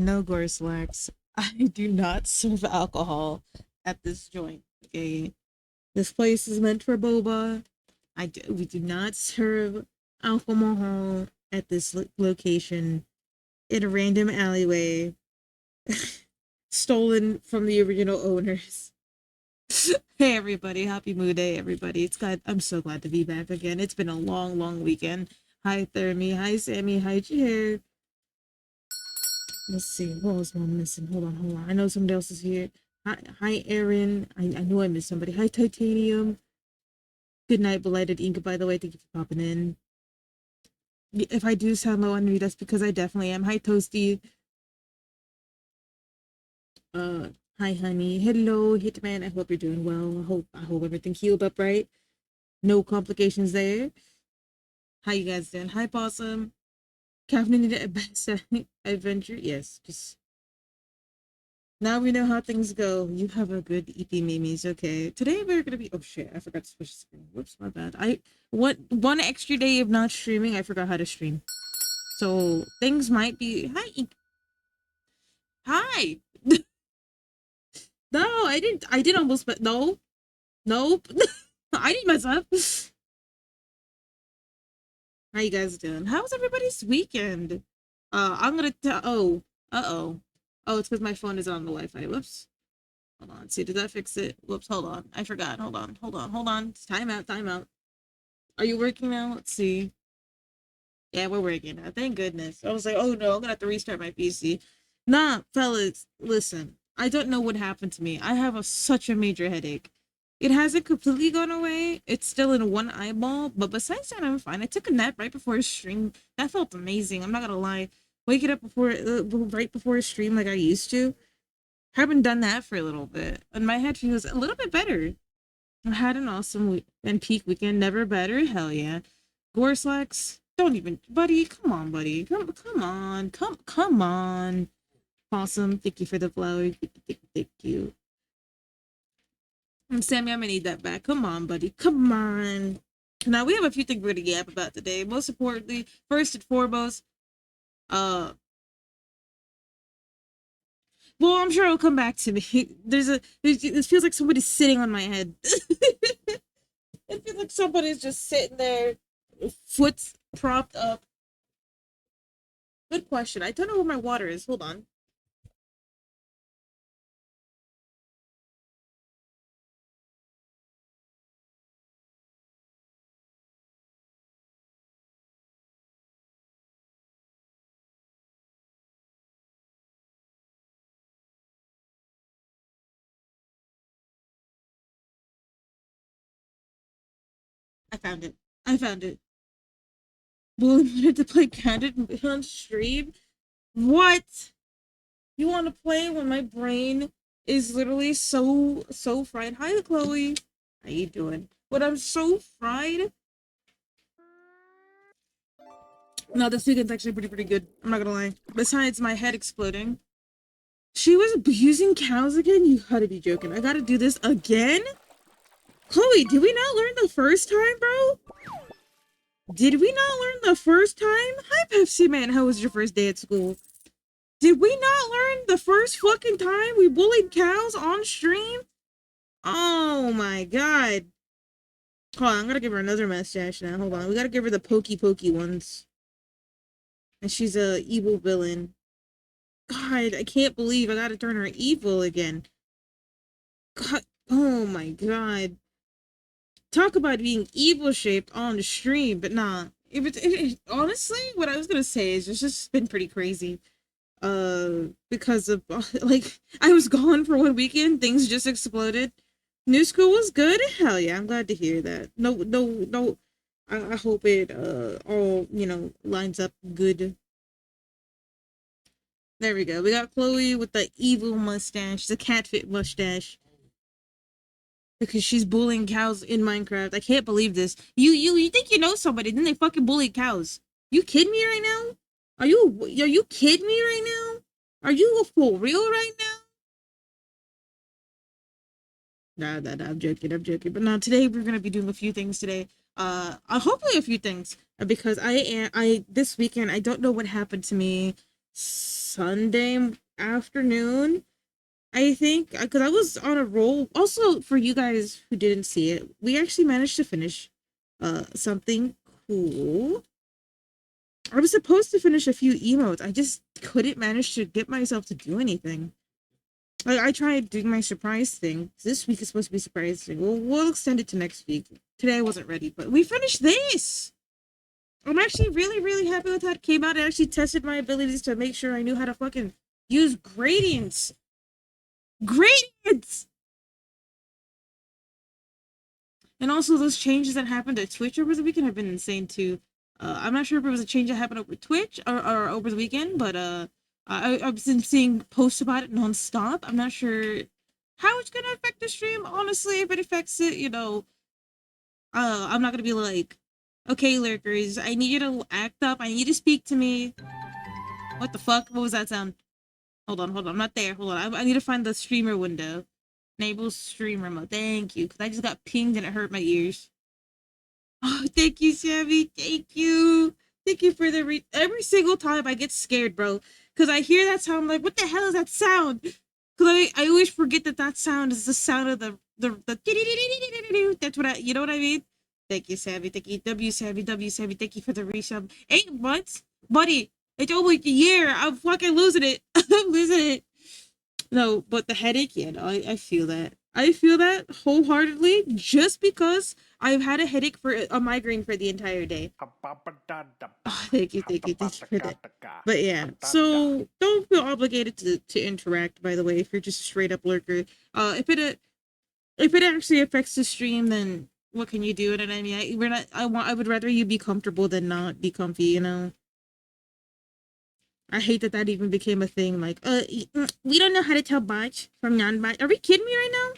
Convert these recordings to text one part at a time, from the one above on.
No Gorslax. I do not serve alcohol at this joint. Okay, this place is meant for boba. We do not serve alcohol at this location in a random alleyway, stolen from the original owners. Hey everybody, happy MOODAY everybody. I'm so glad to be back again. It's been a long, long weekend. Hi Thermy, hi Sammy, hi Chair. Let's see, what was one missing? Hold on. I know somebody else is here. Hi Aaron. I know I missed somebody. Hi Titanium. Good night, belated Ink, by the way. Thank you for popping in. If I do sound low on me, that's because I definitely am. Hi Toasty. Uh Hi honey. Hello, Hitman. I hope you're doing well. I hope everything healed up right. No complications there. How you guys doing? Hi Possum. Caffeinated at best adventure. Yes, just now we know how things go. You have a good EP Mimis. Okay. Today we're gonna be oh shit, I forgot to switch screen. Whoops, my bad. I what one extra day of not streaming, I forgot how to stream. So things might be hi. No, I did almost but no. Nope. I didn't mess up. How you guys doing? How was everybody's weekend? I'm gonna tell oh, uh-oh. Oh, it's because my phone is on the Wi-Fi. Whoops. Hold on. See, did that fix it? Whoops, hold on. I forgot. Hold on. Time out. Are you working now? Let's see. Yeah, we're working now. Thank goodness. I was like, oh no, I'm gonna have to restart my PC. Nah, fellas, listen. I don't know what happened to me. I have such a major headache. It hasn't completely gone away. It's still in one eyeball, but besides that, I'm fine. I took a nap right before a stream. That felt amazing. I'm not gonna lie. Waking up right before a stream like I used to. Haven't done that for a little bit, and my head feels a little bit better. I had an awesome week and peak weekend. Never better. Hell yeah. Gorslax, don't even, buddy. Come on, buddy. Come on. Awesome. Thank you for the flower. Thank you. And Sammy, I'm gonna need that back. Come on, buddy. Come on. Now we have a few things we're gonna yap about today. Most importantly, first and foremost, uh, well, I'm sure it'll come back to me. It feels like somebody's sitting on my head. It feels like somebody's just sitting there, foot propped up. Good question. I don't know where my water is. Hold on. I found it. I found it. Bully wanted to play Candid on stream. What? You want to play when my brain is literally so fried? Hi, Chloe. How you doing? When I'm so fried. No, this weekend's actually pretty good. I'm not gonna lie. Besides my head exploding. She was abusing cows again? You gotta be joking. I gotta do this again? Chloe, did we not learn the first time, bro? Did we not learn the first time? Hi, Pepsi Man. How was your first day at school? Did we not learn the first fucking time we bullied cows on stream? Oh my god. Hold on, I'm gonna give her another mustache now. Hold on. We gotta give her the pokey ones. And she's a evil villain. God, I can't believe I gotta turn her evil again. God, oh my god. Talk about being evil shaped on the stream, but nah. Honestly, what I was gonna say is it's just been pretty crazy. Because of like I was gone for one weekend, things just exploded. New school was good. Hell yeah, I'm glad to hear that. No. I hope it all lines up good. There we go. We got Chloe with the evil mustache, the catfit mustache. Because she's bullying cows in Minecraft. I can't believe this. You think you know somebody, then they fucking bully cows. You kidding me right now? Are you kidding me right now? Are you for real right now? Nah, I'm joking. But now today we're gonna be doing a few things today. Hopefully a few things because I this weekend I don't know what happened to me. Sunday afternoon, I think, because I was on a roll. Also, for you guys who didn't see it, we actually managed to finish something cool. I was supposed to finish a few emotes. I just couldn't manage to get myself to do anything. Like, I tried doing my surprise thing. This week is supposed to be surprising. We'll extend it to next week. Today I wasn't ready, but we finished this. I'm actually really, really happy with how it came out. I actually tested my abilities to make sure I knew how to fucking use gradients. Gradients! And also those changes that happened to Twitch over the weekend have been insane too. I'm not sure if it was a change that happened over Twitch or over the weekend, but I've been seeing posts about it nonstop. I'm not sure how it's gonna affect the stream. Honestly, if it affects it, you know, I'm not gonna be like, okay, lurkers, I need you to act up. I need you to speak to me. What the fuck? What was that sound? Hold on. I'm not there. Hold on. I need to find the streamer window. Enable streamer mode. Thank you, because I just got pinged and it hurt my ears. Oh, thank you, Sammy. Thank you. Thank you for the every single time I get scared, bro. Because I hear that sound, I'm like, what the hell is that sound? Because I always forget that sound is the sound of the that's what you know what I mean? Thank you, Sammy. Thank you, W Sammy. Thank you for the resub. 8 months? Buddy, it's almost a year. I'm fucking losing it. I'm losing it. No, but the headache, yeah, no, I feel that. I feel that wholeheartedly just because I've had a headache for a migraine for the entire day. Oh, thank you for that. But yeah, so don't feel obligated to interact, by the way, if you're just a straight up lurker. If it actually affects the stream, then what can you do? And I mean, I would rather you be comfortable than not be comfy, you know? I hate that even became a thing. Like, we don't know how to tell bots from non-bots. Are we kidding me right now?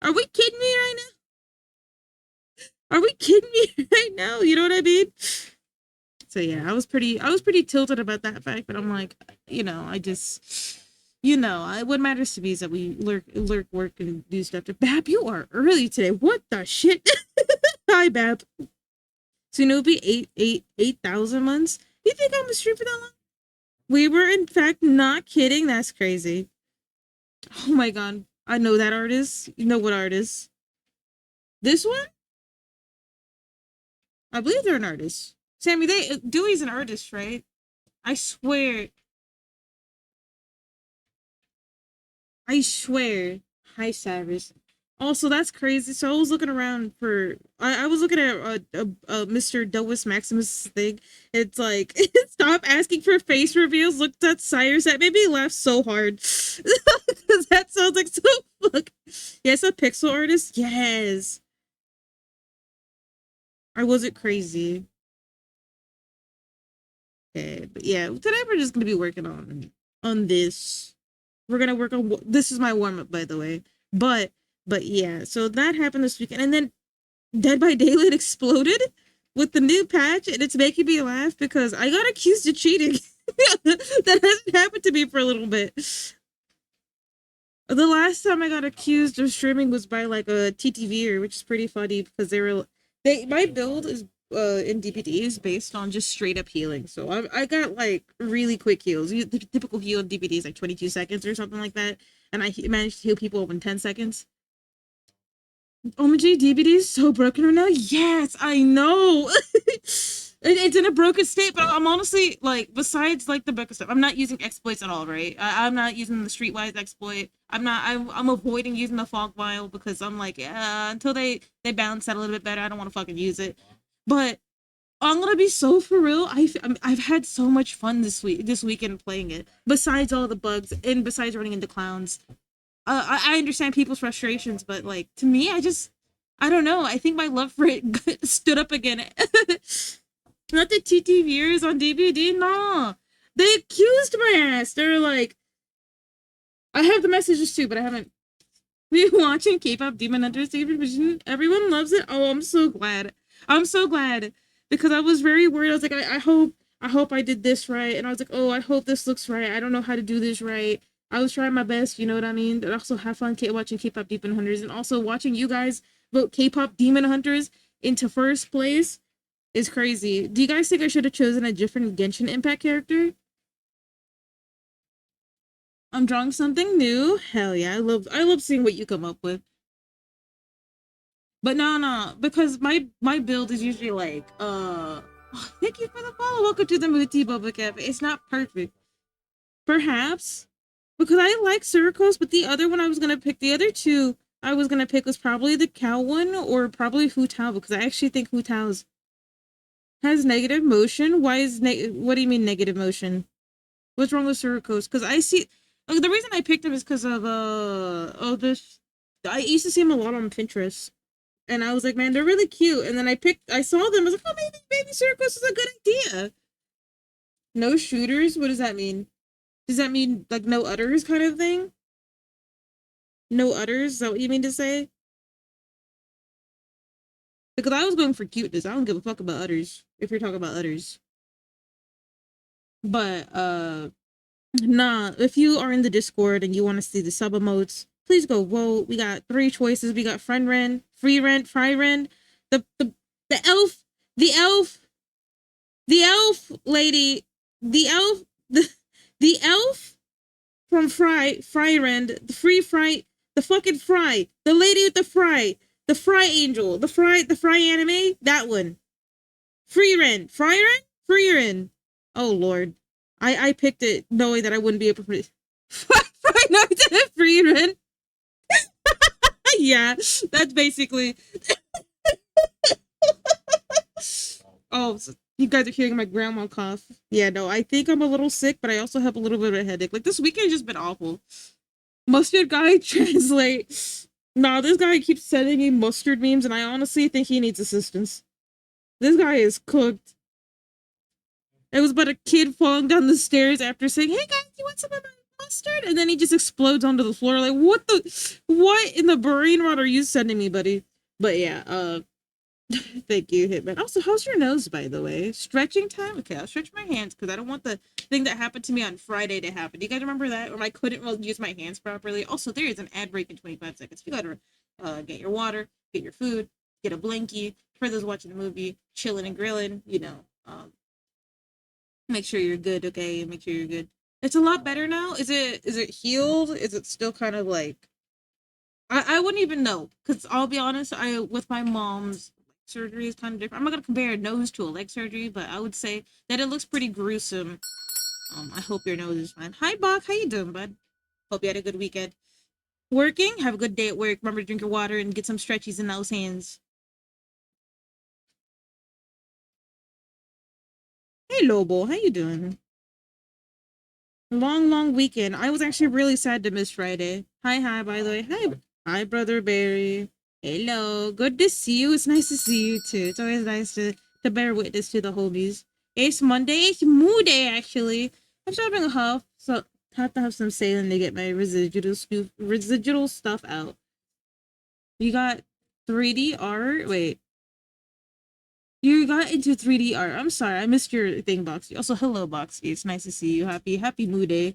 Are we kidding me right now? Are we kidding me right now? You know what I mean? So yeah, I was pretty tilted about that fact, but I'm like, you know, what matters to me is that we lurk, work, and do stuff. Bab, you are early today. What the shit? Hi, Bab. So it'll be 8,000 months. You think I'm gonna stream for that long? We were, in fact, not kidding. That's crazy. Oh my god. I know that artist. You know what artist? This one? I believe they're an artist. Sammy, Dewey's an artist, right? I swear. I swear. Hi, Savage. Also, that's crazy. So I was looking around for. I was looking at Mr. Dous Maximus thing. It's like, stop asking for face reveals. Looked at Cyrus. That made me laugh so hard. Because that sounds like so fuck. Yes, a pixel artist? Yes. Or was it crazy? Okay, but yeah, today we're just gonna be working on this. We're gonna work on this is my warm up, by the way. But yeah, so that happened this weekend, and then Dead by Daylight exploded with the new patch, and it's making me laugh because I got accused of cheating. That hasn't happened to me for a little bit. The last time I got accused of streaming was by like a TTVer, which is pretty funny because my build is in DPD is based on just straight up healing. So I got like really quick heals. The typical heal in DPD is like 22 seconds or something like that, and I managed to heal people in 10 seconds. OMG, DBD is so broken right now. Yes, I know. It's in a broken state, but I'm honestly like, besides like the broken stuff, I'm not using exploits at all, right? I'm not using the streetwise exploit. I'm avoiding using the fog vial because I'm like, until they balance that a little bit better, I don't want to fucking use it. But I'm gonna be so for real. I've had so much fun this weekend playing it. Besides all the bugs and besides running into clowns, I understand people's frustrations, but like to me, I don't know. I think my love for it stood up again. Not the TTVers on DVD, no. They accused my ass. They're like, I have the messages too, but I haven't. We watching K-pop Demon Hunter Vision. Everyone loves it. Oh, I'm so glad. I'm so glad because I was very worried. I was like, I hope I did this right, and I was like, oh, I hope this looks right. I don't know how to do this right. I was trying my best, you know what I mean? And also have fun watching K-pop Demon Hunters and also watching you guys vote K-pop Demon Hunters into first place is crazy. Do you guys think I should have chosen a different Genshin Impact character? I'm drawing something new. Hell yeah, I love seeing what you come up with. But no, because my build is usually like, thank you for the follow. Welcome to the Moody Bubba Cafe. It's not perfect. Perhaps because I like circles, but the other one I was gonna pick, the other two I was gonna pick was probably the cow one or probably Hu Tao, because I actually think Hu Tao's has negative motion. Why is what do you mean negative motion? What's wrong with circles? Because I see the reason I picked him is because of this. I used to see him a lot on Pinterest, and I was like, man, they're really cute. And then I saw them. I was like, oh, maybe baby circles is a good idea. No shooters. What does that mean? Does that mean like no udders kind of thing? No udders? Is that what you mean to say? Because I was going for cuteness. I don't give a fuck about udders. If you're talking about udders, but nah. If you are in the Discord and you want to see the sub emotes, please go vote. We got 3 choices. We got friend rent, free rent, fry rent, the elf, the elf, the elf lady, the elf, the elf from Fry Rend, the free Fry, the fucking Fry, the lady with the Fry angel, the Fry anime, that one. Free Rend, Free Rend. Oh lord, I picked it knowing that I wouldn't be able to. Fry Night Free Rend. Yeah, that's basically. Oh, so you guys are hearing my grandma cough. Yeah, no, I think I'm a little sick, but I also have a little bit of a headache. Like this weekend just been awful. Mustard guy translate. Nah, this guy keeps sending me mustard memes, and I honestly think he needs assistance. This guy is cooked. It was about a kid falling down the stairs after saying, "Hey guys, you want some of my mustard?" And then he just explodes onto the floor. Like, what in the brain rot are you sending me, buddy? But yeah, thank you, Hitman. Also, how's your nose, by the way? Stretching time? Okay, I'll stretch my hands because I don't want the thing that happened to me on Friday to happen. Do you guys remember that? Or I couldn't use my hands properly. Also, there is an ad break in 25 seconds. You gotta get your water, get your food, get a blankie. For those watching the movie, chilling and grilling, make sure you're good, okay? Make sure you're good. It's a lot better now. Is it healed? Is it still kind of like I wouldn't even know because I'll be honest. I with my mom's surgery is kind of different. I'm not gonna compare a nose to a leg surgery, but I would say that it looks pretty gruesome. I hope your nose is fine. Hi, Bach. How you doing, bud? Hope you had a good weekend. Working? Have a good day at work. Remember to drink your water and get some stretchies in those hands. Hey, Lobo. How you doing? Long weekend. I was actually really sad to miss Friday. Hi, by the way. Hi, brother Barry. Hello. Good to see you. It's nice to see you too. It's always nice to bear witness to the homies. It's Monday. It's MOODAY actually. I'm shopping a huff, so have to have some sailing to get my residual stuff out. You got 3D art? Wait. You got into 3D art. I'm sorry, I missed your thing, Boxy. Also, hello, Boxy. It's nice to see you. Happy MOODAY.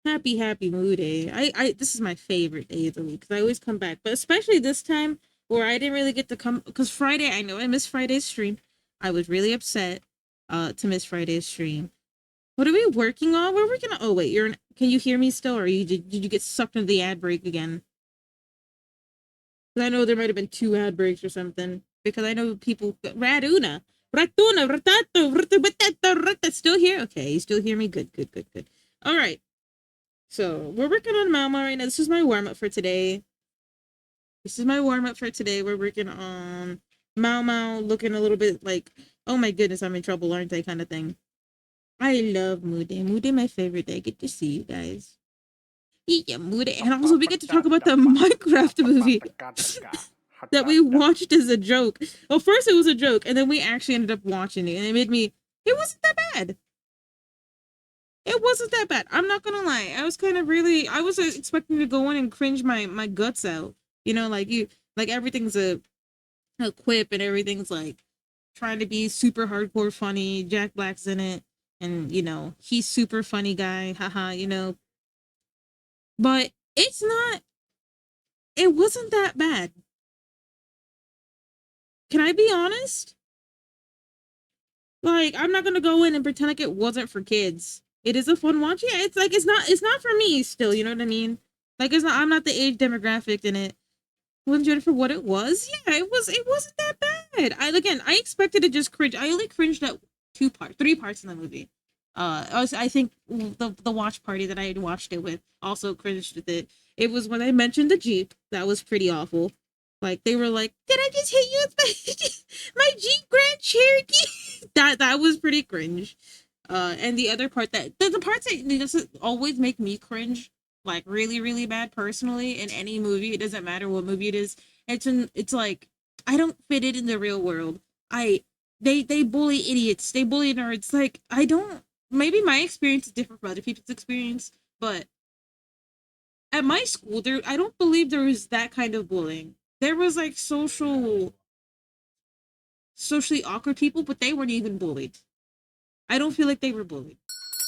Happy MOODAY. This is my favorite day of the week because I always come back, but especially this time where I didn't really get to come because Friday, I know I missed Friday's stream. I was really upset to miss Friday's stream. What are we working on? We're working on. Oh wait, can you hear me still, or did you get sucked into the ad break again? I know there might have been 2 ad breaks or something because I know people. Raduna, Ratuna, Ratato, still here. Okay, you still hear me? Good. All right. So we're working on Mama right now. This is my warm up for today. We're working on Mau looking a little bit like, oh my goodness, I'm in trouble, aren't I? Kind of thing. I love MOODAY. MOODAY, my favorite day. Good to see you guys. Yeah, MOODAY. And also, we get to talk about the Minecraft movie that we watched as a joke. Well, first it was a joke, and then we actually ended up watching it, and it made me. It wasn't that bad. It wasn't that bad. I'm not gonna lie. I was kind of really. I was expecting to go in and cringe my guts out. Like everything's a quip and everything's like trying to be super hardcore funny. Jack Black's in it, and he's super funny guy. Haha. But it's not. It wasn't that bad. Can I be honest? Like, I'm not gonna go in and pretend like it wasn't for kids. It is a fun watch. Yeah, it's like it's not for me still, you know what I mean? Like it's not I'm not the age demographic in it. Enjoyed it for what it was. Yeah, it wasn't that bad. I expected to just cringe. I only cringed at three parts in the movie. I think the watch party that I had watched it with also cringed with it. It was when I mentioned the Jeep. That was pretty awful. Like they were like, "Did I just hit you with my Jeep Grand Cherokee?" That was pretty cringe. And the other part the parts that just always make me cringe like really really bad personally in any movie, it doesn't matter what movie it is, it's like I don't fit it in the real world. I they bully idiots, they bully nerds. Like I don't, maybe my experience is different from other people's experience, but at my school there I don't believe there was that kind of bullying. There was like socially awkward people, but they weren't even bullied. I don't feel like they were bullied.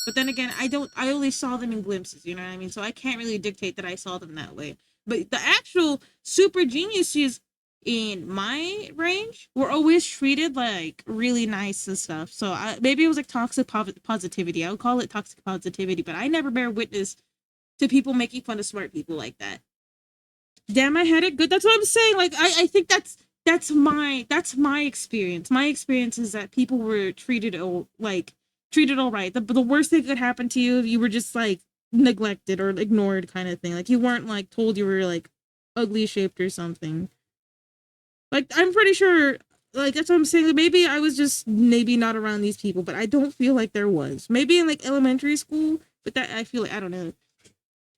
But then again, I only saw them in glimpses, you know what I mean? So I can't really dictate that I saw them that way. But the actual super geniuses in my range were always treated like really nice and stuff. So maybe it was like toxic positivity. I would call it toxic positivity, but I never bear witness to people making fun of smart people like that. Damn, I had it good. That's what I'm saying. Like I think that's my experience. My experience is that people were treated all right. The worst thing could happen to you, you were just like neglected or ignored kind of thing. Like you weren't like told you were like ugly shaped or something. Like I'm pretty sure, like that's what I'm saying. Like, maybe I was just maybe not around these people, but I don't feel like there was. Maybe in like elementary school, but that I feel like I don't know.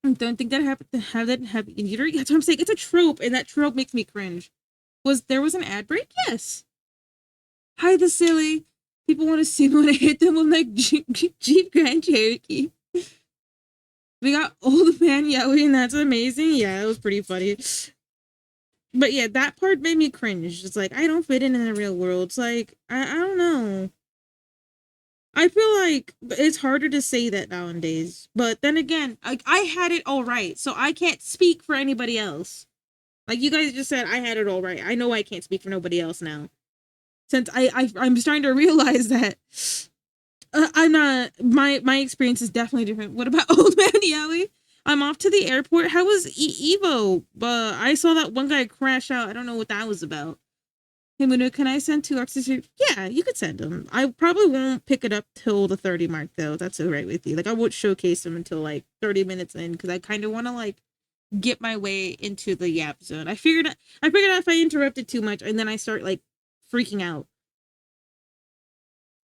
I don't think that happened to have that happen either. That's what I'm saying. It's a trope, and that trope makes me cringe. Was there was an ad break? Yes. Hi, the silly. People want to see me when I hit them with my Jeep Grand Cherokee. We got old man yelling, and that's amazing. Yeah, it was pretty funny. But yeah, that part made me cringe. It's like I don't fit in the real world. It's like I don't know. I feel like it's harder to say that nowadays. But then again, I had it all right, so I can't speak for anybody else. Like you guys just said, I had it all right. I know I can't speak for nobody else now. Since I'm starting to realize that I'm not, my experience is definitely different. What about old man Yowie? I'm off to the airport. How was Evo? But I saw that one guy crash out. I don't know what that was about. Hey Muna, can I send two oxygen? Yeah, you could send them. I probably won't pick it up till the 30 mark though. That's alright with you. Like I won't showcase them until like 30 minutes in because I kind of want to like get my way into the yap zone. I figured out if I interrupted too much and then I start like freaking out.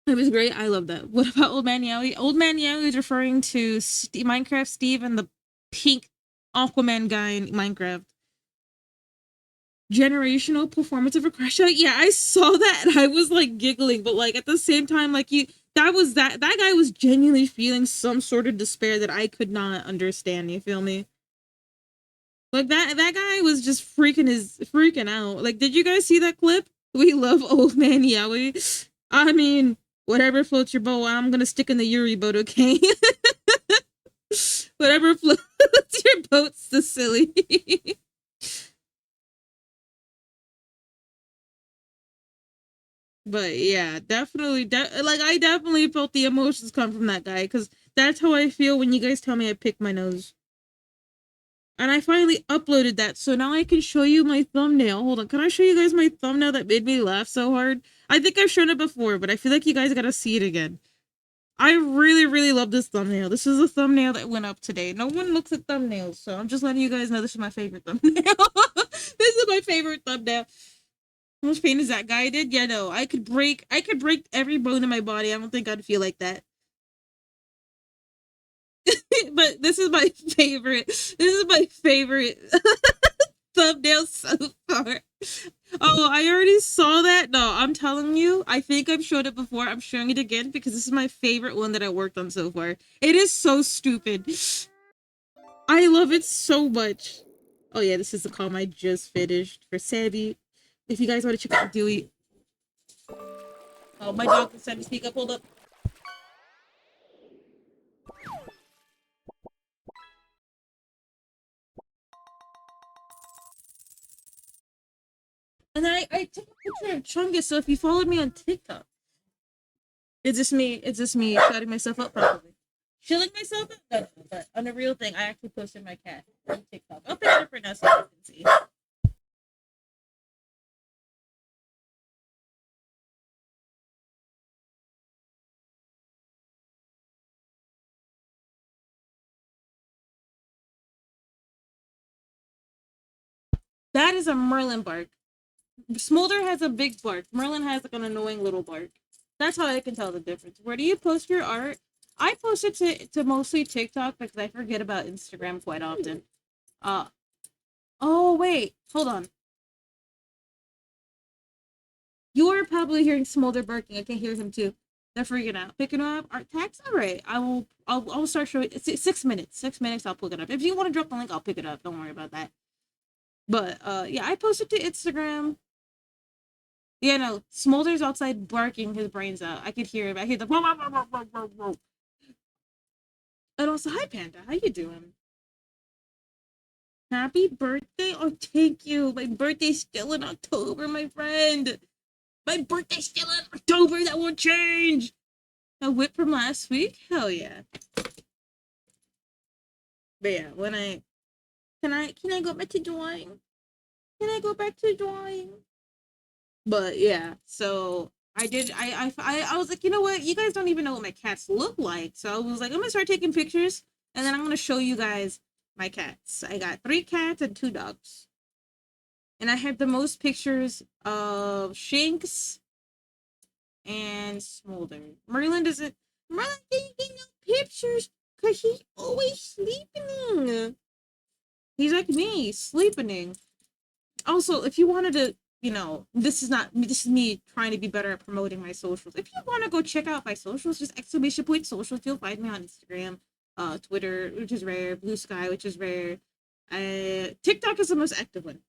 It was great. I love that. What about Old Man Yowie? Old Man Yowie is referring to Minecraft Steve and the pink Aquaman guy in Minecraft. Generational performance of a crash out. Yeah, I saw that and I was like giggling, but like at the same time, like that guy was genuinely feeling some sort of despair that I could not understand. You feel me? Like that guy was just freaking out. Like, did you guys see that clip? We love old man Yowie. I mean, whatever floats your boat. I'm gonna stick in the Yuri boat, okay? Whatever floats your boat, Cecily. But yeah, definitely, like I definitely felt the emotions come from that guy because that's how I feel when you guys tell me I pick my nose. And I finally uploaded that, so now I can show you my thumbnail. Hold on, can I show you guys my thumbnail that made me laugh so hard? I think I've shown it before, but I feel like you guys gotta see it again. I really, really love this thumbnail. This is a thumbnail that went up today. No one looks at thumbnails, so I'm just letting you guys know this is my favorite thumbnail. This is my favorite thumbnail. How much pain is that guy did? Yeah, no, I could break every bone in my body. I don't think I'd feel like that. But this is my favorite. This is my favorite thumbnail so far. Oh, I already saw that. No, I'm telling you, I think I've showed it before. I'm showing it again because this is my favorite one that I worked on so far. It is so stupid. I love it so much. Oh yeah, this is the calm I just finished for Sabby. If you guys want to check out Dewey. Oh, my dog decided to speak up. Hold up. And I took a picture of Chungus, so if you followed me on TikTok, It's just me shutting myself up properly. Chilling myself up? No, no, but on a real thing, I actually posted my cat on TikTok. I'll pick it up right now so you can see. That is a Merlin bark. Smolder has a big bark. Merlin has like an annoying little bark. That's how I can tell the difference. Where do you post your art? I post it to mostly TikTok because I forget about Instagram quite often. Uh oh wait, hold on. You are probably hearing Smolder barking. I can hear him too. They're freaking out. Picking up art tags. All right, I'll start showing. It's 6 minutes. 6 minutes. I'll pick it up. If you want to drop the link, I'll pick it up. Don't worry about that. But yeah, I posted to Instagram. Yeah, no, Smolder's outside barking his brains out. I could hear him. I hear the whoa, whoa, whoa, whoa, whoa, whoa. And also, hi Panda, how you doing? Happy birthday! Oh, thank you. My birthday's still in October, my friend. My birthday's still in October. That won't change. A whip from last week? Hell yeah. But yeah, when can I go back to drawing? Can I go back to drawing? But yeah, so I was like, you know what? You guys don't even know what my cats look like. So I was like, I'm gonna start taking pictures and then I'm gonna show you guys my cats. I got 3 cats and 2 dogs. And I have the most pictures of Shinx and Smolder. Merlin can't get no pictures because he's always sleeping. He's like me, sleeping. Also, if you wanted to, you know, this is me trying to be better at promoting my socials. If you want to go check out my socials, just !socials. You'll find me on Instagram, Twitter, which is rare, Blue Sky, which is rare. TikTok is the most active one.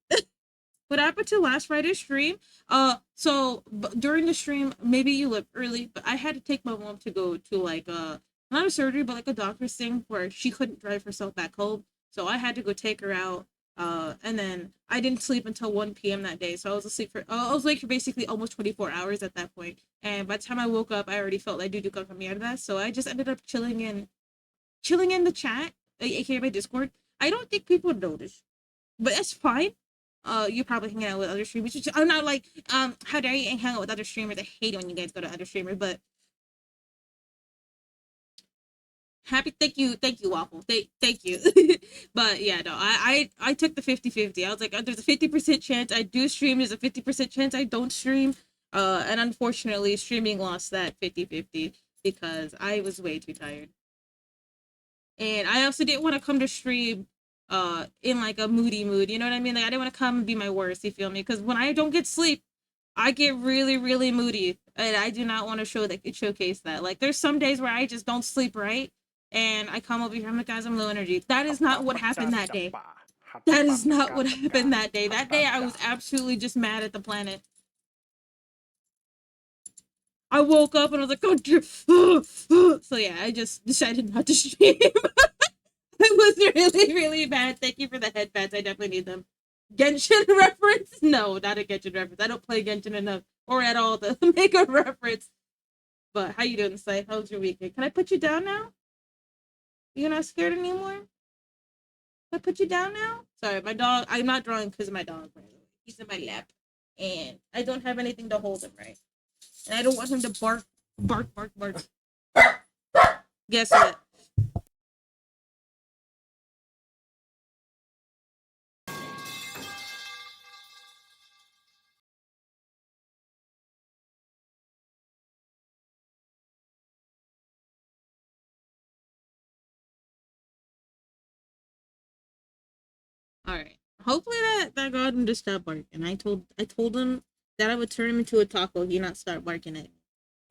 What happened to last Friday's stream? So during the stream, maybe you left early, but I had to take my mom to go to like not a surgery, but like a doctor's thing where she couldn't drive herself back home. So I had to go take her out. And then I didn't sleep until 1 p.m. that day. So I was asleep for I was awake for basically almost 24 hours at that point. And by the time I woke up, I already felt like doo-doo got mierda. So I just ended up chilling in the chat, aka my Discord. I don't think people notice, but that's fine. You're probably hanging out with other streamers. Which I'm not like, how dare you hang out with other streamers? I hate it when you guys go to other streamers, but happy, thank you, Waffle. Thank you. But yeah, no, I took the 50-50. I was like, there's a 50% chance I do stream, there's a 50% chance I don't stream. And unfortunately, streaming lost that 50-50 because I was way too tired. And I also didn't want to come to stream in like a moody mood, you know what I mean? Like I didn't want to come and be my worst, you feel me? Because when I don't get sleep, I get really, really moody, and I do not want to showcase that. Like there's some days where I just don't sleep right, and I come over here, I'm like, guys, I'm low energy. That is not what happened that day. That is not what happened that day. That day I was absolutely just mad at the planet. I woke up and I was like, so yeah, I just decided not to stream. It was really, really bad. Thank you for the headbands. I definitely need them. Genshin reference? No, not a Genshin reference. I don't play Genshin enough or at all to make a reference. But how you doing, Slay? How was your weekend? Can I put you down now? You're not scared anymore? Can I put you down now? Sorry, my dog. I'm not drawing because of my dog. He's in my lap, and I don't have anything to hold him right. And I don't want him to bark, bark, bark, bark. Guess what? All right. Hopefully that got him to stop barking. I told him that I would turn him into a taco. He not start barking at me.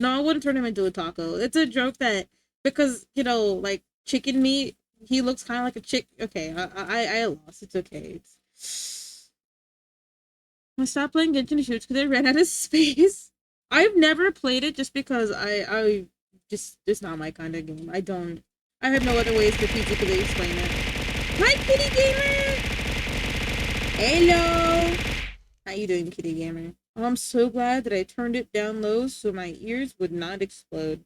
No, I wouldn't turn him into a taco. It's a joke that because you know like chicken meat, he looks kind of like a chick. Okay, I lost. It's okay. I stopped playing Genshin Shoots because I ran out of space. I've never played it just because I just it's not my kind of game. I have no other ways to physically explain it. Hi, Kitty Gamer. Hello. How you doing, Kitty Gamer? Oh, I'm so glad that I turned it down low so my ears would not explode.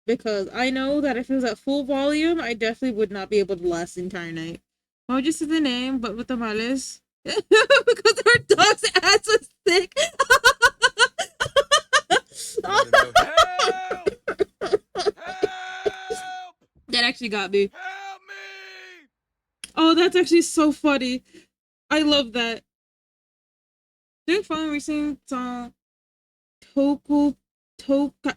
Because I know that if it was at full volume, I definitely would not be able to last the entire night. Oh, just the name, but with the malice. Because our dog's ass is thick. No, no, no. Help! Help! That actually got me. Help me! Oh, that's actually so funny. I love that. Dude, finally we sing song Toku Toka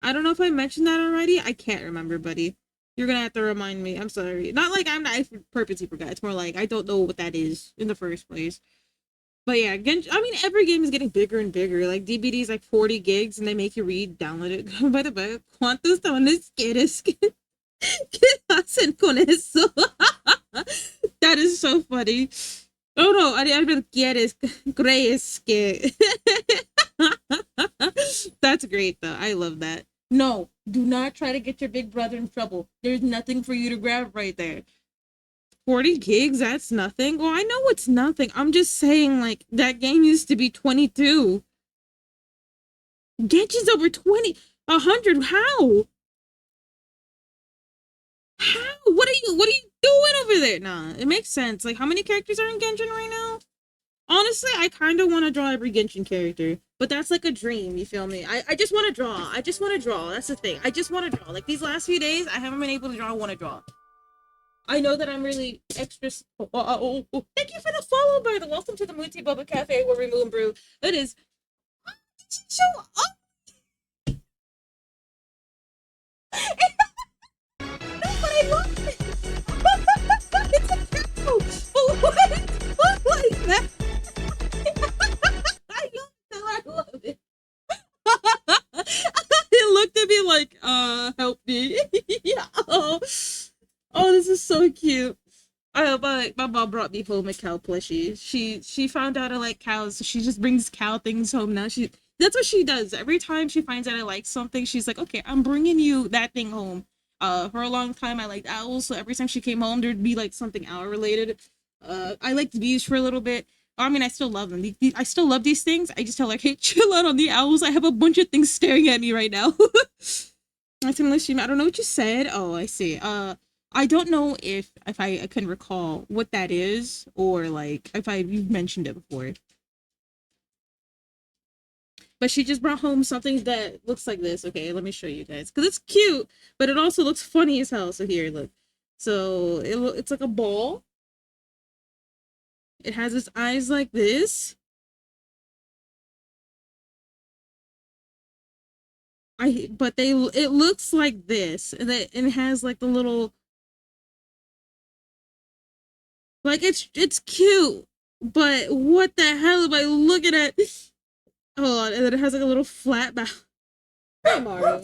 I don't know if I mentioned that already. I can't remember, buddy. You're gonna have to remind me. I'm sorry. Not like I purposely forgot. It's more like I don't know what that is in the first place. But yeah, I mean, every game is getting bigger and bigger. Like DBD is like 40 gigs, and they make you download it. By the way, ¿cuántos dólares quieres que hacen con eso? That is so funny. Oh no, I mean, quieres, crees que. That's great though. I love that. No, do not try to get your big brother in trouble. There's nothing for you to grab right there. 40 gigs, that's nothing. Well, I know it's nothing. I'm just saying, like, that game used to be 22. Genshin's over 20, 100. How? How? What are you doing over there? Nah, it makes sense. Like, how many characters are in Genshin right now? Honestly, I kind of want to draw every Genshin character, but that's like a dream, you feel me? I just want to draw. I just want to draw. That's the thing. I just want to draw. Like, these last few days, I haven't been able to draw. I want to draw. I know that I'm really extra. Thank you for the follow, by the welcome to the Mooty Bubba Cafe where we moo and brew. It is. Show up. No, but I love it. It's a cow. What? Like that? I love it. It looked at me like, help me. Yeah. Oh, this is so cute. My mom brought me home a cow plushie. She found out I like cows, so she just brings cow things home now. That's what she does. Every time she finds out I like something, she's like, okay, I'm bringing you that thing home. For a long time I liked owls, so every time she came home, there'd be like something owl related. I liked bees for a little bit. I mean, I still love them. I still love these things. I just tell her, hey, chill out on the owls. I have a bunch of things staring at me right now. I don't know what you said. Oh, I see. I don't know if I can recall what that is, or like if you've mentioned it before. But she just brought home something that looks like this. Okay, let me show you guys because it's cute, but it also looks funny as hell. So here, look. So it's like a ball. It has its eyes like this. It looks like this, and it has like the little, like it's cute, but what the hell am I looking at? Hold on, and then it has like a little flat back. Hey, Mario.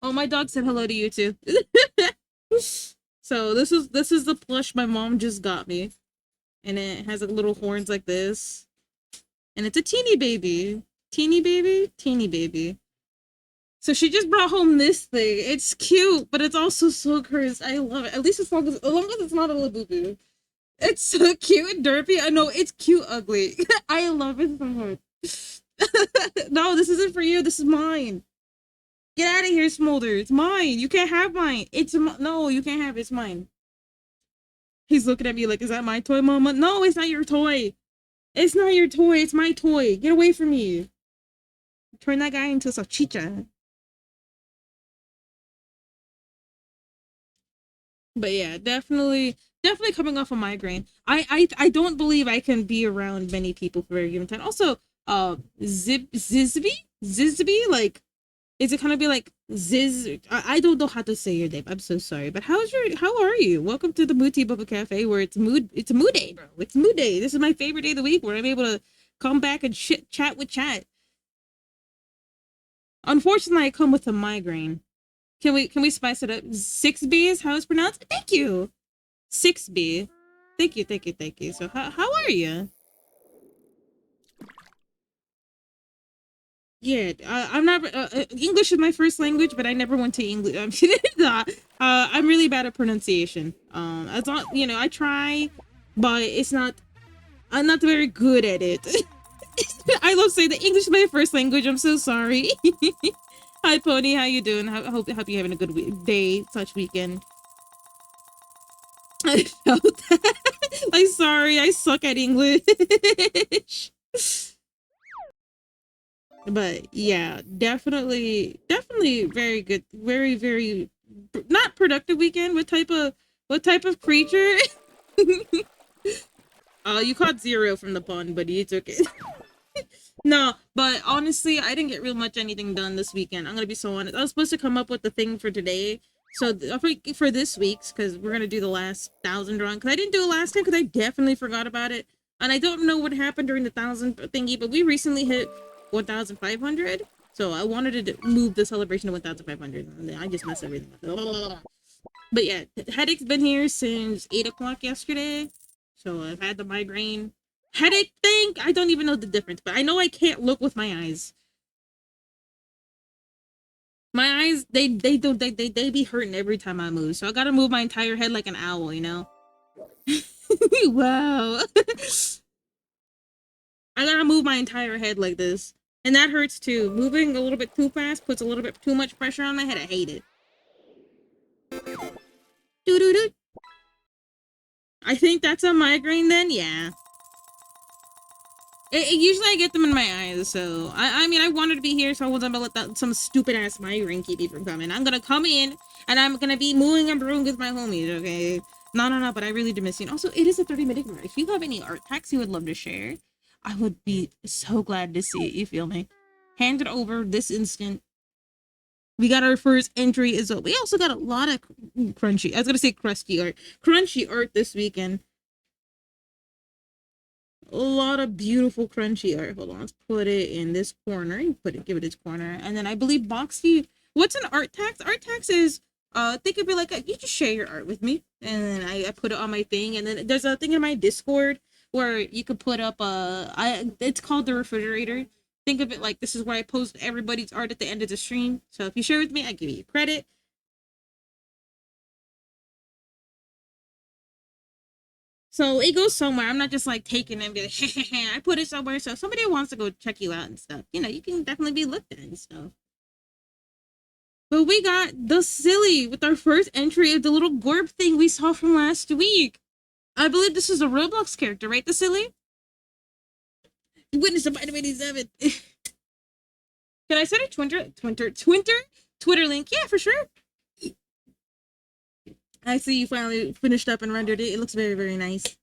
Oh, my dog said hello to you too. So this is the plush my mom just got me, and it has like little horns like this, and it's a teeny baby. So she just brought home this thing. It's cute, but it's also so cursed. I love it. At least as long as it's not a labubu. It's so cute and derpy. I know it's cute ugly. I love it so much. No, this isn't for you. This is mine. Get out of here, Smolder. It's mine. You can't have mine. No, you can't have it. It's mine. He's looking at me like, is that my toy, Mama? No, it's not your toy. It's not your toy. It's my toy. Get away from me. Turn that guy into a salchicha. But yeah, definitely coming off a migraine. I don't believe I can be around many people for a given time. Also, Zizby, like, is it kind of be like Ziz? I don't know how to say your name. I'm so sorry. But how are you? Welcome to the Mooty Bubba Cafe, where it's MOODAY, bro. It's MOODAY. This is my favorite day of the week, where I'm able to come back and chat with chat. Unfortunately, I come with a migraine. Can we spice it up? 6B is how it's pronounced. Thank you. 6B. Thank you. So how are you? Yeah, I'm not. English is my first language, but I never went to English. I'm really bad at pronunciation. As long I try, but it's not. I'm not very good at it. I love saying that English is my first language. I'm so sorry. Hi, Pony. How you doing? Hope you're having a good day / weekend. I felt that. I'm sorry. I suck at English. But yeah, definitely very good, very not productive weekend. What type of creature? You caught zero from the pun, but it's okay. No, but honestly, I didn't get real much anything done this weekend. I'm gonna be so honest. I was supposed to come up with the thing for today, so for this week's, because we're gonna do the last 1,000 drawing. Because I didn't do it last time because I definitely forgot about it, and I don't know what happened during the 1,000 thingy. But we recently hit 1,500, so I wanted to move the celebration to 1,500. And I just messed everything up. But yeah, headache's been here since 8 o'clock yesterday, so I've had the migraine headache thing. I don't even know the difference, but I know I can't look with my eyes. My eyes, they be hurting every time I move, so I gotta move my entire head like an owl, you know. Wow. I gotta move my entire head like this, and that hurts too. Moving a little bit too fast puts a little bit too much pressure on my head. I hate it. Doo doo doo. I think that's a migraine then. Yeah. Usually I get them in my eyes, so I mean I wanted to be here, so I wasn't gonna let some stupid ass migraine keep me from coming. I'm gonna come in and I'm gonna be mooing and brewing with my homies, okay? No, but I really do miss you. And also, it is a 30-minute mark. If you have any art packs you would love to share, I would be so glad to see it. You feel me? Hand it over this instant. We got our first entry as well. We also got a lot of crunchy. I was gonna say crunchy art this weekend. A lot of beautiful crunchy art. Hold on, let's put it in this corner. You give it its corner, and then I believe Boxy. What's an art tax? Art tax is think of it like you just share your art with me, and then I put it on my thing, and then there's a thing in my Discord where you could put up it's called the refrigerator. Think of it like this is where I post everybody's art at the end of the stream. So if you share with me, I give you credit. So it goes somewhere. I'm not just like taking them. I put it somewhere. So if somebody wants to go check you out and stuff, you can definitely be looked at and stuff. But we got the silly with our first entry of the little gorp thing we saw from last week. I believe this is a Roblox character, right? The silly. Witness the Bite of 87. Can I send a Twitter link? Yeah, for sure. I see you finally finished up and rendered it. It looks very, very nice.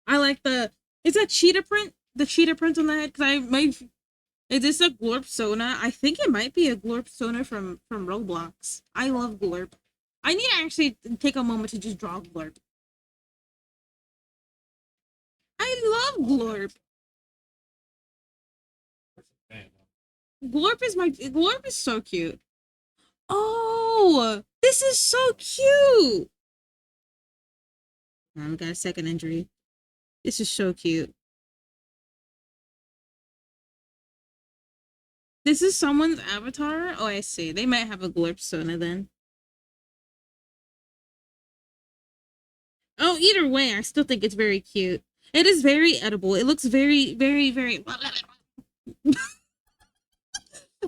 I like is that cheetah print? The cheetah print on the head? Is this a Glorp Sona? I think it might be a Glorp Sona from Roblox. I love Glorp. I need to actually take a moment to just draw Glorp. I love Glorp. Glorp is so cute. Oh, this is so cute. We got a second injury. This is so cute. This is someone's avatar? Oh, I see. They might have a Glorp Sona then. Oh, either way, I still think it's very cute. It is very edible. It looks very, very, very...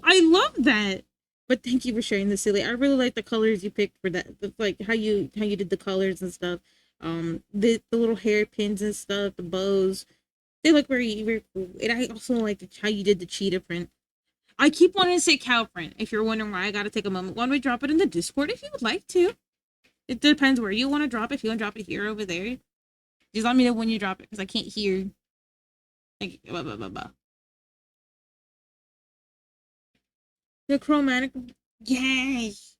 I love that. But thank you for sharing this, silly. I really like the colors you picked for that. Like how you did the colors and stuff. The little hairpins and stuff, the bows. They look very, very cool. And I also like how you did the cheetah print. I keep wanting to say cow print. If you're wondering why, I gotta take a moment. Why don't we drop it in the Discord if you would like to? It depends where you want to drop it. If you want to drop it here, over there, just let me know when you drop it because I can't hear. Like, blah, blah, blah, blah. The chromatic, yes.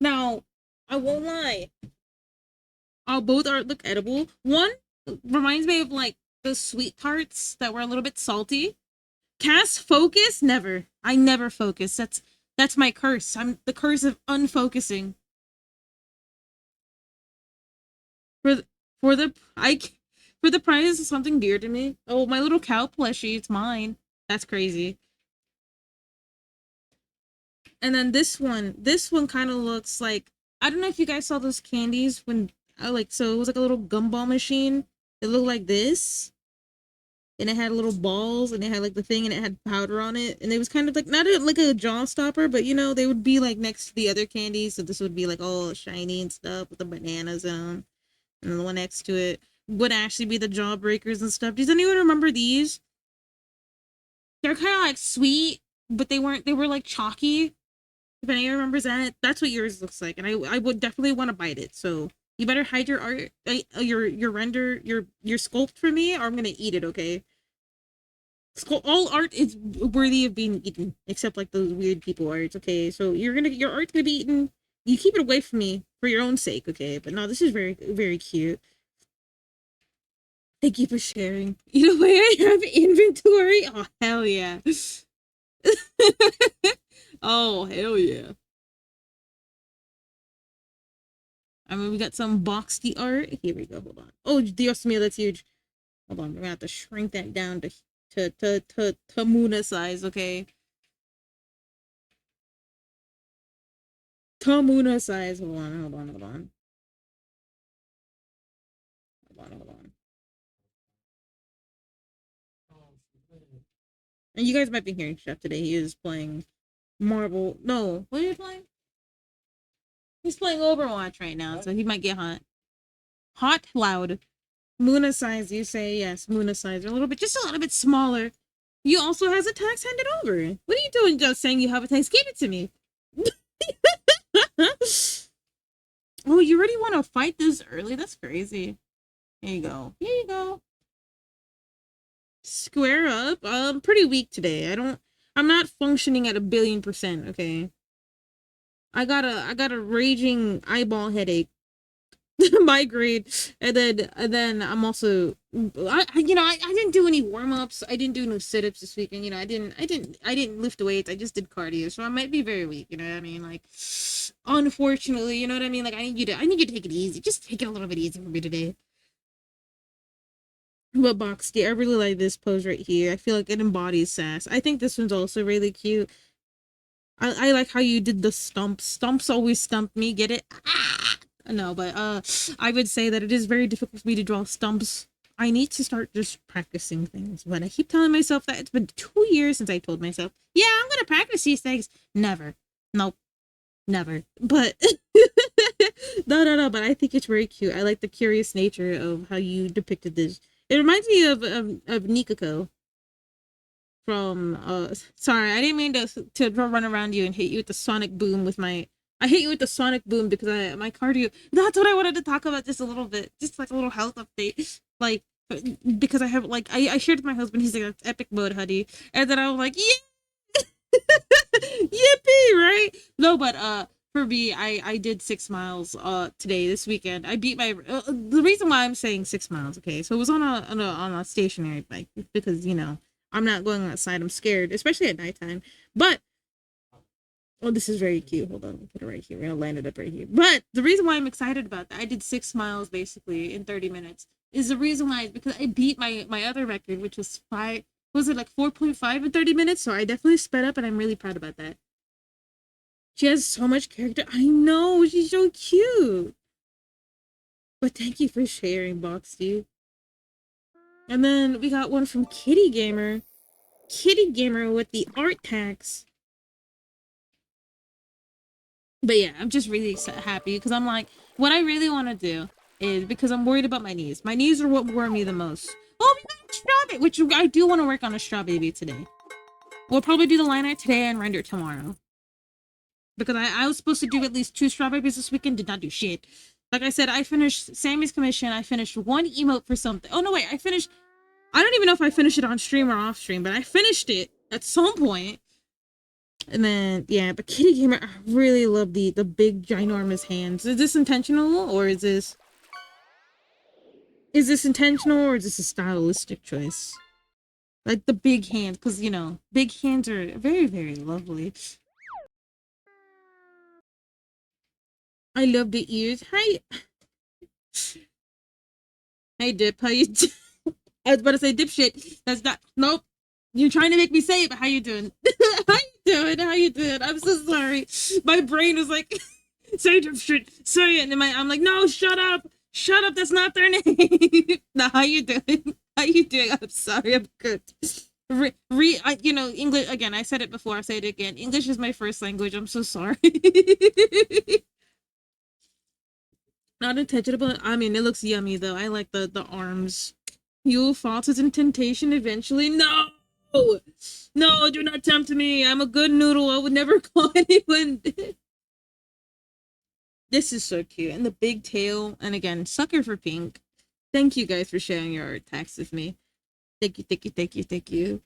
Now, I won't lie. Both are look edible. One reminds me of like the sweet tarts that were a little bit salty. Cast focus, never. I never focus. That's my curse. I'm the curse of unfocusing. For for the I for the prize of something dear to me. Oh, my little cow plushie. It's mine. That's crazy. And then this one kind of looks like, I don't know if you guys saw those candies when so it was like a little gumball machine. It looked like this, and it had little balls, and it had like the thing, and it had powder on it, and it was kind of like not like a jaw stopper, but they would be like next to the other candies, so this would be like all shiny and stuff with the bananas in them, and then the one next to it would actually be the jawbreakers and stuff. Does anyone remember these? They're kind of like sweet, but they weren't. They were like chalky. If anyone remembers that, that's what yours looks like, and I would definitely want to bite it. So you better hide your art, your render, your sculpt for me, or I'm gonna eat it. Okay. All art is worthy of being eaten, except like those weird people arts. Okay, so your art's gonna be eaten. You keep it away from me for your own sake. Okay, but no, this is very very cute. Thank you for sharing. Either way, I have inventory. Oh hell yeah. Oh hell yeah. I mean, we got some boxy art. Here we go. Hold on. Oh, Dios mío, that's huge. Hold on. We're gonna have to shrink that down to Muna size, okay? To Muna size. Hold on. Hold on. Hold on. Hold on. Hold on. And you guys might be hearing Chef today. He is playing Marvel. No, what are you playing? He's playing Overwatch right now, so he might get hot. Hot, loud. Muna size, you say yes. Muna size, a little bit, just a little bit smaller. You also has a tax handed over. What are you doing? Just saying you have a tax? Give it to me. Oh, you already want to fight this early? That's crazy. Here you go. Here you go. Square up. I'm pretty weak today. I'm not functioning at 1,000,000,000%, okay? I got a raging eyeball headache. Migraine, and then I'm also I didn't do any warm-ups. I didn't do no sit-ups this weekend. I didn't lift weights. I just did cardio, so I might be very weak, you know what I mean? Like, unfortunately, you know what I mean? Like, I need you to take it easy. Just take it a little bit easy for me today. But Boxy, I really like this pose right here. I feel like it embodies sass. I think this one's also really cute. I like how you did the stumps. Stumps always stump me. Get it? Ah! No, but I would say that it is very difficult for me to draw stumps. I need to start just practicing things. But I keep telling myself that it's been 2 years since I told myself, yeah, I'm gonna practice these things. Never. Nope. Never. But no. But I think it's very cute. I like the curious nature of how you depicted this. It reminds me of Nikako from sorry, I didn't mean to run around you and hit you with the sonic boom with my I hit you with the sonic boom because my cardio. That's what I wanted to talk about just a little bit, just like a little health update, like because I have like I shared with my husband. He's like epic mode hoodie, and then I was like, yeah, yippee, right? No, but for me, I did 6 miles today this weekend. I beat my the reason why I'm saying 6 miles. Okay, so it was on a stationary bike because I'm not going outside. I'm scared, especially at nighttime. But oh, this is very cute. Hold on, I'll put it right here. We're gonna land it up right here. But the reason why I'm excited about that, I did 6 miles basically in 30 minutes. Is the reason why is because I beat my other record, which was five. Was it like 4.5 in 30 minutes? So I definitely sped up, and I'm really proud about that. She has so much character. I know, she's so cute. But thank you for sharing, Boxy. And then we got one from Kitty Gamer. Kitty Gamer with the art tax. But yeah, I'm just really happy because I'm like, what I really want to do is because I'm worried about my knees. My knees are what worry me the most. Oh, we got a straw baby, which I do want to work on a straw baby today. We'll probably do the line art today and render tomorrow. Because I was supposed to do at least 2 straw babies this weekend, did not do shit. Like I said, I finished Sammy's commission. I finished one emote for something. Oh, no, wait. I don't even know if I finished it on stream or off stream, but I finished it at some point. And then, yeah, but Kitty Gamer, I really love the big, ginormous hands. Is this intentional, or is this intentional, or is this a stylistic choice? Like the big hands, because, big hands are very, very lovely. I love the ears. Hi. Hey, Dip. How you I was about to say dipshit. That's not. Nope. You're trying to make me say it, but how you doing? How you doing? How you doing? I'm so sorry. My brain was like, say it, and then I'm like, no, shut up. Shut up, that's not their name. Now, how you doing? How you doing? I'm sorry, I'm good. English, again, I said it before, I'll say it again. English is my first language, I'm so sorry. Not intentional, but I mean, it looks yummy, though. I like the arms. You'll fall to temptation eventually. No! No, do not tempt me. I'm a good noodle. I would never call anyone. This is so cute. And the big tail. And again, sucker for pink. Thank you guys for sharing your art text with me. Thank you, thank you, thank you, thank you.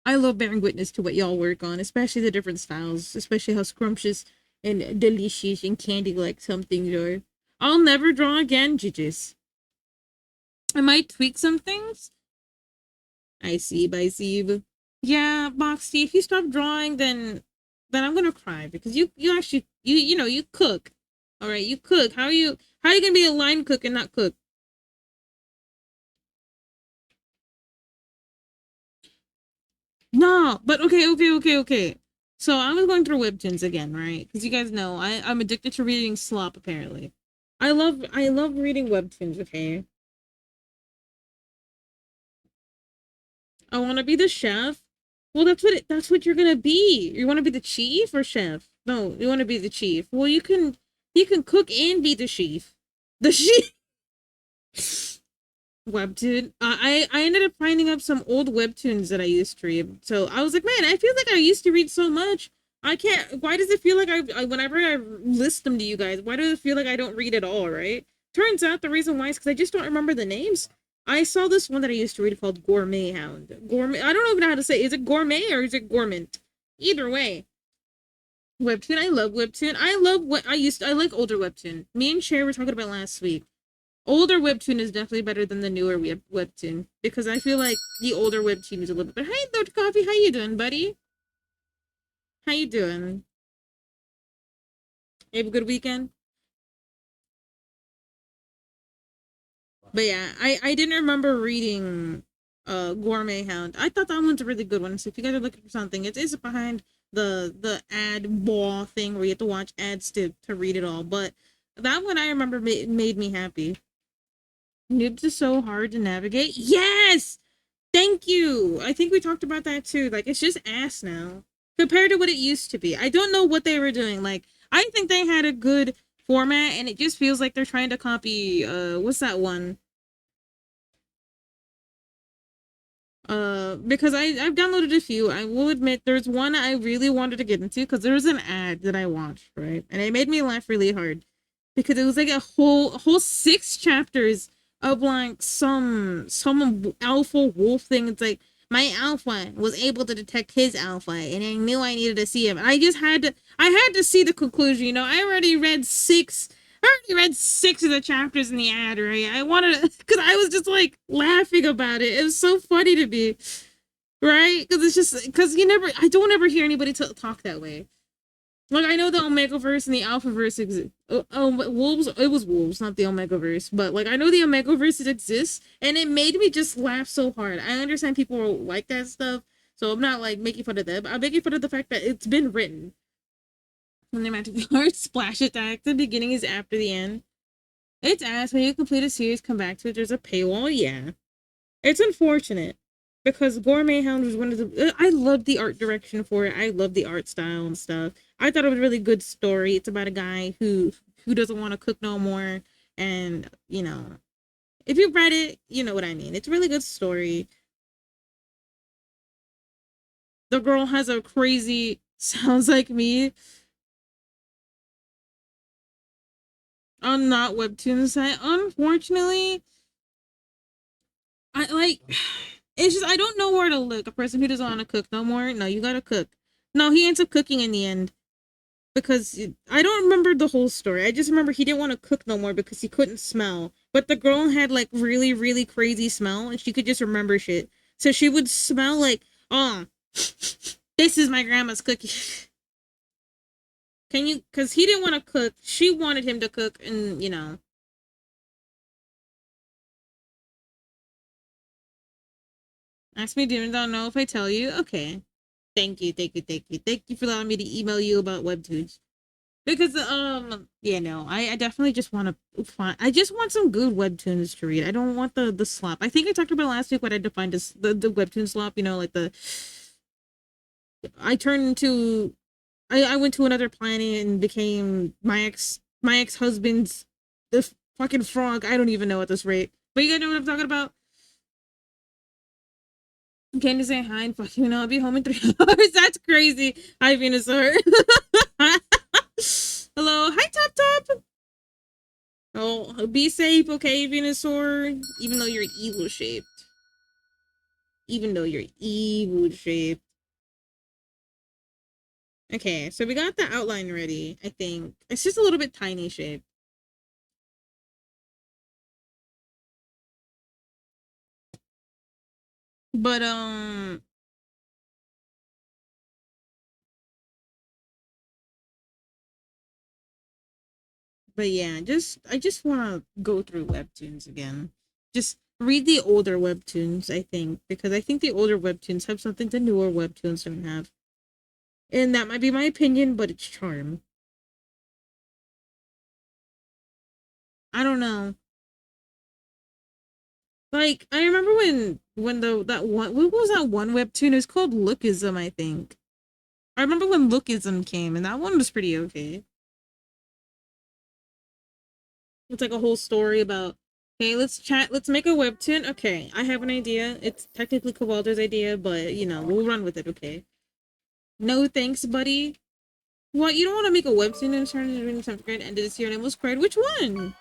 I love bearing witness to what y'all work on, especially the different styles, especially how scrumptious and delicious and candy-like some things are. I'll never draw again, judges. I might tweak some things. I see, by Steve. Yeah, Boxy, if you stop drawing, then I'm gonna cry because you actually you cook. All right, you cook. How are you gonna be a line cook and not cook? No, but okay. So I was going through webtoons again, right? Because you guys know I'm addicted to reading slop. Apparently, I love reading webtoons. Okay, I want to be the chef. Well, that's what you're gonna be. You want to be the chief or chef? No, you want to be the chief. Well, you can cook and be the chief. The chief. Webtoon. I ended up finding up some old webtoons that I used to read. So I was like, man, I feel like I used to read so much. I can't. Why does it feel like whenever I list them to you guys, why does it feel like I don't read at all? Right? Turns out the reason why is because I just don't remember the names. I saw this one that I used to read called Gourmet Hound. Gourmet. I don't even know how to say. Is it gourmet or is it gourmand? Either way, webtoon. I love webtoon. I love what I like older webtoon. Me and Cher were talking about last week. Older webtoon is definitely better than the newer webtoon because I feel like the older webtoon is a little bit better. Hey, Lord Coffee, how you doing, buddy? How you doing? You have a good weekend? But yeah, I didn't remember reading Gourmet Hound. I thought that one's a really good one. So if you guys are looking for something, it is behind the ad wall thing where you have to watch ads to read it all. But that one I remember made me happy. Noobs is so hard to navigate. Yes! Thank you. I think we talked about that too. Like, it's just ass now compared to what it used to be. I don't know what they were doing. Like, I think they had a good format, and it just feels like they're trying to copy. What's that one? Because I've downloaded a few. I will admit, there's one I really wanted to get into because there was an ad that I watched, right, and it made me laugh really hard because it was like a whole 6 chapters of like some alpha wolf thing. It's like my alpha was able to detect his alpha, and I knew I needed to see him. And I had to see the conclusion. You know, I already read 6 of the chapters in the ad, right? I wanted because I was just like laughing about it. It was so funny to me, right? Because it's just because I don't ever hear anybody talk that way. Like, I know the Omegaverse and the Alphaverse exist. Wolves. It was Wolves, not the Omegaverse. But like, I know the Omegaverse exists, and it made me just laugh so hard. I understand people like that stuff, so I'm not like making fun of them. I'm making fun of the fact that it's been written. When the magic art splash attack, the beginning is after the end. It's ass when you complete a series, come back to it. There's a paywall. Yeah, it's unfortunate because Gourmet Hound was one of the. I love the art direction for it. I love the art style and stuff. I thought it was a really good story. It's about a guy who doesn't want to cook no more, and if you read it, you know what I mean. It's a really good story. The girl has a crazy sounds like me. On not webtoon site. Unfortunately, I like it's just I don't know where to look. A person who doesn't want to cook no more. No, you gotta cook. No, he ends up cooking in the end because I don't remember the whole story. I just remember he didn't want to cook no more because he couldn't smell. But the girl had like really really crazy smell and she could just remember shit. So she would smell like, oh, this is my grandma's cookie. Can you? Because he didn't want to cook. She wanted him to cook, and Ask me, do not know if I tell you. Okay. Thank you, thank you, thank you. Thank you for allowing me to email you about webtoons. Because yeah, no, I definitely just want to find. I just want some good webtoons to read. I don't want the slop. I think I talked about last week what I defined as the webtoon slop. You know, like the I turned into I went to another planet and became my ex husband's the fucking frog. I don't even know at this rate. But you guys know what I'm talking about. Candy say hi and fuck you know I'll be home in 3 hours. That's crazy. Hi Venusaur. Hello. Hi Top Top. Oh, be safe, okay, Venusaur? Even though you're evil shaped. Even though you're evil shaped. Okay, so we got the outline ready, I think. It's just a little bit tiny shaped. But yeah, I just wanna go through webtoons again. Just read the older webtoons, I think, because I think the older webtoons have something the newer webtoons don't have. And that might be my opinion, but it's charm. I don't know. Like, I remember when the that one what was that one webtoon? It was called Lookism, I think. I remember when Lookism came, and that one was pretty okay. It's like a whole story about, hey, let's chat, let's make a webtoon. Okay, I have an idea. It's technically Kowalder's idea, but you know, we'll run with it, okay? No thanks, buddy. What, you don't want to make a webtoon and turn it into 7th grade, end of this year, and almost cried? Which one?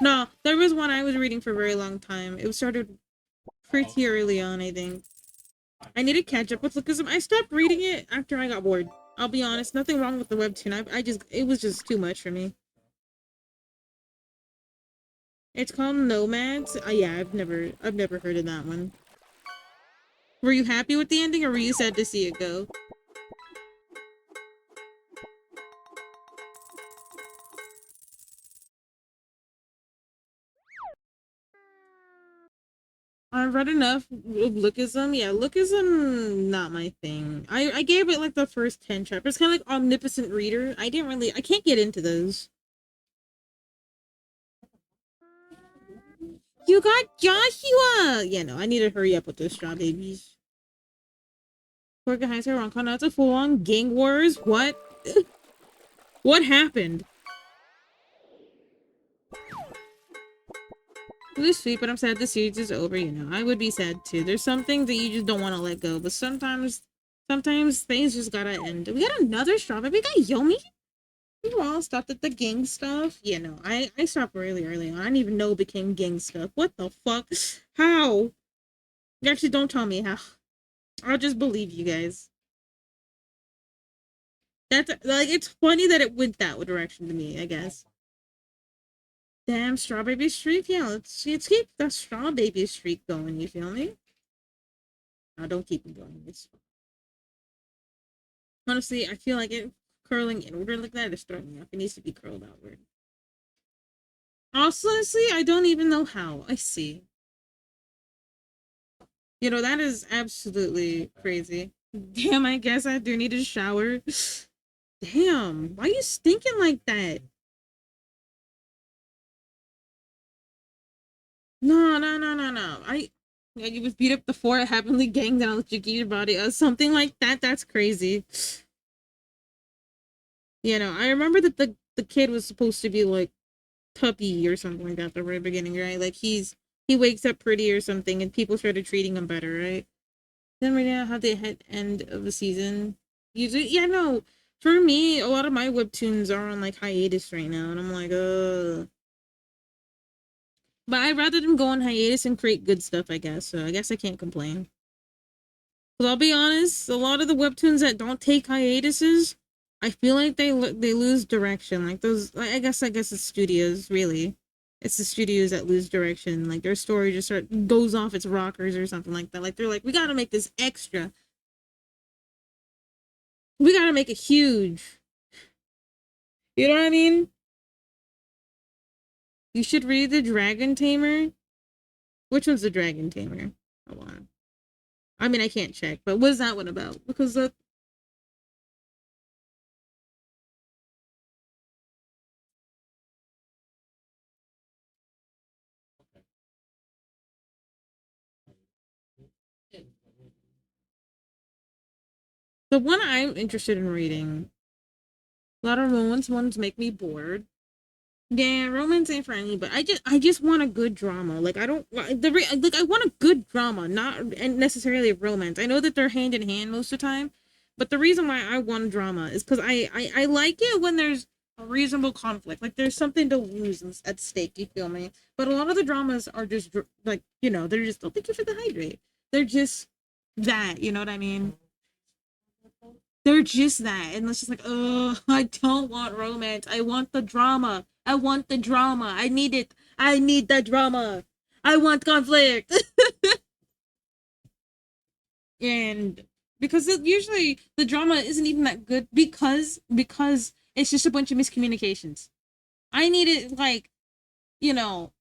No, there was one I was reading for a very long time. It started pretty early on, I think. I need to catch up with Lookism. I stopped reading it after I got bored. I'll be honest, nothing wrong with the webtoon. I just, it was just too much for me. It's called Nomads. Yeah, I've never heard of that one. Were you happy with the ending, or were you sad to see it go? I've read enough of Lookism. Yeah, Lookism, not my thing. I gave it like the first 10 chapters. Kind of like Omnipotent Reader. I can't get into those. You got Joshua! Yeah, no, I need to hurry up with those straw babies. Organizer Ronco, that's a full-on gang wars. What? What happened? It was sweet, but I'm sad the series is over, you know. I would be sad too. There's some things that you just don't want to let go, but sometimes things just gotta end. We got another straw baby. We got Yomi. We all stopped at the gang stuff. Yeah, no, I stopped really early on. I didn't even know it became gang stuff. What the fuck? How? You actually don't tell me how. I'll just believe you guys. That's like it's funny that it went that direction to me, I guess. Damn straw baby streak. Yeah, let's keep that straw baby streak going, you feel me? No, don't keep it going. Honestly, I feel like it curling inward like that is throwing me off. It needs to be curled outward. Honestly, I don't even know how. I see. You know, that is absolutely crazy. Damn, I guess I do need a shower. Damn, why are you stinking like that? No, no, no, no, no. Yeah, you was beat up before it happened, gang down with your gear body or something like that. That's crazy. You know, I remember that the kid was supposed to be like puppy or something like that at the very beginning, right? Like he wakes up pretty or something, and people started treating him better, right? Then right now, how they hit end of the season. Usually, yeah, no. For me, a lot of my webtoons are on like hiatus right now, and I'm like, But I'd rather them go on hiatus and create good stuff, I guess. So I guess I can't complain. But I'll be honest, a lot of the webtoons that don't take hiatuses, I feel like they lose direction. Like those, I guess it's studios really. It's the studios that lose direction. Like their story just goes off its rockers or something like that. Like they're like, we gotta make this extra. We gotta make it huge. You know what I mean? You should read The Dragon Tamer. Which one's the Dragon Tamer? Hold on. I mean, I can't check, but what is that one about? Because the one I'm interested in reading. A lot of romance ones make me bored. Yeah, romance ain't for any, but I just want a good drama. Like I don't like I want a good drama, not necessarily a romance. I know that they're hand in hand most of the time, but the reason why I want drama is because I like it when there's a reasonable conflict, like there's something to lose at stake. You feel me? But a lot of the dramas are just like they're just oh thank you for the hydrate. They're just that, you know what I mean? They're just that. And it's just like, oh, I don't want romance. I want the drama. I want the drama. I need it. I need the drama. I want conflict. And because usually the drama isn't even that good because it's just a bunch of miscommunications. I need it like, you know,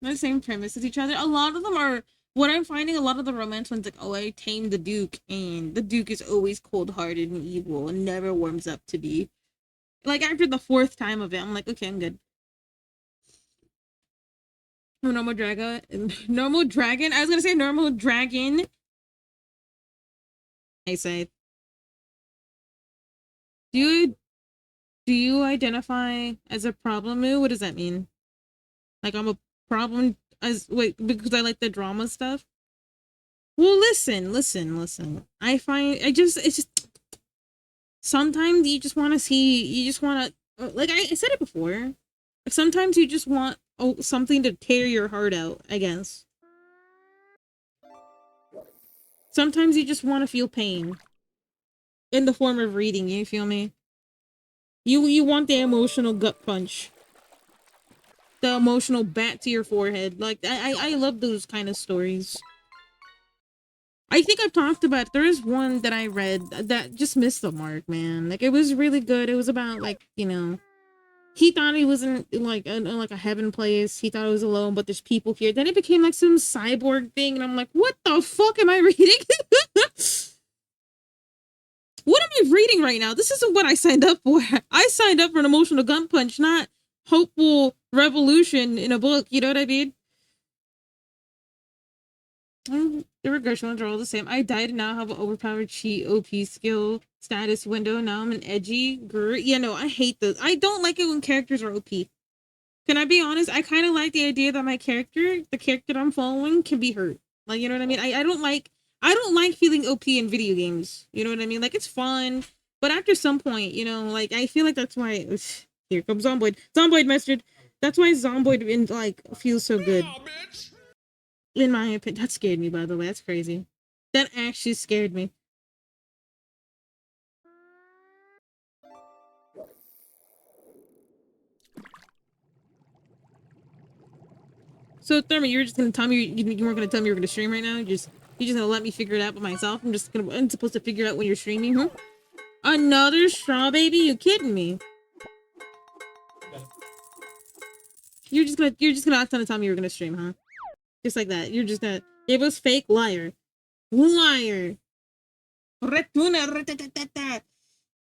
the same premise as each other. A lot of them are what I'm finding. A lot of the romance ones like, oh, I tamed the Duke, and the Duke is always cold-hearted and evil and never warms up to be. Like after the fourth time of it, I'm like, okay, I'm good. Normal dragon, normal dragon. I was gonna say normal dragon. I say, do you identify as a problem? Moo? What does that mean? Like I'm a problem as wait because I like the drama stuff. Well, listen. I find it's just sometimes you just want to see you just want to like I said it before. Sometimes you just want something to tear your heart out. I guess. Sometimes you just want to feel pain in the form of reading. You feel me? You want the emotional gut punch, the emotional bat to your forehead. Like I love those kind of stories. I think I've talked about it. There is one that I read that just missed the mark, man. Like it was really good. It was about like he thought he was in like like a heaven place. He thought he was alone, but there's people here. Then it became like some cyborg thing, and I'm like, what the fuck am I reading? What am I reading right now? This isn't what I signed up for. I signed up for an emotional gun punch, not hopeful revolution in a book. You know what I mean? The regression ones are all the same. I died and now have an overpowered cheat OP skill status window. Now I'm an edgy girl. Yeah, no, I hate those. I don't like it when characters are OP. Can I be honest? I kind of like the idea that my character, the character I'm following, can be hurt. Like, you know what I mean? I don't like feeling OP in video games. You know what I mean? Like, it's fun, but after some point, like I feel like that's why. Here comes Zomboid. Zomboid mustard. That's why Zomboid feels so good. In my opinion, that scared me. By the way, that's crazy. That actually scared me. So Therma, you're just gonna tell me you weren't gonna tell me you were gonna stream right now. You're just gonna let me figure it out by myself. I'm supposed to figure out when you're streaming, huh? Another straw baby? You kidding me? You're just gonna act on the time you were gonna stream, huh? Just like that. You're just gonna. It was fake liar. Liar. There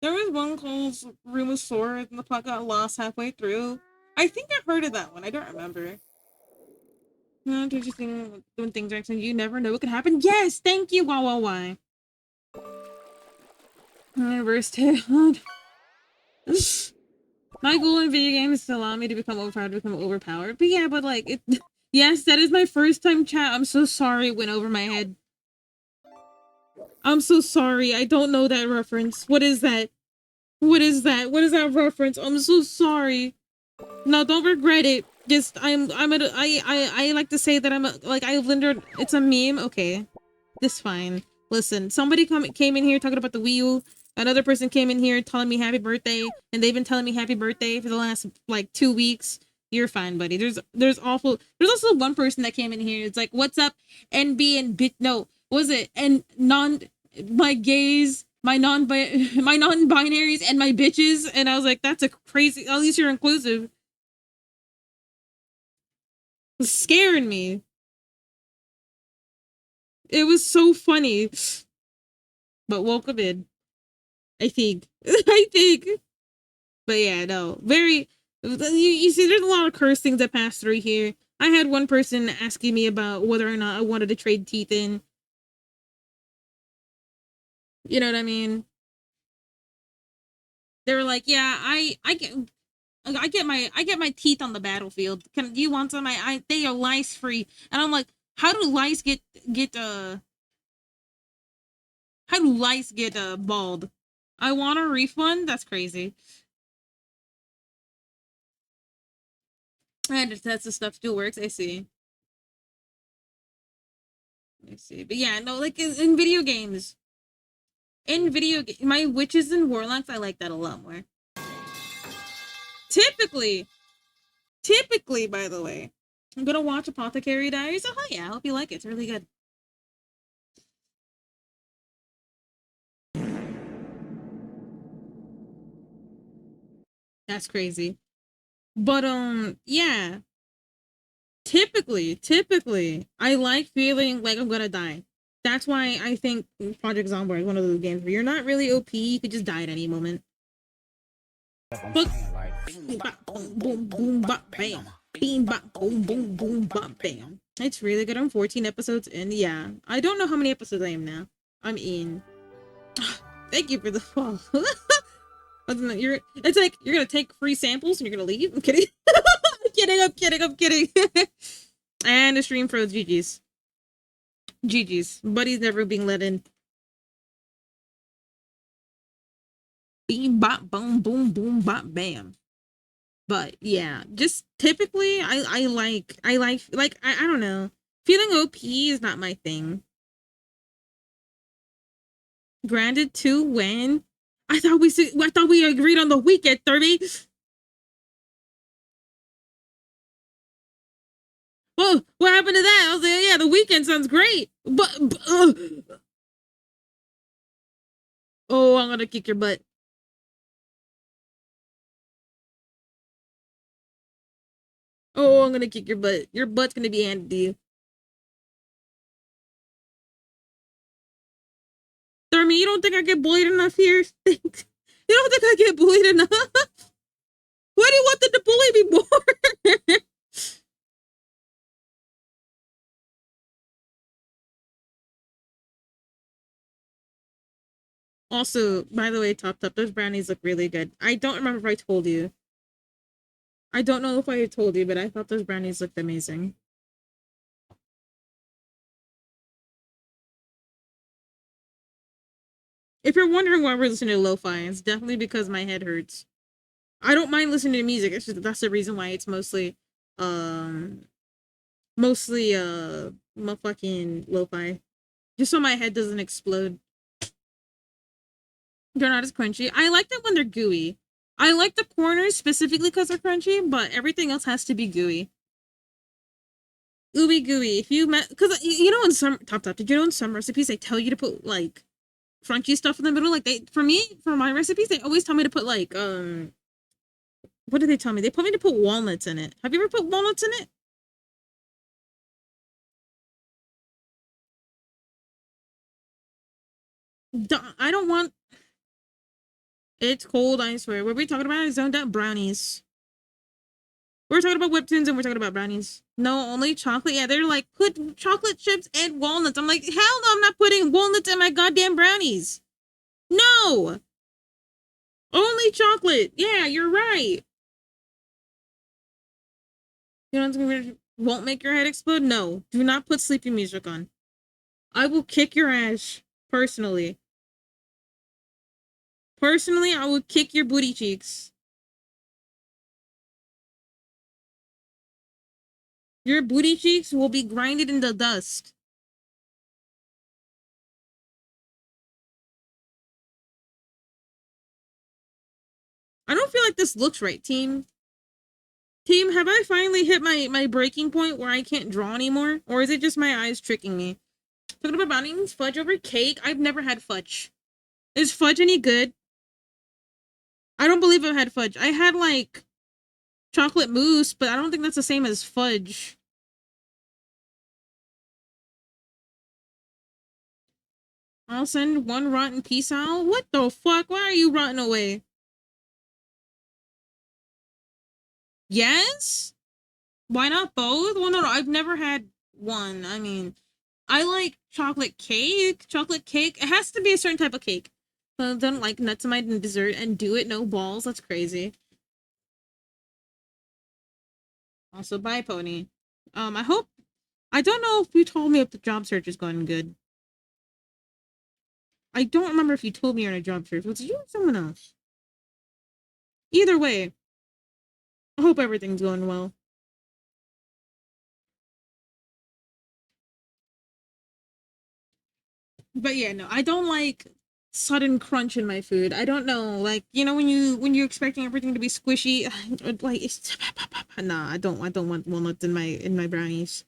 was one called Room of Swords and the plot got lost halfway through. I think I heard of that one. I don't remember. No, don't you think doing things right? You never know what could happen. Yes, thank you. Why? Reverse tail. My goal in video games is to allow me to become overpowered. But yeah, but like it. Yes, that is my first time chat. I'm so sorry it went over my head. I'm so sorry. I don't know that reference. What is that? What is that? What is that reference? I'm so sorry. No, don't regret it. Just I like to say that I've learned it's a meme. Okay, this fine. Listen, somebody came in here talking about the Wii U. Another person came in here telling me happy birthday, and they've been telling me happy birthday for the last like 2 weeks. You're fine, buddy. There's also one person that came in here. It's like, what's up, NB and bit? No, what was it? And my gays, my non-binaries, and my bitches. And I was like, that's a crazy. At least you're inclusive. Scaring me. It was so funny. But welcome in. I think. I think. But yeah, no. Very. You see, there's a lot of curse things that pass through here. I had one person asking me about whether or not I wanted to trade teeth in. You know what I mean? They were like, "Yeah, I get my teeth on the battlefield. Do you want some? They are lice free." And I'm like, "How do lice get how do lice get bald? I want a refund. That's crazy." I had to test the stuff still works. I see. I see. But yeah, no, like in video games. My witches and warlocks, I like that a lot more. Typically, by the way, I'm gonna watch Apothecary Diaries. Oh yeah, I hope you like it. It's really good. That's crazy. But yeah. Typically, I like feeling like I'm gonna die. That's why I think Project Zomboid is one of those games where you're not really OP, you could just die at any moment. But boom, boom, boom, bop, bam. Beam, bop, boom, boom, boom, bop, bam. It's really good. I'm 14 episodes in. Yeah. I don't know how many episodes I am now. I'm in. Thank you for the fall. It's like you're gonna take free samples and you're gonna leave. I'm kidding. I'm kidding. And the stream froze. GG's. Buddy's never being let in. Beam bop boom boom boom bop bam. But yeah, just typically I like I don't know. Feeling OP is not my thing. Granted to when I thought we agreed on the weekend, 30. Well, what happened to that? I was like, yeah, the weekend sounds great. But oh, I'm gonna kick your butt. Oh, I'm gonna kick your butt. Your butt's gonna be handed to you. Thermy, you don't think I get bullied enough here? You don't think I get bullied enough? Why do you want them to bully me more? Also, by the way, Top, those brownies look really good. I don't remember if I told you. I don't know if I told you, but I thought those brownies looked amazing. If you're wondering why we're listening to lo-fi, it's definitely because my head hurts. I don't mind listening to music. It's just that's the reason why it's mostly fucking lo-fi. Just so my head doesn't explode. They're not as crunchy. I like them when they're gooey. I like the corners specifically because they're crunchy, but everything else has to be gooey. Ooey gooey. If you met, because you know in some top, did you know in some recipes they tell you to put like crunchy stuff in the middle? Like for my recipes, they always tell me to put like what did they tell me? They put me to put walnuts in it. Have you ever put walnuts in it? I don't want. It's cold, I swear. What are we talking about? I zoned out brownies. We're talking about Webtoons and we're talking about brownies. No, only chocolate. Yeah, they're like, put chocolate chips and walnuts. I'm like, hell no, I'm not putting walnuts in my goddamn brownies. No! Only chocolate. Yeah, you're right. You know what won't make your head explode? No. Do not put sleepy music on. I will kick your ass. Personally. Personally, I will kick your booty cheeks. Your booty cheeks will be grinded into dust. I don't feel like this looks right, team. Team, have I finally hit my breaking point where I can't draw anymore? Or is it just my eyes tricking me? Talking about brownies, fudge over cake? I've never had fudge. Is fudge any good? I don't believe I've had fudge. I had, like, chocolate mousse, but I don't think that's the same as fudge. I'll send one rotten piece out. What the fuck? Why are you rotting away? Yes? Why not both? Well, no, I've never had one. I mean, I like chocolate cake. Chocolate cake. It has to be a certain type of cake. So I don't like nuts in my dessert and do it no balls. That's crazy. Also, bye, Pony. I don't know if you told me if the job search is going good. I don't remember if you told me you're in a job search. Was it you or someone else? Either way, I hope everything's going well. But yeah, no, I don't like sudden crunch in my food. I don't know, like, you know, when you're expecting everything to be squishy, like it's nah, I don't want walnuts in my brownies.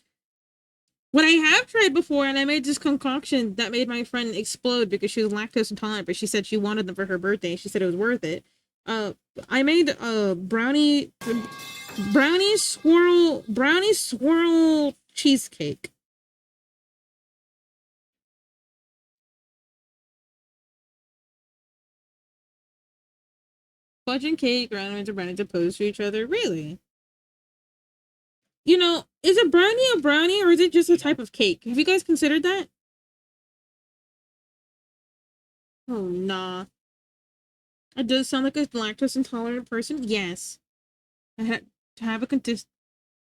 What I have tried before, and I made this concoction that made my friend explode because she was lactose intolerant, but she said she wanted them for her birthday. She said it was worth it. Uh, I made a brownie swirl cheesecake. Fudge and cake, brownies are brownies opposed to each other. Really? You know, is a brownie or is it just a type of cake? Have you guys considered that? Oh, nah. It does sound like a lactose intolerant person. Yes. I had to have a contest.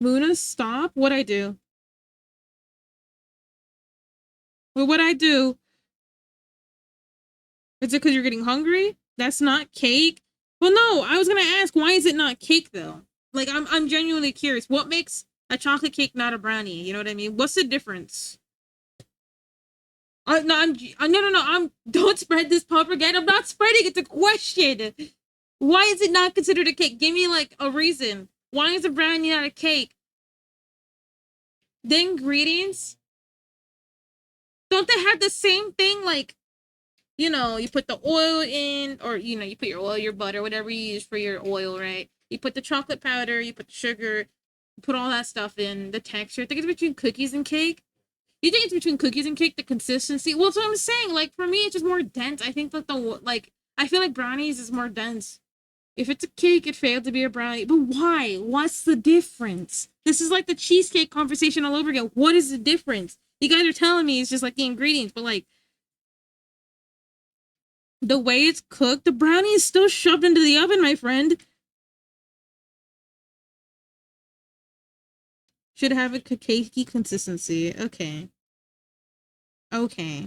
Luna, stop. What I do? Well, what I do? Is it because you're getting hungry? That's not cake. Well, no. I was gonna ask, why is it not cake though? Like, I'm genuinely curious. What makes a chocolate cake not a brownie? You know what I mean? What's the difference? No, no. Don't spread this propaganda. I'm not spreading. It's a question. Why is it not considered a cake? Give me like a reason. Why is a brownie not a cake? The ingredients, don't they have the same thing? Like, you know, you put the oil in, or you know, you put your oil, your butter, whatever you use for your oil, right? You put the chocolate powder, you put the sugar, you put all that stuff in. The texture. I think it's between cookies and cake. You think it's between cookies and cake, the consistency? Well, that's what I'm saying. Like, for me, it's just more dense. I think that I feel like brownies is more dense. If it's a cake, it failed to be a brownie. But why? What's the difference? This is like the cheesecake conversation all over again. What is the difference? You guys are telling me it's just like the ingredients, but like the way it's cooked, the brownie is still shoved into the oven, my friend. Should have a cakey consistency. Okay. Okay.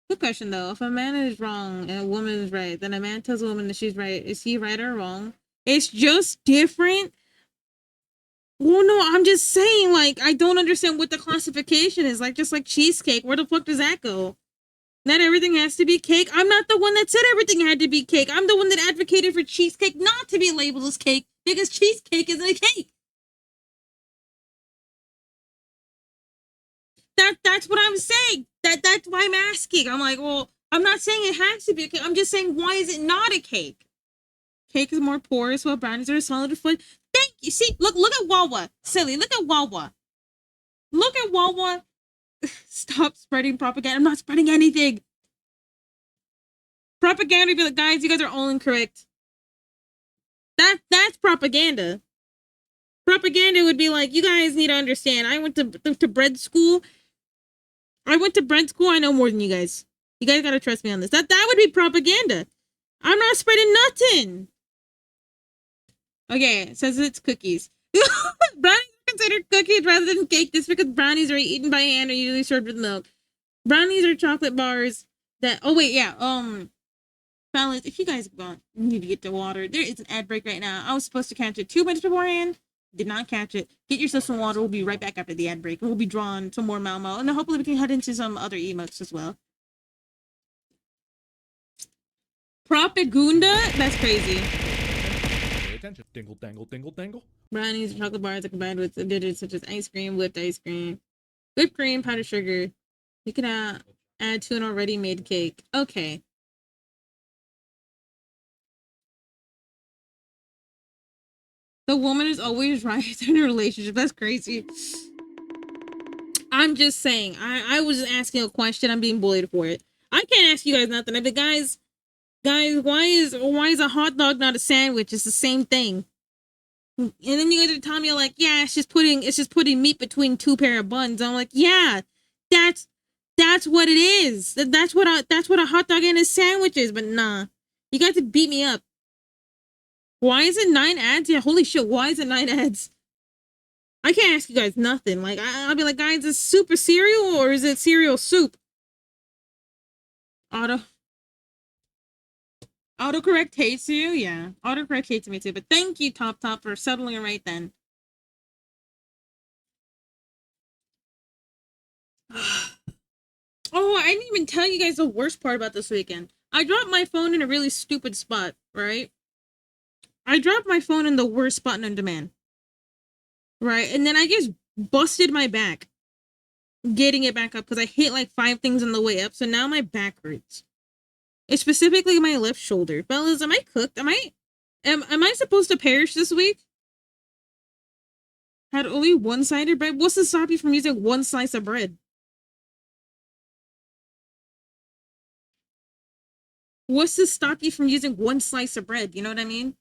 Good question though. If a man is wrong and a woman is right, then a man tells a woman that she's right. Is he right or wrong? It's just different. Well, no, I'm just saying, like, I don't understand what the classification is. Like, just like cheesecake, where the fuck does that go? Not everything has to be cake. I'm not the one that said everything had to be cake. I'm the one that advocated for cheesecake not to be labeled as cake because cheesecake isn't a cake. That's what I'm saying. That's why I'm asking. I'm like, well, I'm not saying it has to be a cake. I'm just saying, why is it not a cake? Cake is more porous, while brownies are solid food. Thank you. See, look at Wawa. Silly, look at Wawa. Look at Wawa. Stop spreading propaganda. I'm not spreading anything. Propaganda would be like, guys, you guys are all incorrect. That's propaganda. Propaganda would be like, you guys need to understand. I went to bread school. I went to bread school. I know more than you guys. You guys gotta trust me on this. That would be propaganda. I'm not spreading nothing. Okay, it says it's cookies. Brownies are considered cookies rather than cake. This because brownies are eaten by hand or usually served with milk. Brownies are chocolate bars that. Oh wait, yeah. Fellas, if you guys need to get the water, there is an ad break right now. I was supposed to catch it 2 minutes beforehand. Did not catch it. Get yourself some water. We'll be right back after the ad break. We'll be drawing some more Mau, and then hopefully we can head into some other emotes as well. Propaganda? That's crazy. Pay attention. Dingle, dangle, dingle, dangle. Brownies and chocolate bars are combined with digits such as ice cream, whipped cream, powdered sugar. You can add to an already made cake. Okay. The woman is always right in a relationship. That's crazy. I'm just saying. I was just asking a question. I'm being bullied for it. I can't ask you guys nothing. I'd be guys, why is a hot dog not a sandwich? It's the same thing. And then you guys are telling me like, yeah, it's just putting meat between two pair of buns. I'm like, yeah, that's what it is. That's what a hot dog and a sandwich is. But nah, you guys have beat me up. Why is it 9 ads? Yeah, holy shit, why is it 9 ads? I can't ask you guys nothing. Like, I'll be like, guys, is this soup a cereal or is it cereal soup? Autocorrect hates you? Yeah, autocorrect hates me too. But thank you, Top, for settling it right then. Oh, I didn't even tell you guys the worst part about this weekend. I dropped my phone in a really stupid spot, right? I dropped my phone in the worst spot known to man. Right? And then I just busted my back getting it back up because I hit like 5 things on the way up. So now my back hurts. It's specifically my left shoulder. Fellas, am I cooked? Am I supposed to perish this week? Had only one-sided bread? What's to stop you from using one slice of bread? What's to stop you from using one slice of bread? You know what I mean?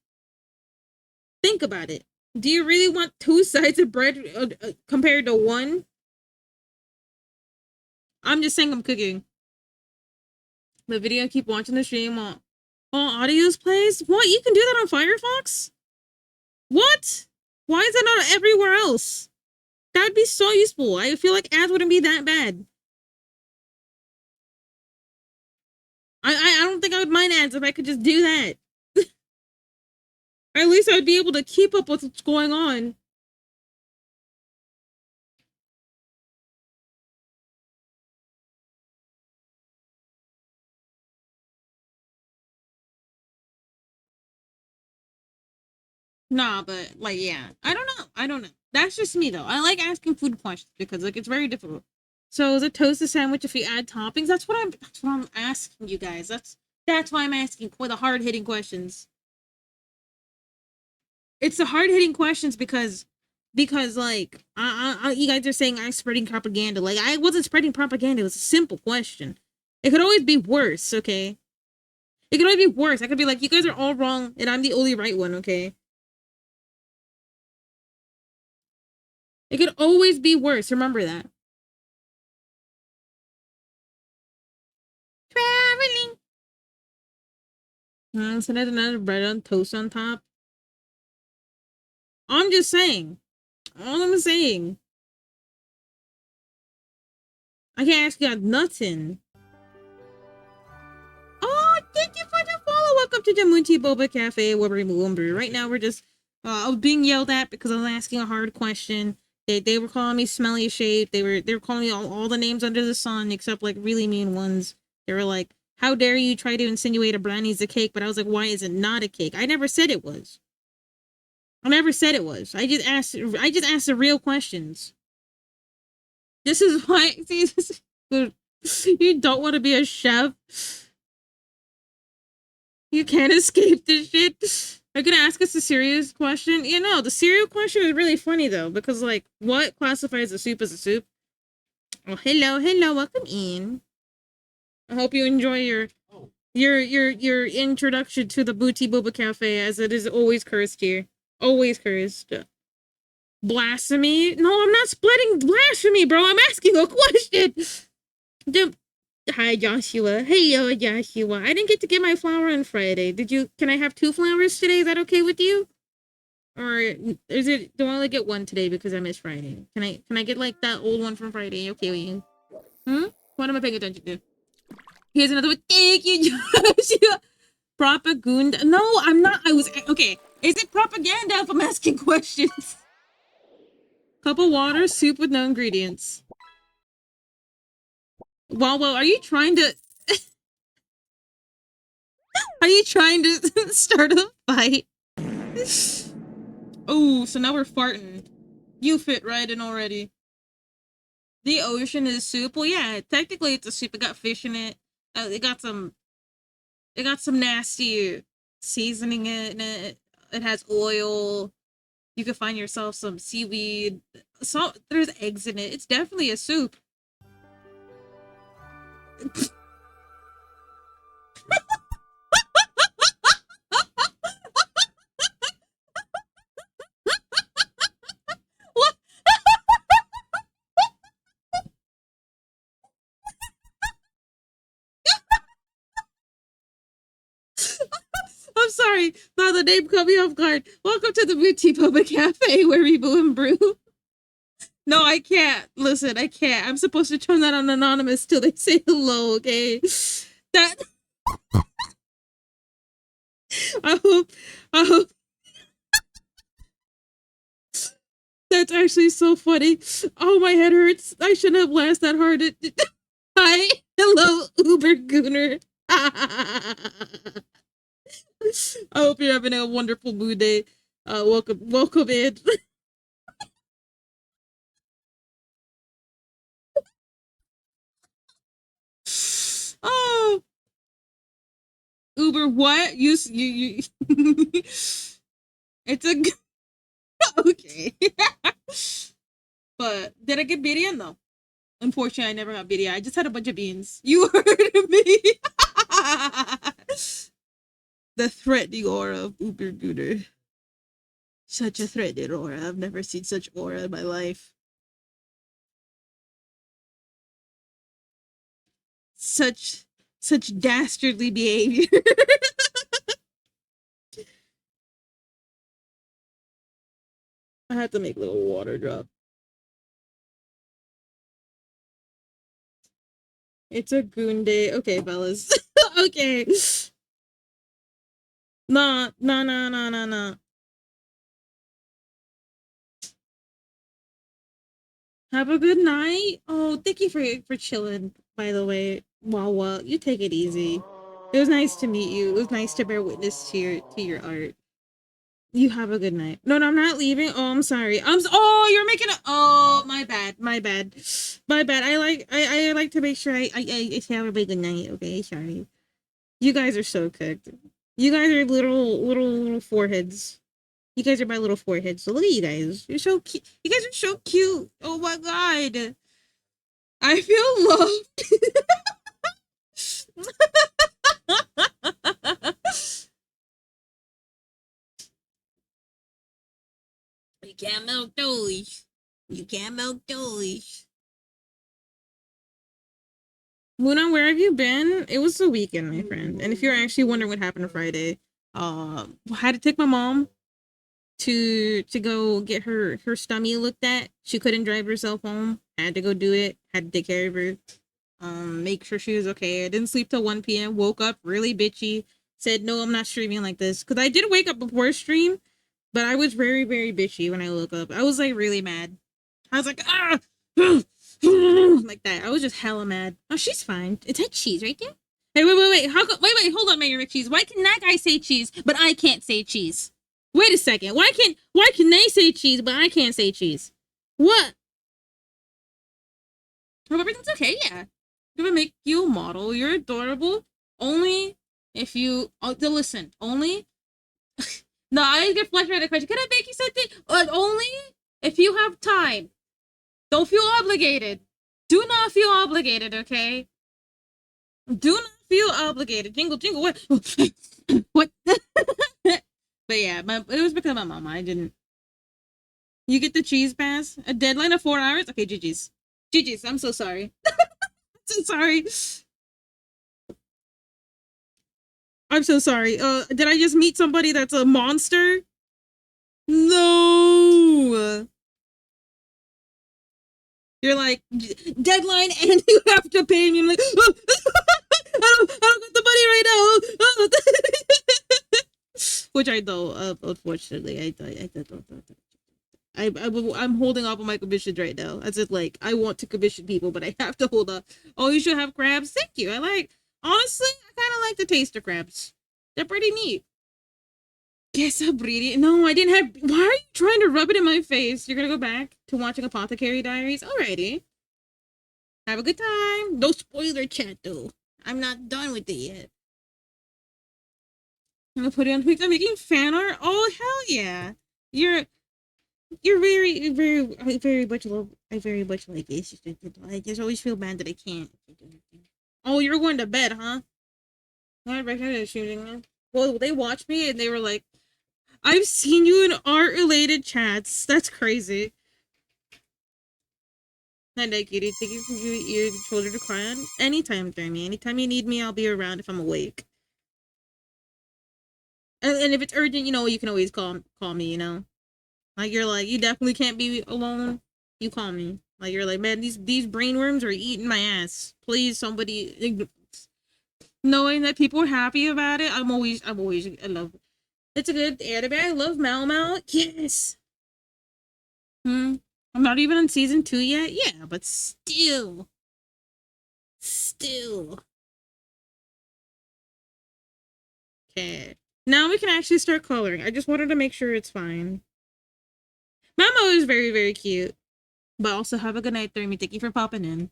Think about it. Do you really want 2 sides of bread compared to one? I'm just saying I'm cooking. The video, keep watching the stream while audios plays? What? You can do that on Firefox? What? Why is that not everywhere else? That'd be so useful. I feel like ads wouldn't be that bad. I don't think I would mind ads if I could just do that. At least I'd be able to keep up with what's going on. Nah, but like, yeah, I don't know. That's just me though. I like asking food questions because like it's very difficult. So is a toasted sandwich if you add toppings? That's what I'm asking you guys. That's why I'm asking for the hard hitting questions. It's the hard hitting questions because like you guys are saying I'm spreading propaganda. Like I wasn't spreading propaganda. It was a simple question. It could always be worse. Okay, it could always be worse. I could be like, you guys are all wrong and I'm the only right one. Okay. It could always be worse. Remember that. Traveling. So there's another bread on toast on top. I'm just saying. All I'm saying. I can't ask you nothing. Oh, thank you for the follow. Welcome to Jamunti Boba Cafe, Wumber. Right now we're just I was being yelled at because I was asking a hard question. They were calling me smelly shape. They were calling me all the names under the sun except like really mean ones. They were like, how dare you try to insinuate a brownie's a cake? But I was like, why is it not a cake? I never said it was. I never said it was. I just asked the real questions. This is why you don't want to be a chef. You can't escape this shit. Are you gonna ask us a serious question? You know, the cereal question is really funny though, because like, what classifies a soup as a soup? Oh, hello, welcome in. I hope you enjoy your introduction to the Booty Boba Cafe, as it is always cursed here. Always cursed. Blasphemy? No, I'm not splitting blasphemy, bro. I'm asking a question. Hi, Joshua. Hello, Joshua. I didn't get to get my flower on Friday. Can I have 2 flowers today? Is that okay with you? Or is it, do I only get 1 today because I missed Friday? Can I get like that old one from Friday? Okay with you? What am I paying attention to? Here's another one. Thank you, Joshua. Propaganda. No, I'm not. Okay. Is it propaganda if I'm asking questions? Cup of water, soup with no ingredients. Well, are you trying to... Are you trying to start a fight? Oh, so now we're farting. You fit right in already. The ocean is soup. Well, yeah, technically it's a soup. It got fish in it. It got some nasty seasoning in it. It has oil. You could find yourself some seaweed. So there's eggs in it. It's definitely a soup. What? I'm sorry. Now the name caught me off guard. Welcome to the Boutique Public Cafe where we boo and brew. No, I can't. Listen, I can't. I'm supposed to turn that on anonymous till they say hello, okay? That I hope that's actually so funny. Oh, my head hurts. I shouldn't have laughed that hard. Hi. Hello, Uber Gooner. I hope you're having a wonderful mood day. Welcome in. Oh, Uber, what? You. It's a okay. But did I get birria? No. Unfortunately, I never got birria. I just had a bunch of beans. You heard me. The threatening aura of Uber Gooner. Such a threatening aura. I've never seen such aura in my life. Such dastardly behavior. I had to make a little water drop. It's a goon day. Okay, fellas. Okay. Nah, nah, nah, nah, nah, nah. Have a good night. Oh, thank you for chilling, by the way. Well, you take it easy. It was nice to meet you. It was nice to bear witness to your art. You have a good night. No, I'm not leaving. Oh, I'm sorry. Oh, you're making a oh, my bad. My bad. My bad. I like to make sure I say everybody good night, okay? Sorry. You guys are so cooked. You guys are little foreheads. You guys are my little foreheads. So look at you guys. You're so cute. You guys are so cute. Oh my god. I feel loved. You can't milk those. You can't milk those. Luna, where have you been? It was the weekend, my friend. And if you're actually wondering what happened on Friday, had to take my mom to go get her stomach looked at. She couldn't drive herself home. Had to go do it. Had to take care of her. Make sure she was okay. I didn't sleep till 1 p.m. Woke up really bitchy. Said no, I'm not streaming like this. Cause I did wake up before stream, but I was very, very bitchy when I woke up. I was like really mad. I was like, ah, like that. I was just hella mad. Oh, she's fine. It's that cheese right there. Hey, wait. How? Wait. Hold on, Mayor McCheese. Why can that guy say cheese, but I can't say cheese? Wait a second. Why can they say cheese, but I can't say cheese? What? Hope everything's okay. Yeah. I'm gonna make you a model. You're adorable. Only if you. Oh, listen. Only. No, I get frustrated. Question. Can I make you something? Only if you have time. Don't feel obligated. Do not feel obligated, okay? Do not feel obligated. Jingle, jingle. What? What? But yeah, it was because of my mama. I didn't. You get the cheese pass? A deadline of 4 hours? Okay, GG's. GG's. I'm so sorry. I'm so sorry. I'm so sorry. Did I just meet somebody that's a monster? No. You're like, deadline and you have to pay me. I'm like, oh, I don't got the money right now. Oh. Which I know, unfortunately. I'm holding off on my commissions right now. As if like I want to commission people, but I have to hold up. Oh, you should have crabs. Thank you. Honestly, I kind of like the taste of crabs. They're pretty neat. Guess I'm breeding. No, I didn't have. Why are you trying to rub it in my face? You're gonna go back to watching Apothecary Diaries? Alrighty. Have a good time. No spoiler chat though. I'm not done with it yet. I'm gonna put it on Twitch. I'm making fan art. Oh hell yeah! You're very much love. I very much like this. I just always feel bad that I can't. Oh, you're going to bed, huh? I recognize shooting them. Well, they watched me and they were like, "I've seen you in art-related chats. That's crazy." And I get it. Thank you for giving you the shoulder to cry on. Anytime, Jeremy. Anytime you need me, I'll be around if I'm awake. And if it's urgent, you can always call me. Like you're like, you definitely can't be alone. You call me. Like you're like, man, these brainworms are eating my ass. Please, somebody. Knowing that people are happy about it, I love it. It's a good anime. I love Mal Mal. Yes. I'm not even on season 2 yet. Yeah, but still. Okay. Now we can actually start coloring. I just wanted to make sure it's fine. Mamo is very, very cute. But also have a good night, Thermy. Thank you for popping in.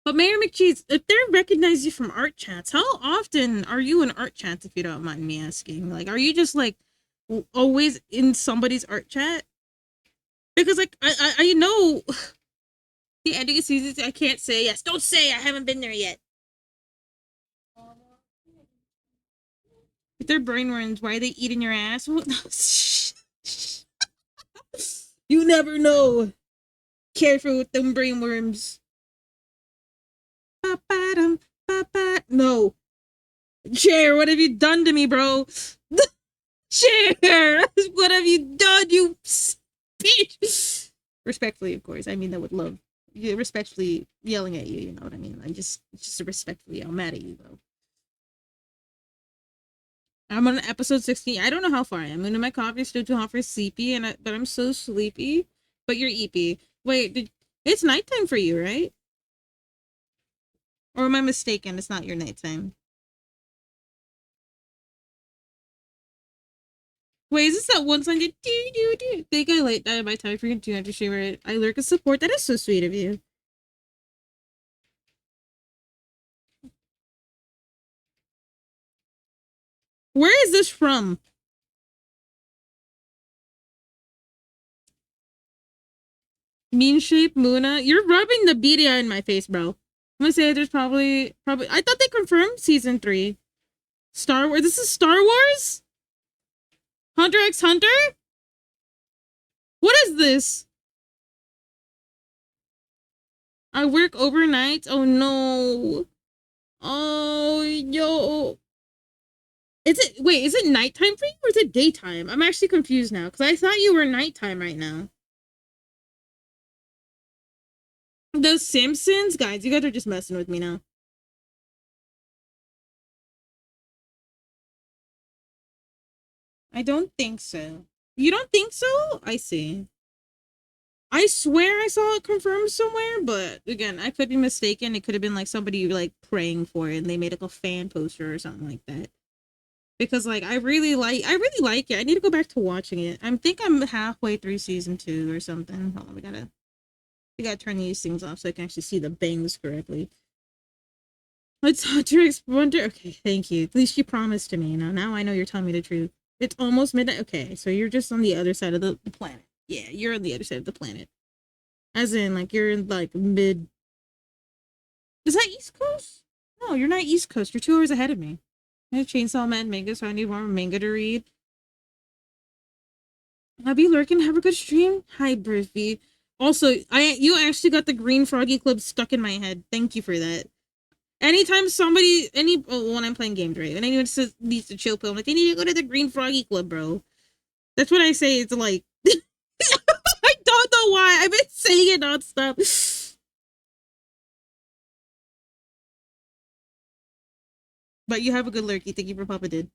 But Mayor McCheese, if they recognize you from art chats, how often are you in art chats, if you don't mind me asking? Like, are you just like always in somebody's art chat? Because like I know the ending of season, I can't say yes. Don't say I haven't been there yet. If they're brainworms, why are they eating your ass? You never know. Careful with them brainworms. No. Chair, what have you done to me, bro? Chair, what have you done, you bitch? Respectfully, of course. I mean that with love. You respectfully yelling at you, you know what I mean? It's just respectfully, I'm mad at you, though. I'm on episode 16. I don't know how far I am. I'm in my coffee, still too hot for sleepy, but I'm so sleepy. But you're eepy. Wait, it's nighttime for you, right? Or am I mistaken? It's not your nighttime. Wait, is this that one song? Do think I like that in my time for you? Do you have to share it? I lurk a support. That is so sweet of you. Where is this from? Mean shape, Muna. You're rubbing the BDI in my face, bro. I'm gonna say there's probably. I thought they confirmed season 3. Star Wars. This is Star Wars. Hunter x Hunter. What is this? I work overnight. Oh no. Oh yo. Is it nighttime for you or is it daytime? I'm actually confused now because I thought you were nighttime right now. The Simpsons? Guys, you guys are just messing with me now. I don't think so. You don't think so? I see. I swear I saw it confirmed somewhere, but again, I could be mistaken. It could have been like somebody like praying for it and they made like a fan poster or something like that. Because like I really like it. I need to go back to watching it. I think I'm halfway through season 2 or something. Hold on, we gotta turn these things off so I can actually see the bangs correctly. It's Hunter x Hunter. Okay, thank you. At least you promised to me. Now I know you're telling me the truth. It's almost midnight. Okay, so you're just on the other side of the planet. Yeah, you're on the other side of the planet. As in, like, you're in, like, mid... Is that East Coast? No, you're not East Coast. You're 2 hours ahead of me. I have Chainsaw Man manga, so I need more manga to read. I'll be lurking. Have a good stream. Hi, Briffy. Also, you actually got the Green Froggy Club stuck in my head. Thank you for that. Anytime when I'm playing games, right? And anyone says needs to chill pill, I'm like, they need to go to the Green Froggy Club, bro. That's what I say. It's like, I don't know why. I've been saying it nonstop. But you have a good lurky. Thank you for Papa did.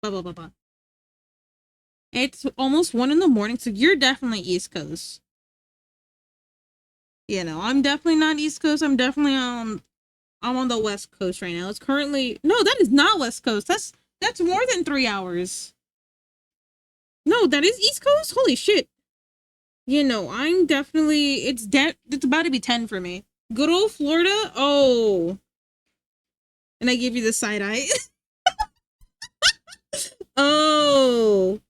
Blah. It's almost 1 in the morning, so you're definitely East Coast. I'm definitely not East Coast. I'm on the West Coast right now. It's currently that is not West Coast. That's more than 3 hours. No, that is East Coast. Holy shit. I'm definitely it's about to be 10 for me. Good old Florida. Oh. And I give you the side eye. Oh.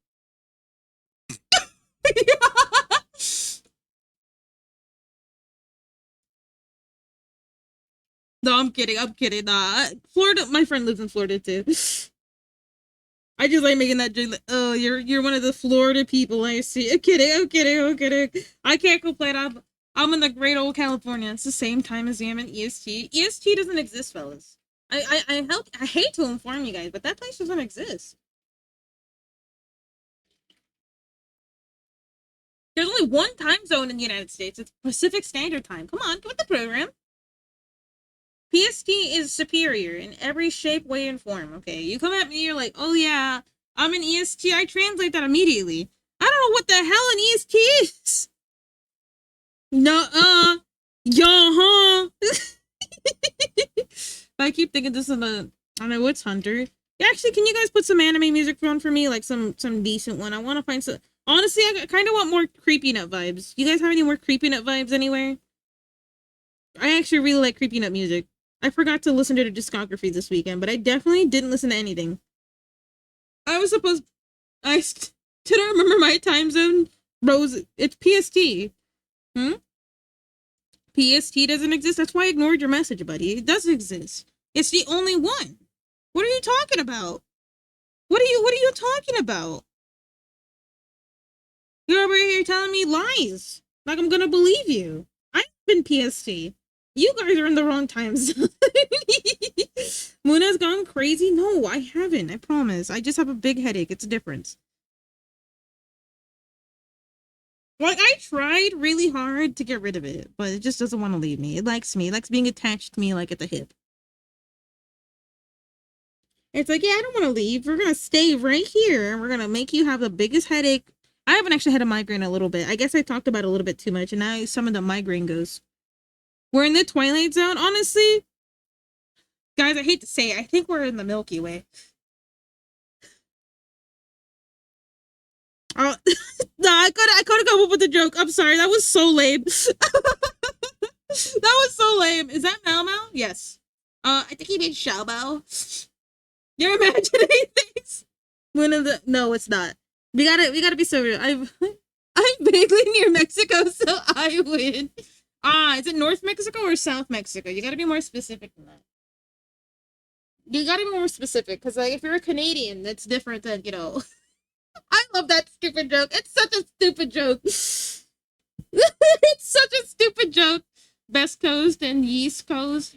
No, I'm kidding. I'm kidding. Nah, Florida. My friend lives in Florida too. I just like making that joke. Like, oh, you're one of the Florida people. I see. I'm kidding. I'm kidding. I'm kidding. I can't complain. I'm in the great old California. It's the same time as I am in EST. EST doesn't exist, fellas. I hate to inform you guys, but that place doesn't exist. There's only one time zone in the United States. It's Pacific Standard Time. Come on, get with the program. PST is superior in every shape, way, and form. Okay, you come at me, you're like, oh yeah, I'm in EST. I translate that immediately. I don't know what the hell an EST is. No, huh? I keep thinking this is I don't know, what's Hunter. Actually, can you guys put some anime music on for me? Like some decent one. I want to find some. Honestly, I kind of want more Creepy Nut vibes. You guys have any more Creepy Nut vibes anywhere? I actually really like Creepy Nut music. I forgot to listen to the discography this weekend, but I definitely didn't listen to anything. I was supposed. Didn't remember my time zone. Rose, it's PST. PST doesn't exist. That's why I ignored your message, buddy. It does exist. It's the only one. What are you talking about? What are you talking about? You're over here telling me lies. Like I'm gonna believe you. I've been PST. You guys are in the wrong times. Muna's gone crazy? No, I haven't. I promise. I just have a big headache. It's a difference. Like, I tried really hard to get rid of it, but it just doesn't want to leave me. It likes me. It likes being attached to me, like, at the hip. It's like, yeah, I don't want to leave. We're going to stay right here, and we're going to make you have the biggest headache. I haven't actually had a migraine a little bit. I guess I talked about it a little bit too much, and now some of the migraine goes. We're in the Twilight Zone, honestly. Guys, I hate to say it. I think we're in the Milky Way. Oh, no, I couldn't come up with a joke. I'm sorry. That was so lame. That was so lame. Is that Mau Mau? Yes. I think he means Xiao Bao. You're imagining things. No, it's not. We gotta be so real. I'm vaguely near Mexico, so I win. Is it North Mexico or South Mexico? You gotta be more specific than that. You gotta be more specific, because like if you're a Canadian, that's different than, I love that stupid joke. It's such a stupid joke. It's such a stupid joke. Best Coast and East Coast.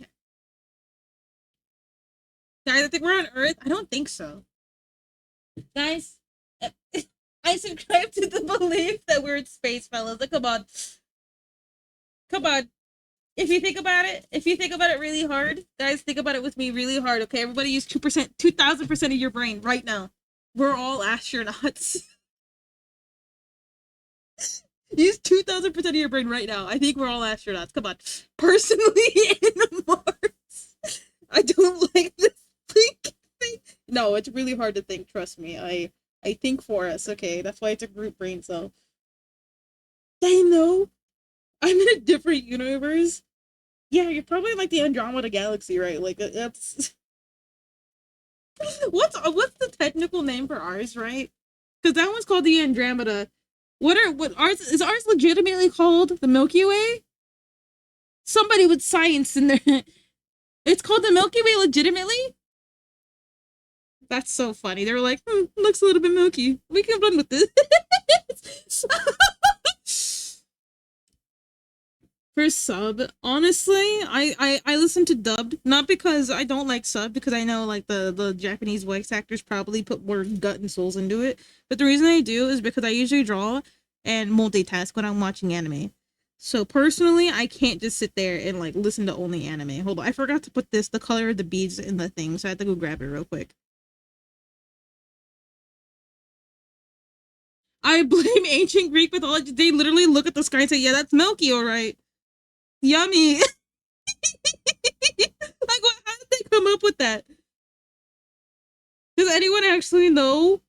Guys, I think we're on Earth. I don't think so. Guys, I subscribe to the belief that we're in space, fellas. Like, come on. Come on. If you think about it really hard, guys, think about it with me really hard, okay? Everybody use 2%, 2,000% of your brain right now. We're all astronauts. Use 2,000% of your brain right now. I think we're all astronauts. Come on. Personally in Mars. I don't like this thing. No, it's really hard to think. Trust me. I think for us. Okay, that's why it's a group brain cell. I know. I'm in a different universe. Yeah, you're probably in like the Andromeda Galaxy, right? Like that's. What's the technical name for ours, right? Because that one's called the Andromeda. What ours is ours legitimately called the Milky Way? Somebody with science in there. It's called the Milky Way legitimately? That's so funny. They were like, looks a little bit milky. We can run with this. For sub, honestly, I listen to dubbed, not because I don't like sub, because I know like the Japanese voice actors probably put more gut and souls into it. But the reason I do is because I usually draw and multitask when I'm watching anime. So personally, I can't just sit there and like listen to only anime. Hold on, I forgot to put the color of the beads in the thing, so I have to go grab it real quick. I blame ancient Greek mythology. They literally look at the sky and say, "Yeah, that's milky, all right." Yummy. Like, how did they come up with that? Does anyone actually know?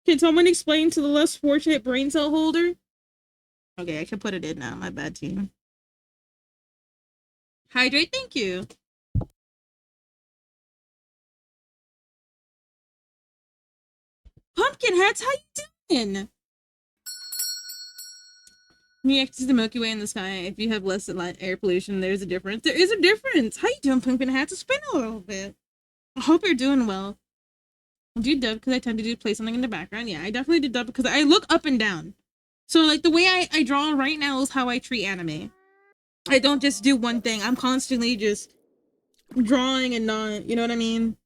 Can someone explain to the less fortunate brain cell holder? Okay, I can put it in now. My bad, team. Hydrate, thank you. Pumpkin heads, how you doing? You have to see the Milky Way in the sky. If you have less air pollution, there's a difference. There is a difference. How you doing, Pumpkin? I had to spin a little bit. I hope you're doing well. I do dub because I tend to do play something in the background. Yeah, I definitely do dub because I look up and down. So like the way I draw right now is how I treat anime. I don't just do one thing. I'm constantly just drawing and not, you know what I mean?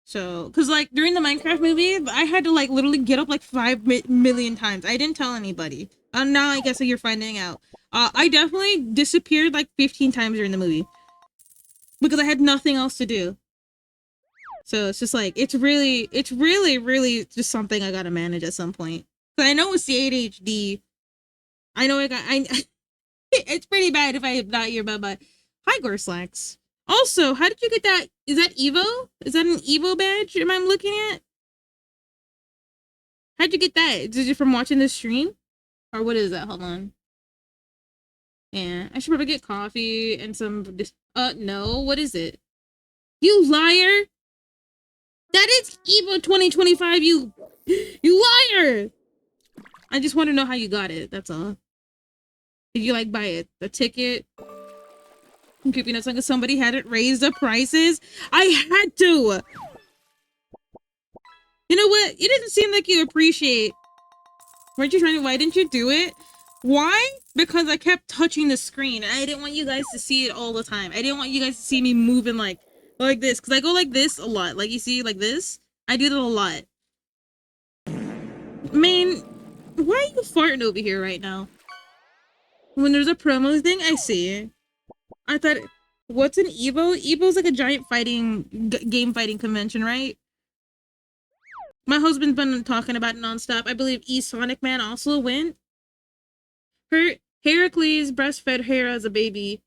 So, because like during the Minecraft movie, I had to like literally get up like 5 million times. I didn't tell anybody. Now I guess you're finding out. I definitely disappeared like 15 times during the movie because I had nothing else to do. So it's just like it's really just something I gotta manage at some point. But I know it's the ADHD. I know I it's pretty bad if I am not your baba. Hi, Gorslacks. Also, how did you get that? Is that Evo? Is that an Evo badge? Am I looking at? How'd you get that? Is it from watching the stream? Or what is that? Hold on. Yeah, I should probably get coffee and some. No. What is it? You liar! That is Evo 2025. You liar! I just want to know how you got it. That's all. Did you like buy it? A ticket? I'm keeping it like somebody hadn't raised the prices. I had to. You know what? It didn't seem like you appreciate. Weren't you trying to? Why didn't you do it? Why? Because I kept touching the screen. I didn't want you guys to see it all the time. I didn't want you guys to see me moving like this. Because I go like this a lot. Like you see, like this. I do that a lot. Man, why are you farting over here right now? When there's a promo thing, I see. I thought, what's an Evo? Evo's like a giant game fighting convention, right? My husband's been talking about it nonstop. I believe Sonic Man also went. Heracles breastfed Hera as a baby.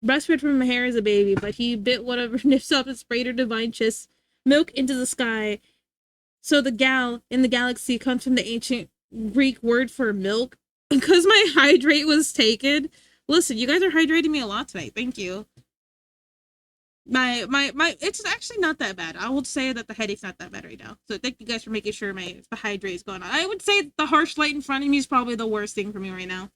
Breastfed from Hera as a baby, but he bit one of her nips off and sprayed her divine chest milk into the sky. So the gal in the galaxy comes from the ancient Greek word for milk. Because my hydrate was taken. Listen, you guys are hydrating me a lot tonight. Thank you. My it's actually not that bad. I will say that the headache's not that bad right now. So thank you guys for making sure the hydrate is going on. I would say the harsh light in front of me is probably the worst thing for me right now.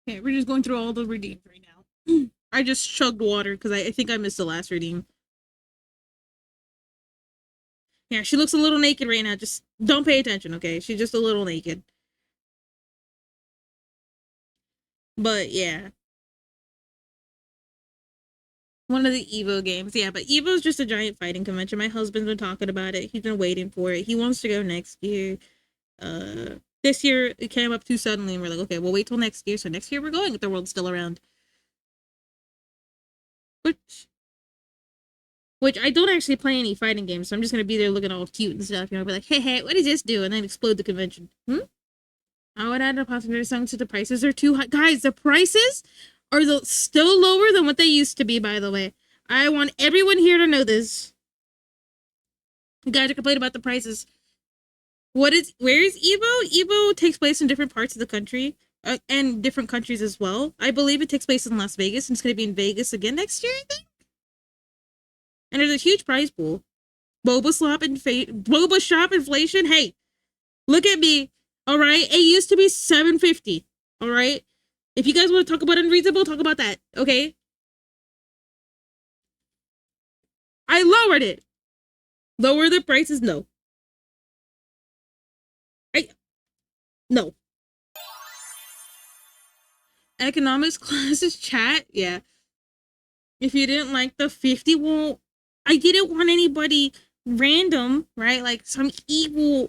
Okay, we're just going through all the redeems right now. I just chugged water because I think I missed the last redeem. Yeah, she looks a little naked right now. Just don't pay attention, okay? She's just a little naked. But yeah. One of the Evo games. Yeah, but Evo's just a giant fighting convention. My husband's been talking about it. He's been waiting for it. He wants to go next year. This year it came up too suddenly and we're like, okay, we'll wait till next year. So next year we're going if the world's still around. Which I don't actually play any fighting games, so I'm just gonna be there looking all cute and stuff. You know, be like, hey, what does this do? And then explode the convention. I would add a possibility song to the prices are too high. Guys, the prices are still lower than what they used to be, by the way. I want everyone here to know this. You guys are complaining about the prices. Where is Evo? Evo takes place in different parts of the country and different countries as well. I believe it takes place in Las Vegas and it's going to be in Vegas again next year, I think. And there's a huge prize pool. Boba shop inflation. Hey, look at me. All right. It used to be $7.50. All right. If you guys want to talk about unreasonable, talk about that. Okay. I lowered it. Lower the prices? No. No. Economics classes chat? Yeah. If you didn't like the 50, well, I didn't want anybody random, right? Like some evil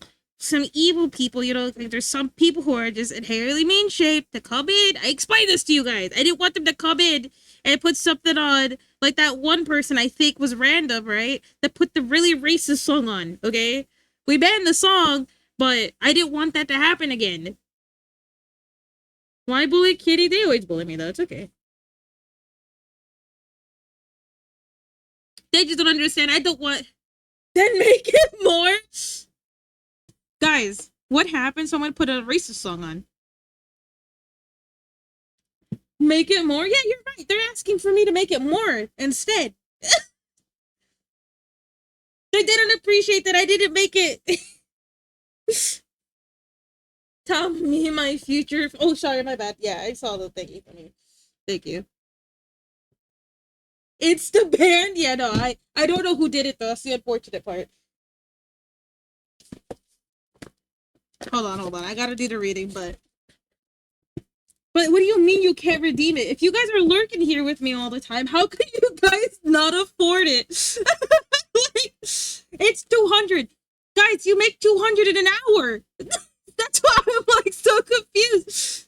people, you know, like there's some people who are just inherently mean-shaped to come in. I explained this to you guys. I didn't want them to come in and put something on, like that one person I think was random, right? That put the really racist song on, okay? We banned the song, but I didn't want that to happen again. Why bully Kitty? They always bully me, though. It's okay. They just don't understand. I don't want... Then make it more... Guys, what happened? Someone put a racist song on. Make it more? Yeah, you're right. They're asking for me to make it more instead. They didn't appreciate that I didn't make it. Tell me my future. Oh, sorry, my bad. Yeah, I saw the thingy for me. Thank you. It's the band. Yeah, no, I don't know who did it though. That's the unfortunate part. Hold on. I gotta do the reading, but what do you mean you can't redeem it? If you guys are lurking here with me all the time, how could you guys not afford it? Like, it's 200. Guys, you make 200 in an hour. That's why I'm like so confused.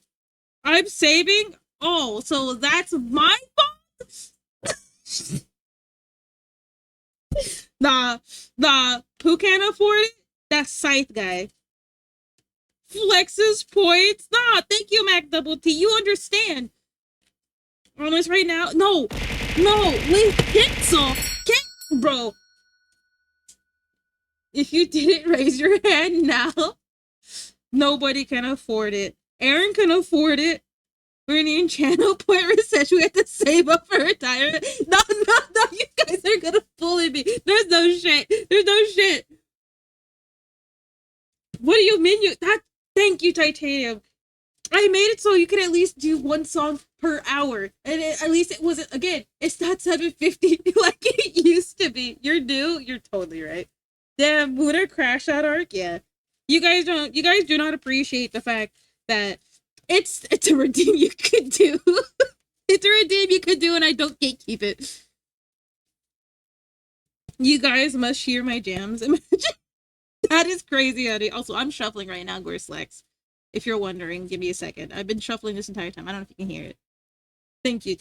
I'm saving? Oh, so that's my fault? Nah. Who can't afford it? That Scythe guy. Flexes points. Nah, thank you, Mac Double T. You understand. Almost right now. No, wait, cancel. Bro. If you didn't raise your hand now, nobody can afford it. Aaron can afford it. Bernie and channel point said we had to save up for retirement. No, you guys are gonna bully me. There's no shit. What do you mean thank you, Titanium. I made it so you could at least do one song per hour. And at least it wasn't, again, it's not 750 like it used to be. You're new, you're totally right. Damn, MOODAY crash out arc, yeah. You guys do not appreciate the fact that it's a redeem you could do. It's a redeem you could do and I don't gatekeep it. You guys must hear my jams. Imagine. That is crazy, honey. Also, I'm shuffling right now, Gorslax. If you're wondering, give me a second. I've been shuffling this entire time. I don't know if you can hear it. Thank you.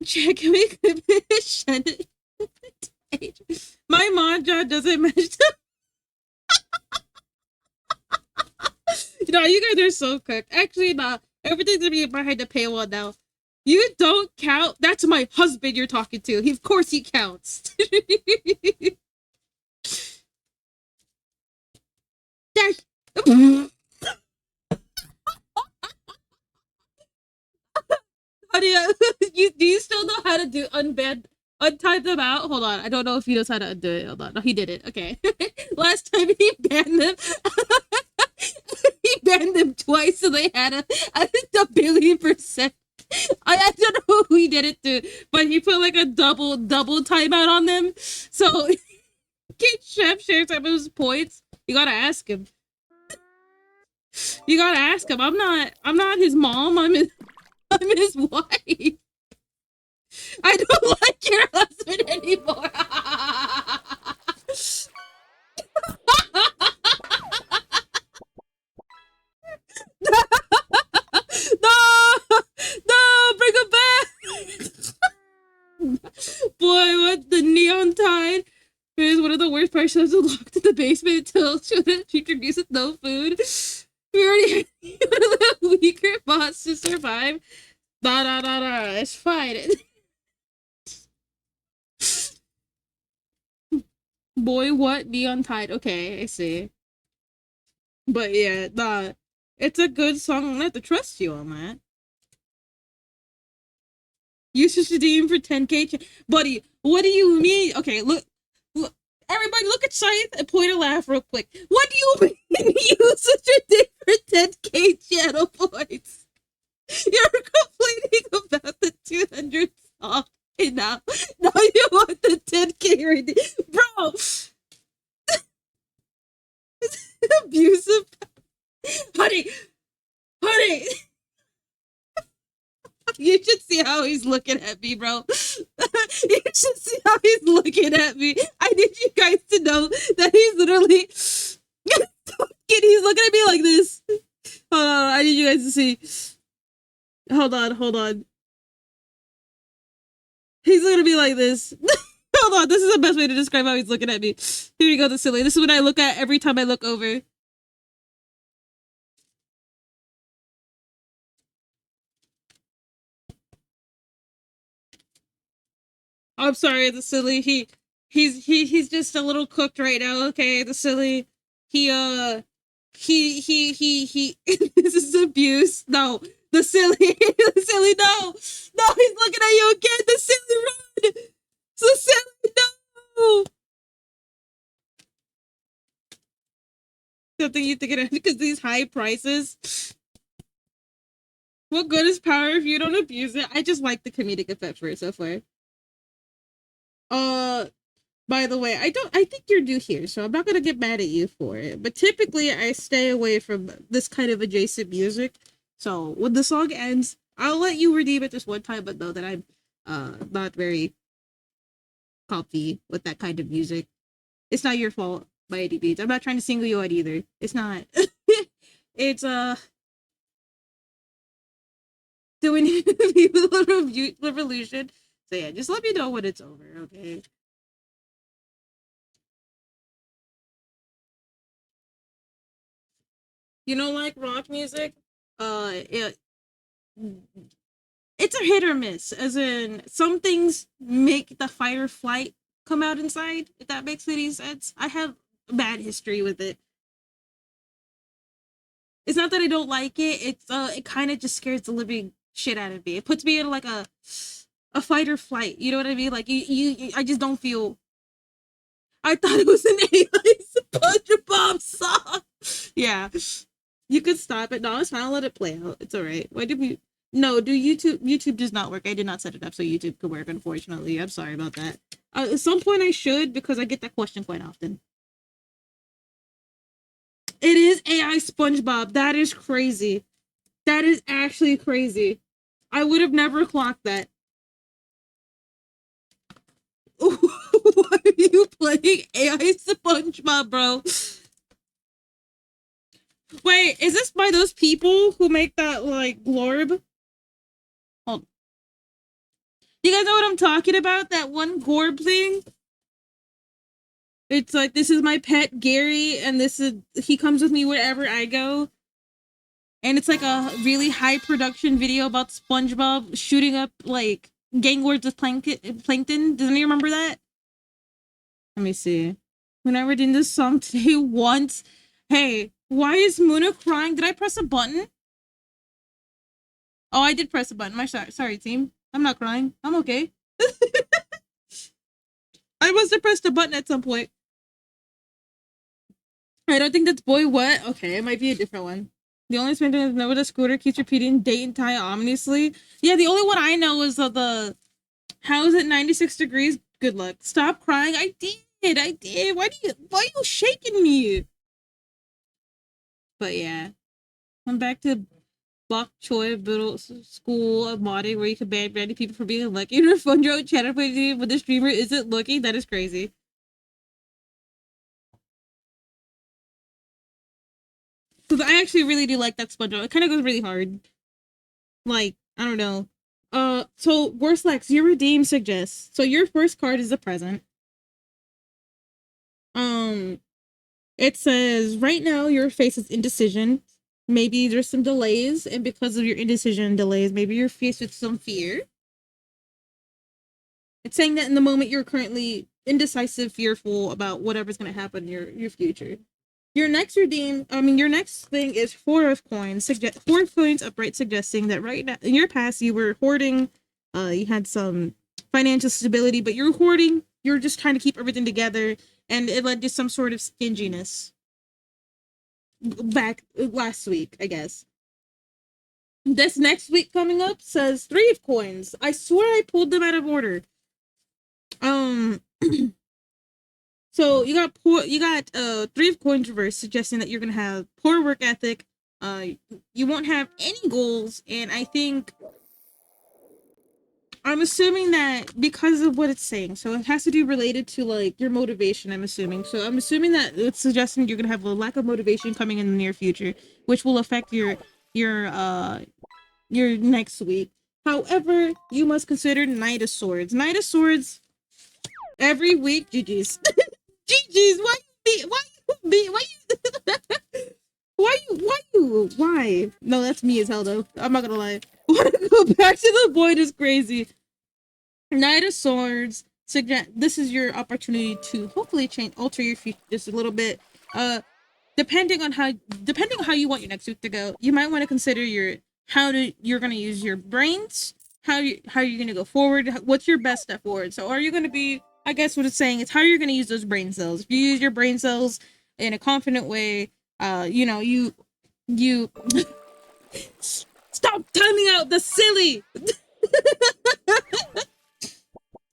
Check me. My manja doesn't match. You guys are so cooked. Actually, nah. Everything's gonna be behind the paywall now. You don't count. That's my husband you're talking to. Of course he counts. Honey, do you still know how to do untie them out? Hold on, I don't know if he knows how to undo it. Hold on, no, he did it. Okay, last time he banned them, he banned them twice, so they had a billion%. I don't know who he did it to, but he put like a double timeout on them. So, can Chef share some of his points? You gotta ask him. I'm not his mom. I'm his wife. I don't like your husband anymore. No, bring him back. Boy, what the neon tide is one of the worst parts. She was locked in the basement until she introduced with no food. We already had one of the weaker bots to survive. It's fine. Boy, what? Neon Tide. Okay, I see. But yeah, it's a good song. I'm gonna have to trust you on that. You should redeem for 10k. Buddy, what do you mean? Okay, look. Everybody look at Scythe and point a laugh real quick. What do you mean you should redeem for 10k channel points? You're complaining about the 200 song. And now you want the 10k redeem. Bro! Abusive. Honey! You should see how he's looking at me, bro. You should see how he's looking at me. I need you guys to know that he's literally... he's looking at me like this. Hold on, I need you guys to see. Hold on. He's looking at me like this. Hold on, this is the best way to describe how he's looking at me. Here you go, the silly. This is what I look at every time I look over. I'm sorry, the silly. He's just a little cooked right now. Okay, the silly. He. This is abuse. No, The silly, the silly, no, no, he's looking at you again. The silly, run. The silly, no. Something you think it because these high prices. What good is power if you don't abuse it? I just like the comedic effect for it so far. By the way, I think you're new here, so I'm not gonna get mad at you for it. But typically I stay away from this kind of adjacent music. So when the song ends, I'll let you redeem it this one time, but know that I'm not very comfy with that kind of music. It's not your fault by any means. I'm not trying to single you out either. It's not. It's doing the revolution. So yeah, just let me know when it's over, okay? You know, like rock music, it, it's a hit or miss. As in, some things make the fight or flight come out inside. If that makes any sense, I have a bad history with it. It's not that I don't like it. It's it kind of just scares the living shit out of me. It puts me in like a fight or flight. You know what I mean? Like I just don't feel. I thought it was an AI SpongeBob song. Yeah. You could stop it. No, it's fine. I'll let it play out. It's all right. Why did we? No, do YouTube? YouTube does not work. I did not set it up so YouTube could work. Unfortunately, I'm sorry about that. At some point, I should because I get that question quite often. It is AI SpongeBob. That is crazy. That is actually crazy. I would have never clocked that. Why are you playing AI SpongeBob, bro? Wait, is this by those people who make that like glorb? Hold. You guys know what I'm talking about? That one gorb thing? It's like, this is my pet Gary, and this is he comes with me wherever I go. And it's like a really high production video about SpongeBob shooting up like gang wars with plankton. Doesn't you remember that? Let me see. When I read in this song today once. Hey, why is Muna crying? Did I press a button? Oh, I did press a button. Sorry, team. I'm not crying. I'm okay. I must have pressed a button at some point. I don't think that's boy what. Okay, it might be a different one. The only thing I know with a scooter keeps repeating date and time ominously. Yeah, the only one I know is the how is it 96 degrees? Good luck. Stop crying. I did. Why are you shaking me? But yeah. I'm back to Bok Choy Middle School of modding where you can ban random people for being unlucky. Your phone your own channel when the streamer isn't looking. That is crazy. Because I actually really do like that SpongeBob. It kind of goes really hard. Like, I don't know. So worst Lex, your redeem suggests. So your first card is a present. It says right now your face is indecision. Maybe there's some delays, and because of your indecision and delays, maybe you're faced with some fear. It's saying that in the moment you're currently indecisive, fearful about whatever's gonna happen in your future. Your next your next thing is four of coins. Four of coins upright, suggesting that right now in your past you were hoarding. You had some financial stability, but you're hoarding. You're just trying to keep everything together, and it led to some sort of stinginess. Back last week, I guess. This next week coming up says three of coins. I swear I pulled them out of order. So you got three of coins reverse, suggesting that you're gonna have poor work ethic. You won't have any goals, and I'm assuming that because of what it's saying, so it has to do related to like your motivation. I'm assuming that it's suggesting you're gonna have a lack of motivation coming in the near future, which will affect your next week. However, you must consider Knight of Swords. Knight of Swords every week. GG's. GG's. Why? No, that's me as hell though. I'm not gonna lie. Wanna go back to the point is crazy. Knight of Swords suggest this is your opportunity to hopefully alter your future just a little bit. Depending on how you want your next week to go, you might want to consider your you're gonna use your brains, how you're gonna go forward, what's your best step forward. So are you gonna be, I guess what it's saying is how you're gonna use those brain cells. If you use your brain cells in a confident way, you know, you stop timing out the silly.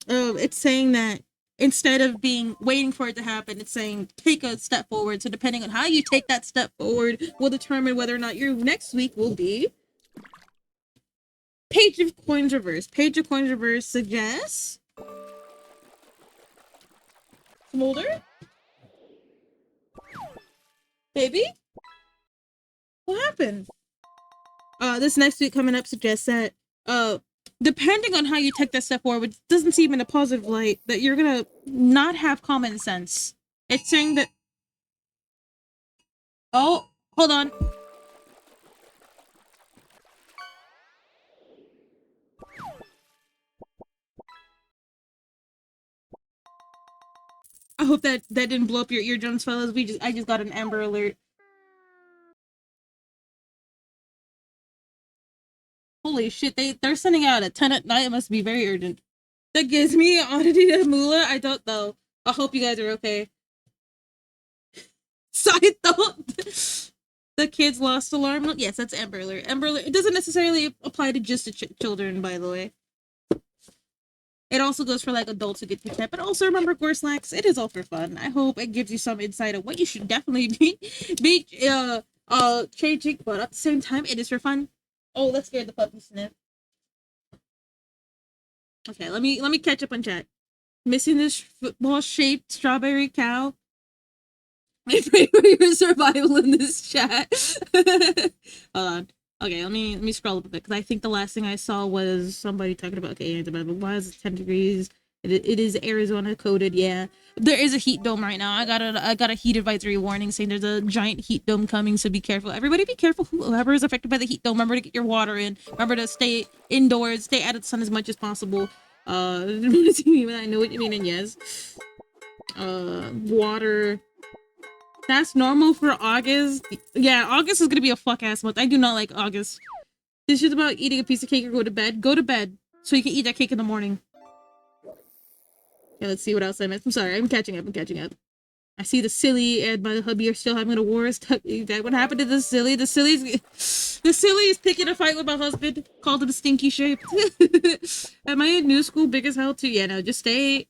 It's saying that instead of waiting for it to happen, it's saying take a step forward. So depending on how you take that step forward will determine whether or not your next week will be Page of Coins Reverse. Page of Coins Reverse suggests Smolder? Baby? What happened? This next week coming up suggests that depending on how you take that step forward, which doesn't seem in a positive light, that you're gonna not have common sense. It's saying that. Oh, hold on. I hope that didn't blow up your eardrums, fellas. I just got an Amber Alert. Holy shit, they're sending out at 10 at night. It must be very urgent. That gives me oddity to Mula. I don't know. I hope you guys are okay. Side thought. The kids lost alarm. Yes, that's Amber Alert. Amber Alert. It doesn't necessarily apply to just the children, by the way. It also goes for like adults who get too but also remember Gorslax, it is all for fun. I hope it gives you some insight of what you should definitely be changing, but at the same time, it is for fun. Oh, that scared the puppy sniff. Okay, let me catch up on chat. Missing this football-shaped strawberry cow. I pray for your survival in this chat. Hold on. Okay, let me scroll up a bit because I think the last thing I saw was somebody talking about but why is it 10 degrees? It is Arizona coded, yeah. There is a heat dome right now. I got a heat advisory warning saying there's a giant heat dome coming, so be careful. Everybody be careful. Whoever is affected by the heat dome, remember to get your water in. Remember to stay indoors, stay out of the sun as much as possible. I know what you mean, and yes. Water. That's normal for August. Yeah, August is gonna be a fuck-ass month. I do not like August. This is about eating a piece of cake or go to bed. Go to bed so you can eat that cake in the morning. Okay, let's see what else I missed. I'm sorry, I'm catching up. I see the silly and my hubby are still having a war. What happened to the silly? The silly is picking a fight with my husband. Called him a stinky shape. Am I in new school big as hell too? Yeah, no, just stay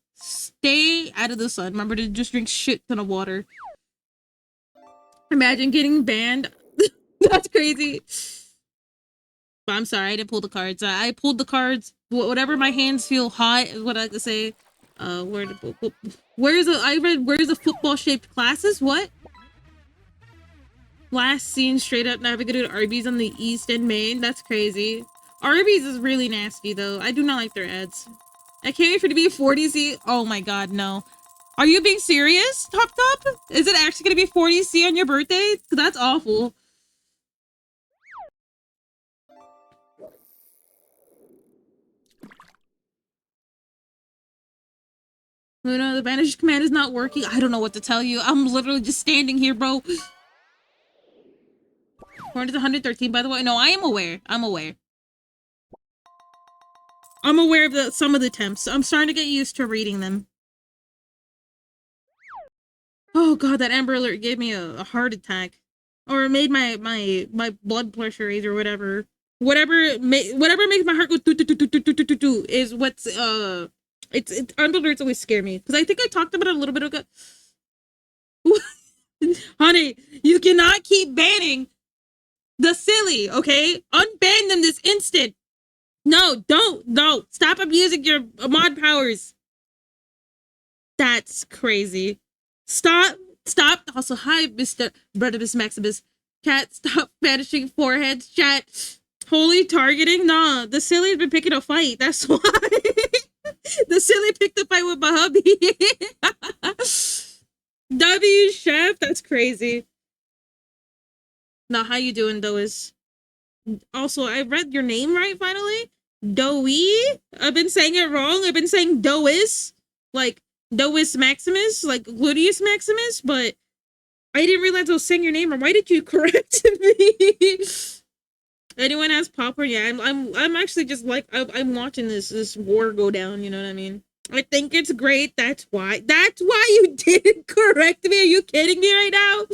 out of the sun. Remember to just drink shit ton of water. Imagine getting banned. That's crazy. But I'm sorry, I didn't pull the cards. I pulled the cards. Whatever my hands feel hot is what I like to say. Where's the football-shaped classes? What? Last seen straight up navigated Arby's on the East End, Maine. That's crazy. Arby's is really nasty, though. I do not like their ads. I can't wait for it to be 40C. Oh my god, no. Are you being serious, Top? Is it actually gonna be 40C on your birthday? That's awful. Oh no, the banish command is not working. I don't know what to tell you. I'm literally just standing here, bro. 113, by the way. No, I am aware. I'm aware of some of the attempts. I'm starting to get used to reading them. Oh god, that Amber Alert gave me a heart attack. Or it made my blood pressure raise or whatever. Whatever makes my heart go do is what's it's Amber Alerts always scare me. Because I think I talked about it a little bit ago. Honey, you cannot keep banning the silly, okay? Unban them this instant. No, don't. Stop abusing your mod powers. That's crazy. Stop. Also, hi, Mr. Brotibus Maximus. Chat, stop banishing foreheads, chat. Holy targeting? Nah, the silly's been picking a fight. That's why. The silly picked a fight with my hubby. W, chef? That's crazy. Now, how you doing, Dois? Also, I read your name right, finally? Doe? I've been saying it wrong. I've been saying Dois. Like, Dois Maximus, like Gluteus Maximus, but I didn't realize I was saying your name wrong. Why did you correct me? Anyone has popcorn? Yeah, I'm actually just like I'm watching this war go down. You know what I mean? I think it's great. That's why. That's why you didn't correct me. Are you kidding me right now?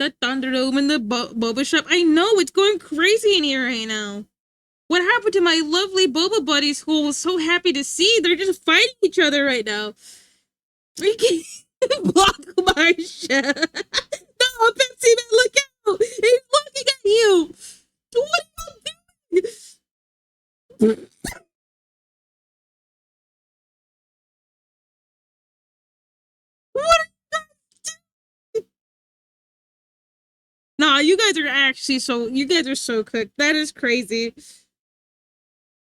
The Thunderdome and the boba shop. I know it's going crazy in here right now. What happened to my lovely boba buddies who I was so happy to see? They're just fighting each other right now. We can't block my chef. No, Pepsi Man, look out! He's looking at you. What are you doing? What? Nah, you guys are actually so. You guys are so cooked. That is crazy.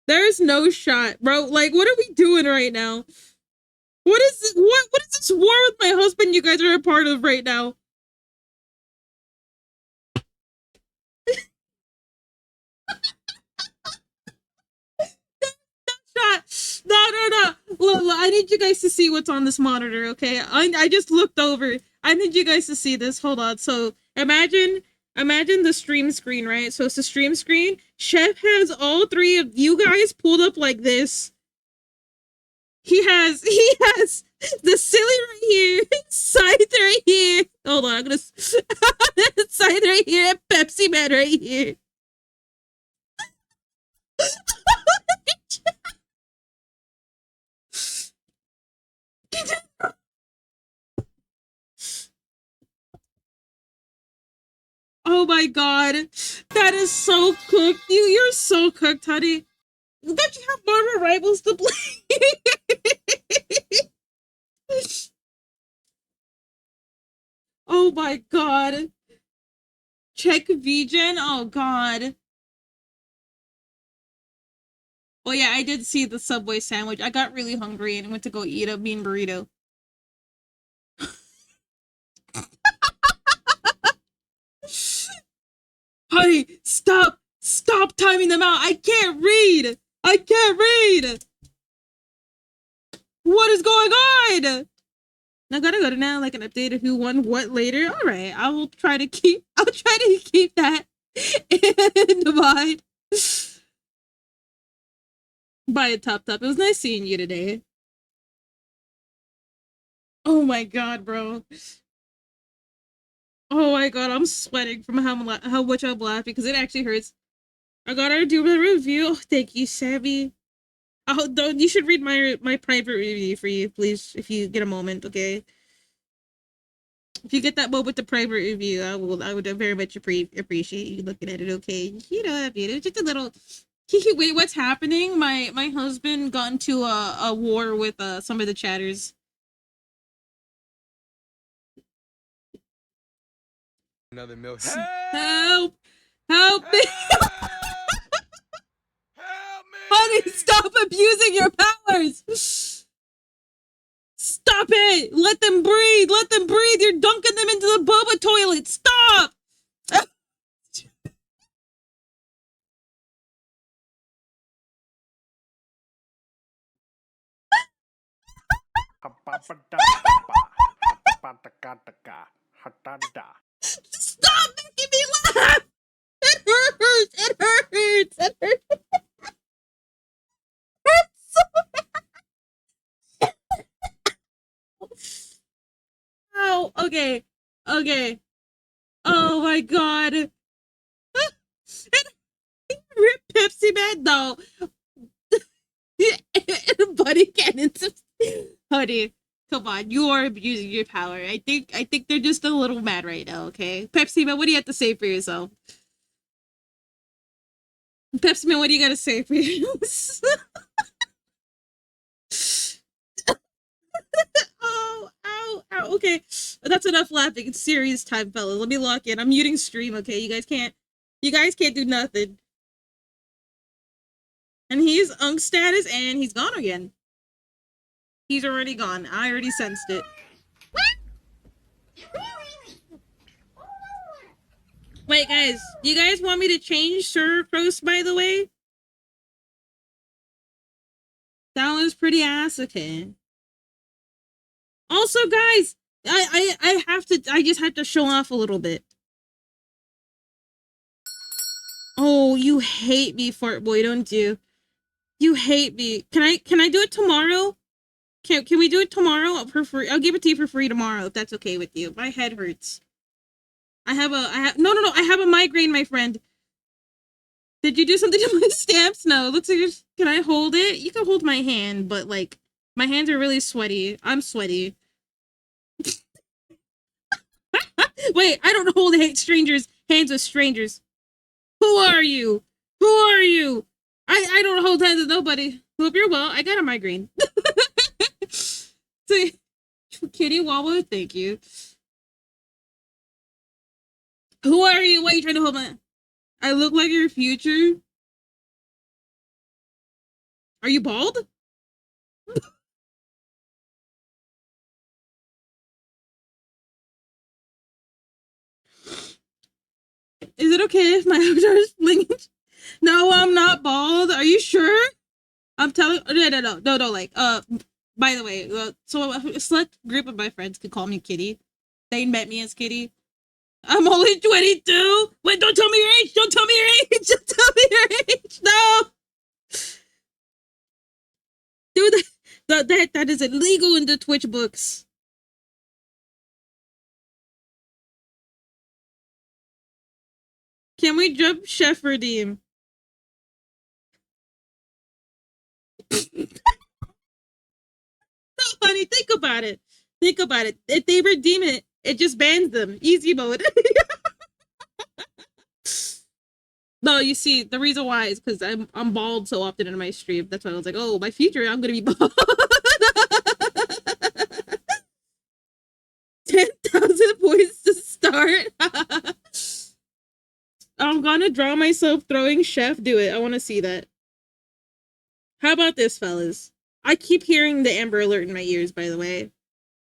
There's no shot, bro. Like, what are we doing right now? What is it? What is this war with my husband? You guys are a part of right now. Shot. No, no, no. Look, I need you guys to see what's on this monitor. Okay, I just looked over. I need you guys to see this. Hold on. So imagine the stream screen, right? So it's the stream screen. Chef has all three of you guys pulled up like this. He has the silly right here, Scythe right here. Hold on, I'm gonna Scythe right here and Pepsi Man right here. Oh my god, that is so cooked. You're so cooked, honey. Don't you have Marvel Rivals to play? Oh my god. Check VGen. Oh god. Oh yeah, I did see the Subway sandwich. I got really hungry and went to go eat a mean burrito. Honey, stop! Stop timing them out! I can't read! I can't read! What is going on? I gotta go to now like an update of who won what later. Alright, I'll try to keep that in mind. Bye, Top Top. It was nice seeing you today. Oh my god, bro. Oh my god, I'm sweating from how much I'm laughing because it actually hurts. I gotta do a review. Oh, thank you, Savvy. Oh, don't you should read my private review for you, please, if you get a moment, okay? If you get that moment to private review, I would very much appreciate you looking at it, okay? You know what I mean? It's just a little. Wait, what's happening? My husband got into a war with some of the chatters. Another milk. Help! Help me! Help me! Honey, stop abusing your powers! Stop it! Let them breathe! Let them breathe! You're dunking them into the boba toilet! Stop! Stop making me laugh! It hurts! It hurts! It hurts! Ow! Okay. Okay. Oh my god. Rip Pepsi Man? No. Buddy cannons. Honey, come on. You are abusing your power. I think they're just a little mad right now, okay? Pepsi Man, what do you have to say for yourself? Pepsi Man, what do you gotta say for yourself? Oh, ow, ow. Okay, that's enough laughing. It's serious time, fellas. Let me lock in. I'm muting stream. Okay, you guys can't do nothing. And he's unk status, and he's gone again. He's already gone. I already sensed it. Wait, guys, do you guys want me to change server post? By the way, that was pretty ass. Okay. Also, guys, I just have to show off a little bit. Oh, you hate me, fart boy, don't you? You hate me. Can I do it tomorrow? Can we do it tomorrow for free? I'll give it to you for free tomorrow if that's okay with you. My head hurts. I have no, I have a migraine, my friend. Did you do something to my stamps? No, it looks like can I hold it? You can hold my hand, but like my hands are really sweaty. I'm sweaty. Wait, I don't hold strangers hands with strangers. Who are you? Who are you? I don't hold hands with nobody. Hope you're well. I got a migraine. So, Kitty Wawa, thank you. Who are you? Why are you trying to hold my... I look like your future? Are you bald? Is it okay if my avatar is flinging? No, I'm not bald. Are you sure? I'm telling... No, like, by the way, so a select group of my friends could call me Kitty. They met me as Kitty. I'm only 22. Wait, don't tell me your age. Don't tell me your age. Don't tell me your age. No. Dude, that is illegal in the Twitch books. Can we jump Chef Redeem? No, honey, think about it. Think about it. If they redeem it, it just bans them. Easy mode. No, you see, the reason why is because I'm bald so often in my stream. That's why I was like, oh, my future, I'm gonna be bald. 10,000 points to start. I'm gonna draw myself throwing Chef. Do it. I want to see that. How about this, fellas? I keep hearing the Amber Alert in my ears, by the way.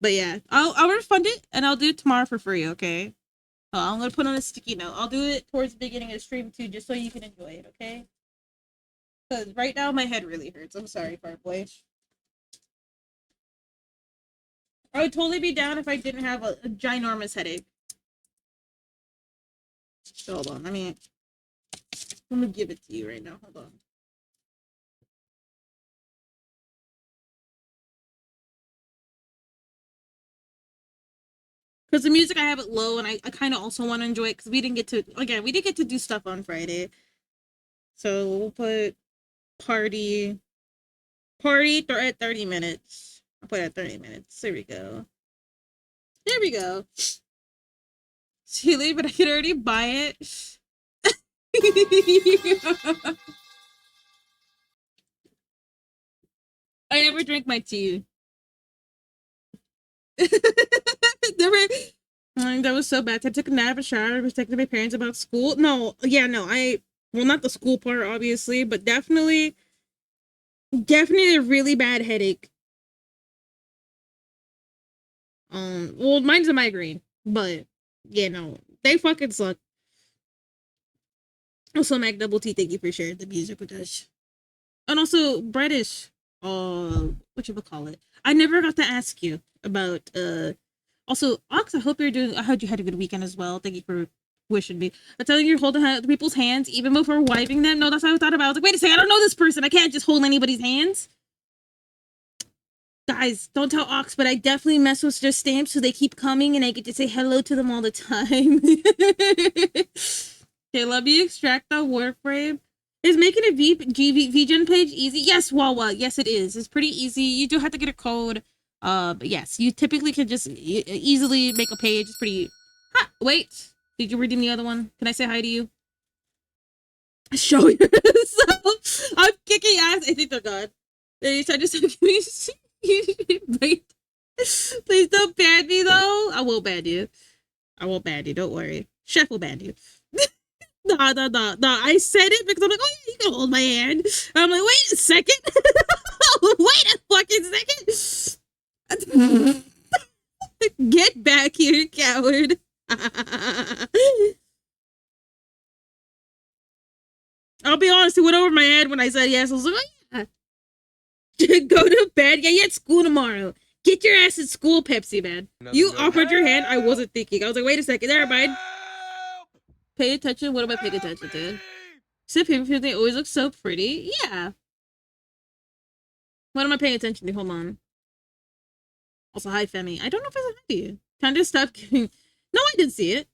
But yeah, I'll refund it and I'll do it tomorrow for free. Okay. I'm gonna put on a sticky note. I'll do it towards the beginning of the stream too, just so you can enjoy it. Okay. Because right now my head really hurts. I'm sorry, Farboy. I would totally be down if I didn't have a ginormous headache. Hold on. I'm gonna give it to you right now. Hold on. Because the music, I have it low, and I kind of also want to enjoy it, because we didn't get to do stuff on Friday. So we'll put party at 30 minutes. I'll put it at 30 minutes. There we go. There we go. Chile, but I could already buy it. I never drink my tea. That was so bad. I took a nap, a shower, was talking to my parents about school. No, yeah, no, well, not the school part, obviously, but definitely a really bad headache. Well, mine's a migraine, but yeah, no, they fucking suck. Also, Mac Double T, thank you for sharing the music with us. And also, British, what you would call it? I never got to ask you about, also, Ox, I hope you're doing, I hope you had a good weekend as well. Thank you for wishing me. I'm telling you, you're holding people's hands even before wiping them. No, that's what I thought about. I was like, wait a second, I don't know this person. I can't just hold anybody's hands. Guys, don't tell Ox, but I definitely mess with their stamps so they keep coming and I get to say hello to them all the time. Okay, let me extract the Warframe. Is making a VGen page easy? Yes, Wawa. Yes, it is. It's pretty easy. You do have to get a code. But yes, you typically can just easily make a page. It's pretty... Ha! Wait. Did you redeem the other one? Can I say hi to you? Show yourself. I'm kicking ass. I think they're gone. They tried to say, wait. Please don't ban me, though. I won't ban you. I won't ban you. Don't worry. Chef will ban you. No. I said it because I'm like, oh yeah, you can hold my hand. And I'm like, wait a second. Wait a fucking second. Get back here, coward. I'll be honest, it went over my head when I said yes. I was like, oh yeah. Go to bed. Yeah, you had school tomorrow. Get your ass in school, Pepsi Man. Another You milk. offered your hand. I wasn't thinking. I was like, wait a second. Never mind. Help! Pay attention. What am I paying attention Help to? me! Except people, they always look so pretty. Yeah. What am I paying attention to? Hold on. Also, hi, Femi. I don't know if I said hi to you. Kind of stop giving. No, I didn't see it.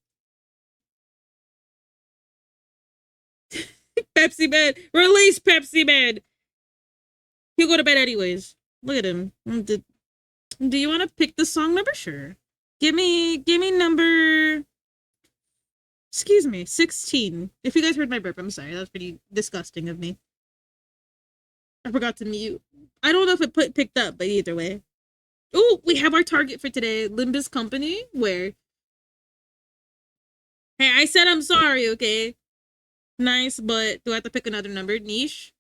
Pepsi Man. Release Pepsi Man. He'll go to bed anyways. Look at him. Do you want to pick the song number? Sure. Give me number. Excuse me, 16. If you guys heard my burp, I'm sorry. That was pretty disgusting of me. I forgot to mute. I don't know if it picked up, but either way. Oh, we have our target for today. Limbus Company, where... Hey, I said I'm sorry, okay? Nice, but do I have to pick another number? Niche?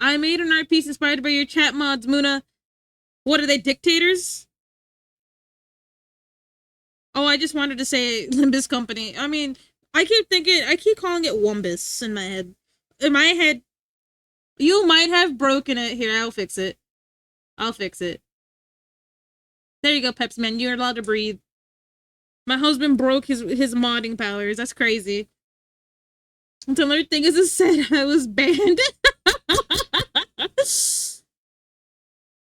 I made an art piece inspired by your chat mods, Muna. What are they, dictators? Oh, I just wanted to say Limbus Company. I mean, I keep calling it Wumbus in my head. In my head, you might have broken it. Here, I'll fix it. I'll fix it. There you go, Peps Man. You're allowed to breathe. My husband broke his modding powers. That's crazy. Another thing is, it said I was banned.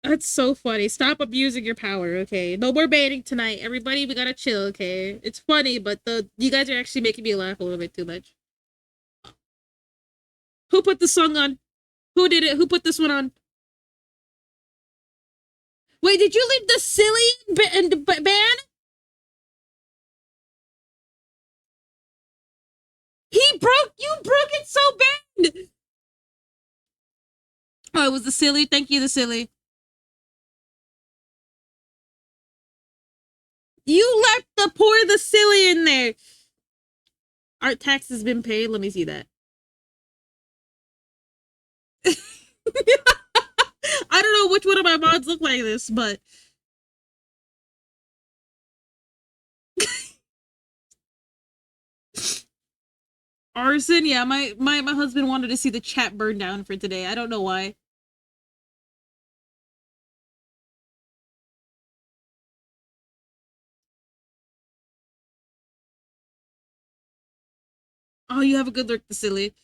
That's so funny. Stop abusing your power, okay? No more banning tonight. Everybody, we gotta chill, okay? It's funny, but you guys are actually making me laugh a little bit too much. Who put the song on? Who did it? Who put this one on? Wait, did you leave the silly ban? You broke it so bad! Oh, it was the silly. Thank you, the silly. You left the silly in there. Art tax has been paid. Let me see that. I don't know which one of my mods look like this, but arson. Yeah, my husband wanted to see the chat burn down for today. I don't know why. Oh, you have a good lurk, the silly.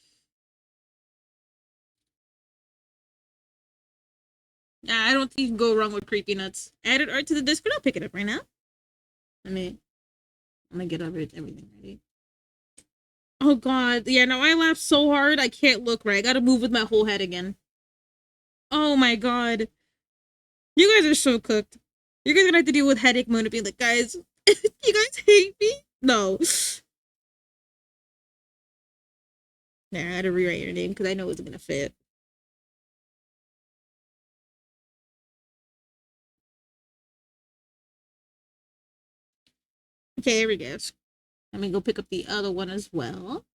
Yeah, I don't think you can go wrong with creepy nuts. Added art to the Discord. I'll pick it up right now. I'm gonna get everything ready. Oh god, yeah, no, I laughed so hard I can't look right. I gotta move with my whole head again. Oh my god. You guys are so cooked. You're guys gonna have to deal with Headache Moon and be like, guys, you guys hate me? No. Nah, I had to rewrite your name because I know it wasn't gonna fit. Okay, here we go. Let me go pick up the other one as well.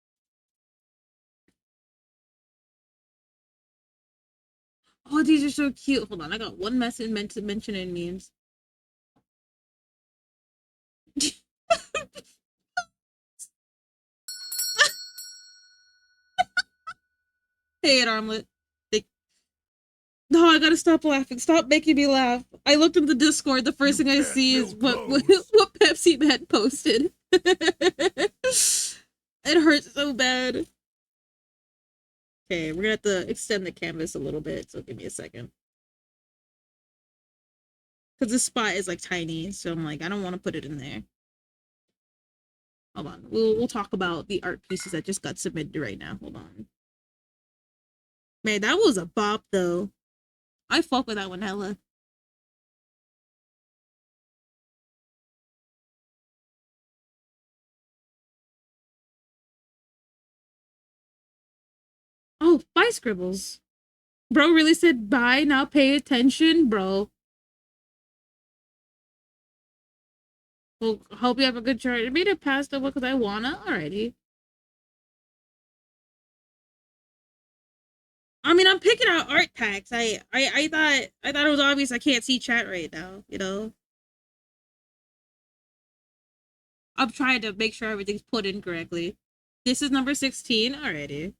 Oh, these are so cute. Hold on, I got one message meant to mention in memes. Hey, an armlet. No, I gotta stop laughing. Stop making me laugh. I looked in the Discord. The first thing I see is what Pepsi Man posted. It hurts so bad. Okay, we're gonna have to extend the canvas a little bit. So give me a second. Because this spot is like tiny, so I'm like, I don't want to put it in there. Hold on. We'll talk about the art pieces that just got submitted right now. Hold on. Man, that was a bop though. I fuck with that one hella. Oh, bye scribbles. Bro really said bye, now pay attention, bro. Well, hope you have a good chart. I made it past the one because I wanna. Alrighty. I mean, I'm picking out art packs. I thought it was obvious I can't see chat right now, you know? I'm trying to make sure everything's put in correctly. This is number 16. Alrighty.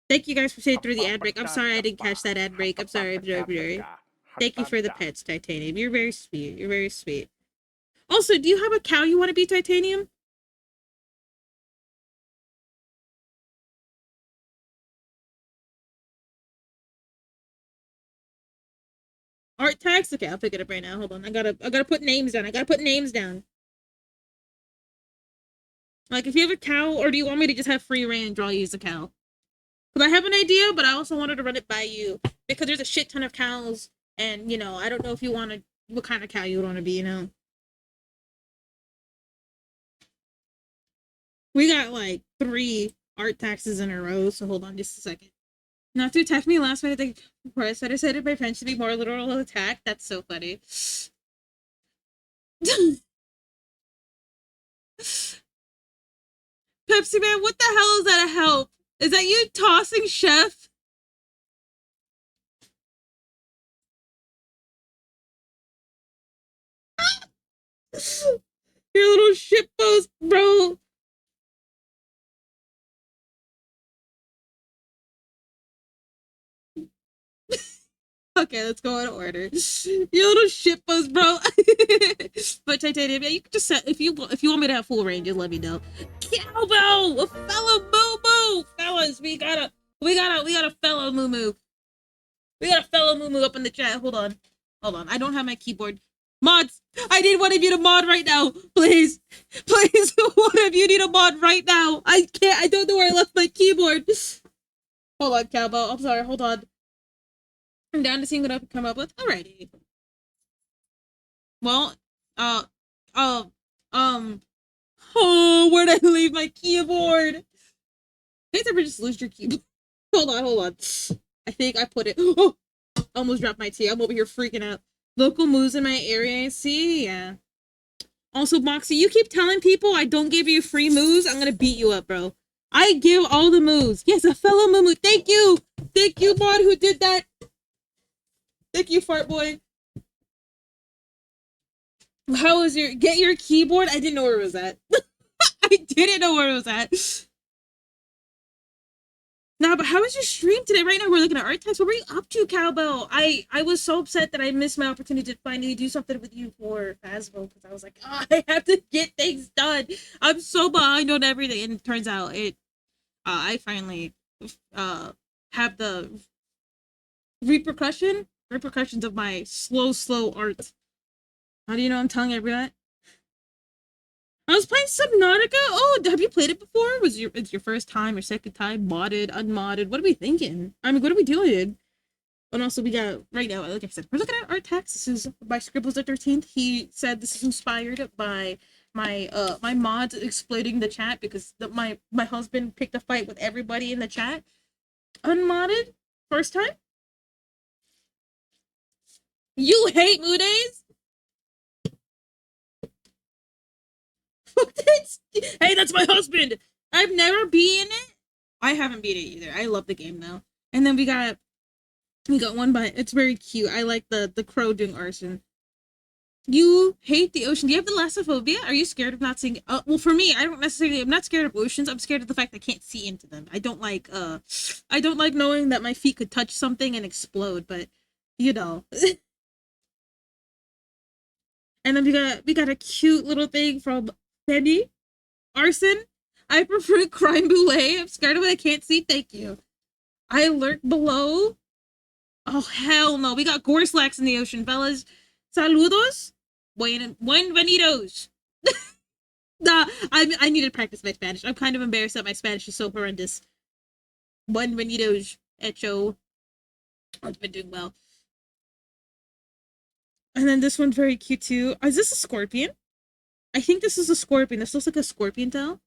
Thank you guys for sitting through the ad break. I'm sorry I didn't catch that ad break. I'm sorry. Thank you for the pets, Titanium. You're very sweet. You're very sweet. Also, do you have a cow you want to be, Titanium? Art tags? Okay, I'll pick it up right now. Hold on. I gotta put names down. I gotta put names down. Like, if you have a cow, or do you want me to just have free range while I use a cow? Because I have an idea, but I also wanted to run it by you. Because there's a shit ton of cows, and, you know, I don't know if you want to, what kind of cow you would want to be, you know? We got, like, 3 art taxes in a row, so hold on just a second. Not to attack me last minute, before I said it, my friend should be more literal attack. That's so funny. Pepsi Man, what the hell is that a help? Is that you tossing Chef? Your little shitpost, bro. Okay, let's go in order. You little shitpost, bro. But Titanium, yeah, you can just set if you want me to have full range, just let me know. Cowbell, a fellow moo moo, fellas, we got a fellow moo moo. We got a fellow moo moo up in the chat. Hold on. I don't have my keyboard. Mods, I need one of you to mod right now, please. Please, one of you need a mod right now. I can't. I don't know where I left my keyboard. Hold on, Cowbell. I'm sorry. Hold on. I'm down to see what I can come up with. Alrighty. Well, oh, where'd I leave my keyboard? I think ever just lose your keyboard. Hold on. I think I put it. Oh, almost dropped my tea. I'm over here freaking out. Local moves in my area. See, yeah. Also, Moxie, you keep telling people I don't give you free moves. I'm gonna beat you up, bro. I give all the moves. Yes, a fellow moo. Thank you, mod, who did that. Thank you, fart boy. How was get your keyboard? I didn't know where it was at. I didn't know where it was at. Nah, but how was your stream today? Right now we're looking at art types. What were you up to, Cowbell? I was so upset that I missed my opportunity to finally do something with you for Phasmo, because I was like, oh, I have to get things done. I'm so behind on everything, and it turns out I finally have the repercussions of my slow art. How do you know I'm telling everyone? I was playing Subnautica. Oh, have you played it before? It's your first time, your second time, modded, unmodded? What are we thinking? I mean, what are we doing? And also, we got right now, like I said, we're looking at art text. This is by Scribbles the 13th. He said this is inspired by my my mods exploiting the chat because my husband picked a fight with everybody in the chat. Unmodded, first time. You hate MOODAYs? Hey, that's my husband. I've never beaten it. I haven't beat it either. I love the game though. And then we got one by, it's very cute. I like the crow doing arson. You hate the ocean. Do you have thalassophobia? Are you scared of not seeing? Well, for me, I'm not scared of oceans. I'm scared of the fact I can't see into them. I don't like knowing that my feet could touch something and explode. But you know. And then we got a cute little thing from Penny. Arson. I prefer crime brulee. I'm scared of what I can't see. Thank you. I lurk below. Oh, hell no. We got Gorslacks in the ocean, fellas. Saludos. Buenvenidos. Nah, I need to practice my Spanish. I'm kind of embarrassed that my Spanish is so horrendous. Buenvenidos, Echo. I've been doing well. And then this one's very cute too. Is this a scorpion? I think this is a scorpion. This looks like a scorpion tail.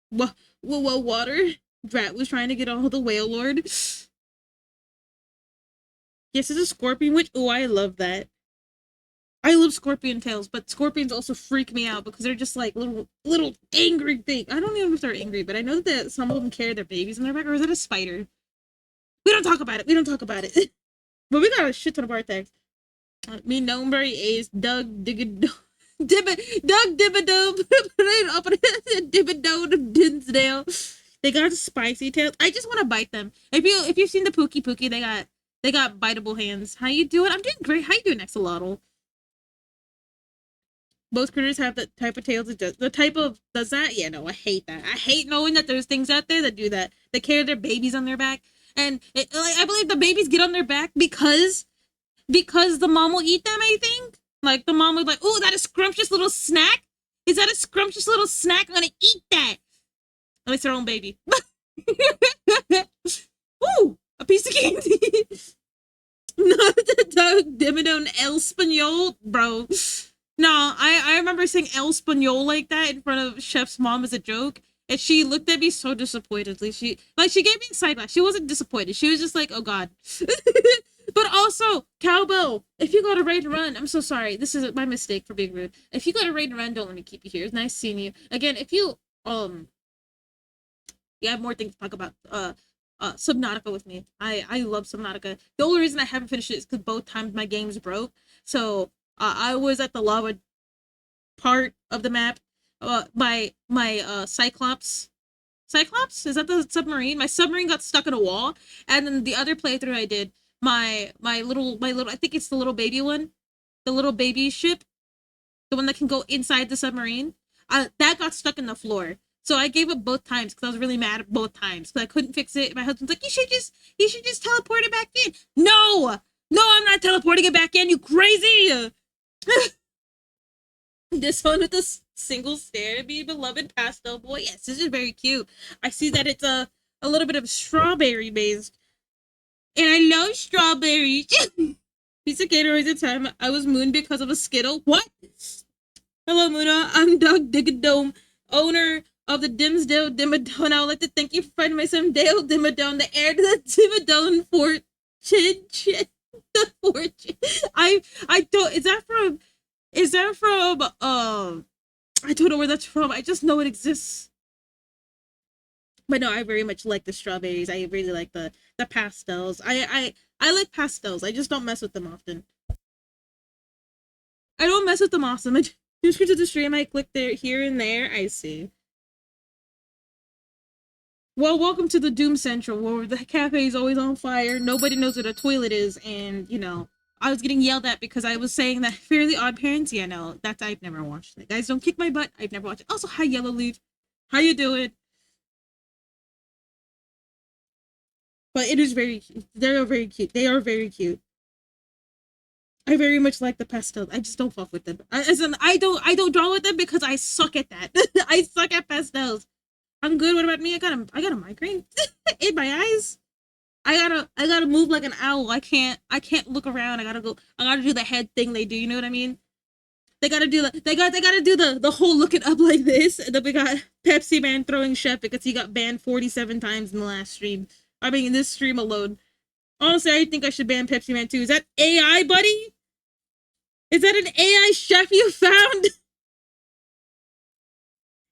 Whoa, water. Drat was trying to get all the whale lord. Yes, it's a scorpion witch. Oh, I love that. I love scorpion tails, but scorpions also freak me out because they're just like little angry things. I don't even know if they're angry, but I know that some of them carry their babies in their back. Or is it a spider? We don't talk about it. But we got a shit ton of art tags. Me nombre is Doug Diggado. Doug Dibadub. Dibbado Dinsdale. They got spicy tails. I just want to bite them. If you've seen the Pookie, they got biteable hands. How you doing? I'm doing great. How you doing, Axolotl? Most critters have the type of tails it does. The type of does that? Yeah, no, I hate that. I hate knowing that there's things out there that do that. They carry their babies on their back, and I believe the babies get on their back because the mom will eat them. I think like the mom would like, oh, that a scrumptious little snack. Is that a scrumptious little snack? I'm gonna eat that. At least their own baby. Ooh, a piece of candy. Not the dog Dimmadome El Spaniel, bro. No, I remember saying El Spaniel like that in front of Chef's mom as a joke, and she looked at me so disappointedly. She gave me a side laugh. She wasn't disappointed. She was just like, oh god. But also, Cowbell, if you got a raid run, I'm so sorry. This is my mistake for being rude. If you got a raid run, don't let me keep you here. It's nice seeing you. Again, if you you have more things to talk about. Subnautica with me. I love Subnautica. The only reason I haven't finished it is because both times my games broke. So I was at the lava part of the map. My Cyclops. Cyclops? Is that the submarine? My submarine got stuck in a wall, and then the other playthrough I did, my little I think it's the little baby one, the little baby ship, the one that can go inside the submarine. That got stuck in the floor. So I gave up both times because I was really mad at both times because I couldn't fix it. My husband's like, you should just teleport it back in. No, I'm not teleporting it back in. You crazy? This one with the single stare to be beloved pastel boy. Yes, this is very cute. I see that it's a little bit of strawberry based, and I love strawberries. Piece of Gatorade at the time. I was mooned because of a Skittle. What? Hello, Muna. I'm Doug Diggadome, owner of the Dimsdale Dimmadome. I would like to thank you for finding my son Dale Dimmadome, the heir to the Dimmadome fortune. The fortune. I don't. Is that from? I don't know where that's from. I just know it exists. But no, I very much like the strawberries. I really like the pastels. I like pastels. I just don't mess with them often. I don't mess with them often. I just to the stream. I click there, here and there. I see. Well, welcome to the Doom Central, where the cafe is always on fire. Nobody knows what a toilet is, and you know, I was getting yelled at because I was saying that Fairly Odd Parents. Yeah, no, that's I've never watched it. Guys, don't kick my butt. I've never watched it. Also, hi Yellow Leaf. How you doing? But it is very cute. They are very cute. They are very cute. I very much like the pastels. I just don't fuck with them. I don't draw with them because I suck at that. I suck at pastels. I'm good. What about me? I got a migraine in my eyes. I gotta move like an owl. I can't look around. I gotta do the head thing they do. You know what I mean? They gotta do the whole looking up like this. And then we got Pepsi Man throwing Chef because he got banned 47 times in the last stream. I mean, in this stream alone. Honestly, I think I should ban Pepsi Man too. Is that AI, buddy? Is that an AI chef you found?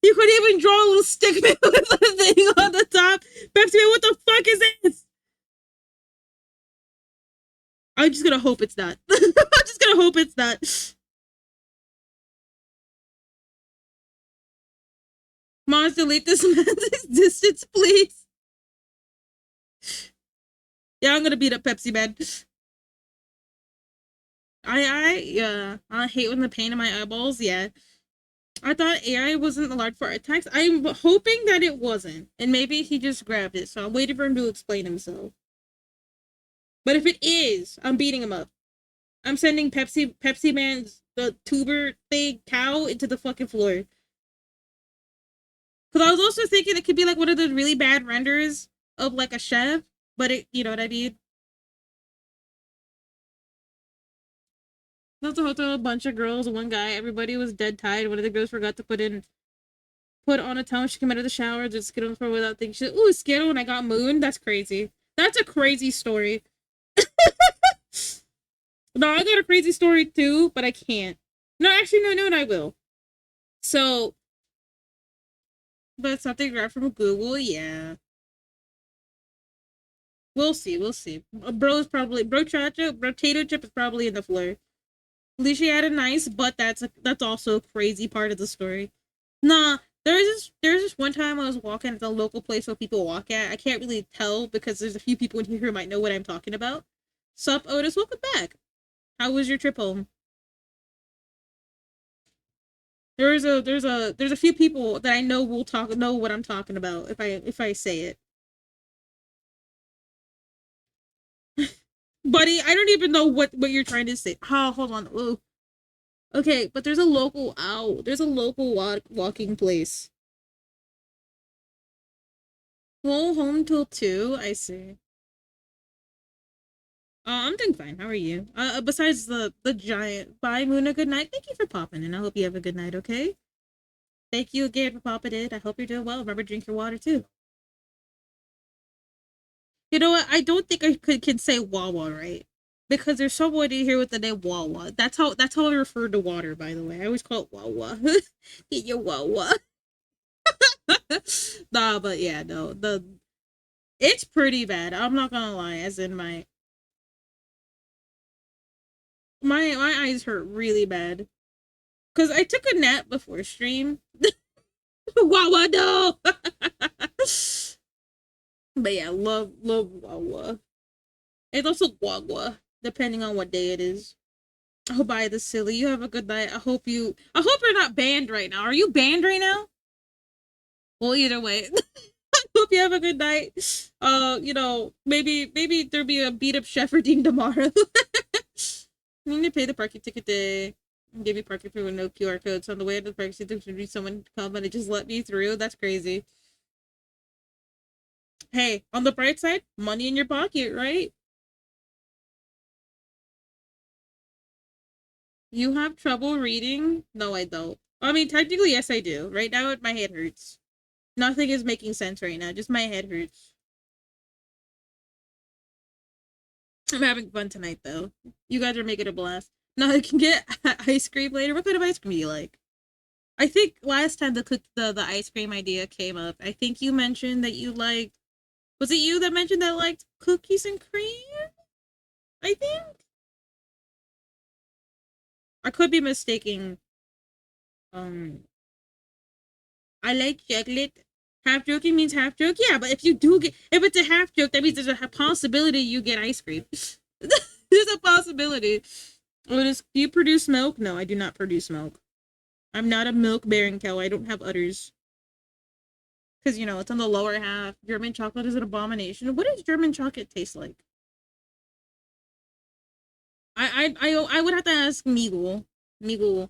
You could even draw a little stick man with a thing on the top. Pepsi Man, what the fuck is this? I'm just gonna hope it's not. I'm just gonna hope it's not. Mons, delete this man's distance, please. Yeah, I'm gonna beat up Pepsi Man. I hate when the pain in my eyeballs. Yeah. I thought AI wasn't allowed for attacks. I'm hoping that it wasn't. And maybe he just grabbed it. So I'm waiting for him to explain himself. But if it is, I'm beating him up. I'm sending Pepsi Man's the tuber thing cow into the fucking floor. Because I was also thinking it could be like one of those really bad renders of like a chef. But it, you know what I mean? Not the hotel, a bunch of girls, one guy, everybody was dead tired. One of the girls forgot to put on a towel. She came out of the shower, just Skittle for without thinking. She said, ooh, Skittle, and I got mooned. That's crazy. That's a crazy story. No, I got a crazy story too, but I can't. No, actually, no, and I will. So, but something right from Google, yeah. We'll see. Bro is probably potato chip is probably in the floor. At least she had a nice, but that's also a crazy part of the story. Nah, There's this one time I was walking at the local place where people walk at. I can't really tell because there's a few people in here who might know what I'm talking about. Sup, Otis, welcome back. How was your trip home? There's a few people that I know will know what I'm talking about if I say it. Buddy, I don't even know what you're trying to say. Oh, hold on. Ooh. Okay, but there's a local walking place. Well, home till 2, I see. I'm doing fine. How are you? Besides the giant. Bye, Muna. Good night. Thank you for popping in. I hope you have a good night. Okay. Thank you again for popping in. I hope you're doing well. Remember, drink your water too. You know what? I don't think I can say Wawa right because there's somebody here with the name Wawa. That's how I refer to water. By the way, I always call it Wawa. Get your Wawa. Nah, but yeah, no, it's pretty bad. I'm not gonna lie. As in my eyes hurt really bad because I took a nap before stream. Wawa, no. But yeah, love Wawa. It's also Guagua, depending on what day it is. Oh, bye, the silly. You have a good night. I hope you're not banned right now. Are you banned right now? Well, either way. Hope you have a good night. Maybe there'll be a beat up Shefferdine tomorrow. You need to pay the parking ticket to give me parking fee with no QR code. So on the way to the parking ticket, someone come and it just let me through. That's crazy. Hey, on the bright side, money in your pocket, right? You have trouble reading? No, I don't. I mean, technically, yes, I do. Right now, my head hurts. Nothing is making sense right now. Just my head hurts. I'm having fun tonight, though. You guys are making a blast. Now I can get ice cream later. What kind of ice cream do you like? I think last time the ice cream idea came up, I think you mentioned that you liked. Was it you that mentioned that liked cookies and cream? I think I could be mistaking. Um, I like chocolate. Half joking means half joke. Yeah, but if it's a half joke, that means there's a possibility you get ice cream. There's a possibility. Do you produce milk? No, I do not produce milk. I'm not a milk bearing cow. I don't have udders. Because, it's on the lower half. German chocolate is an abomination. What does German chocolate taste like? I would have to ask Meagle. Meagle.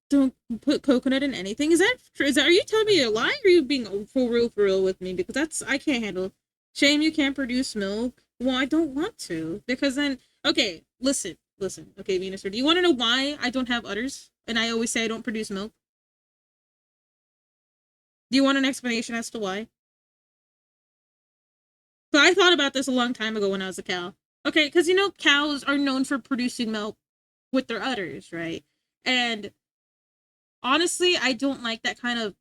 Don't put coconut in anything. Is that true? Are you telling me a lie or are you being for real with me? Because I can't handle. Shame you can't produce milk. Well, I don't want to. Because then, okay, listen. Okay, Venus, do you want to know why I don't have udders? And I always say I don't produce milk? Do you want an explanation as to why? So I thought about this a long time ago when I was a cow. Okay, because cows are known for producing milk with their udders, right? And honestly, I don't like that kind of.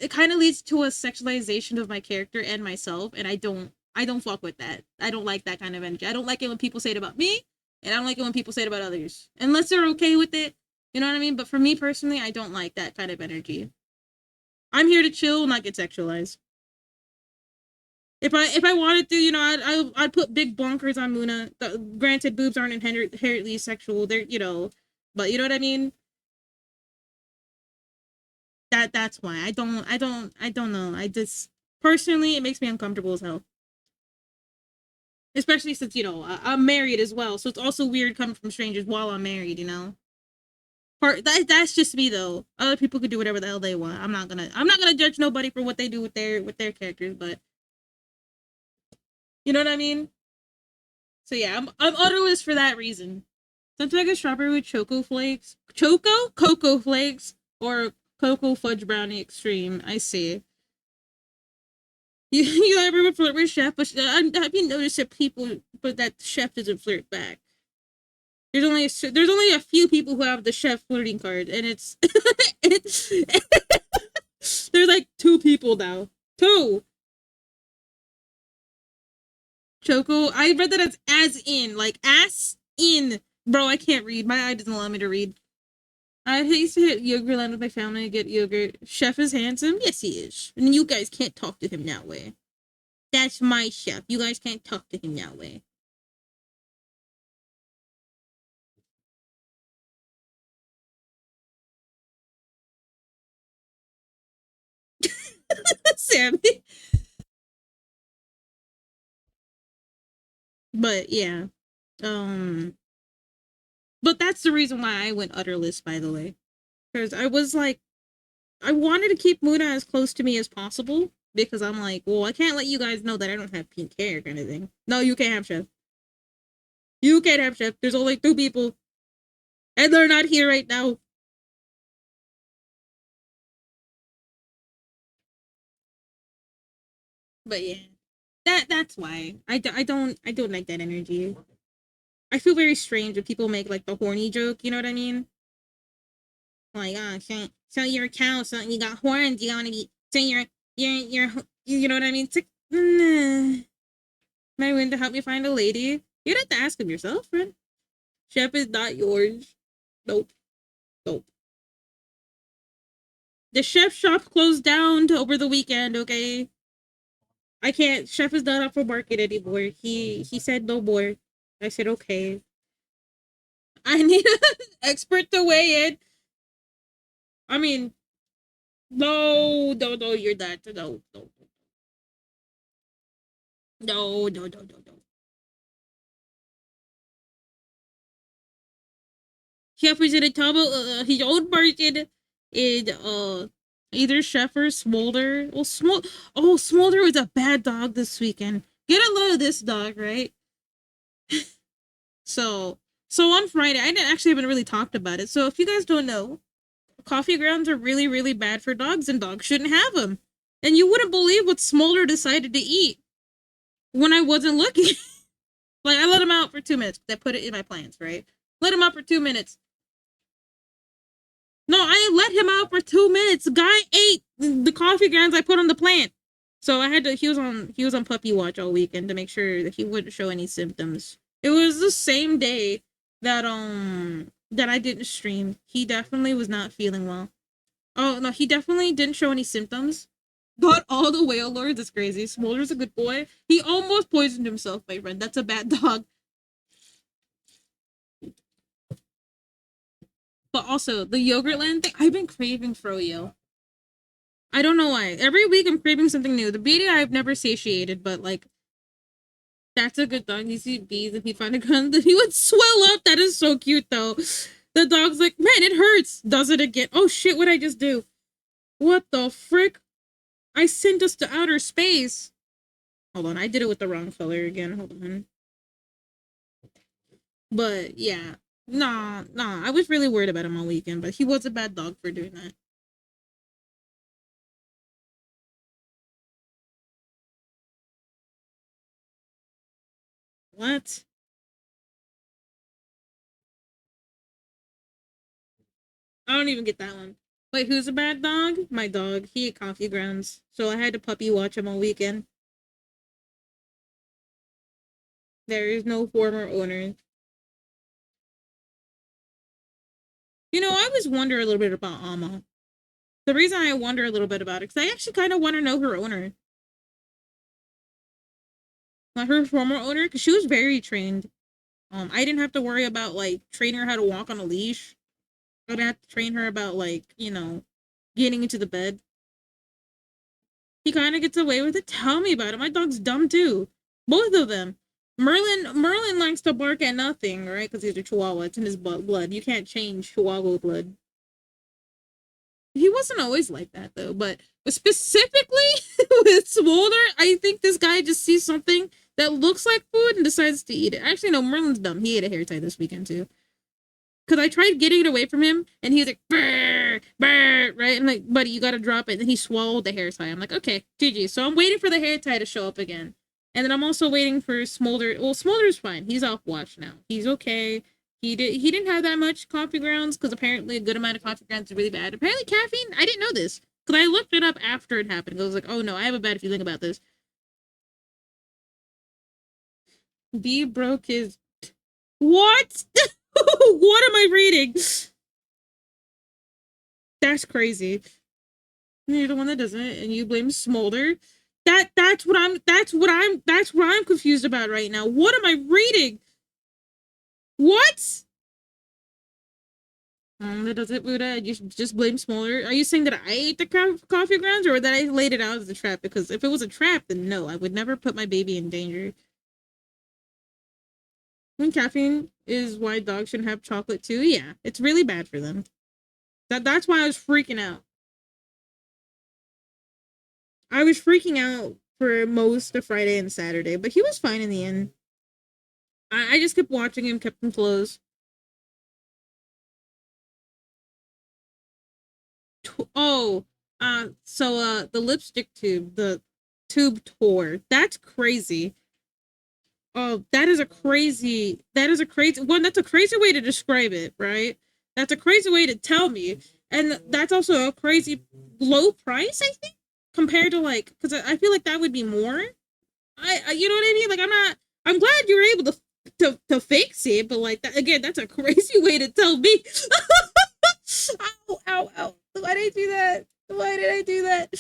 It kind of leads to a sexualization of my character and myself, and I don't fuck with that. I don't like that kind of energy. I don't like it when people say it about me, and I don't like it when people say it about others, unless they're okay with it. You know what I mean? But for me personally, I don't like that kind of energy. I'm here to chill, not get sexualized. If I wanted to, I'd put big bonkers on Luna. Granted, boobs aren't inherently sexual. But you know what I mean. That's why I don't know. I just personally it makes me uncomfortable as hell. Especially since I'm married as well, so it's also weird coming from strangers while I'm married. That's just me though. Other people could do whatever the hell they want. I'm not gonna judge nobody for what they do with their characters, but you know what I mean. So yeah, I'm odorless for that reason. Something like a strawberry with cocoa flakes, or cocoa fudge brownie extreme. I see. You ever flirt with chef? But have you noticed that chef doesn't flirt back? There's only a few people who have the chef flirting card, and it's there's like two people now. Two. Choco. I read that as in, like ass in. Bro, I can't read. My eye doesn't allow me to read. I used to hit Yogurtland with my family to get yogurt. Chef is handsome. Yes, he is. And you guys can't talk to him that way. That's my chef. You guys can't talk to him that way. Sammy. But yeah. Um but that's the reason why I went udderless, by the way. Because I was like, I wanted to keep Muna as close to me as possible. Because I'm like, well, I can't let you guys know that I don't have pink hair or anything. No, you can't have Chef. You can't have Chef. There's only 2 people. And they're not here right now. But yeah. That's why. I don't like that energy. I feel very strange when people make like the horny joke, you know what I mean? Like, so you're a cow, so you got horns, you wanna be, so you're, you know what I mean? It's like, nah. Am I willing to help you find a lady? You'd have to ask him yourself, friend. Chef is not yours. Nope. Nope. The chef shop closed down over the weekend, okay? I can't, Chef is not up for market anymore. He said no more. I said, okay. I need an expert to weigh in. I mean, no, you're not. No. Chef is in a tub his own version in either Chef or Smolder. Well, Smolder was a bad dog this weekend. Get a load of this dog, right? So on Friday, I didn't actually haven't really talked about it. So if you guys don't know, coffee grounds are really, really bad for dogs, and dogs shouldn't have them. And you wouldn't believe what Smolder decided to eat when I wasn't looking. Like, I let him out for 2 minutes. I put it in my plants, right? Let him out for 2 minutes. No, I let him out for 2 minutes. The guy ate the coffee grounds I put on the plant. So I had to. He was on puppy watch all weekend to make sure that he wouldn't show any symptoms. It was the same day that I didn't stream. He definitely was not feeling well. Oh no, he definitely didn't show any symptoms. But all the whale lords is crazy. Smolder's a good boy. He almost poisoned himself, my friend. That's a bad dog. But also the Yogurtland thing. I've been craving froyo. I don't know why. Every week I'm craving something new. The beauty I've never satiated, but like that's a good dog. You see bees if he find a gun, then he would swell up. That is so cute though. The dog's like, man, it hurts. Does it again? Oh shit, what'd I just do? What the frick? I sent us to outer space. Hold on, I did it with the wrong color again. Hold on. But yeah. Nah. I was really worried about him all weekend, but he was a bad dog for doing that. What? I don't even get that one. Wait, who's a bad dog? My dog. He ate coffee grounds. So I had to puppy watch him all weekend. There is no former owner. You know, I always wonder a little bit about Amma. The reason I wonder a little bit about it, because I actually kind of want to know her owner. Not her former owner, because she was very trained. I didn't have to worry about, like, training her how to walk on a leash. I would have to train her about, like, getting into the bed. He kind of gets away with it. Tell me about it. My dog's dumb too. Both of them. Merlin likes to bark at nothing, right? Because he's a Chihuahua. It's in his blood. You can't change Chihuahua blood. He wasn't always like that though, but specifically with Smolder, I think this guy just sees something that looks like food and decides to eat it. Actually, no, Merlin's dumb. He ate a hair tie this weekend too. Cause I tried getting it away from him, and he was like, brr, brr, right? I'm like, buddy, you gotta drop it. And then he swallowed the hair tie. I'm like, okay, GG. So I'm waiting for the hair tie to show up again. And then I'm also waiting for Smolder. Well, Smolder's fine. He's off watch now. He's okay. He didn't have that much coffee grounds because apparently a good amount of coffee grounds is really bad. Apparently caffeine, I didn't know this. Because I looked it up after it happened. I was like, oh no, I have a bad feeling about this. B broke his... What? What am I reading? That's crazy. You're the one that doesn't, and you blame Smolder. That's what I'm confused about right now. What am I reading? What? That does it, Buddha. You should just blame Smolder. Are you saying that I ate the coffee grounds or that I laid it out as a trap? Because if it was a trap, then no, I would never put my baby in danger. When caffeine is why dogs shouldn't have chocolate too. Yeah, it's really bad for them. That's why I was freaking out. I was freaking out for most of Friday and Saturday, but he was fine in the end. I just kept watching him, kept him close. Oh, the lipstick tube, the tube tour. That's crazy. Oh, that is a crazy one. That's a crazy way to describe it, right? That's a crazy way to tell me. And that's also a crazy low price, I think, compared to like, because I feel like that would be more. You know what I mean? Like, I'm glad you were able to fix it, but like that again, that's a crazy way to tell me. Ow, ow, ow. Why did I do that? Why did I do that?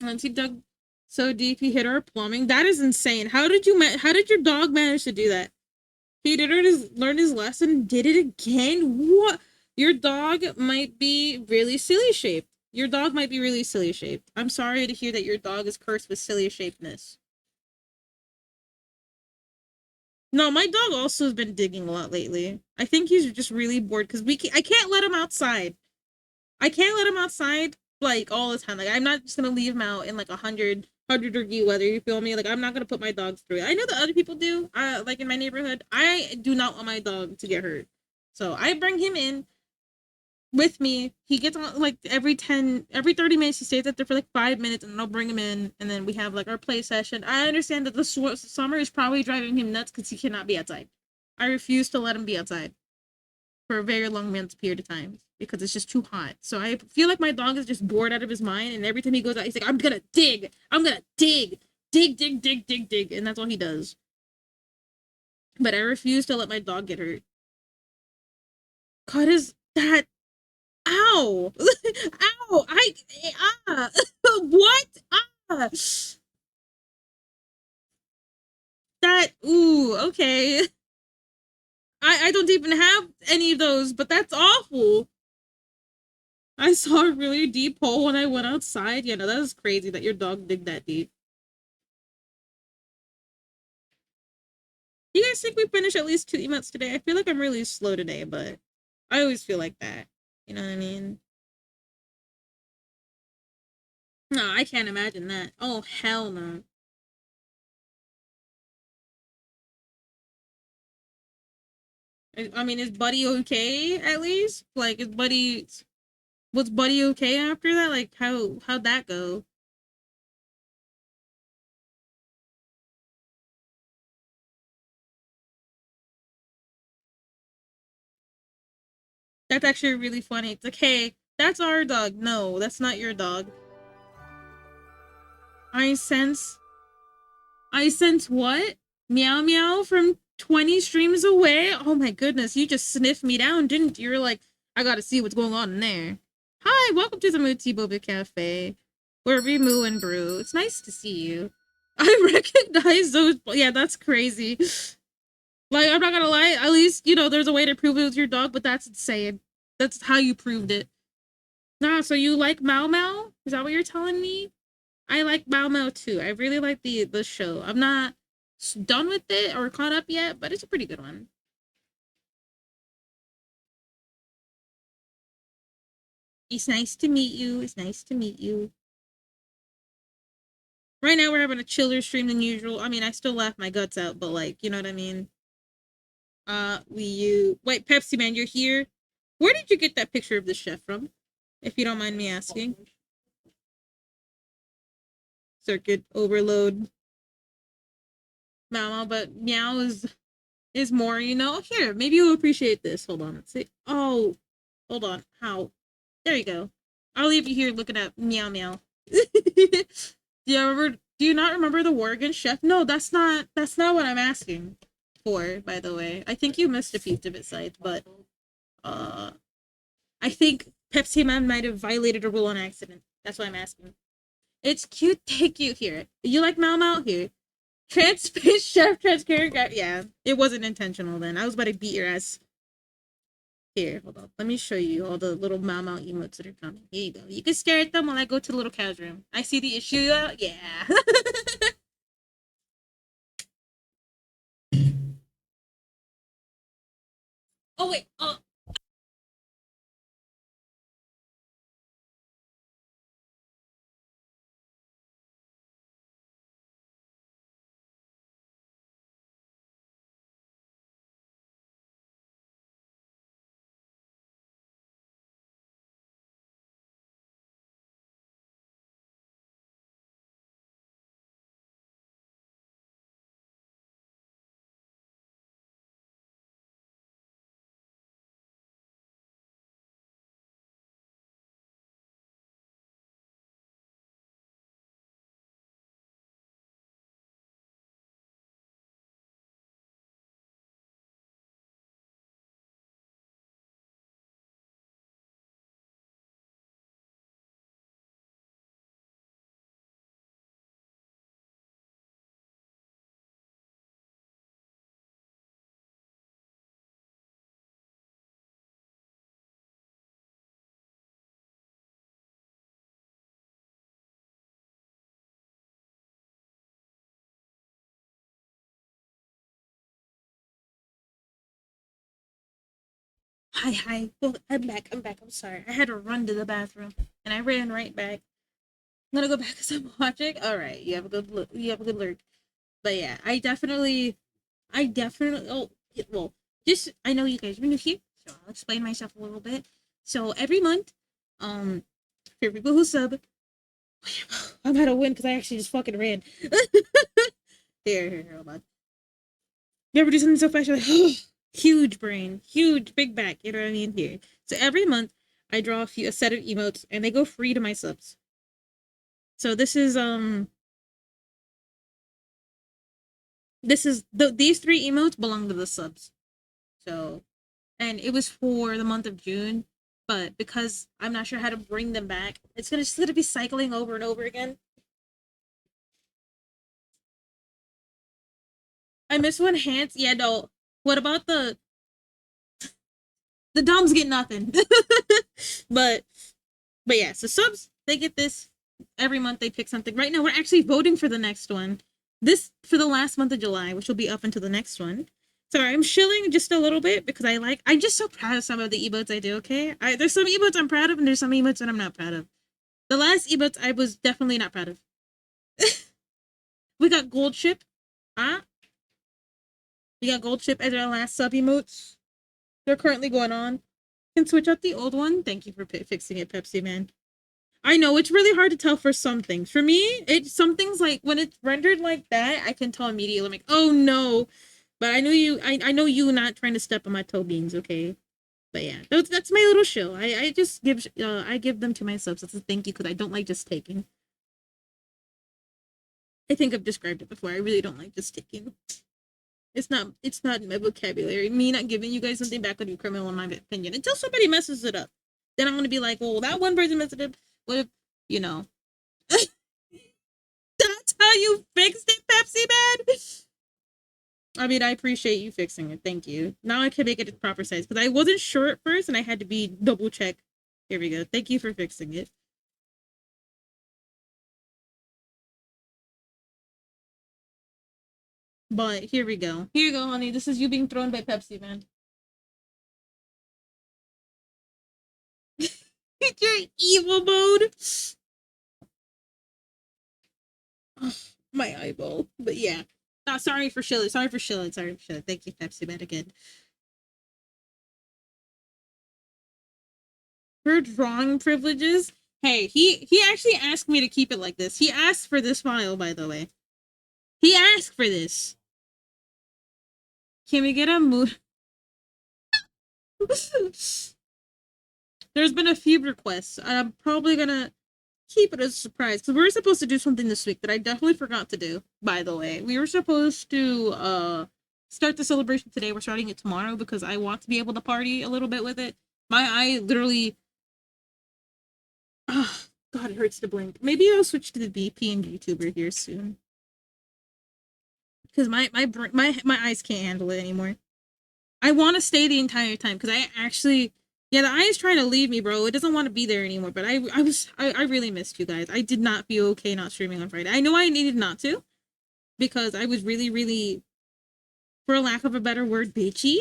Once he dug so deep, he hit our plumbing. That is insane. How did your dog manage to do that? He did learn his lesson. Did it again? What? Your dog might be really silly shaped. Your dog might be really silly shaped. I'm sorry to hear that your dog is cursed with silly shapedness. No, my dog also has been digging a lot lately. I think he's just really bored because I can't let him outside. I can't let him outside like all the time. Like I'm not just gonna leave him out in like 100 degree weather. You feel me? Like I'm not gonna put my dogs through it. I know that other people do. Like in my neighborhood, I do not want my dog to get hurt. So I bring him in with me. He gets on like every 30 minutes. He stays up there for like 5 minutes, and then I'll bring him in, and then we have like our play session. I understand that the summer is probably driving him nuts because he cannot be outside. I refuse to let him be outside for a very long months period of time because it's just too hot. So I feel like my dog is just bored out of his mind, and every time he goes out, he's like, "I'm gonna dig, dig, dig, dig, dig, dig," and that's all he does. But I refuse to let my dog get hurt. God, is that? Ow! Ow! Ah! What? Ah! That ooh, okay. I don't even have any of those, but that's awful. I saw a really deep hole when I went outside. Yeah, no, that is crazy that your dog dig that deep. You guys think we finish at least 2 emotes today? I feel like I'm really slow today, but I always feel like that. You know what I mean? No, I can't imagine that. Oh, hell no. I mean, is Buddy okay at least? Like, was Buddy okay after that? Like, how'd that go? That's actually really funny. It's like, hey, that's our dog. No, that's not your dog. I sense, I sense what? Meow meow from 20 streams away? Oh my goodness, you just sniffed me down, didn't you? You're like, I gotta see what's going on in there. Hi, welcome to the Mooti Boba Cafe, where we moo and brew. It's nice to see you. I recognize those. Yeah, that's crazy. Like, I'm not gonna lie, at least, you know, there's a way to prove it with your dog, but that's insane. That's how you proved it. Nah, so you like Mao Mao? Is that what you're telling me? I like Mao Mao too. I really like the show. I'm not done with it or caught up yet, but it's a pretty good one. It's nice to meet you. It's nice to meet you. Right now we're having a chiller stream than usual. I mean, I still laugh my guts out, but like, you know what I mean? Wait, Pepsi Man, you're here? Where did you get that picture of the chef from? If you don't mind me asking. Circuit overload. Mama, but meow is more, you know. Here, maybe you'll appreciate this. Hold on. Let's see. Oh, hold on. How? There you go. I'll leave you here looking at meow meow. Do you not remember the war against Chef? No, that's not what I'm asking for, by the way. I think you missed a piece of it, Scythe, but I think Pepsi Man might have violated a rule on accident. That's why I'm asking. It's cute. Thank you. Here. You like Mau Mau? Here. Space Chef Transparent. Yeah, it wasn't intentional then. I was about to beat your ass. Here, hold on. Let me show you all the little Mau Mau emotes that are coming. Here you go. You can stare at them while I go to the little cow's room. I see the issue though. Yeah. Oh wait. Oh. Hi. Well, I'm back. I'm sorry. I had to run to the bathroom, and I ran right back. I'm gonna go back because I'm watching. All right. You have a good look. You have a good lurk. But yeah, I definitely. Oh, well, just I know you guys are new here, so I'll explain myself a little bit. So every month, um, for people who sub, I'm gonna win because I actually just fucking ran. Here, hold on. You ever do something so fast? You're like, huge brain, huge big back. You know what I mean? Here. So every month, I draw a set of emotes, and they go free to my subs. So these three emotes belong to the subs. So, and it was for the month of June, but because I'm not sure how to bring them back, it's gonna be cycling over and over again. I miss one hands. Yeah, no. What about the Doms get nothing. but but yeah, so subs they get this every month. They pick something. Right now, we're actually voting for the next one. This for the last month of July, which will be up until the next one. Sorry, I'm shilling just a little bit because I'm just so proud of some of the emotes I do. Okay, there's some emotes I'm proud of, and there's some emotes that I'm not proud of. The last emotes I was definitely not proud of. We got Gold Ship. Ah, we got Gold Ship as our last sub emotes. They're currently going on. Can switch out the old one. Thank you for fixing it, Pepsi Man. I know it's really hard to tell for some things. For me, some things like when it's rendered like that, I can tell immediately. I'm like, oh no. But I know you. I know you not trying to step on my toe beans, okay? But yeah, that's my little show. I just give them to my subs as a thank you because I don't like just taking. I think I've described it before. I really don't like just taking. It's not in my vocabulary. Me not giving you guys something back would be criminal in my opinion. Until somebody messes it up. Then I'm gonna be like, well, that one person messed it up. What if you know? That's how you fixed it, Pepsi Man? I mean, I appreciate you fixing it. Thank you. Now I can make it a proper size. Because I wasn't sure at first and I had to be double check. Here we go. Thank you for fixing it. But here we go. Here you go, honey. This is you being thrown by Pepsi Man. It's your evil mode. My eyeball. But yeah. Sorry for shilling. Sorry for shilling. Sorry for shilling. Thank you, Pepsi Man, again. Her drawing privileges. Hey, he actually asked me to keep it like this. He asked for this file, by the way. He asked for this. Can we get a mood? There's been a few requests. I'm probably gonna keep it as a surprise because we were supposed to do something this week that I definitely forgot to do. By the way, we were supposed to start the celebration today. We're starting it tomorrow because I want to be able to party a little bit with it. My eye literally, oh, God, it hurts to blink. Maybe I'll switch to the VP and YouTuber here soon because my eyes can't handle it anymore. I want to stay the entire time because I actually, yeah, the eye is trying to leave me, bro. It doesn't want to be there anymore. But I really missed you guys. I did not feel okay not streaming on Friday. I know I needed not to because I was really, really, for lack of a better word, bitchy.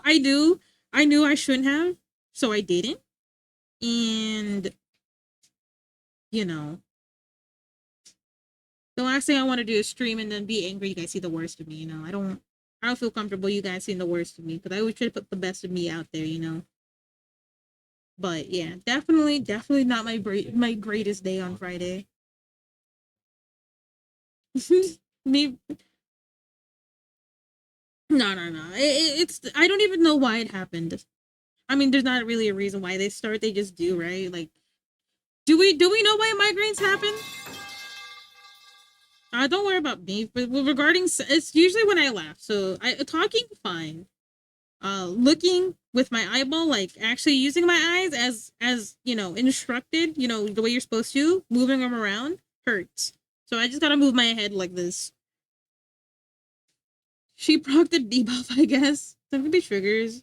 I knew I shouldn't have, so I didn't. And you know, the last thing I want to do is stream and then be angry. You guys see the worst of me. You know, I don't feel comfortable. You guys seeing the worst of me because I always try to put the best of me out there. You know. But yeah, definitely not my greatest day on Friday. Me, no. It's I don't even know why it happened. I mean, there's not really a reason why they start. They just do, right? Like, do we know why migraines happen? Don't worry about me. But regarding, it's usually when I laugh. So I talking fine. Looking with my eyeball, like actually using my eyes as you know instructed, you know the way you're supposed to, moving them around hurts. So I just gotta move my head like this. She proc the debuff, I guess. Some could be triggers.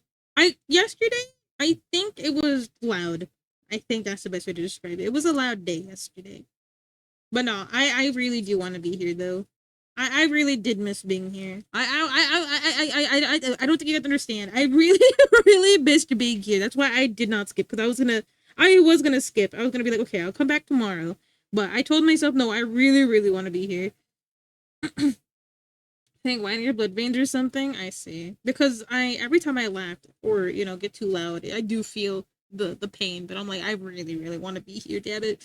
Yesterday, I think it was loud. I think that's the best way to describe it. It was a loud day yesterday. But no, I really do want to be here though. I really did miss being here. I don't think you guys understand. I really really missed being here. That's why I did not skip because I was gonna skip. I was gonna be like, okay, I'll come back tomorrow. But I told myself no. I really want to be here. Think wine in your blood veins or something. I see because I every time I laugh or you know get too loud, I do feel the pain. But I'm like, I really want to be here. Damn it.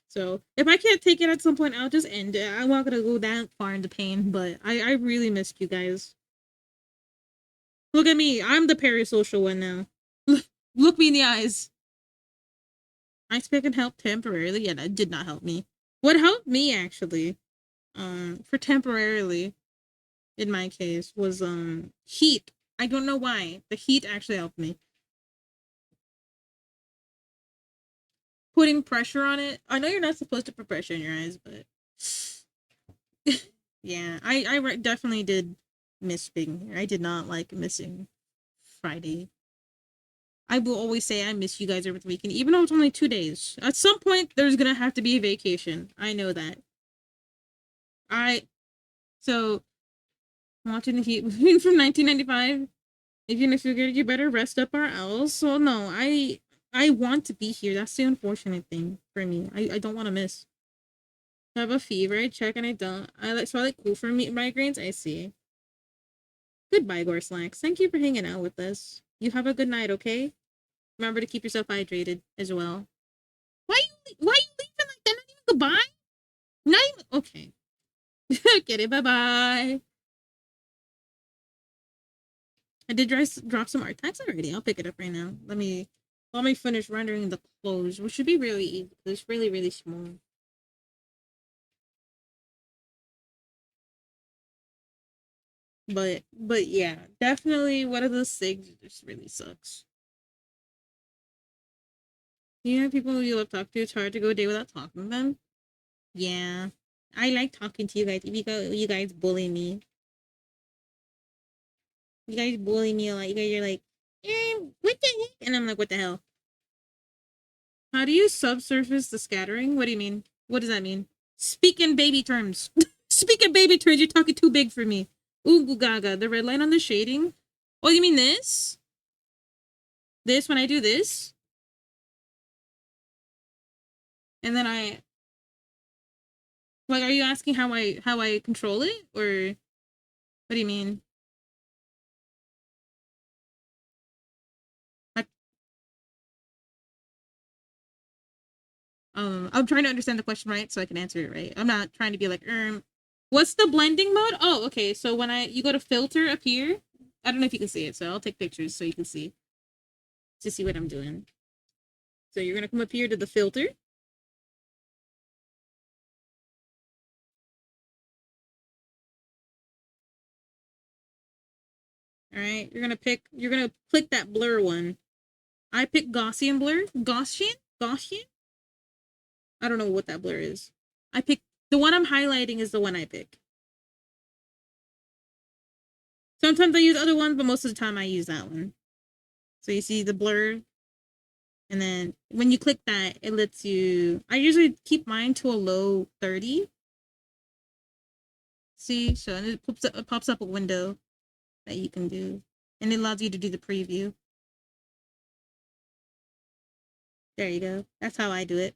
So if I can't take it at some point, I'll just end it. I'm not gonna go that far into pain, but I really missed you guys. Look at me. I'm the parasocial one now. Look me in the eyes. Ice pick can help temporarily. Yeah, that did not help me. What helped me actually, for temporarily, in my case, was heat. I don't know why. The heat actually helped me. Putting pressure on it. I know you're not supposed to put pressure in your eyes, but yeah, I definitely did miss being here. I did not like missing Friday. I will always say I miss you guys over the weekend, even though it's only 2 days. At some point, there's gonna have to be a vacation. I know that. I so watching the Heat movie from 1995. Even if you're good, you better rest up or else. So no, I want to be here. That's the unfortunate thing for me. I don't want to miss. I have a fever. I check and I don't. So I like cool for me migraines. I see. Goodbye, Gorslax. Thank you for hanging out with us. You have a good night, okay? Remember to keep yourself hydrated as well. Why you leaving like that? Not even goodbye? Not even okay. Get it, bye-bye. I did drop some art tags already. I'll pick it up right now. Let me finish rendering the clothes, which should be really easy. It's really small. But yeah, definitely one of those things that just really sucks. You know, people you love to talk to, it's hard to go a day without talking to them. Yeah. I like talking to you guys. If you guys bully me. You guys bully me a lot. You guys are like, what the heck? And I'm like, what the hell? How do you subsurface the scattering? What do you mean? What does that mean? Speak in baby terms. Speak in baby terms. You're talking too big for me. Ooh, gaga. The red line on the shading. Oh, you mean this? This when I do this? And then like, are you asking how I control it, or what do you mean? I, I'm trying to understand the question right so I can answer it right. I'm not trying to be like, what's the blending mode? Oh, okay. So when you go to filter up here, I don't know if you can see it, so I'll take pictures so you can see what I'm doing. So you're gonna come up here to the filter. All right, you're gonna click that blur one. I pick Gaussian blur. Gaussian. I don't know what that blur is. I pick the one I'm highlighting is the one I pick. Sometimes I use other ones, but most of the time I use that one. So you see the blur, and then when you click that, it lets you. I usually keep mine to a low 30. See, so it pops up a window that you can do, and it allows you to do the preview. There you go. That's how I do it.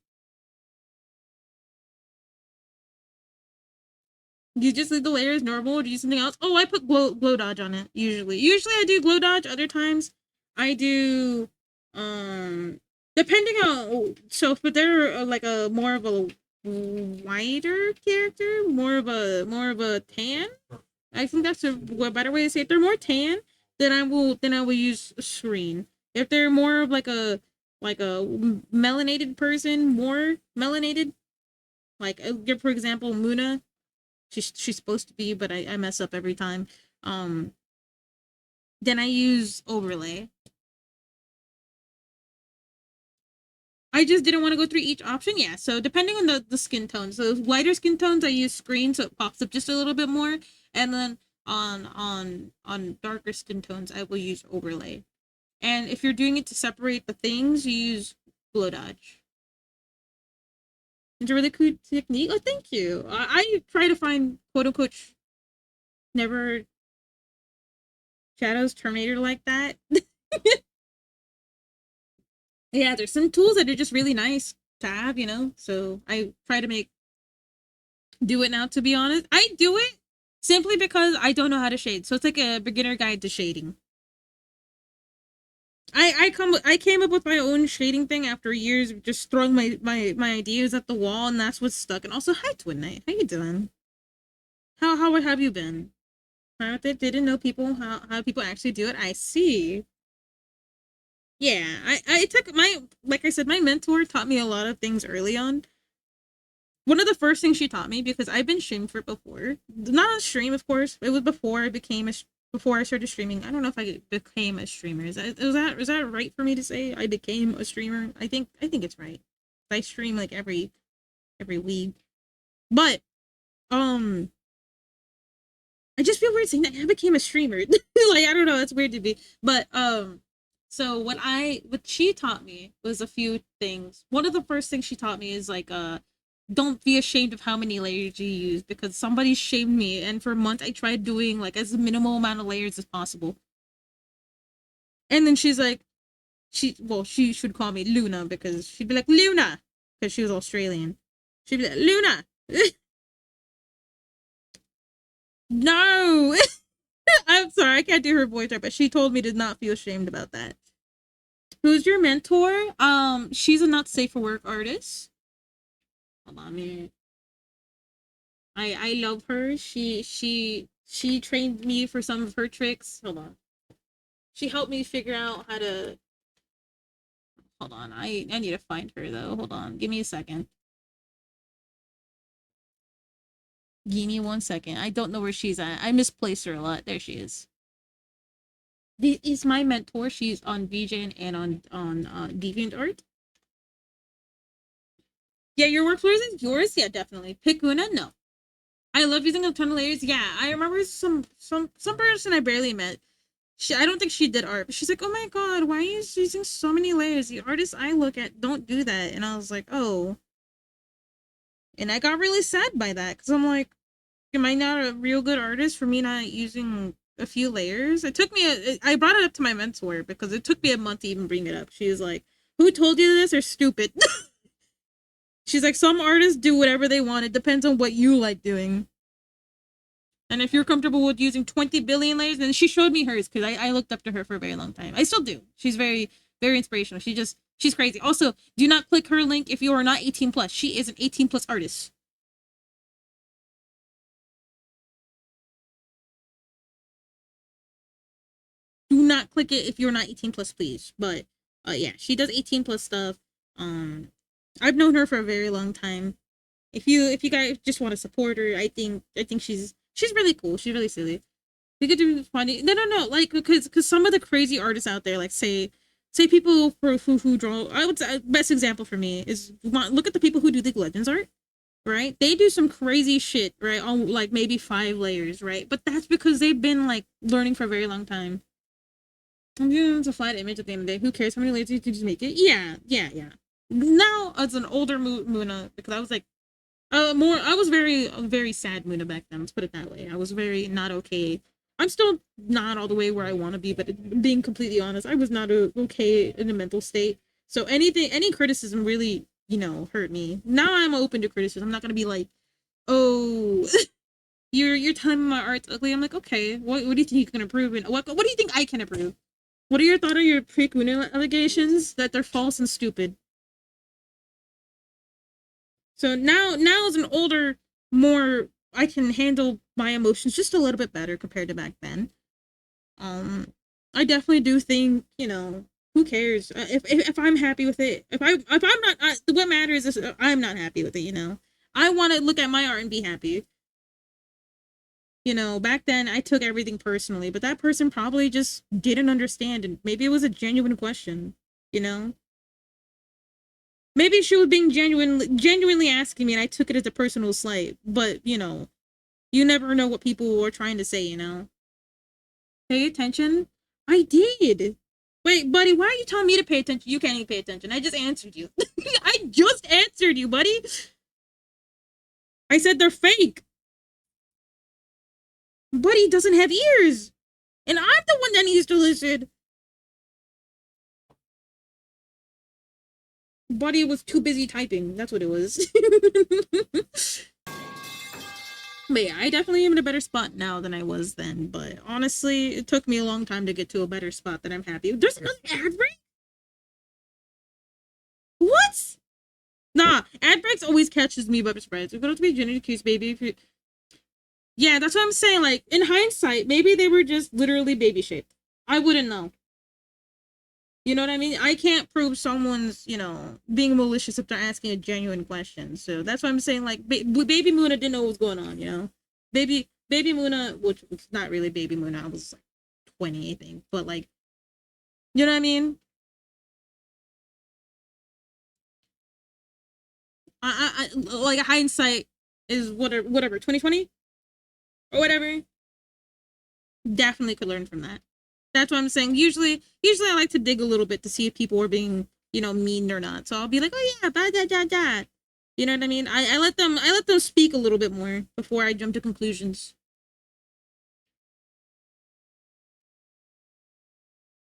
Do you just leave the layers normal or do you do something else? Oh, I put glow dodge on it usually. Usually I do glow dodge. Other times I do depending on so if they're like a more of a whiter character, more of a tan. I think that's a better way to say it. If they're more tan, then I will use a screen. If they're more of like a melanated person, more melanated, like for example, Muna. She's supposed to be, but I mess up every time. Then I use overlay. I just didn't want to go through each option. Yeah, so depending on the skin tone. So lighter skin tones, I use screen so it pops up just a little bit more. And then on darker skin tones, I will use overlay. And if you're doing it to separate the things, you use glow dodge. It's a really cool technique. Oh, thank you. I try to find quote unquote never Shadows Terminator like that. Yeah, there's some tools that are just really nice to have, you know. So I try to do it now. To be honest, I do it simply because I don't know how to shade. So it's like a beginner guide to shading. I came up with my own shading thing after years of just throwing my ideas at the wall, and that's what's stuck. And also, hi Twin Knight, how you doing? How have you been? I didn't know how people actually do it. I see. Yeah, I took like I said, my mentor taught me a lot of things early on. One of the first things she taught me, because I've been streamed for before, not on stream, of course. It was before I became before I started streaming. I don't know if I became a streamer. Is that right for me to say I became a streamer? I think it's right. I stream like every week, but I just feel weird saying that I became a streamer. Like I don't know, that's weird to be. But so what she taught me was a few things. One of the first things she taught me is like don't be ashamed of how many layers you use, because somebody shamed me, and for a month I tried doing like as minimal amount of layers as possible. And then she's like, she should call me Luna, because she'd be like, Luna, because she was Australian. She'd be like, Luna. No. I'm sorry, I can't do her voice right, but she told me to not feel ashamed about that. Who's your mentor? She's a not safe for work artist. Hold on, man. I love her. She trained me for some of her tricks. Hold on. She helped me figure out how to. Hold on. I need to find her though. Hold on. Give me a second. Give me 1 second. I don't know where she's at. I misplace her a lot. There she is. This is my mentor. She's on VJ and on DeviantArt. Yeah, your workflows is yours. Yeah, definitely. Pick Una. No, I love using a ton of layers. Yeah, I remember some person I barely met. I don't think she did art, but she's like, oh my god, why are you using so many layers? The artists I look at don't do that. And I was like, oh. And I got really sad by that, because I'm like, am I not a real good artist for me not using a few layers? It took me I brought it up to my mentor because it took me a month to even bring it up. She was like, who told you this? They're stupid. She's like, some artists do whatever they want. It depends on what you like doing. And if you're comfortable with using 20 billion layers, then she showed me hers, because I looked up to her for a very long time. I still do. She's very, very inspirational. She's crazy. Also, do not click her link if you are not 18 plus. She is an 18 plus artist. Do not click it if you're not 18 plus, please. But yeah, she does 18 plus stuff. I've known her for a very long time. If you guys just want to support her, I think she's really cool. She's really silly. We could do funny. No. Like because some of the crazy artists out there, like say people who draw. I would say best example for me is look at the people who do League of Legends art. Right? They do some crazy shit, right? On like maybe 5 layers, right? But that's because they've been like learning for a very long time. It's a flat image at the end of the day. Who cares how many layers you just make it? Yeah. Now as an older Muna, because I was like I was very sad Muna back then. Let's put it that way. I was very not okay. I'm still not all the way where I want to be, but being completely honest, I was not okay in a mental state. So any criticism really, hurt me. Now I'm open to criticism. I'm not gonna be like, oh, you're telling me my art's ugly. I'm like, okay, what do you think you can improve? And what do you think I can improve? What are your thoughts on your pre-Muna allegations that they're false and stupid? So now as an older, more I can handle my emotions just a little bit better compared to back then. I definitely do think, who cares? If I'm happy with it, if I'm not, what matters is I'm not happy with it. I want to look at my art and be happy. Back then I took everything personally, but that person probably just didn't understand, and maybe it was a genuine question. Maybe she was being genuinely asking me, and I took it as a personal slight. But you never know what people are trying to say. Pay attention. I did. Wait, buddy, why are you telling me to pay attention? You can't even pay attention. I just answered you. I just answered you, buddy. I said they're fake. Buddy doesn't have ears, and I'm the one that needs to listen. Buddy was too busy typing. That's what it was. But yeah, I definitely am in a better spot now than I was then. But honestly, it took me a long time to get to a better spot that I'm happy. There's another ad break? What? Nah, ad breaks always catches me by surprise. We're going to be genetic cues, baby. Yeah, that's what I'm saying. Like, in hindsight, maybe they were just literally baby shaped. I wouldn't know. You know what I mean? I can't prove someone's, being malicious if they're asking a genuine question. So that's why I'm saying, like, Baby Muna didn't know what was going on, Baby Muna, which was not really Baby Muna, I was like 20, I think. But, like, you know what I mean? I like, hindsight is whatever, 2020? Or whatever. Definitely could learn from that. That's what I'm saying. Usually I like to dig a little bit to see if people are being, mean or not. So I'll be like, oh yeah, da. You know what I mean? I let them speak a little bit more before I jump to conclusions.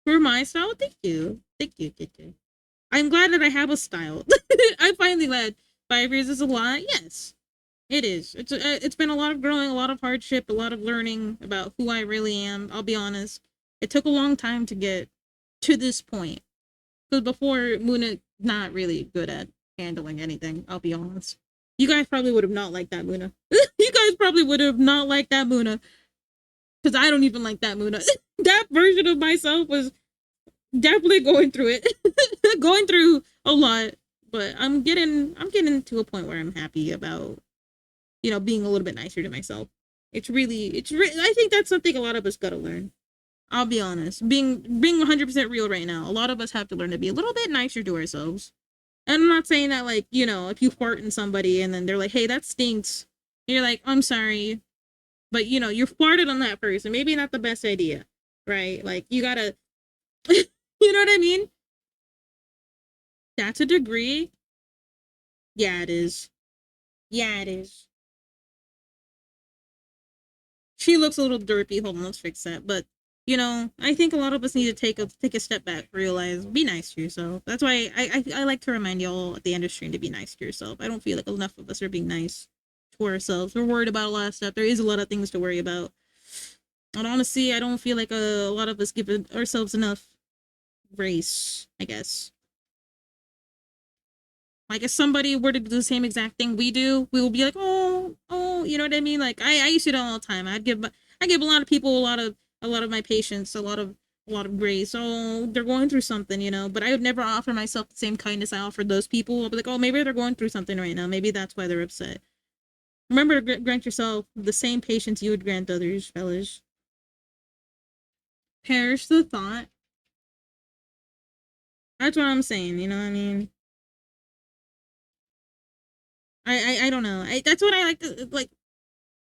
For my style, thank you. Thank you. I'm glad that I have a style. I'm finally glad. 5 years is a lot. Yes, it is. It's been a lot of growing, a lot of hardship, a lot of learning about who I really am. I'll be honest. It took a long time to get to this point. Because before, Muna not really good at handling anything. I'll be honest. You guys probably would have not liked that Muna. You guys probably would have not liked that Muna. Because I don't even like that Muna. That version of myself was definitely going through it. Going through a lot. But I'm getting to a point where I'm happy about, being a little bit nicer to myself. I think that's something a lot of us gotta learn. I'll be honest. Being 100% real right now, a lot of us have to learn to be a little bit nicer to ourselves. And I'm not saying that, like, if you fart in somebody and then they're like, hey, that stinks. And you're like, I'm sorry. But, you farted on that person. Maybe not the best idea, right? Like, you gotta, you know what I mean? That's a degree. Yeah, it is. Yeah, it is. She looks a little derpy. Hold on, let's fix that. But I think a lot of us need to take a step back, realize, be nice to yourself. That's why I like to remind y'all at the end of stream to be nice to yourself. I don't feel like enough of us are being nice to ourselves. We're worried about a lot of stuff. There is a lot of things to worry about. And honestly, I don't feel like a lot of us give ourselves enough grace, I guess. Like, if somebody were to do the same exact thing we do, we will be like, oh, you know what I mean? Like, I used to do it all the time. I give a lot of people a lot of my patience, a lot of grace. Oh, they're going through something, but I would never offer myself the same kindness I offered those people. I'll be like, oh, maybe they're going through something right now. Maybe that's why they're upset. Remember to grant yourself the same patience you would grant others, fellas. perish the thought. That's what I'm saying, you know what I mean? I don't know. That's what I like to, like,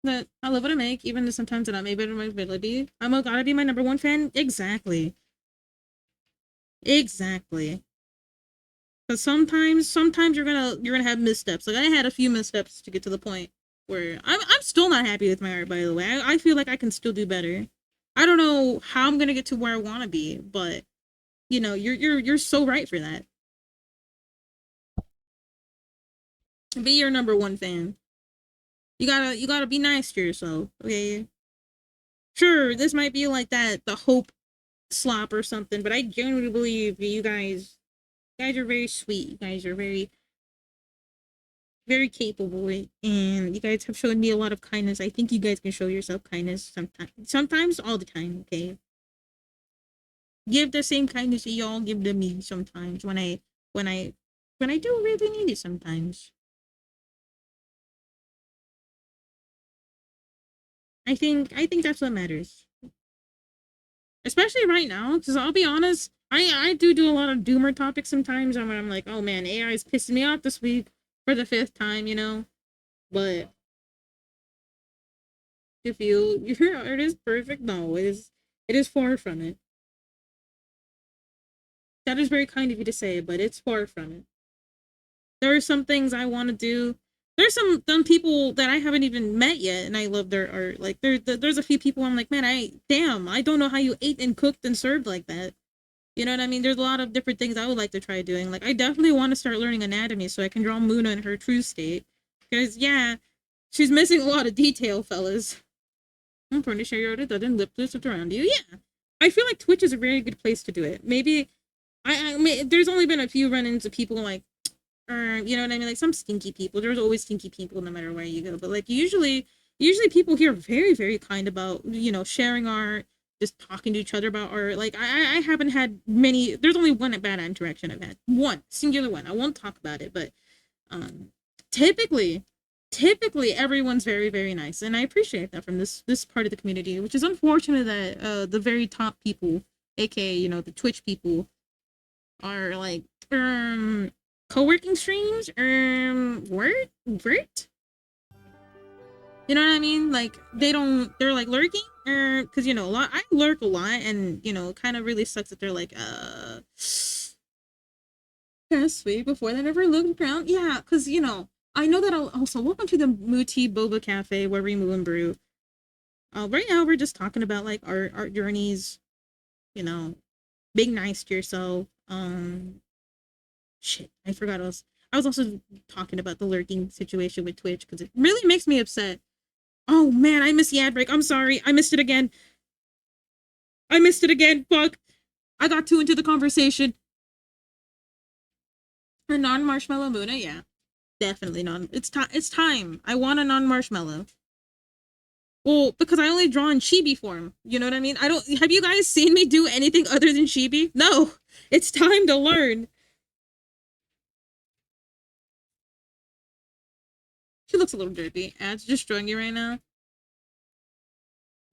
that I love what I make, even though sometimes I'm not made better than my ability. I'm gotta be my number one fan. Exactly. Exactly. Because sometimes you're gonna have missteps. Like I had a few missteps to get to the point where I'm still not happy with my art. By the way, I feel like I can still do better. I don't know how I'm gonna get to where I want to be, but you know, you're so right for that. Be your number one fan. You gotta be nice to yourself. Okay. Sure, this might be like that the hope slop or something, but I genuinely believe you guys are very sweet. You guys are very very capable, and you guys have shown me a lot of kindness. I think you guys can show yourself kindness sometimes all the time. Okay, give the same kindness that y'all give to me sometimes when I when I do really need it sometimes. I think that's what matters, especially right now. Because I'll be honest, I do a lot of doomer topics sometimes, and when I'm like, oh man, AI is pissing me off this week for the fifth time, you know. But if your art is perfect, no, it is far from it. That is very kind of you to say, but it's far from it. There are some things I want to do. There's some people that I haven't even met yet, and I love their art. Like there's a few people I'm like, man, I don't know how you ate and cooked and served like that. You know what I mean? There's a lot of different things I would like to try doing. Like I definitely want to start learning anatomy so I can draw Muna in her true state. Because yeah, she's missing a lot of detail, fellas. I'm pretty sure you already done lip this around you. Yeah, I feel like Twitch is a very good place to do it. Maybe I mean, there's only been a few run-ins of people like, you know what I mean? Like some stinky people. There's always stinky people no matter where you go. But like usually people here are very, very kind about, you know, sharing art, just talking to each other about art. Like I haven't had many. There's only one bad interaction I've had. One singular one. I won't talk about it, but um, typically, typically everyone's very, very nice, and I appreciate that from this part of the community. Which is unfortunate that the very top people, aka you know the Twitch people, are like co-working streams word you know what I mean, like they're like lurking because you know a lot I lurk a lot, and you know it kind of really sucks that they're like yeah, sweet before they never looked around. Yeah, because you know I know that I'll also welcome to the MOODAY Boba Cafe where we moo and brew. Right now we're just talking about like our journeys, you know, being nice to yourself. Shit, I forgot I was also talking about the lurking situation with Twitch because it really makes me upset. Oh man, I missed the ad break. I'm sorry. I missed it again. I missed it again. Fuck. I got too into the conversation. A non-marshmallow Muna, yeah. Definitely non. It's time. I want a non-marshmallow. Well, because I only draw in chibi form. You know what I mean? I don't have you guys seen me do anything other than chibi? No. It's time to learn. She looks a little dirty. Ads just showing you right now.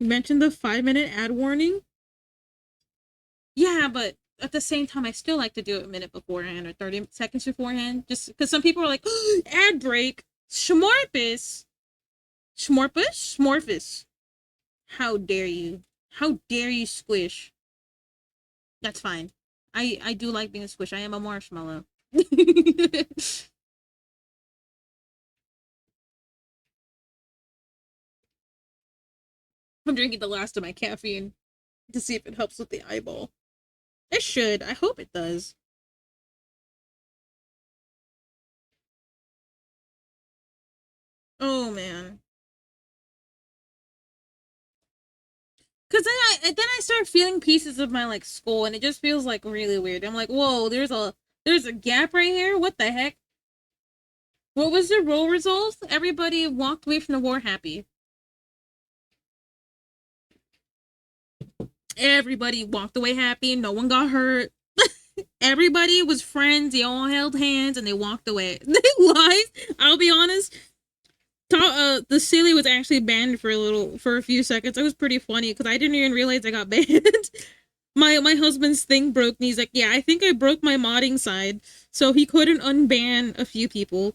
You mentioned the 5-minute ad warning. Yeah, but at the same time, I still like to do it a minute beforehand or 30 seconds beforehand. Just because some people are like, oh, ad break. Schmorpus. Schmorpus? Schmorpus. How dare you? How dare you squish? That's fine. I do like being a squish. I am a marshmallow. I'm drinking the last of my caffeine to see if it helps with the eyeball. It should. I hope it does. Oh man. Cause then I start feeling pieces of my like skull, and it just feels like really weird. I'm like, whoa, there's a gap right here. What the heck? What was the roll results? Everybody walked away from the war happy. Everybody walked away happy. No one got hurt. Everybody was friends. They all held hands and they walked away. They lied. I'll be honest. The silly was actually banned for a few seconds. It was pretty funny because I didn't even realize I got banned. My husband's thing broke, and he's like, yeah, I think I broke my modding side, so he couldn't unban a few people.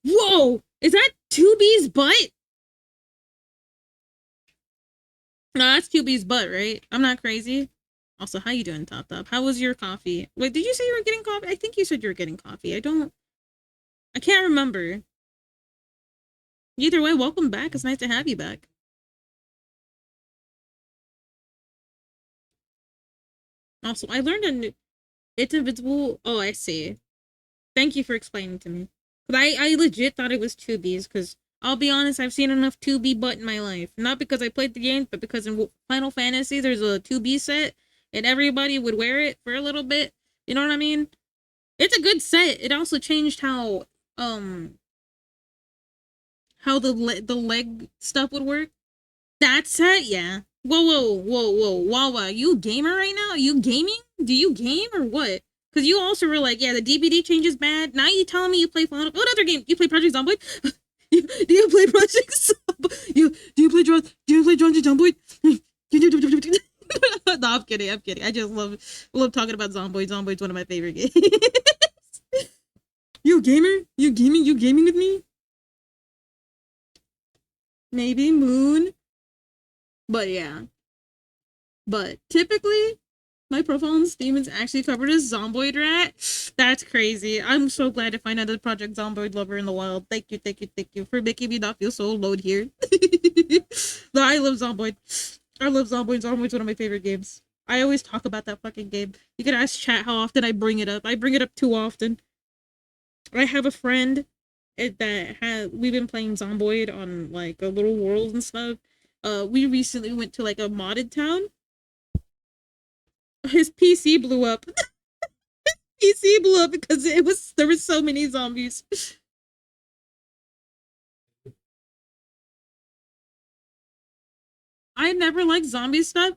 Whoa! Is that 2B's butt? No, that's 2B's butt, right? I'm not crazy. Also, how you doing, Top Top? How was your coffee? Wait, did you say you were getting coffee? I think you said you were getting coffee. I can't remember. Either way, welcome back. It's nice to have you back. Also, I learned a new... It's invisible... Oh, I see. Thank you for explaining to me. But I legit thought it was 2B's, because I'll be honest, I've seen enough 2B butt in my life. Not because I played the game, but because in Final Fantasy, there's a 2B set, and everybody would wear it for a little bit. You know what I mean? It's a good set. It also changed how the leg stuff would work. That set, yeah. Whoa, Wawa, you a gamer right now? Are you gaming? Do you game or what? Because you also were like, yeah, the DBD change is bad. Now you telling me you play Final... What other game? You play Project Zomboid? Do you play Project Zomboid? Do you play Project Zomboid? No, I'm kidding. I just love talking about Zomboid. Zomboid's one of my favorite games. You a gamer? You gaming with me? Maybe Moon. But yeah. But typically, my profile on Steam is actually covered as Zomboid Rat. That's crazy. I'm so glad to find out the Project Zomboid lover in the wild. Thank you for making me not feel so alone here. No, I love Zomboid. I love Zomboid. Zomboid's one of my favorite games. I always talk about that fucking game. You can ask chat how often I bring it up. I bring it up too often. I have a friend we've been playing Zomboid on like a little world and stuff. We recently went to like a modded town. His PC blew up. PC blew up because there was so many zombies. I never liked zombie stuff.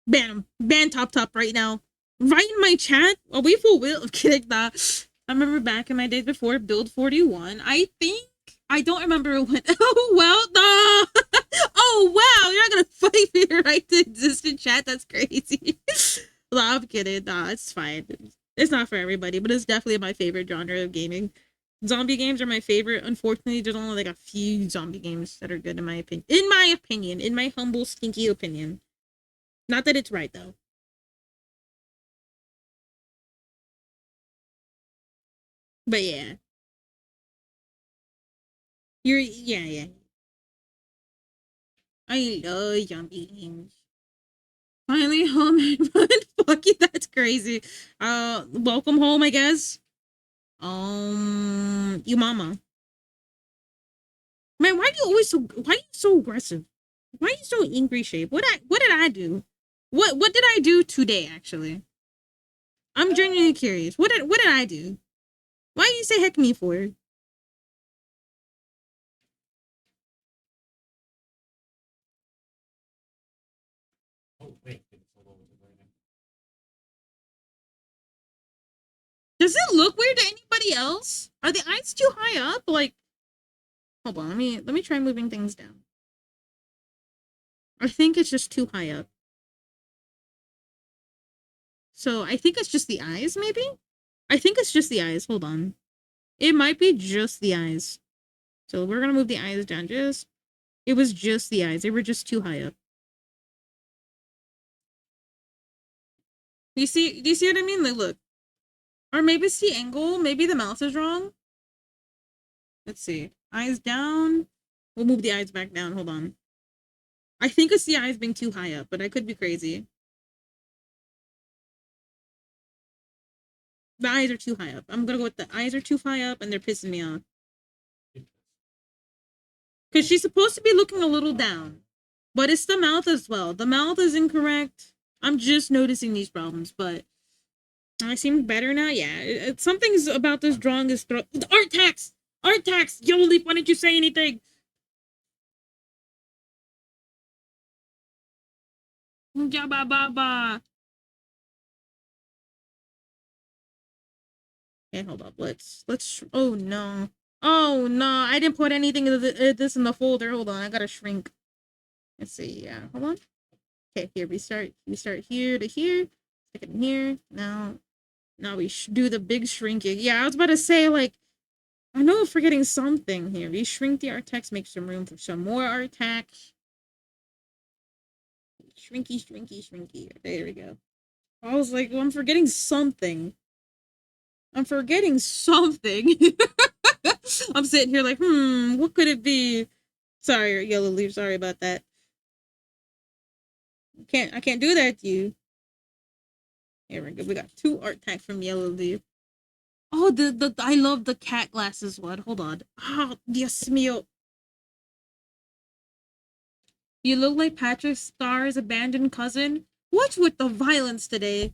Ban him. Ban Top right now. Right in my chat. Oh, we full will. Kidding that. I remember back in my days before Build 41. I don't remember when. Oh, well, no. Oh, wow. You're not going to fight me right to exist in chat. That's crazy. No, I'm kidding. Nah, it's fine. It's not for everybody, but it's definitely my favorite genre of gaming. Zombie games are my favorite. Unfortunately, there's only like a few zombie games that are good in my opinion. In my humble, stinky opinion. Not that it's right, though. But yeah. Yeah. I love zombie games. Finally home and fun. Fuck you, that's crazy. Welcome home, I guess. You mama. Man, why are you so aggressive? Why are you so angry, Shape? What did I do? What did I do today, actually? I'm genuinely curious. What did I do? Why do you say heck me for? Does it look weird to anybody else? Are the eyes too high up? Like, hold on, let me try moving things down. I think it's just too high up. So I think it's just the eyes, maybe? I think it's just the eyes. Hold on. It might be just the eyes. So we're gonna move the eyes down just... It was just the eyes. They were just too high up. Do you see what I mean? Like, look. Or maybe it's the angle. Maybe the mouth is wrong. Let's see. Eyes down. We'll move the eyes back down. Hold on. I think it's the eyes being too high up, but I could be crazy. The eyes are too high up. I'm gonna go with the eyes are too high up and they're pissing me off. Because she's supposed to be looking a little down. But it's the mouth as well. The mouth is incorrect. I'm just noticing these problems, but I seem better now. Yeah, something's about this drawing is art tax. Art tax. Yo, Leap, why didn't you say anything? Ja ba ba ba. Okay, hold up. Let's. Oh no. Oh no! I didn't put anything of this in the folder. Hold on, I gotta shrink. Let's see. Yeah, hold on. Okay, here we start here to here, second here. Now we do the big shrinking. Yeah, I was about to say, like, I know we're forgetting something here. We shrink the art text, make some room for some more art text. Shrinky, shrinky, shrinky. There we go. I was like, well, I'm forgetting something. I'm forgetting something. I'm sitting here like, what could it be? Sorry, Yellow Leaf, sorry about that. I can't do that to you. Here we go. We got 2 art tags from Yellow Leaf. Oh, I love the cat glasses one. Hold on. Oh, Dios mío. You look like Patrick Starr's abandoned cousin. What's with the violence today?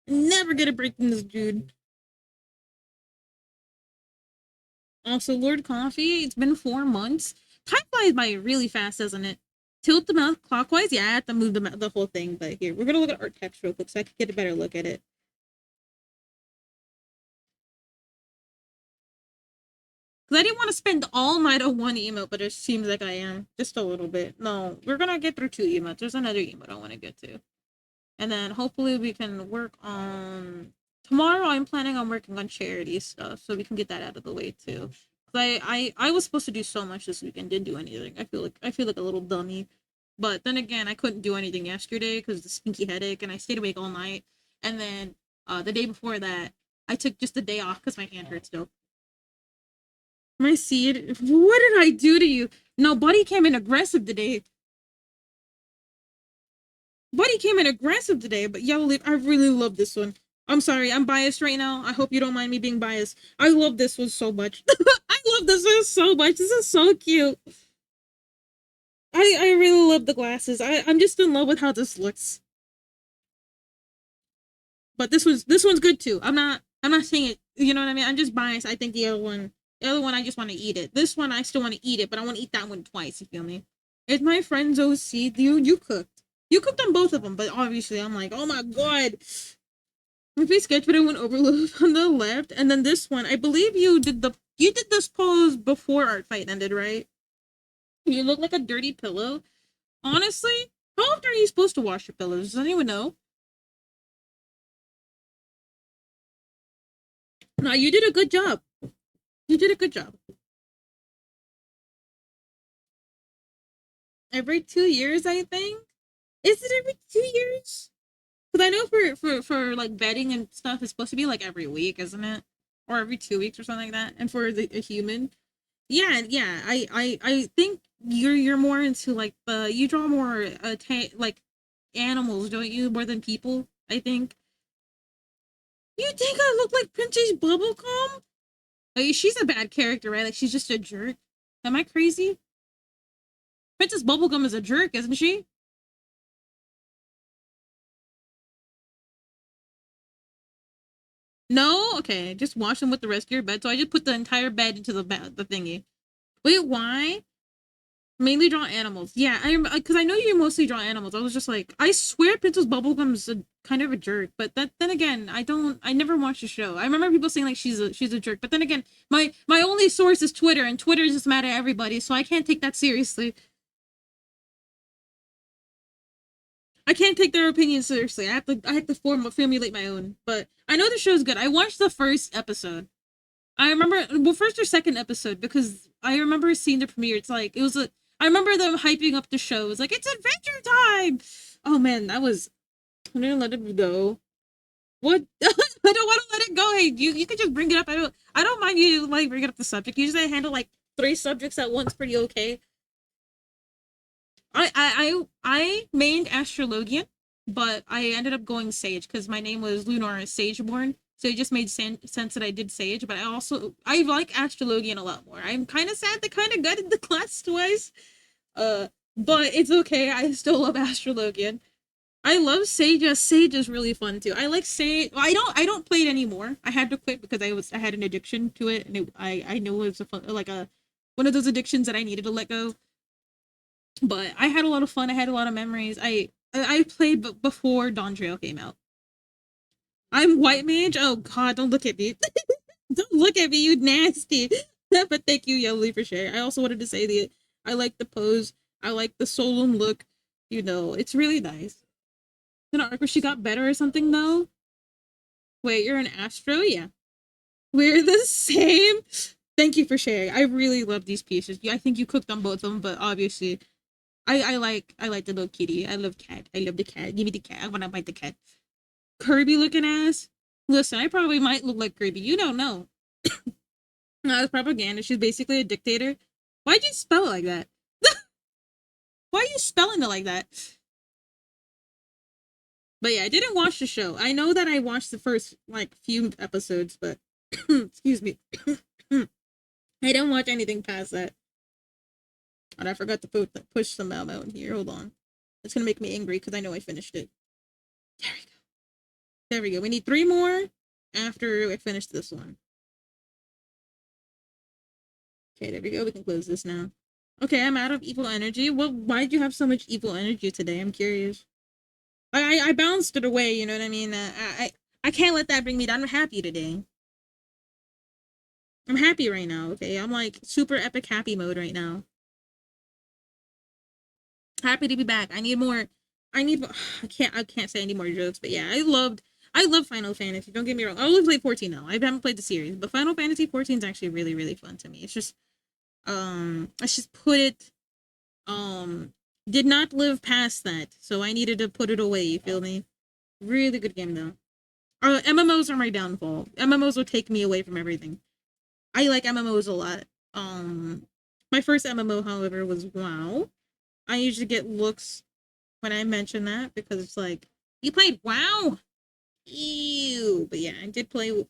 Never get a break from this dude. Also, Lord Coffee, it's been 4 months. Time flies by really fast, doesn't it? Tilt the mouth clockwise. Yeah, I have to move the whole thing, but here, we're gonna look at art text real quick so I can get a better look at it. Because I didn't want to spend all night on one emote, but it seems like I am. Just a little bit. No, we're gonna get through 2 emotes. There's another emote I want to get to. And then hopefully we can work on... Tomorrow I'm planning on working on charity stuff, so we can get that out of the way too. I was supposed to do so much this week and didn't do anything. I feel like a little dummy. But then again, I couldn't do anything yesterday because of the stinky headache, and I stayed awake all night. And then the day before that, I took just a day off because my hand hurts still. My seed, what did I do to you? No, Buddy came in aggressive today. Buddy came in aggressive today, but Yellow Leaf, I really love this one. I'm sorry, I'm biased right now. I hope you don't mind me being biased. I love this one so much. I love this one so much. This is so cute. I really love the glasses. I'm just in love with how this looks. But this one's good too. I'm not saying it, you know what I mean? I'm just biased. I think the other one I just want to eat it. This one I still want to eat it, but I want to eat that one twice, you feel me? It's my friend's OC. You cooked. You cooked on both of them, but obviously I'm like, oh my god. If we sketch video went overload on the left, and then this one, I believe you did this pose before art fight ended, right? You look like a dirty pillow. Honestly, how often are you supposed to wash your pillows? Does anyone know? No, you did a good job. You did a good job. Every 2 years, I think. Is it every 2 years? Because I know for like bedding and stuff, it's supposed to be like every week, isn't it? Or every 2 weeks or something like that. And for a human, yeah. I think you're more into like you draw more like animals, don't you? More than people, I think. You think I look like Princess Bubblegum? Like, she's a bad character, right? Like, she's just a jerk. Am I crazy? Princess Bubblegum is a jerk, isn't she? No? Okay, just wash them with the rest of your bed. So I just put the entire bed into the thingy. Wait, why? Mainly draw animals. Yeah, because I know you mostly draw animals. I was just like, I swear Princess Bubblegum's kind of a jerk, but then again, I never watched the show. I remember people saying like she's a jerk, but then again, my only source is Twitter, and Twitter is just mad at everybody, so I can't take that seriously. I can't take their opinion seriously. I have to formulate my own. But I know the show's good. I watched the first episode. I remember, well, first or second episode, because I remember seeing the premiere. It's like, I remember them hyping up the show. It was like, it's adventure time! Oh man, I'm gonna let it go. What? I don't want to let it go. Hey, you could just bring it up. I don't mind you, like, bringing up the subject. Usually I handle, like, 3 subjects at once pretty okay. I mained Astrologian, but I ended up going Sage, because my name was Lunar Sageborn. So it just made sense that I did Sage, but I like Astrologian a lot more. I'm kind of sad they kind of gutted the class twice. But it's okay. I still love Astrologian. I love Sage. Sage is really fun too. I like Sage. Well, I don't play it anymore. I had to quit because I had an addiction to it, and I knew it was one of those addictions that I needed to let go. But I had a lot of fun. I had a lot of memories. I played before Dawn Trail came out. I'm white mage. Oh god, don't look at me. Don't look at me, you nasty. But thank you, Yellow, for sharing. I also wanted to say that I like the pose. I like the solemn look. You know, it's really nice. An arc where she got better or something though. Wait, you're an Astro? Yeah. We're the same. Thank you for sharing. I really love these pieces. I think you cooked on both of them, but obviously, I like the little kitty. I love cat. I love the cat. Give me the cat. I want to bite the cat. Kirby looking ass. Listen, I probably might look like Kirby. You don't know. No, it's propaganda. She's basically a dictator. Why'd you spell it like that? Why are you spelling it like that? But yeah, I didn't watch the show. I know that I watched the first like few episodes, but excuse me. I didn't watch anything past that. And I forgot to push some Malmo in here. Hold on. It's gonna make me angry because I know I finished it. There we go. There we go. We need 3 more after I finish this one. Okay, there we go. We can close this now. Okay, I'm out of evil energy. Well, why'd you have so much evil energy today? I'm curious. I bounced it away, you know what I mean? I can't let that bring me down. I'm happy today. I'm happy right now, okay? I'm like super epic happy mode right now. Happy to be back. I need more. I can't say any more jokes, but yeah, I love Final Fantasy. Don't get me wrong. I only played 14 now. I haven't played the series, but Final Fantasy 14 is actually really, really fun to me. It's just let's just put it did not live past that, so I needed to put it away, you feel me? Really good game though. MMOs are my downfall. MMOs will take me away from everything. I like MMOs a lot. My first MMO, however, was WoW. I usually get looks when I mention that because it's like, you played WoW? Ew. But yeah, I did play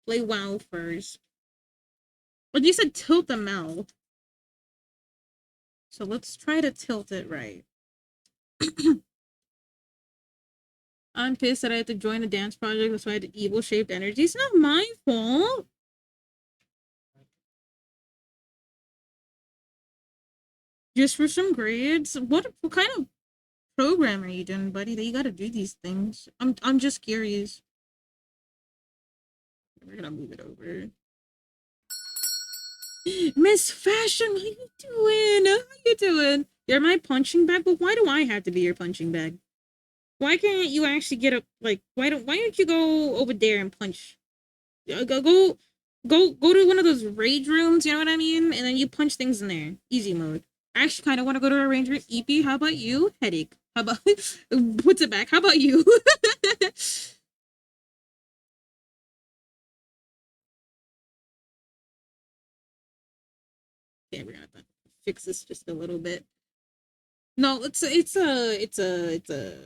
WoW first. But you said tilt the mouth. So let's try to tilt it right. I'm pissed that I had to join a dance project, that's why I had evil shaped energy. It's not my fault. Just for some grades? What kind of program are you doing, buddy? That you gotta do these things. I'm just curious. We're gonna move it over. Miss Fashion, how you doing? How you doing? You're my punching bag, but why do I have to be your punching bag? Why can't you actually get up? Like, why don't you go over there and punch? Go to one of those rage rooms. You know what I mean? And then you punch things in there. Easy mode. I actually kind of want to go to a rage room. EP, how about you? Headache. How about puts it back? How about you? Okay, we're gonna fix this just a little bit. No, it's a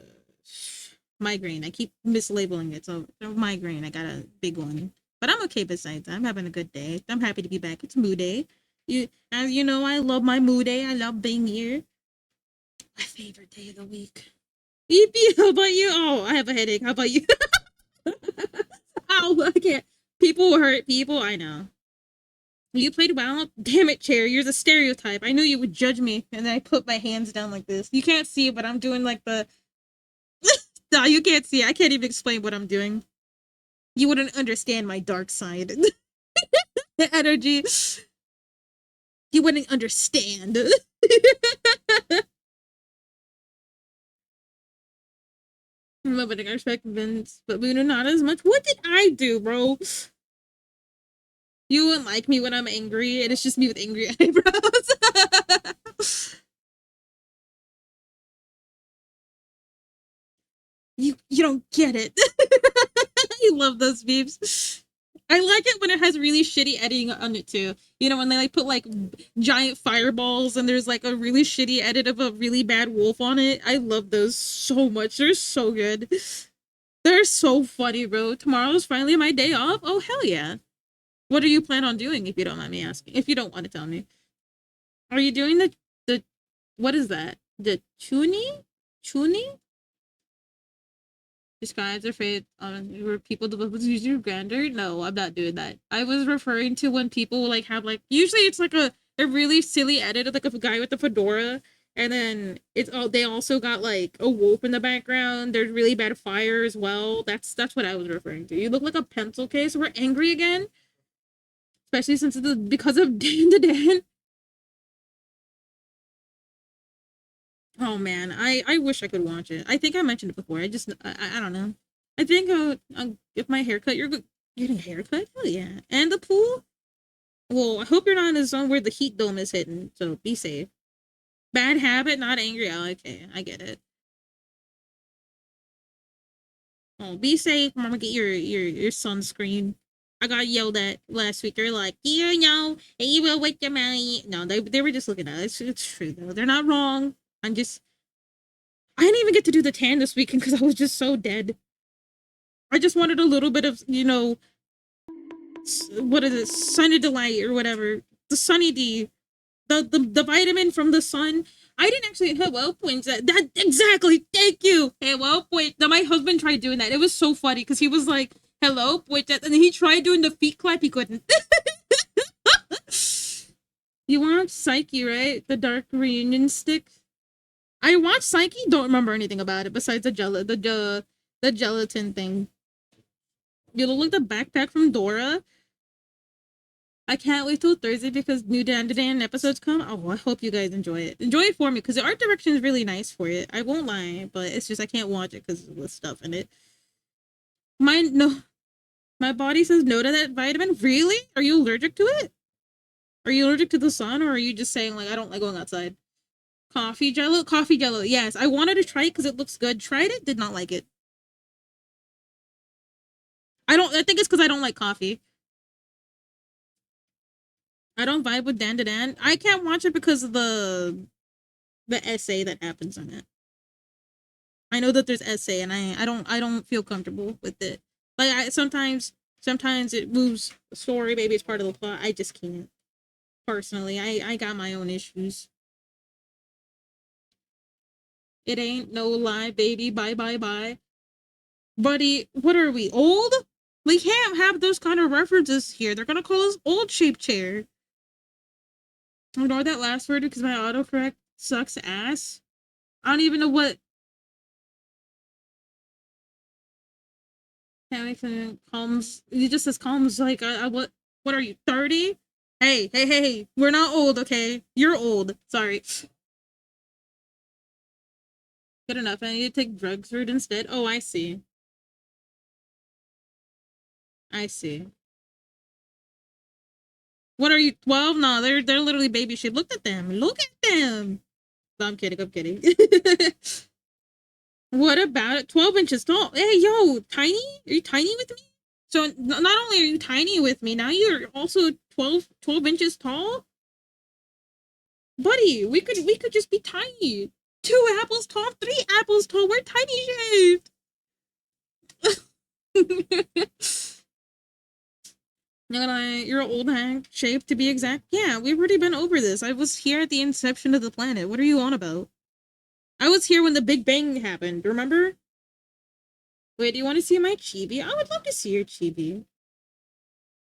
migraine. I keep mislabeling it. So a migraine. I got a big one, but I'm okay besides that. I'm having a good day. I'm happy to be back. It's MOODAY. As you know, I love my MOODAY. I love being here. My favorite day of the week. EP, how about you? Oh, I have a headache. How about you? Ow, I can't. People hurt people. I know. You played well. Damn it, Chair. You're the stereotype. I knew you would judge me. And then I put my hands down like this. You can't see it, but I'm doing like the. No, you can't see it. I can't even explain what I'm doing. You wouldn't understand my dark side. The energy. You wouldn't understand. But I respect Vince, but Luna not as much. What did I do, bro? You wouldn't like me when I'm angry, and it's just me with angry eyebrows. You don't get it. I love those memes. I like it when it has really shitty editing on it too. You know, when they like put like giant fireballs and there's like a really shitty edit of a really bad wolf on it. I love those so much. They're so good. They're so funny, bro. Tomorrow's finally my day off. Oh hell yeah. What do you plan on doing if you don't mind me asking? If you don't want to tell me. Are you doing the what is that? The chuni? Chuni? Describes their fate where people use your grander. No, I'm not doing that. I was referring to when people like have like usually it's like a really silly edit of like a guy with a fedora, and then it's all they also got like a wolf in the background. There's really bad fire as well. That's what I was referring to. You look like a pencil case. We're angry again, especially since it's because of Dan the Dan. Oh man, I wish I could watch it. I think I mentioned it before. I don't know. I think I'll get my haircut. You're getting a haircut? Hell yeah. And the pool? Well, I hope you're not in a zone where the heat dome is hitting, so be safe. Bad habit, not angry. Oh, okay, I get it. Oh, be safe. Mama, get your sunscreen. I got yelled at last week. They're like, you know, and you will wake your money. No, they were just looking at it. It's true though. They're not wrong. I didn't even get to do the tan this weekend because I was just so dead. I just wanted a little bit of, you know, what is it, sunny delight or whatever. The sunny D, the vitamin from the sun. I didn't actually hit well points. That exactly. Thank you. Hey, well point. Now my husband tried doing that. It was so funny because he was like, "Hello," point, and then he tried doing the feet clap. He couldn't. You watched Psyche, right? The Dark Reunion stick. I watched Psyche. Don't remember anything about it besides the gelatin thing. You look like the backpack from Dora. I can't wait till Thursday because new Dan episodes come. Oh, I hope you guys enjoy it. Enjoy it for me because the art direction is really nice for it. I won't lie, but it's just I can't watch it because of the stuff in it. My body says no to that vitamin. Really? Are you allergic to it? Are you allergic to the sun, or are you just saying like I don't like going outside? Coffee jello? Coffee jello. Yes, I wanted to try it because it looks good. Tried it, did not like it. I think it's because I don't like coffee. I don't vibe with Dan. I can't watch it because of the essay that happens on it. I know that there's essay, and I don't feel comfortable with it. Like sometimes it moves the story. Maybe it's part of the plot. I just can't. Personally, I got my own issues. It ain't no lie, baby. Bye bye bye, buddy. What are we old? We can't have those kind of references here. They're gonna call us old shaped chair. Ignore that last word because my autocorrect sucks ass. I don't even know what. Anything calms. It just says calms. Like what? What are you? 30? Hey! We're not old, okay? You're old. Sorry. Good enough. I need to take drugs for it instead. Oh, I see. I see. What are you? 12? No, they're literally baby shit. Look at them. Look at them. No, I'm kidding. I'm kidding. What about it? 12 inches tall. Hey, yo, tiny? Are you tiny with me? So not only are you tiny with me, now you're also 12 inches tall? Buddy, we could just be tiny. 2 apples tall, 3 apples tall. We're tiny shaped. You're old hag shape to be exact. Yeah, we've already been over this. I was here at the inception of the planet. What are you on about? I was here when the Big Bang happened. Remember? Wait, do you want to see my chibi? I would love to see your chibi.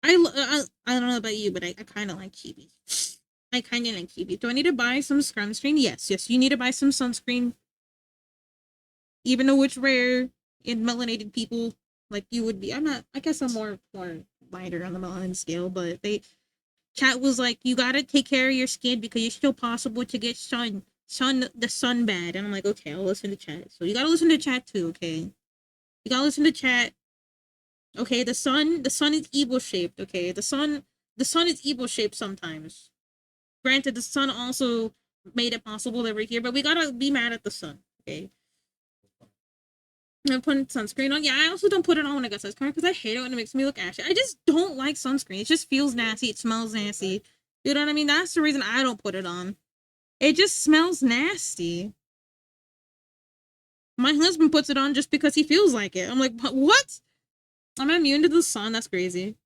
I don't know about you, but I kind of like chibi. I kind of like chibi. Do I need to buy some sunscreen? Yes. You need to buy some sunscreen. Even though it's rare in melanated people like you would be. I'm not. I guess I'm more lighter on the melanin scale, but chat was like, you gotta take care of your skin because it's still possible to get the sun bad. And I'm like, okay, I'll listen to chat. So you gotta listen to chat too, okay? You gotta listen to chat. Okay, the sun is evil shaped, okay? The sun is evil shaped sometimes. Granted, the sun also made it possible that we're here, but we gotta be mad at the sun, okay? I'm putting sunscreen on. Yeah, I also don't put it on when I got sunscreen because I hate it when it makes me look ashy. I just don't like sunscreen. It just feels nasty. It smells nasty. You know what I mean? That's the reason I don't put it on. It just smells nasty. My husband puts it on just because he feels like it. I'm like, what? I'm immune to the sun. That's crazy.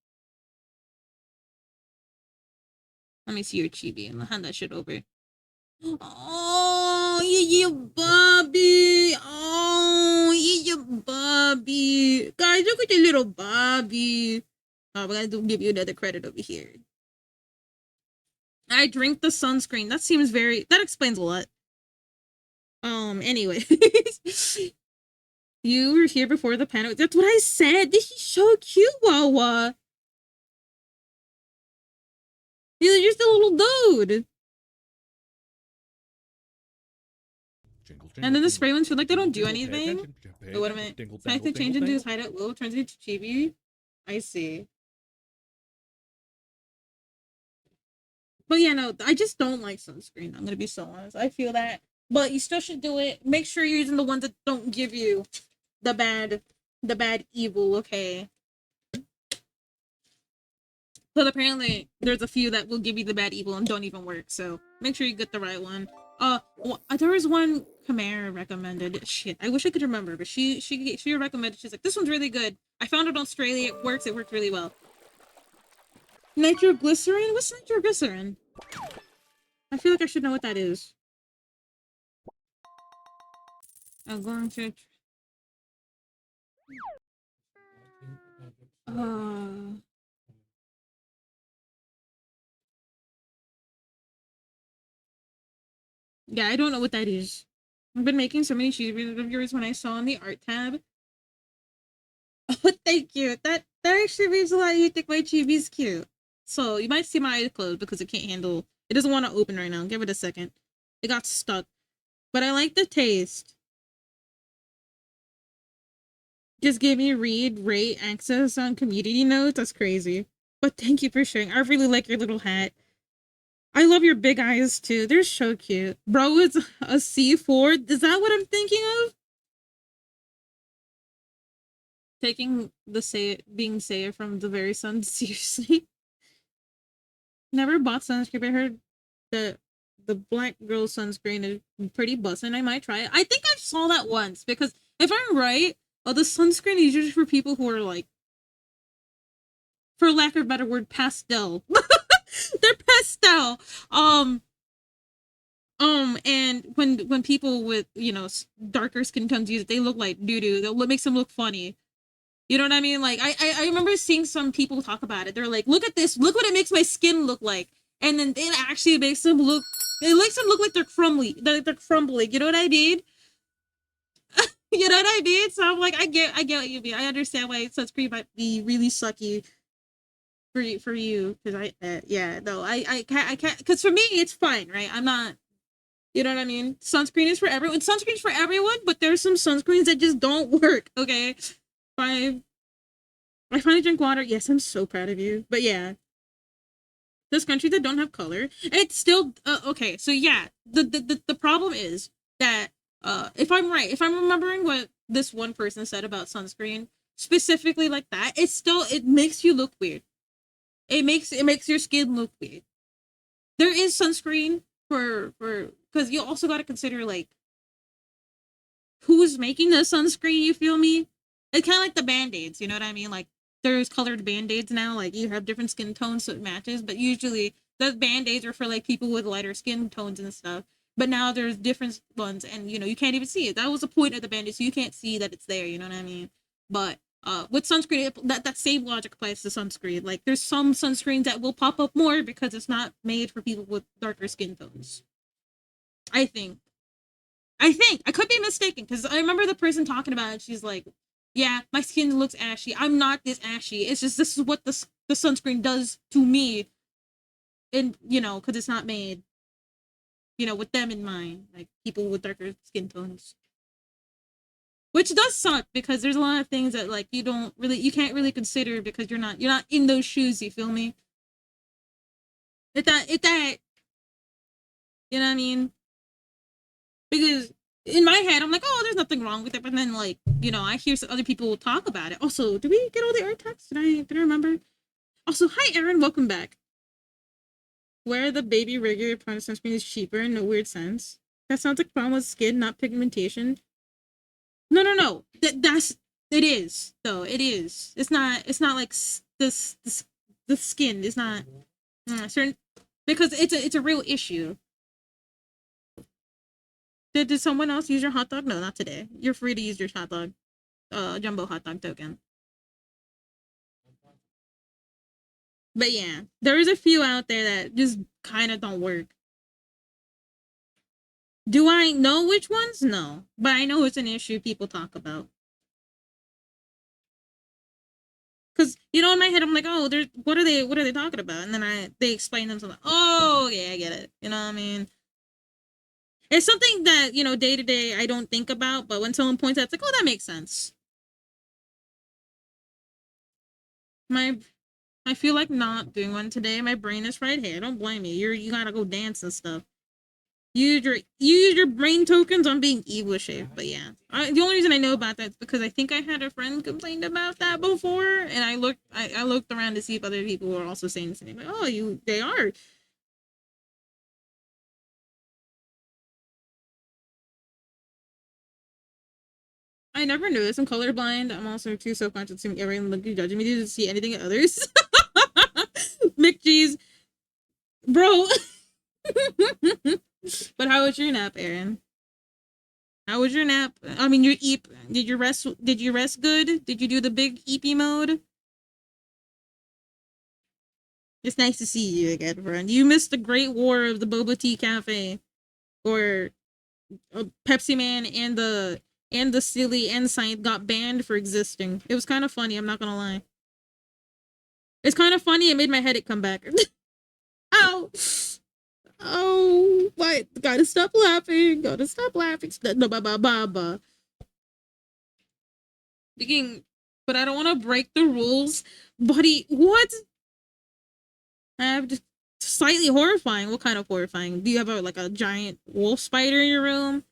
Let me see your chibi. I'll hand that shit over. Oh, yeah, Bobby. Oh, yeah, Bobby. Guys, look at the little Bobby. Oh, we're gonna give you another credit over here. I drink the sunscreen. That explains a lot. Anyway. You were here before the panic. That's what I said. This is so cute, Wawa. You're just a little dude. And then the spray ones feel like they don't do anything. Attention. Wait, what am I? Type to change into his hideout low, turns into chibi. I see. But yeah, no, I just don't like sunscreen. I'm gonna be so honest. I feel that. But you still should do it. Make sure you're using the ones that don't give you the bad evil, okay? But apparently there's a few that will give you the bad evil and don't even work, so make sure you get the right one. There was one Khmer recommended. Shit, I wish I could remember, but she recommended. She's like, this one's really good. I found it in Australia. It works. It worked really well. Nitroglycerin? What's nitroglycerin? I feel like I should know what that is. I'm going to. Yeah, I don't know what that is. I've been making so many cheese reviewers when I saw in the art tab. Oh, thank you. That actually means a lot. You think my chibi's cute. So you might see my eyes closed because it can't handle. It doesn't want to open right now. Give it a second. It got stuck. But I like the taste. Just give me read, rate, access on community notes. That's crazy. But thank you for sharing. I really like your little hat. I love your big eyes too. They're so cute. Bro, it's a C4. Is that what I'm thinking of? Taking the being Seiya from the very sun seriously. Never bought sunscreen. I heard that the black girl sunscreen is pretty bussin'. I might try it. I think I saw that once because if I'm right, the sunscreen is usually for people who are like, for lack of a better word, pastel. They're pastel. And when people with, you know, darker skin tones use it, they look like doo-doo. That makes them look funny. You know what I mean? Like, I remember seeing some people talk about it. They're like, look at this. Look what it makes my skin look like. And then it actually makes them look, it makes them look like they're crumbly. They're crumbling. You know what I mean? You know what I mean? So I'm like, I get what you mean. I understand why sunscreen might be really sucky for you. Because I can't, because for me, it's fine, right? I'm not, you know what I mean? Sunscreen is for everyone. Sunscreen's for everyone, but there's some sunscreens that just don't work, okay? I finally drink water. Yes, I'm so proud of you. But yeah, there's countries that don't have color. It's still okay. So yeah, the problem is that if I'm right, if I'm remembering what this one person said about sunscreen specifically like that, it makes you look weird. It makes your skin look weird. There is sunscreen for because you also got to consider like who's making the sunscreen. You feel me? It's kind of like the band-aids, you know what I mean? Like, there's colored band-aids now, like, you have different skin tones so it matches, but usually, the band-aids are for, like, people with lighter skin tones and stuff, but now there's different ones, and, you know, you can't even see it. That was the point of the band-aid, so you can't see that it's there, you know what I mean? But, with sunscreen, that same logic applies to sunscreen. Like, there's some sunscreens that will pop up more because it's not made for people with darker skin tones. I think. I could be mistaken, because I remember the person talking about it, she's like, yeah, my skin looks ashy. I'm not this ashy. It's just this is what the sunscreen does to me. And, you know, because it's not made, you know, with them in mind. Like, people with darker skin tones. Which does suck, because there's a lot of things that, like, you can't really consider because you're not in those shoes, you feel me? You know what I mean? Because in my head, I'm like, oh, there's nothing wrong with it. But then, like, you know, I hear some other people talk about it. Also, did we get all the art texts? Did I remember? Also, hi, Aaron. Welcome back. Where the baby regular product sunscreen is cheaper in no weird sense. That sounds like problem with skin, not pigmentation. No. It is, though. It is. It's not like this the skin is not certain, because it's a real issue. Did someone else use your hot dog? No, not today. You're free to use your hot dog, jumbo hot dog token. But yeah, there is a few out there that just kind of don't work. Do I know which ones? No, but I know it's an issue people talk about. Cause you know, in my head, I'm like, oh, what are they talking about? And then they explain them, so I'm like, oh, yeah, I get it. You know what I mean? It's something that, you know, day to day I don't think about, but when someone points out, it's like, oh, that makes sense. I feel like not doing one today. My brain is fried. Hey, don't blame me. You gotta go dance and stuff. Use your brain tokens on being evil shaped. But yeah, the only reason I know about that is because I think I had a friend complained about that before, and I looked around to see if other people were also saying the same. Like, oh, they are. I never noticed. I'm colorblind. I'm also too self-conscious to everyone looking judging me to see anything in others. McGee's, bro. But how was your nap, Aaron? How was your nap? I mean, your eep. Did you rest? Did you rest good? Did you do the big eepy mode? It's nice to see you again, friend. You missed the great war of the Boba Tea Cafe, or Pepsi Man and the silly ensign got banned for existing. It was kind of funny. I'm not gonna lie. It's kind of funny. It made my headache come back. Ow! Oh, what? Gotta stop laughing. Gotta stop laughing. No, ba. Speaking, but I don't want to break the rules. Buddy, what? I have just slightly horrifying. What kind of horrifying? Do you have like a giant wolf spider in your room?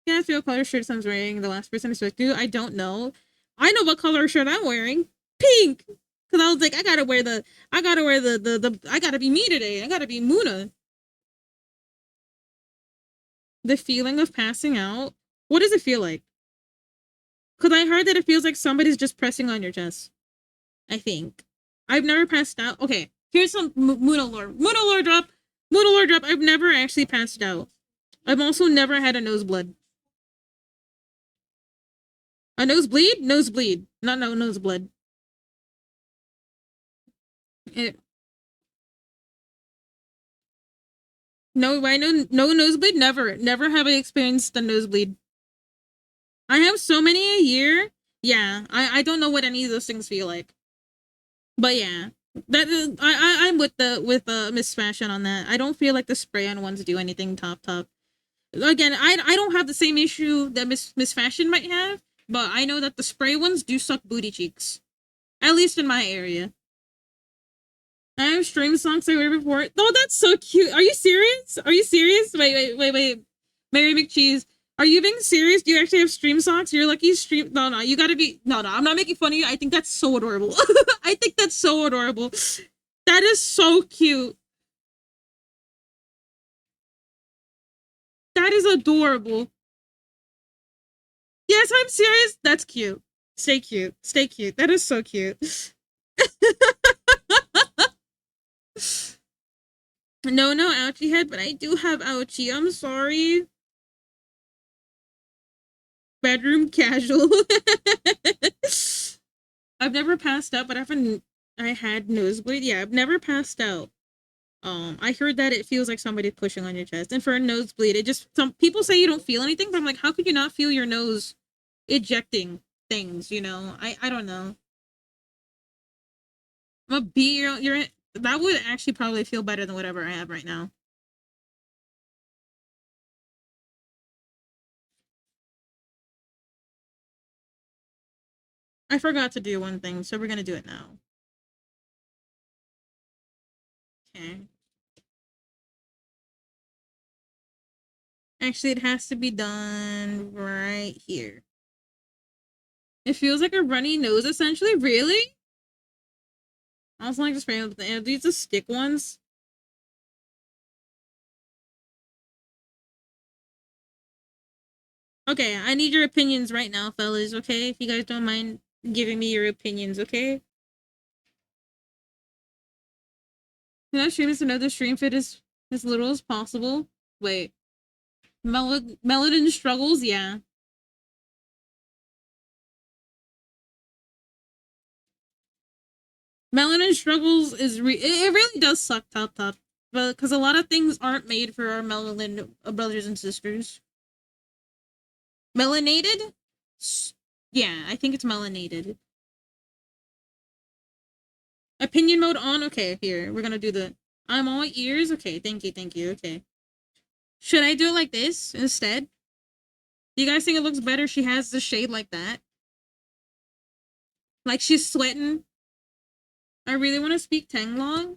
Yeah, I feel what color shirt I'm wearing. The last person I spoke to, I don't know. I know what color shirt I'm wearing. Pink. Cause I was like, I gotta wear the, I gotta be me today. I gotta be Muna. The feeling of passing out. What does it feel like? Cause I heard that it feels like somebody's just pressing on your chest. I think. I've never passed out. Okay, here's some Muna lore. Muna lore drop. Muna lore drop. I've never actually passed out. I've also never had a nosebleed. A nosebleed? Nosebleed. Not no nosebleed. It, no, I know no nosebleed. Never. Never have I experienced a nosebleed. I have so many a year. Yeah, I don't know what any of those things feel like. But yeah, that is, I'm with Miss Fashion on that. I don't feel like the spray on ones do anything top. Again, I don't have the same issue that Miss Fashion might have, but I know that the spray ones do suck booty cheeks. At least in my area. I have stream songs I wear before. Oh, that's so cute. Are you serious? Are you serious? Wait. Mary McCheese. Are you being serious? Do you actually have stream socks? You're lucky stream. No, you gotta be. No, I'm not making fun of you. I think that's so adorable. I think that's so adorable. That is so cute. That is adorable. Yes, I'm serious. That's cute. Stay cute. Stay cute. That is so cute. No, ouchie head, but I do have ouchie. I'm sorry. Bedroom casual. I've never passed out, but I had nosebleed. Yeah, I've never passed out. I heard that it feels like somebody pushing on your chest, and for a nosebleed, it just some people say you don't feel anything, but I'm like, how could you not feel your nose ejecting things? You know, I don't know. I'm a beat your that would actually probably feel better than whatever I have right now. I forgot to do one thing, so we're gonna do it now. Okay. Actually, it has to be done right here. It feels like a runny nose, essentially. Really? I was like just spraying with the these the stick ones. Okay, I need your opinions right now, fellas. Okay, if you guys don't mind giving me your opinions, okay? Can I stream this another stream fit as little as possible? Wait, Melodin struggles, yeah. Melanin struggles is it really does suck top, but because a lot of things aren't made for our melanin brothers and sisters. Melanated? Yeah, I think it's melanated. Opinion mode on. Okay, here we're gonna do the. I'm all ears. Okay, thank you. Okay. Should I do it like this instead? Do you guys think it looks better? She has the shade like that. Like she's sweating. I really want to speak Tanglong.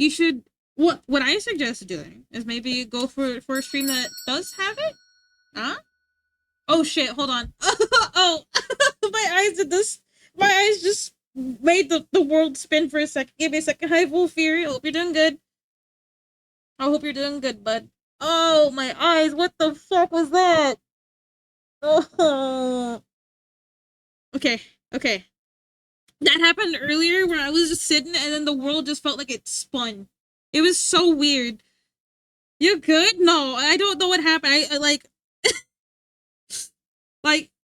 You should. What I suggest doing is maybe go for a stream that does have it. Huh? Oh shit! Hold on. Oh, my eyes did this. My eyes just made the world spin for a second. Give me a second. Hi, Wolfier. Hope you're doing good. I hope you're doing good, bud. Oh, my eyes. What the fuck was that? Oh. Okay. Okay. That happened earlier where I was just sitting and then the world just felt like it spun. It was so weird. You good? No, I don't know what happened. I like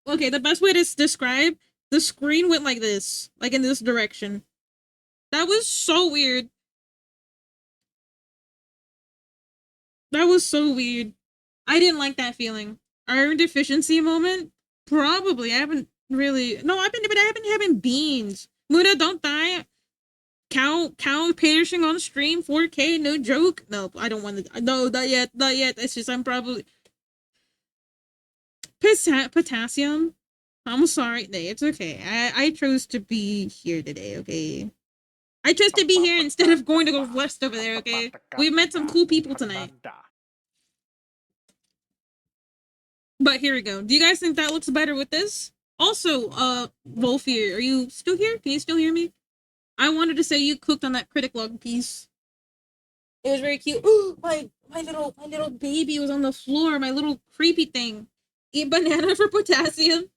okay, the best way to describe the screen went like this, like in this direction. That was so weird. That was so weird. I didn't like that feeling. Iron deficiency moment? Probably. I haven't really. No, but I haven't having beans. Muda, don't die. Cow perishing on stream. 4K, no joke. No, I don't want to. No, not yet. Not yet. It's just I'm probably potassium. I'm sorry. No, it's okay. I chose to be here today. Okay. I chose to be here instead of going to go west over there. Okay. We met some cool people tonight. But here we go. Do you guys think that looks better with this? Also, Wolfier, are you still here? Can you still hear me? I wanted to say you cooked on that critic log piece. It was very cute. Ooh, my little baby was on the floor. My little creepy thing. Eat banana for potassium.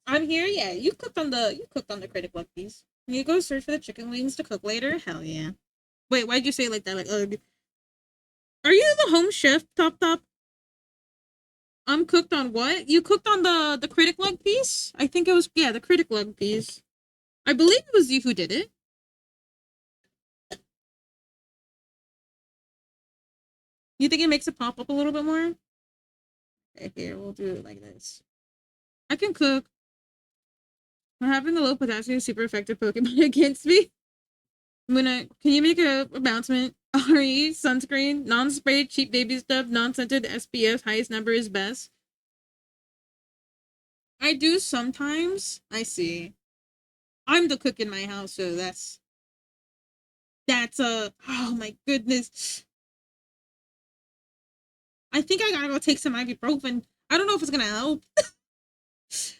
I'm here. Yeah, you cooked on the critic log piece. Can you go search for the chicken wings to cook later? Hell yeah. Wait, why'd you say it like that? Like, are you the home chef, Top? I'm cooked on what? You cooked on the critic lug piece? I think it was the critic lug piece. I believe it was you who did it. You think it makes it pop up a little bit more? Okay, here, we'll do it like this. I can cook. I'm having the low potassium super effective Pokemon against me. Can you make a announcement? RE, sunscreen, non-sprayed, cheap baby stuff, non-scented, SPF, highest number is best. I do sometimes. I see. I'm the cook in my house, so that's oh my goodness. I think I gotta go take some ibuprofen. I don't know if it's gonna help.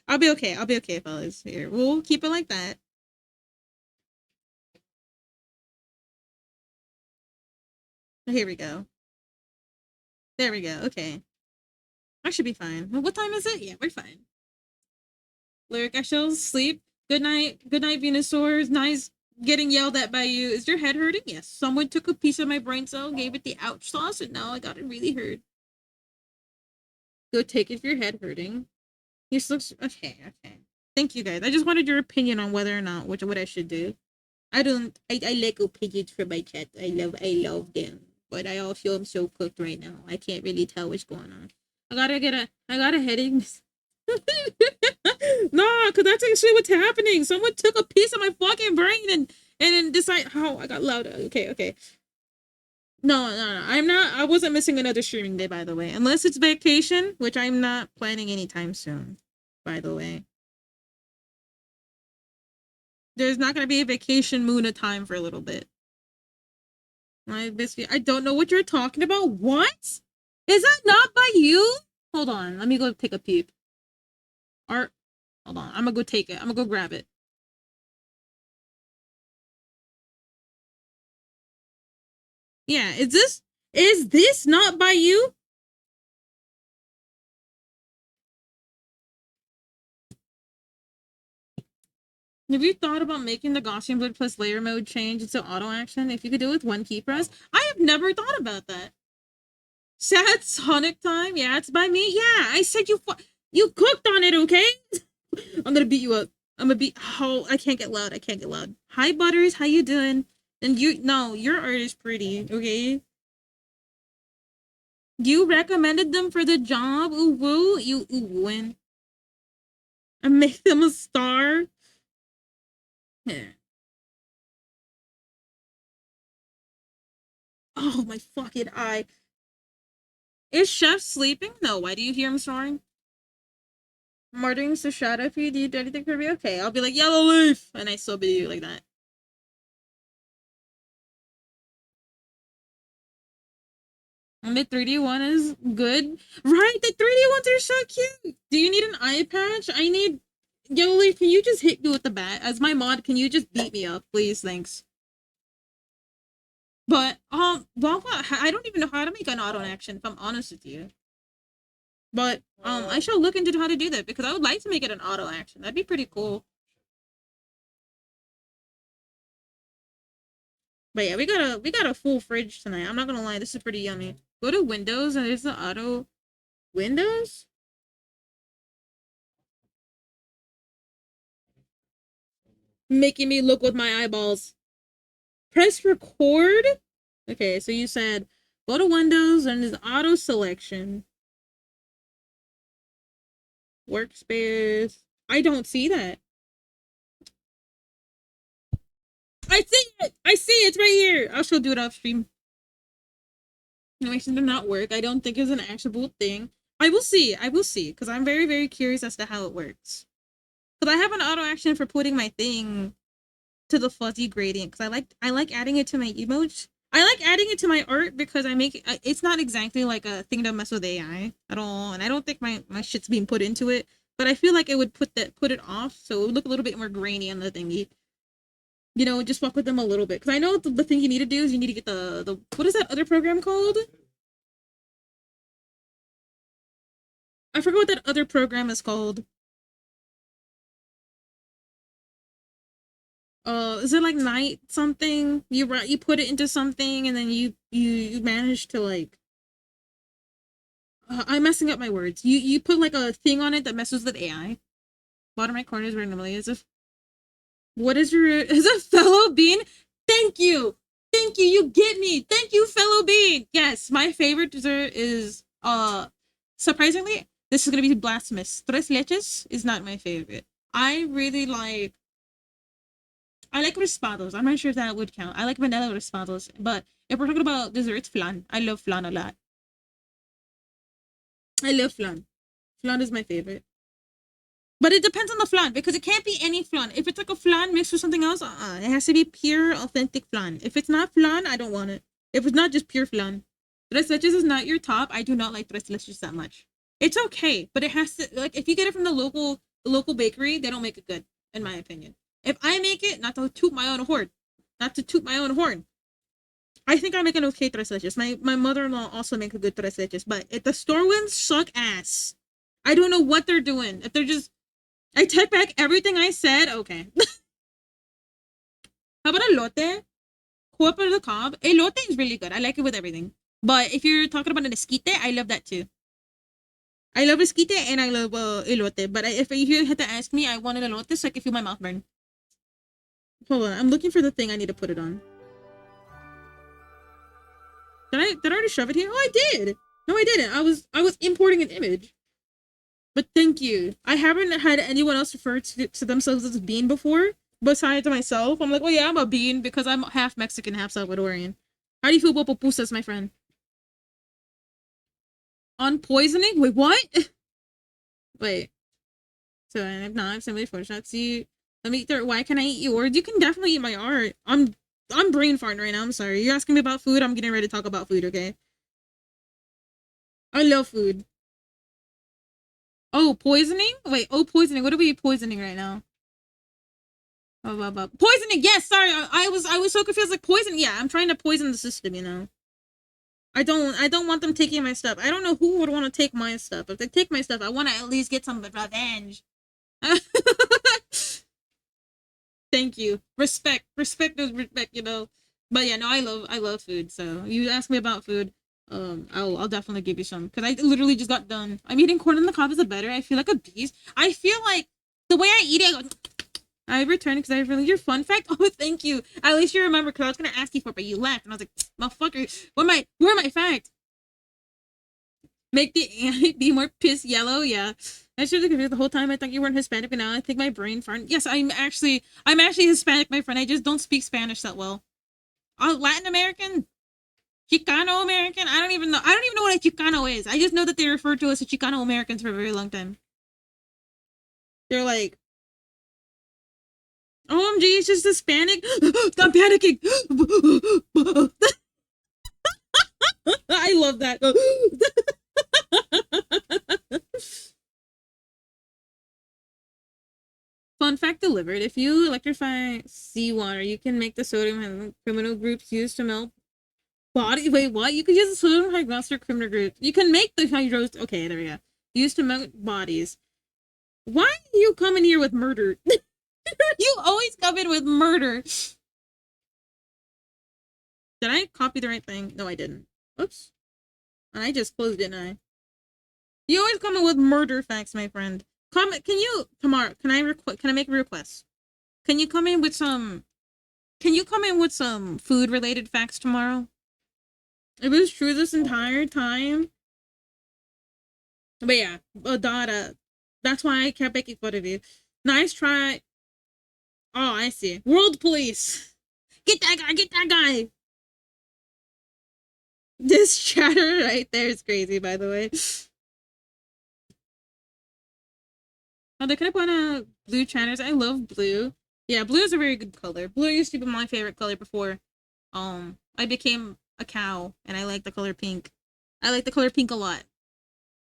I'll be okay. I'll be okay, fellas. Here, we'll keep it like that. Here we go. There we go. Okay. I should be fine. Well, what time is it? Yeah, we're fine. Lyric, I shall sleep. Good night. Good night, Venusaurs. Nice getting yelled at by you. Is your head hurting? Yes. Someone took a piece of my brain cell, gave it the ouch sauce, and now I got it really hurt. Go take it if your head hurting. This looks okay. Thank you guys. I just wanted your opinion on whether or not what I should do. I like opinions from my chat. I love them. But I also am so cooked right now. I can't really tell what's going on. I got a headache. Nah, cause that's actually what's happening. Someone took a piece of my fucking brain and then decide how I got louder. Okay. No. I wasn't missing another streaming day, by the way. Unless it's vacation, which I'm not planning anytime soon, by the way. There's not gonna be a vacation moon of time for a little bit. I don't know what you're talking about. What? Is that not by you? Hold on, let me go take a peep. Art, hold on, I'm gonna go take it. I'm gonna go grab it. Yeah, is this not by you? Have you thought about making the Gaussian blade plus layer mode change into auto action? If you could do it with one key press? I have never thought about that. Sad Sonic time? Yeah, it's by me. Yeah, I said you cooked on it, okay? I'm gonna beat you up. I'm gonna beat. Oh, I can't get loud. Hi, Butters. How you doing? And your art is pretty, okay? You recommended them for the job. Ooh woo. You win. And make them a star. Yeah. Oh my fucking eye. Is Chef sleeping? No. Why do you hear him snoring? Martin's the shadow if you do anything for me. Okay, I'll be like yellow leaf, and I still be like that. And the 3D one is good. Right, the 3D ones are so cute. Do you need an eye patch? I need... Yellow leaf, can you just hit me with the bat? As my mod, can you just beat me up, please? Thanks. But, well, I don't even know how to make an auto action, if I'm honest with you. But, I shall look into how to do that, because I would like to make it an auto action. That'd be pretty cool. But yeah, we got a full fridge tonight. I'm not gonna lie, this is pretty yummy. Go to Windows, and there's the auto... Windows? Making me look with my eyeballs. Press record? Okay, so you said, go to Windows, and there's auto selection. Workspace. I don't see that. I see it! I see it! It's right here! I'll still do it off stream. Animation did not work. I don't think it's an actionable thing. I will see. I will see. Because I'm very, very curious as to how it works. Because I have an auto action for putting my thing to the fuzzy gradient. Because I like adding it to my emoji. I like adding it to my art because it's not exactly like a thing to mess with AI at all. And I don't think my shit's being put into it. But I feel like it would put it off. So it would look a little bit more grainy on the thingy. You know, just fuck with them a little bit. Because I know the thing you need to do is you need to get the what is that other program called? I forgot what that other program is called. Is it like night something? You put it into something and then you manage to like... I'm messing up my words. You put like a thing on it that messes with AI. Bottom right corner is randomly as if... What is your... Is a fellow bean? Thank you! Thank you! You get me! Thank you, fellow bean! Yes, my favorite dessert is... Surprisingly, this is gonna be blasphemous. Tres leches is not my favorite. I really like... I like raspados. I'm not sure if that would count. I like vanilla raspados. But if we're talking about desserts, flan. I love flan a lot. I love flan. Flan is my favorite. But it depends on the flan, because it can't be any flan. If it's like a flan mixed with something else, it has to be pure, authentic flan. If it's not flan, I don't want it. If it's not just pure flan. Tres leches is not your top. I do not like tres leches that much. It's okay, but it has to, like, if you get it from the local bakery, they don't make it good, in my opinion. If I make it, not to toot my own horn, I think I make an okay tres leches. My mother-in-law also makes a good tres leches, but if the store ones suck ass. I don't know what they're doing. If they're just... I take back everything I said. Okay. How about elote? Cuerpo de cob. Elote is really good. I like it with everything. But if you're talking about an esquite, I love that too. I love esquite and I love elote. But if you had to ask me, I want an elote so I can feel my mouth burn. Hold on. I'm looking for the thing I need to put it on. Did I already shove it here? Oh, I did. No, I didn't. I was importing an image. But thank you. I haven't had anyone else refer to themselves as a bean before, besides myself. I'm like, oh yeah, I'm a bean because I'm half Mexican, half Salvadorian. How do you feel about pupusas, my friend? On poisoning? Wait, what? Wait. So I've not somebody Photoshop. See, let me eat why can I eat yours? You can definitely eat my art. I'm brain farting right now. I'm sorry. You're asking me about food. I'm getting ready to talk about food, okay? I love food. Oh, poisoning? Wait, poisoning. What are we poisoning right now? Poisoning, yes, sorry. I was so confused, like poison. Yeah, I'm trying to poison the system, you know. I don't want them taking my stuff. I don't know who would want to take my stuff. If they take my stuff, I want to at least get some revenge. Thank you. Respect is respect, you know. But yeah, no, I love food. So you ask me about food. I'll definitely give you some because I literally just got done. I'm eating corn on the cob. Is it better? I feel like a beast. I feel like the way I eat it, I go. I returned because I really your fun fact. Oh, thank you. At least you remember because I was gonna ask you for it, but you left, and I was like, motherfucker, where are my facts? Make the ant be more piss yellow. Yeah, I should have confused the whole time. I thought you weren't Hispanic, but now I think my brain farted. Yes, I'm actually Hispanic, my friend. I just don't speak Spanish that well. Latin American. Chicano American? I don't even know. I don't even know what a Chicano is. I just know that they refer to us as Chicano Americans for a very long time. They're like, OMG, it's just Hispanic. Stop panicking. I love that. Fun fact delivered. If you electrify seawater, you can make the sodium and criminal groups used to melt body. Wait, what? You could use the sodium hydroxide criminal group. You can make the hydros. Okay, there we go. Used to melt bodies. Why are you coming here with murder? You always come in with murder. Did I copy the right thing? No, I didn't. Oops. I just closed it, didn't I? You always come in with murder facts, my friend. Comment. Can you tomorrow? Can I make a request? Can you come in with some? Can you come in with some food related facts tomorrow? It was true this entire time. But yeah, Dada. That's why I kept making fun of you. Nice try. Oh, I see. World police. Get that guy. Get that guy. This chatter right there is crazy, by the way. Oh, they could have put blue chatters. I love blue. Yeah, blue is a very good color. Blue used to be my favorite color before I became a cow and I like the color pink. I like the color pink a lot.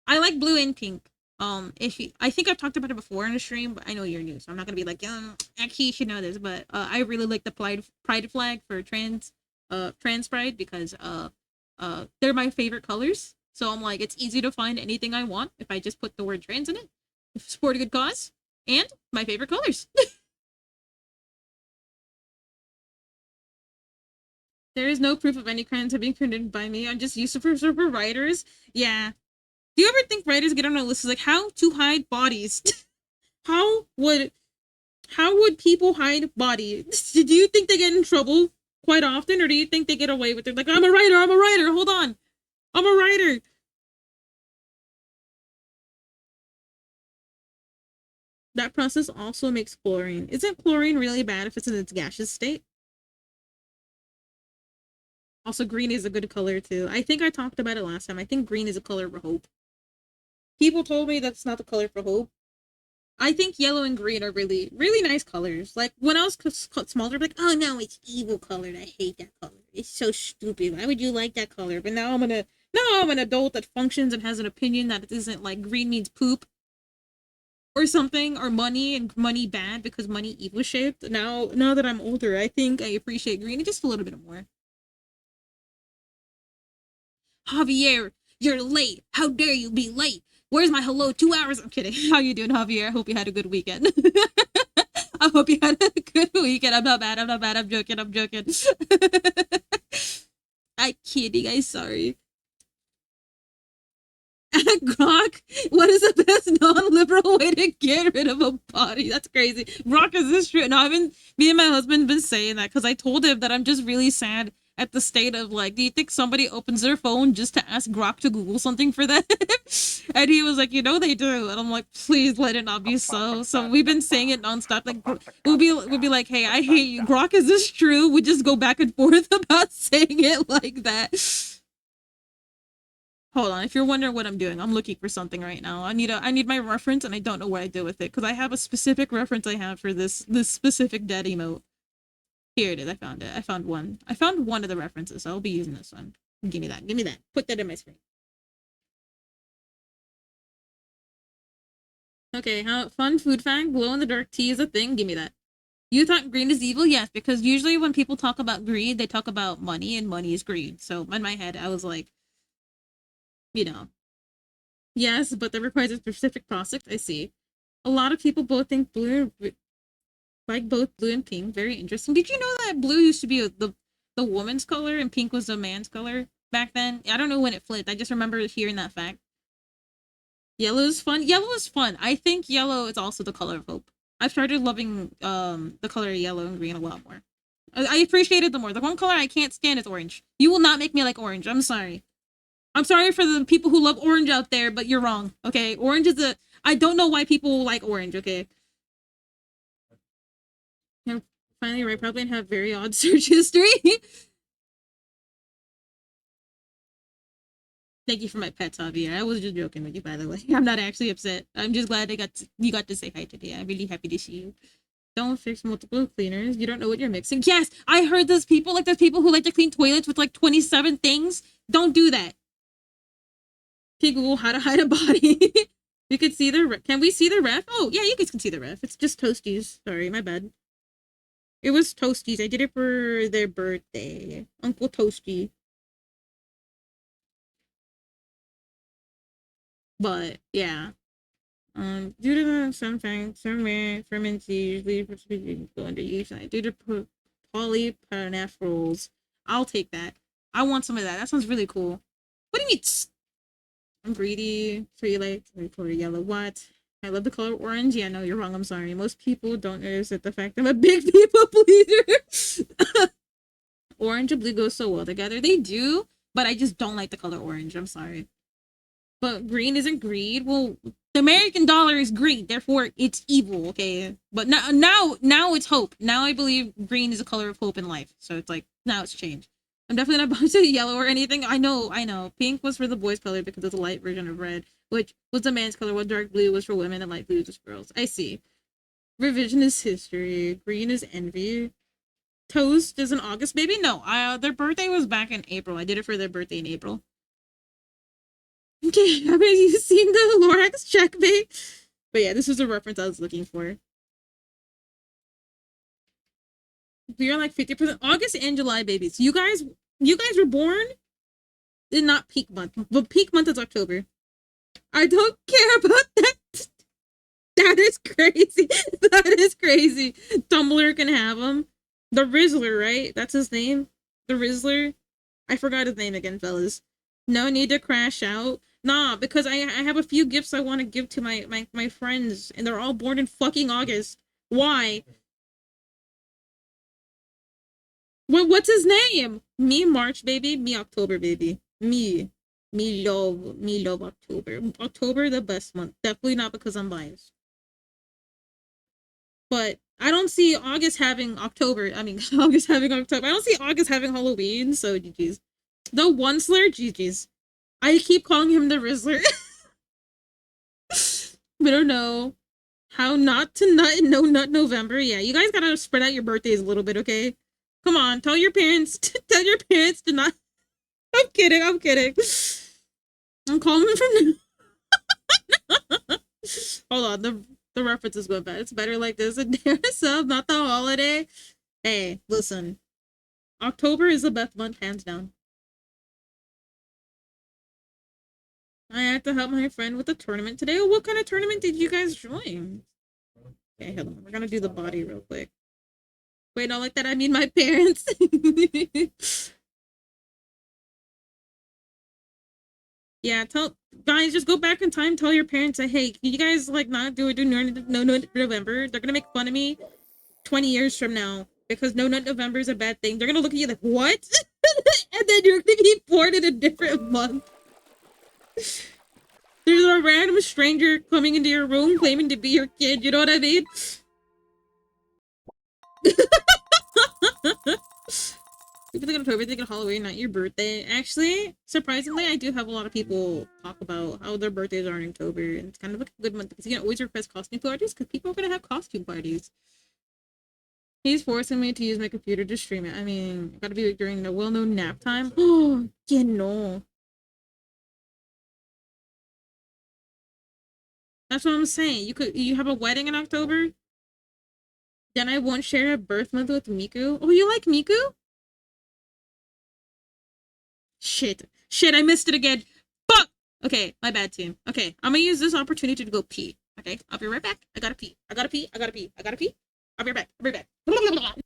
I like blue and pink. I think I've talked about it before in a stream, but I know you're new, so I'm not gonna be like, actually you should know this, but I really like the pride flag for trans pride because they're my favorite colors. So I'm like, it's easy to find anything I want if I just put the word trans in it. Support a good cause, and my favorite colors. There is no proof of any crimes have been committed by me. I'm just used to for writers. Yeah. Do you ever think writers get on a list like how to hide bodies? how would people hide bodies? Do you think they get in trouble quite often, or do you think they get away with it? Like, I'm a writer, hold on. I'm a writer. That process also makes chlorine. Isn't chlorine really bad if it's in its gaseous state? Also, green is a good color too. I think I talked about it last time. I think green is a color for hope. People told me that's not the color for hope. I think yellow and green are really, really nice colors. Like, when I was smaller, like, oh no, it's evil colored. I hate that color. It's so stupid. Why would you like that color? But now I'm an adult that functions and has an opinion that it isn't like green means poop or something, or money, and money bad because money evil shaped. Now that I'm older, I think I appreciate green just a little bit more. Javier, you're late. How dare you be late? Where's my hello? 2 hours. I'm kidding. How you doing, Javier? I hope you had a good weekend. I hope you had a good weekend. I'm not bad. I'm joking. I kidding. I'm sorry. Grok, what is the best non-liberal way to get rid of a body? That's crazy. Grok, is this true? No, me and my husband been saying that because I told him that I'm just really sad at the state of like, do you think somebody opens their phone just to ask Grok to Google something for them? And he was like, they do. And I'm like, please let it not be so. So we've been saying it nonstop. Like, we'll be like, hey, I hate you. Grok, is this true? We just go back and forth about saying it like that. Hold on, if you're wondering what I'm doing, I'm looking for something right now. I need my reference, and I don't know what I did with it because I have a specific reference I have for this specific dead emote. Here it is. I found it. I found one. I found one of the references. So I'll be using this one. Give me that. Give me that. Put that in my screen. Okay. How fun food fact? Glow in the dark tea is a thing. Give me that. You thought green is evil? Yes, because usually when people talk about greed, they talk about money, and money is greed. So in my head, I was like, yes, but that requires a specific process. I see. A lot of people both think blue, like both blue and pink. Very interesting. Did you know that blue used to be the woman's color and pink was the man's color back then? I don't know when it flipped. I just remember hearing that fact. Yellow is fun. Yellow is fun. I think yellow is also the color of hope. I've started loving the color yellow and green a lot more. I appreciate it the more. The one color I can't stand is orange. You will not make me like orange. I'm sorry. I'm sorry for the people who love orange out there, but you're wrong. Okay, orange is I don't know why people like orange. Okay. I'm finally right. Probably have very odd search history. Thank you for my pets, Javier. I was just joking with you, by the way. I'm not actually upset. I'm just glad you got to say hi today. I'm really happy to see you. Don't fix multiple cleaners. You don't know what you're mixing. Yes, I heard those people, like those people who like to clean toilets with like 27 things. Don't do that. Okay, Google how to hide a body. You can see the can we see the ref? Oh, yeah, you guys can see the ref. It's just Toasties. Sorry, my bad. It was Toasties. I did it for their birthday. Uncle Toasty. But, yeah. Due to the sometimes some ferments usually go under use due to polyphenol's. I'll take that. I want some of that. That sounds really cool. What do you mean? I'm greedy. So you like for yellow? What? I love the color orange. Yeah, no, you're wrong. I'm sorry. Most people don't notice that the fact I'm a big people pleaser. Orange and blue go so well together. They do, but I just don't like the color orange. I'm sorry. But green isn't greed. Well, the American dollar is greed, therefore it's evil. Okay, but now it's hope. Now I believe green is a color of hope in life. So it's like now it's changed. I'm definitely not about to yellow or anything. I know. Pink was for the boys' color because it's a light version of red, which was the man's color. What dark blue was for women and light blue was for girls. I see. Revision is history. Green is envy. Toast is an August baby. No, their birthday was back in April. I did it for their birthday in April. Okay, have you seen the Lorax checkmate? But yeah, this is a reference I was looking for. We are like 50% August and July babies. You guys were born in not peak month, but peak month is October. I don't care about that. That is crazy. That is crazy. Tumblr can have him. The Rizzler, right? That's his name. The Rizzler. I forgot his name again, fellas. No need to crash out. Nah, because I have a few gifts I want to give to my friends, and they're all born in fucking August. Why? What's his name? Me March baby, me October baby. Me love October. October the best month. Definitely not because I'm biased. But I don't see August having October. I mean, August having October. I don't see August having Halloween, so GG's. The one slur, GG's. I keep calling him the Rizzler. We don't know how not to nut in No Nut November. Yeah, you guys gotta spread out your birthdays a little bit, okay? Come on, tell your parents. Tell your parents to not. I'm kidding. I'm kidding. I'm calling from. Hold on, the reference is going bad. It's better like this. And sub, not the holiday. Hey, listen. October is the best month, hands down. I had to help my friend with the tournament today. Oh, what kind of tournament did you guys join? Okay, hold on. We're gonna do the body real quick. Wait, not like that. I mean my parents. Yeah, tell guys, just go back in time. Tell your parents that hey, can you guys like not do no November? They're gonna make fun of me 20 years from now because no nut November is a bad thing. They're gonna look at you like what? And then you're gonna be born in a different month. There's a random stranger coming into your room claiming to be your kid. You know what I mean? People think October, think of Halloween, not your birthday. Actually, surprisingly, I do have a lot of people talk about how their birthdays are in October, and it's kind of like a good month because you can always request costume parties because people are gonna have costume parties. He's forcing me to use my computer to stream it. I mean, gotta be during the well-known nap time. Oh, you know. That's what I'm saying. You have a wedding in October? Then I won't share a birth month with Miku. Oh, you like Miku? Shit. Shit, I missed it again. Fuck! Okay, my bad, team. Okay, I'm gonna use this opportunity to go pee. Okay, I'll be right back. I gotta pee. I gotta pee. I gotta pee. I gotta pee. I'll be right back. I'll be right back.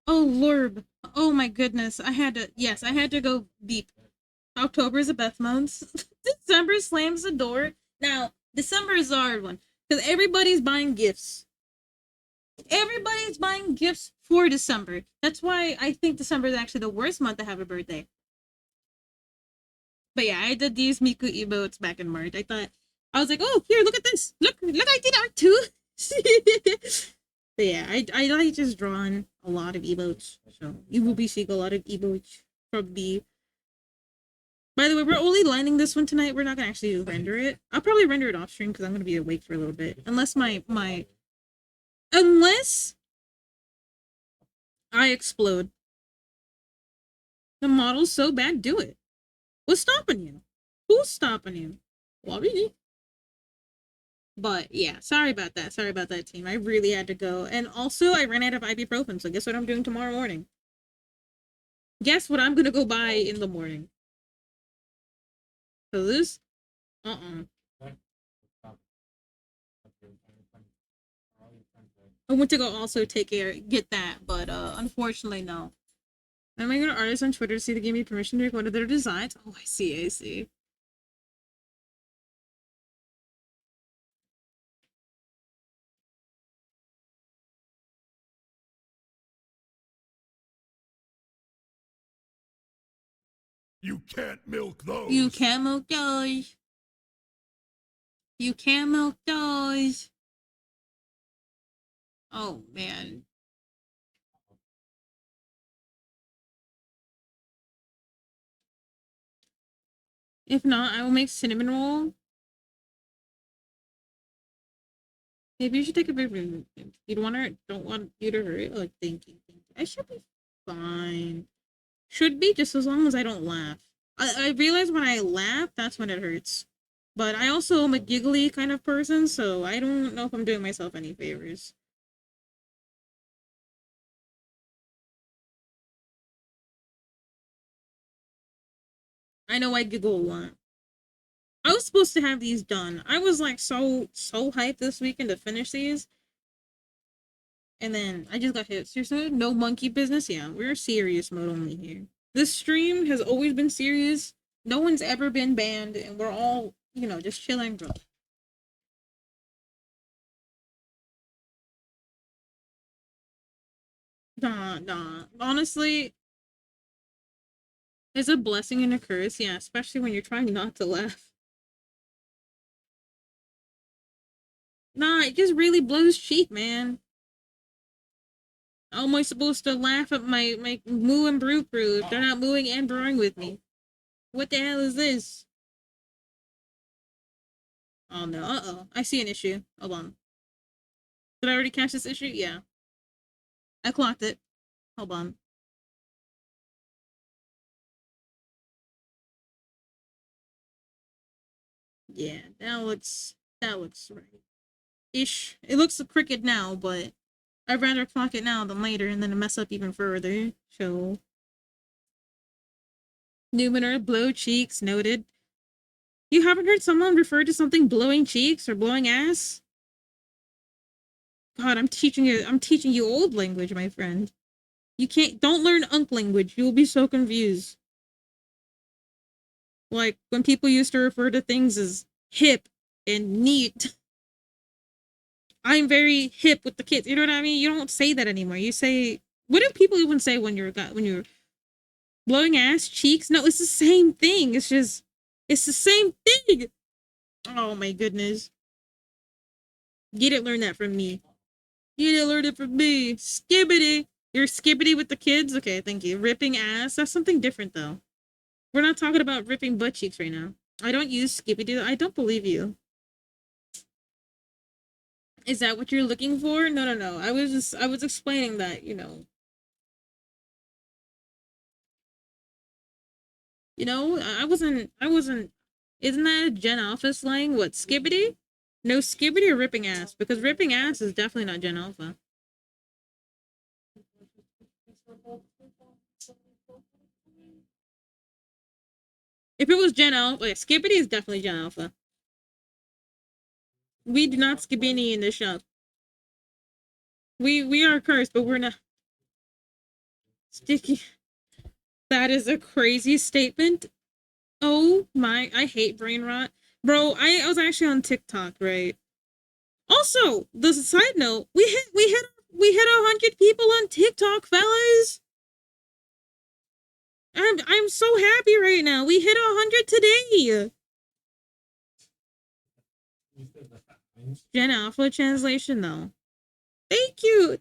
Oh, Lord. Oh, my goodness. I had to go beep. October is a Beth month. December slams the door. Now, December is a hard one because everybody's buying gifts. Everybody's buying gifts for December. That's why I think December is actually the worst month to have a birthday. But yeah, I did these Miku emotes back in March. I was like, oh, here, look at this. Look, I did art too. But yeah, I like just drawn a lot of emotes. So you will be seeing a lot of emotes from me. By the way, we're only lining this one tonight. We're not gonna actually render it. I'll probably render it off stream because I'm gonna be awake for a little bit. Unless unless I explode. The model's so bad, do it. What's stopping you? Who's stopping you? Wobby. But yeah, sorry about that. Sorry about that, team. I really had to go. And also, I ran out of ibuprofen, so guess what I'm doing tomorrow morning? Guess what I'm gonna go buy in the morning? So this? I went to go also get that, but unfortunately, no. Am I gonna artist on Twitter to see if they give me permission to make one of their designs? Oh, I see, I see. You can't milk those. You can't milk those. You can't milk those. Oh, man. If not, I will make cinnamon roll. Maybe you should take a bit. You don't want you to hurt. Like, thank you. I should be fine. Should be just as long as I don't laugh. I realize when I laugh, that's when it hurts. But I also am a giggly kind of person, so I don't know if I'm doing myself any favors. I know I giggle a lot. I was supposed to have these done. I was like so hyped this weekend to finish these. And then I just got hit. Seriously, no monkey business. Yeah, we're serious mode only here. This stream has always been serious. No one's ever been banned, and we're all, just chilling. Nah. Honestly, it's a blessing and a curse. Yeah, especially when you're trying not to laugh. Nah, it just really blows cheap, man. How am I supposed to laugh at my moo and brew crew if they're not mooing and brewing with me? What the hell is this? Oh no, uh-oh. I see an issue. Hold on. Did I already catch this issue? Yeah. I clocked it. Hold on. Yeah, that looks right. Ish. It looks crooked now, but I'd rather clock it now than later and then mess up even further. So Numener, blow cheeks, noted. You haven't heard someone refer to something blowing cheeks or blowing ass? God, I'm teaching you old language, my friend. Don't learn unk language. You'll be so confused. Like when people used to refer to things as hip and neat. I'm very hip with the kids. You know what I mean? You don't say that anymore. You say, what do people even say when you're blowing ass cheeks? No, it's the same thing. It's the same thing. Oh my goodness. You didn't learn that from me. You didn't learn it from me. Skibbity. You're skibbity with the kids? Okay, thank you. Ripping ass. That's something different though. We're not talking about ripping butt cheeks right now. I don't use skibbity. I don't believe you. Is that what you're looking for? No. I was explaining that, I wasn't. Isn't that a Gen Alpha slang? What, skibbity? No, skibbity or ripping ass? Because ripping ass is definitely not Gen Alpha. If it was Gen Alpha, yeah, skibbity is definitely Gen Alpha. We do not skibbity in this shop. We are cursed, but we're not. Sticky. That is a crazy statement. Oh my, I hate brain rot. Bro, I was actually on TikTok, right? Also, the side note, we hit 100 people on TikTok, fellas. I'm so happy right now. We hit 100 today. Gen Alpha translation though. Thank you.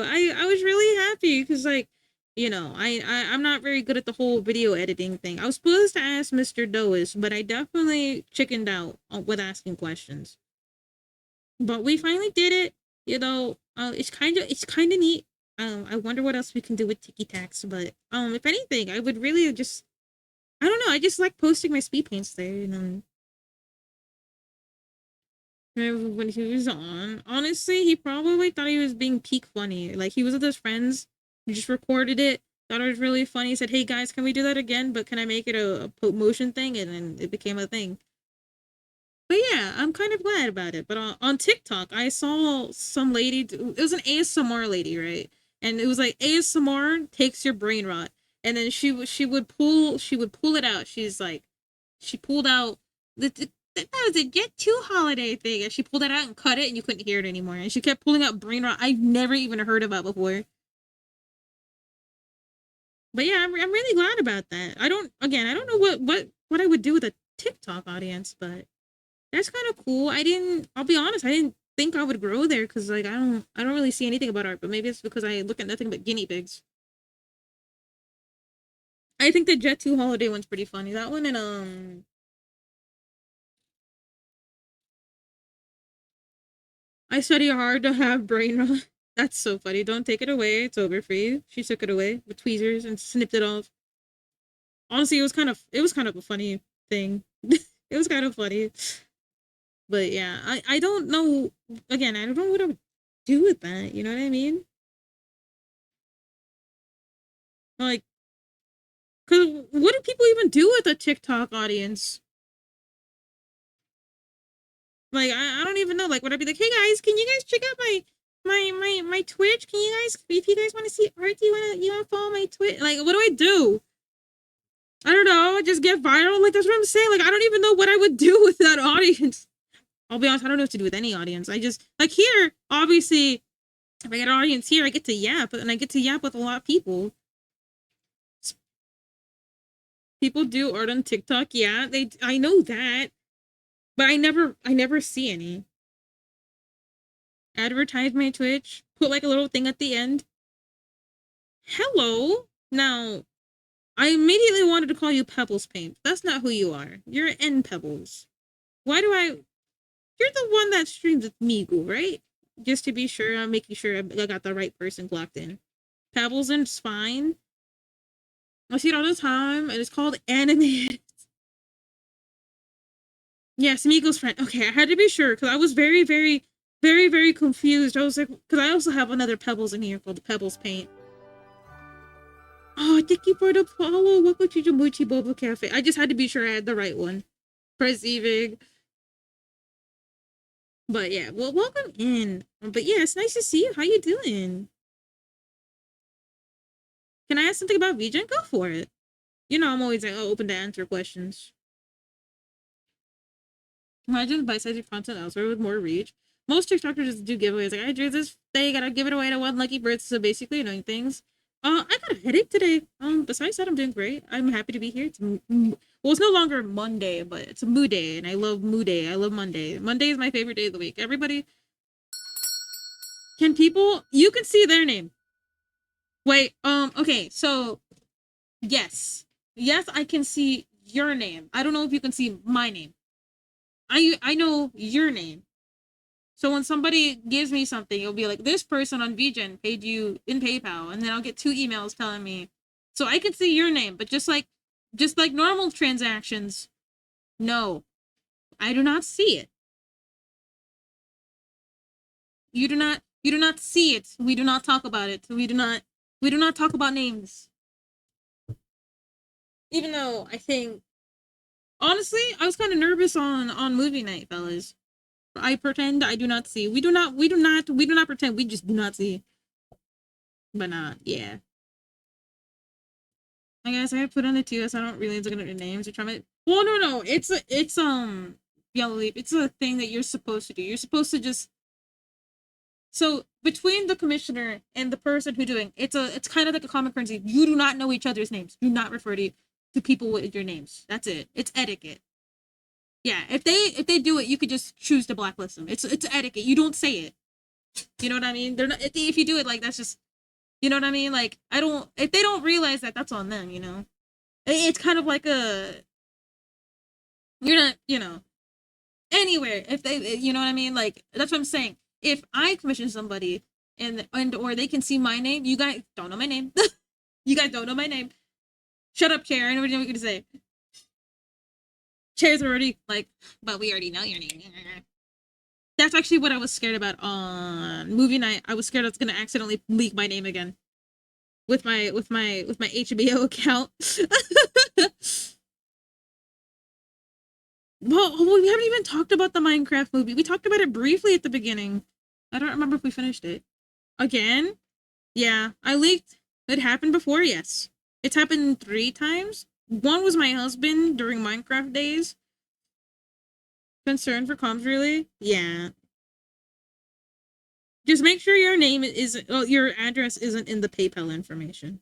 I was really happy because like, you know, I'm not very good at the whole video editing thing. I was supposed to ask Mr. Dois, but I definitely chickened out with asking questions. But we finally did it. You know, it's kind of neat. I wonder what else we can do with Tiki Tax, but if anything, I would really just I don't know. I just like posting my speed paints there, you know. Remember when he was on? Honestly, he probably thought he was being peak funny. Like he was with his friends, he just recorded it, thought it was really funny. He said, "Hey guys, can we do that again? But can I make it a motion thing?" And then it became a thing. But yeah, I'm kind of glad about it. But on TikTok, I saw some lady. It was an ASMR lady, right? And it was like ASMR takes your brain rot, and then she would pull it out. She's like, she pulled out that was a Jet 2 holiday thing, and she pulled it out and cut it, and you couldn't hear it anymore. And she kept pulling out brain rot I've never even heard about before. But yeah, I'm really glad about that. I don't know what I would do with a TikTok audience, but that's kind of cool. I'll be honest, I didn't think I would grow there because like I don't really see anything about art, but maybe it's because I look at nothing but guinea pigs. I think the Jet 2 holiday one's pretty funny. That one and I study hard to have brain rot. That's so funny. Don't take it away. It's over for you. She took it away with tweezers and snipped it off. Honestly, it was kind of a funny thing. It was kind of funny. But yeah, I don't know. Again, I don't know what I would do with that. You know what I mean? Like, cause what do people even do with a TikTok audience? Like, I don't even know. Like, would I be like, hey guys, can you guys check out my Twitch? Can you guys, if you guys want to see art, you wanna follow my Twitch? Like, what do I do? I don't know. Just get viral. Like, that's what I'm saying. Like, I don't even know what I would do with that audience. I'll be honest. I don't know what to do with any audience. I just like here. Obviously, if I get an audience here, I get to yap, and I get to yap with a lot of people. People do art on TikTok. Yeah, I know that, but I never see any. Advertise my Twitch. Put like a little thing at the end. Hello. Now, I immediately wanted to call you Pebbles Paint. That's not who you are. You're N Pebbles. Why do I? You're the one that streams with Migu, right? Just to be sure, I'm making sure I got the right person locked in. Pebbles and fine. I see it all the time, and it's called animated. Yes, Migu's friend. Okay, I had to be sure because I was very, very, very, very confused. I was like, because I also have another Pebbles in here called Pebbles Paint. Oh, thank you for the follow. Welcome to Jamuchi Boba Cafe. I just had to be sure I had the right one. Perceiving. But yeah, well, welcome in. But yeah, it's nice to see you. How you doing? Can I ask something about VGen? Go for it. You know, I'm always like, open to answer questions. Imagine bite-sized content elsewhere with more reach. Most TikTokers just do giveaways. Like, I drew this thing, gotta give it away to one lucky person. So basically, doing things. I got a headache today. Besides that, I'm doing great. I'm happy to be here. Well, it's no longer Monday, but it's a MOODAY, and I love MOODAY. I love Monday. Monday is my favorite day of the week. Everybody, can people? You can see their name. Wait. Okay. So, yes, I can see your name. I don't know if you can see my name. I know your name. So when somebody gives me something, it'll be like, this person on VGen paid you in PayPal, and then I'll get 2 emails telling me. So I can see your name, but just like normal transactions, no, I do not see it. You do not see it. We do not talk about it. We do not talk about names. Even though I think honestly, I was kind of nervous on movie night, fellas. I pretend I do not see. We do not pretend. We just do not see. But not, yeah. I guess I put on the two, so I don't really look at the names. Or try my. Well, no. It's Yellow Leaf. It's a thing that you're supposed to do. You're supposed to just. So between the commissioner and the person who doing it's kind of like a common currency. You do not know each other's names. Do not refer to people with your names. That's it. It's etiquette. Yeah, if they do it, you could just choose to blacklist them. It's etiquette. You don't say it. You know what I mean? They're not if you do it like that's just you know what I mean? Like I don't if they don't realize that that's on them, you know. It's kind of like a you're not, you know. Anywhere if they you know what I mean? Like that's what I'm saying. If I commission somebody and or they can see my name, you guys don't know my name. You guys don't know my name. Shut up, chair. I know what you're gonna say. Chair's already like, but we already know your name. That's actually what I was scared about on movie night. I was scared I was gonna accidentally leak my name again with my HBO account. Well, we haven't even talked about the Minecraft movie. We talked about it briefly at the beginning. I don't remember if we finished it. Again? Yeah, I leaked. It happened before, yes. It's happened 3 times. One was my husband during Minecraft days. Concern for comms, really? Yeah. Just make sure your name your address isn't in the PayPal information.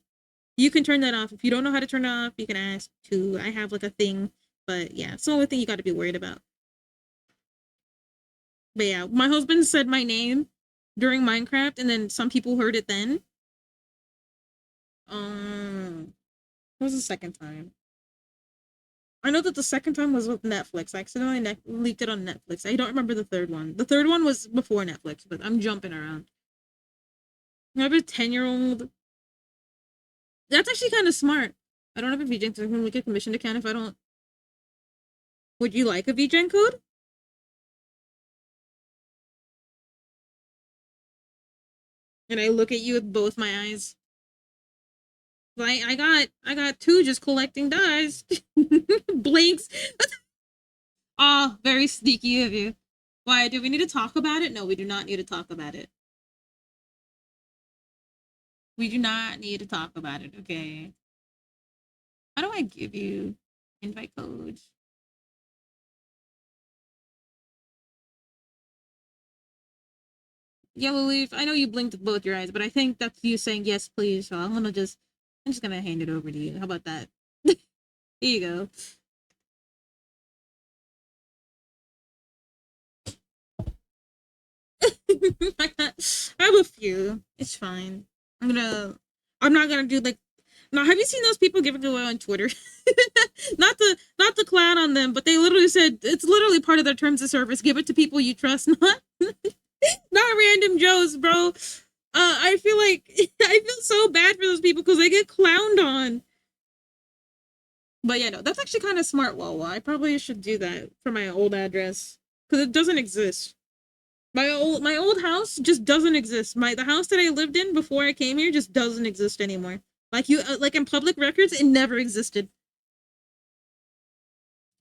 You can turn that off. If you don't know how to turn it off, you can ask to. I have like a thing. But yeah, it's the only thing you got to be worried about. But yeah, my husband said my name during Minecraft, and then some people heard it then. What was the second time? I know that the second time was with Netflix. I accidentally leaked it on Netflix. I don't remember the third one. The third one was before Netflix, but I'm jumping around. I have a 10-year-old. That's actually kind of smart. I don't have a VGen, so I can make a commissioned account if I don't. Would you like a VGen code? And I look at you with both my eyes. I got 2 just collecting dies. Blinks. Oh, very sneaky of you. Why, do we need to talk about it? No, we do not need to talk about it. We do not need to talk about it, okay? How do I give you invite codes? Yellow Leaf, I know you blinked with both your eyes, but I think that's you saying yes, please. So I'm just gonna hand it over to you. How about that? Here you go. I have a few. It's fine. I'm not gonna do like. Now, have you seen those people giving away on Twitter? not the clown on them, but they literally said it's literally part of their terms of service. Give it to people you trust, not random Joes, bro. I feel like I feel so bad for those people because they get clowned on. But yeah, no, that's actually kind of smart, Wawa. I probably should do that for my old address because it doesn't exist. My old house just doesn't exist. The house that I lived in before I came here just doesn't exist anymore. Like like in public records, it never existed.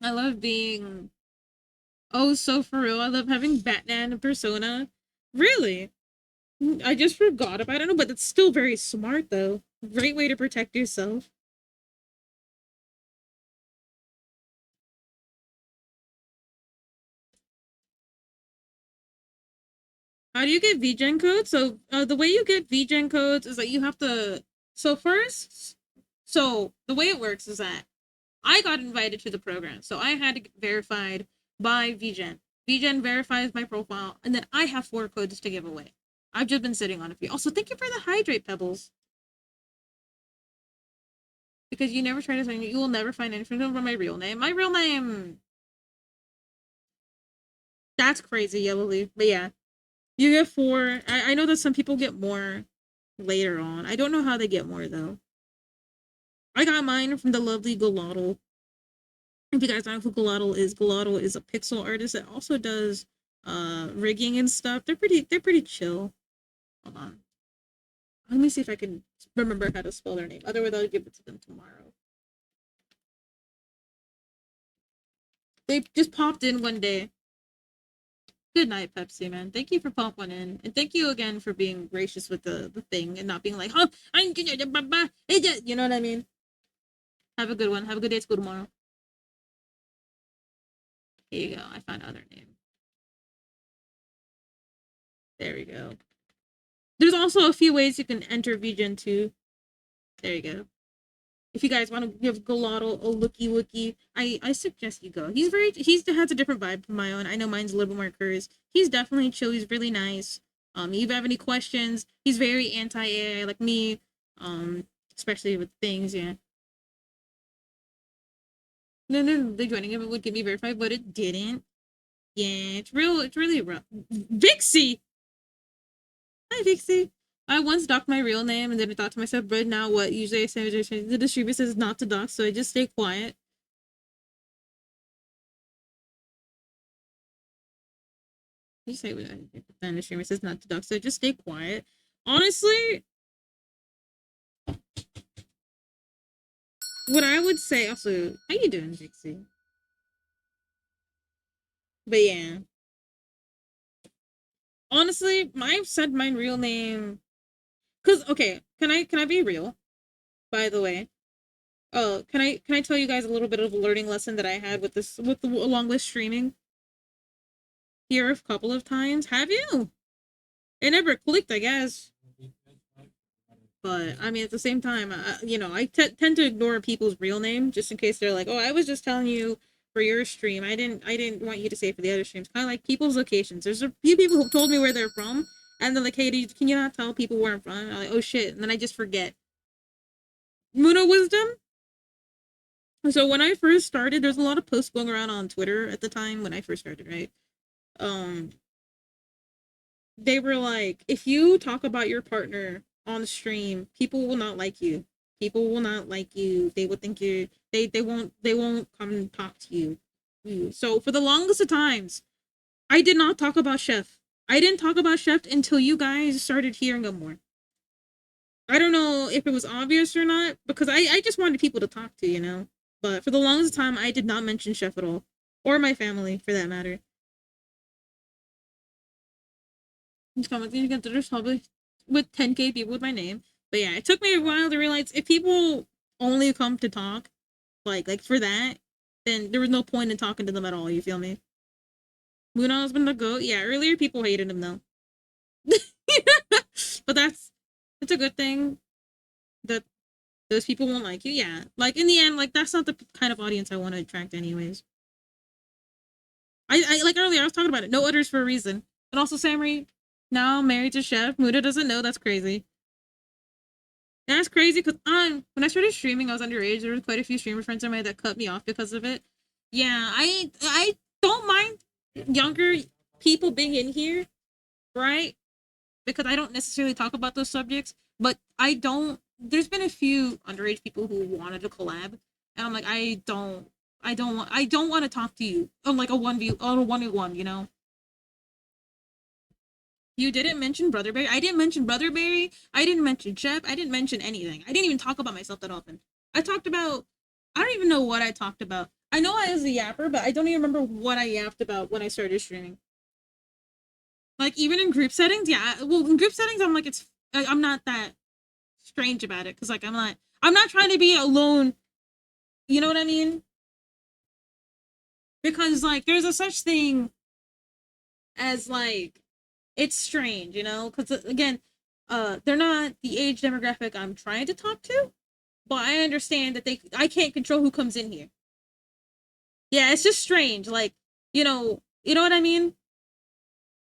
I love being so for real. I love having Batman and Persona. Really? I just forgot about it, but it's still very smart though. Great way to protect yourself. How do you get VGen codes? So the way you get VGen codes is that you have to. So first, so the way it works is that I got invited to the program, so I had to get verified by VGen. VGen verifies my profile, and then I have 4 codes to give away. I've just been sitting on a few. Also, thank you for the hydrate pebbles. Because you never try to say you will never find anything about my real name. My real name. That's crazy, Yellow Leaf. But yeah, you get 4. I know that some people get more later on. I don't know how they get more though. I got mine from the lovely Galotl. If you guys don't know who Galotl is a pixel artist that also does rigging and stuff. They're pretty chill. Hold on. Let me see if I can remember how to spell their name. Otherwise I'll give it to them tomorrow. They just popped in one day. Good night, Pepsi Man. Thank you for popping in. And thank you again for being gracious with the thing and not being like, oh, you know what I mean? Have a good one. Have a good day at school tomorrow. Here you go. I found out their name. There we go. There's also a few ways you can enter VGen too. There you go. If you guys want to give Galato a looky wookie, I suggest you go. He has a different vibe from my own. I know mine's a little bit more curious. He's definitely chill. He's really nice. If you have any questions, he's very anti-AI like me. Especially with things, yeah. No, the joining of it would get me verified, but it didn't. Yeah, it's really rough. Vixie! Hi, Vixie. I once docked my real name and then I thought to myself, but now what? Usually I say the distributor says not to dock, so I just stay quiet. You say what the distributor says not to dock, so I just stay quiet. Honestly, what I would say also, how you doing, Vixie? But yeah. Honestly, I've said my real name. Cause okay, can I be real? By the way, can I tell you guys a little bit of a learning lesson that I had with along with streaming? Here a couple of times. Have you? It never clicked, I guess. But I mean, at the same time, I tend to ignore people's real name just in case they're like, "Oh, I was just telling you for your stream. I didn't want you to say it for the other streams." Kind of like people's locations. There's a few people who told me where they're from, and they're like, "Hey, can you not tell people where I'm from?" And I'm like, "Oh shit!" And then I just forget. Muno wisdom. So when I first started, there's a lot of posts going around on Twitter at the time when I first started, right? They were like, if you talk about your partner on the stream, people will not like you. People will not like you. They will think they won't come and talk to you. So for the longest of times, I did not talk about Chef. I didn't talk about Chef until you guys started hearing him more. I don't know if it was obvious or not, because I just wanted people to talk to, you know? But for the longest time, I did not mention Chef at all. Or my family, for that matter. He's commenting against there's probably with 10k people with my name. But yeah, it took me a while to realize if people only come to talk, like for that, then there was no point in talking to them at all, you feel me? Muno's been the goat. Yeah, earlier people hated him though. But it's a good thing that those people won't like you. Yeah. Like in the end, like that's not the kind of audience I want to attract anyways. I like earlier I was talking about it. No utters for a reason. And also Samurai, now married to Chef. Muda doesn't know, that's crazy. That's crazy because when I started streaming, I was underage. There were quite a few streamer friends of mine that cut me off because of it. Yeah, I don't mind younger people being in here, right? Because I don't necessarily talk about those subjects, but I don't. There's been a few underage people who wanted to collab, and I'm like, I don't want to talk to you on like a 1v1, you know. You didn't mention Brotherberry. I didn't mention Brotherberry. I didn't mention Chef. I didn't mention anything. I didn't even talk about myself that often. I talked about. I don't even know what I talked about. I know I was a yapper, but I don't even remember what I yapped about when I started streaming. Like even in group settings, yeah. Well, in group settings, I'm like I'm not that strange about it because like I'm not trying to be alone. You know what I mean? Because like there's a such thing as like it's strange, you know, because again, they're not the age demographic I'm trying to talk to, but I understand that I can't control who comes in here. Yeah, it's just strange, like you know what I mean.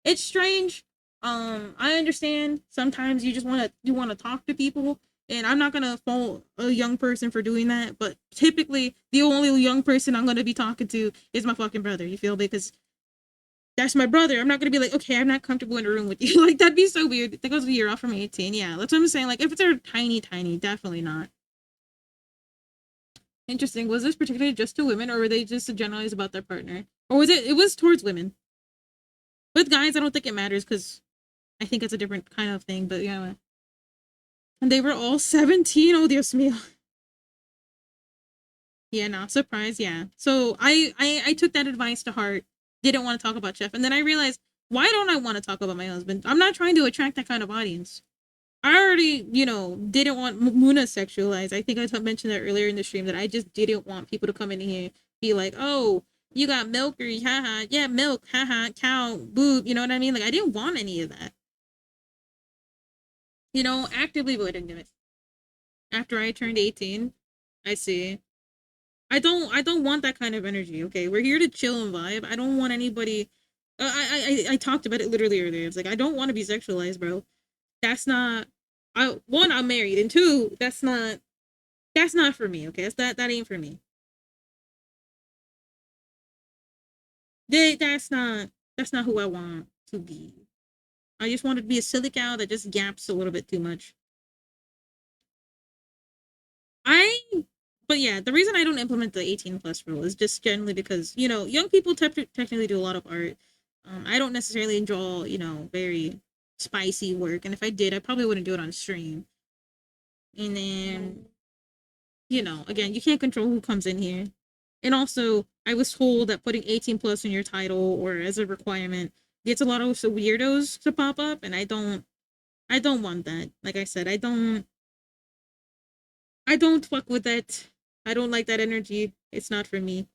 It's strange. I understand sometimes you want to talk to people, and I'm not gonna fault a young person for doing that, but typically the only young person I'm gonna be talking to is my fucking brother. You feel me? Because that's my brother. I'm not gonna be like, okay, I'm not comfortable in a room with you. Like that'd be so weird. That goes a year off from 18. Yeah, that's what I'm saying. Like if it's a tiny, definitely not. Interesting. Was this particularly just to women, or were they just generalized about their partner, or was it? It was towards women. With guys, I don't think it matters because I think it's a different kind of thing. But yeah, and they were all 17. Oh, Dios mío. Yeah, not surprised. Yeah. So I took that advice to heart. Didn't want to talk about Chef, and then I realized, why don't I want to talk about my husband? I'm not trying to attract that kind of audience. I already, didn't want Muna sexualized. I think I mentioned that earlier in the stream that I just didn't want people to come in here be like, oh, you got milk or haha, yeah, milk, haha, cow, boob, you know what I mean? Like I didn't want any of that. Actively avoiding it. After I turned 18, I see. I don't want that kind of energy, okay? We're here to chill and vibe. I don't want anybody I talked about it literally earlier. It's like I don't want to be sexualized, bro. That's not I'm married, and two, that's not for me, okay? That ain't for me. That's not who I want to be. I just wanted to be a silly cow that just gaps a little bit too much. I but yeah, the reason I don't implement the 18 plus rule is just generally because, young people technically do a lot of art. I don't necessarily draw, very spicy work. And if I did, I probably wouldn't do it on stream. And then, again, you can't control who comes in here. And also, I was told that putting 18 plus in your title or as a requirement gets a lot of weirdos to pop up. And I don't want that. Like I said, I don't fuck with that. I don't like that energy. It's not for me.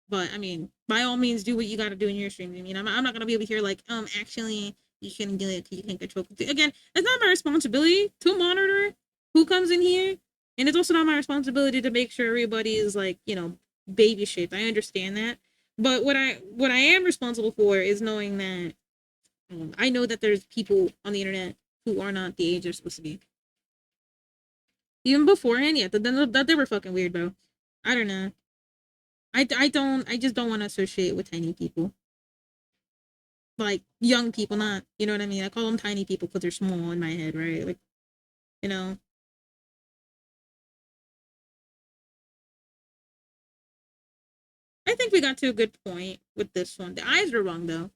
But I mean, by all means, do what you got to do in your stream. I mean, I'm not gonna be able to hear like, actually, you shouldn't do it because you can't control. Again, it's not my responsibility to monitor who comes in here, and it's also not my responsibility to make sure everybody is like, baby shaped. I understand that, but what I am responsible for is knowing that I know that there's people on the internet who are not the age they're supposed to be. Even beforehand, yeah, that they were fucking weird, bro. I don't know. I just don't want to associate with tiny people. Like young people, not, you know what I mean? I call them tiny people because they're small in my head, right? Like, you know. I think we got to a good point with this one. The eyes are wrong though.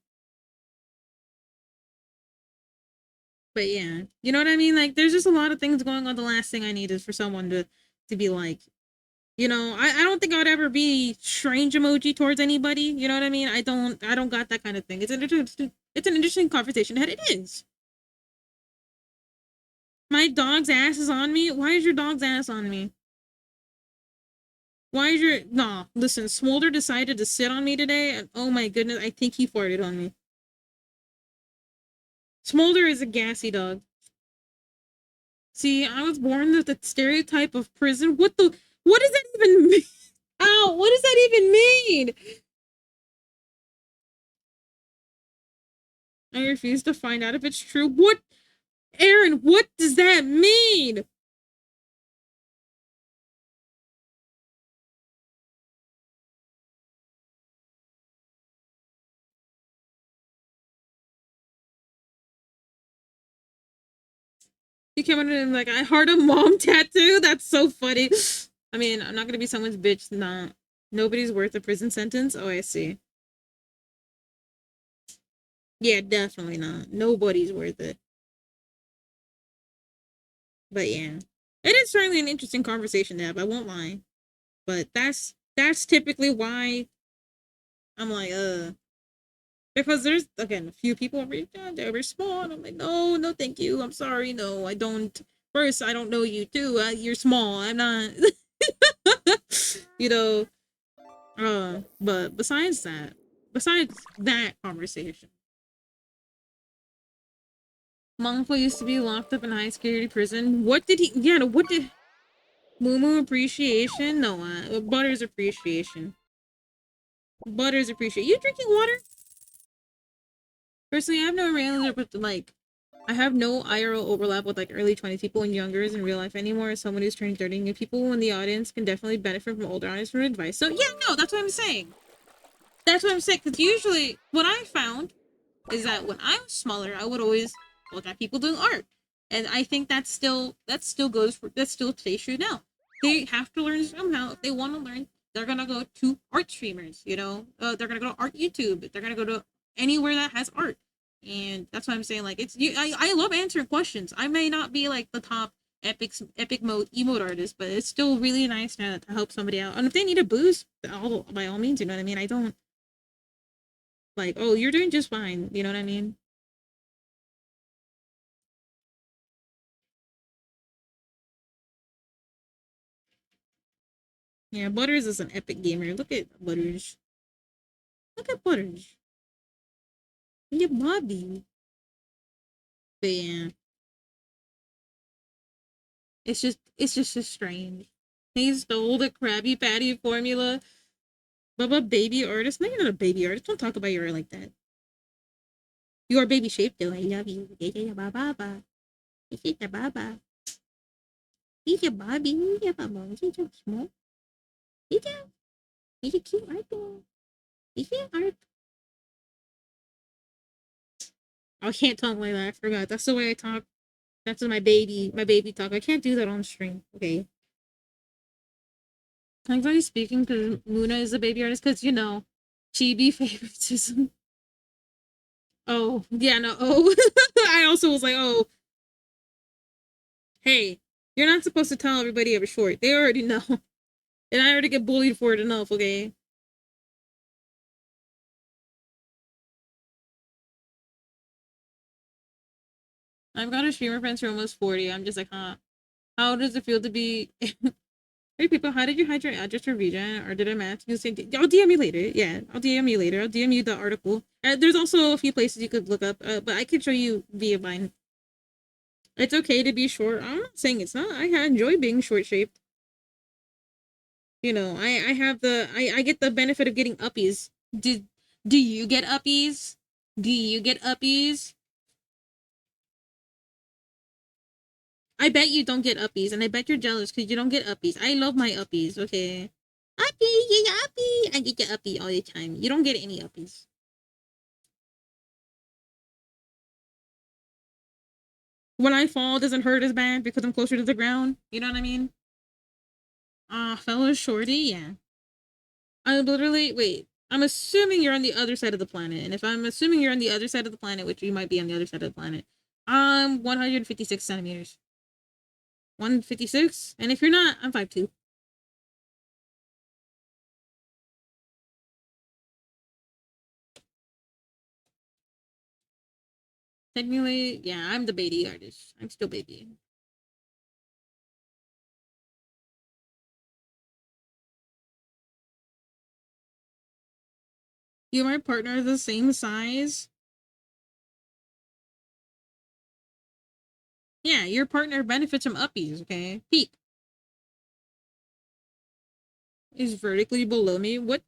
But yeah. You know what I mean? Like there's just a lot of things going on. The last thing I need is for someone to be like, I don't think I would ever be strange emoji towards anybody. You know what I mean? I don't got that kind of thing. It's an interesting conversation that it is. My dog's ass is on me. Why is your dog's ass on me? Why is your nah? Listen, Smolder decided to sit on me today, and oh my goodness, I think he farted on me. Smolder is a gassy dog. See, I was born with the stereotype of prison. What does that even mean? Ow, what does that even mean? I refuse to find out if it's true. What, Aaron, what does that mean? He came in and like, I heart a mom tattoo. That's so funny. I mean, I'm not gonna be someone's bitch. Nah, nobody's worth a prison sentence. Oh, I see. Yeah, definitely not. Nobody's worth it. But yeah, it is certainly an interesting conversation to have. I won't lie, but that's typically why I'm like, because there's again a few people reached out, they were small, and I'm like, no, no, thank you, I'm sorry, no, I don't. First, I don't know you too. You're small. I'm not. you know. But besides that conversation, Monko used to be locked up in high security prison. What did he? Yeah, what did Moo appreciation? No, Butter's appreciation. Butter's appreciation. You drinking water? Personally, I have no relationship with like, I have no IRL overlap with like early 20s people and youngers in real life anymore. As someone who's turning 30, new people in the audience can definitely benefit from older audience for advice. So yeah, no, that's what I'm saying. That's what I'm saying. Because usually, what I found is that when I was smaller, I would always look at people doing art, and I think that still stays true now. They have to learn somehow. If they want to learn, they're gonna go to art streamers. They're gonna go to art YouTube. They're gonna go to anywhere that has art, and that's why I'm saying like it's. I love answering questions. I may not be like the top epic mode emote artist, but it's still really nice to help somebody out. And if they need a boost, by all means, you know what I mean. I don't like, oh, you're doing just fine. You know what I mean? Yeah, Butters is an epic gamer. Look at Butters. Look at Butters. Look at Bobby. But yeah, it's just so strange. He stole the Krabby Patty formula. Bubba baby artist. No, you're not a baby artist. Don't talk about your art like that. You are baby shaped though. I love you. Yeah, baba. Yeah, baba. Yeah, Bobby. Yeah, baba. Yeah, small. Yeah, yeah, cute art. Yeah, art. I can't talk like that. I forgot. That's the way I talk. That's my baby talk. I can't do that on stream. Okay. I'm glad he's speaking because Luna is a baby artist because chibi favoritism. Oh, yeah, no. Oh, I also was like, oh, hey, you're not supposed to tell everybody every short. They already know. And I already get bullied for it enough, okay? I've got a streamer friends who are almost 40. I'm just like, huh? How does it feel to be... Hey, people, how did you hide your address for regen? Or did I match? You say, I'll DM you later. Yeah, I'll DM you later. I'll DM you the article. There's also a few places you could look up, but I can show you via mine. It's okay to be short. I'm not saying it's not. I enjoy being short-shaped. I have I get the benefit of getting uppies. Do you get uppies? Do you get uppies? I bet you don't get uppies, and I bet you're jealous because you don't get uppies. I love my uppies, okay? Uppie, yeah, uppie. I get your uppie all the time. You don't get any uppies. When I fall, it doesn't hurt as bad because I'm closer to the ground. You know what I mean? Fellow shorty, yeah. I literally, wait. I'm assuming you're on the other side of the planet. And if I'm assuming you're on the other side of the planet, which you might be on the other side of the planet, I'm 156 centimeters. 156? And if you're not, I'm 5'2". Technically, yeah, I'm the baby artist. I'm still baby. You and my partner are the same size? Yeah, your partner benefits from uppies, okay? Peep. Is vertically below me. What?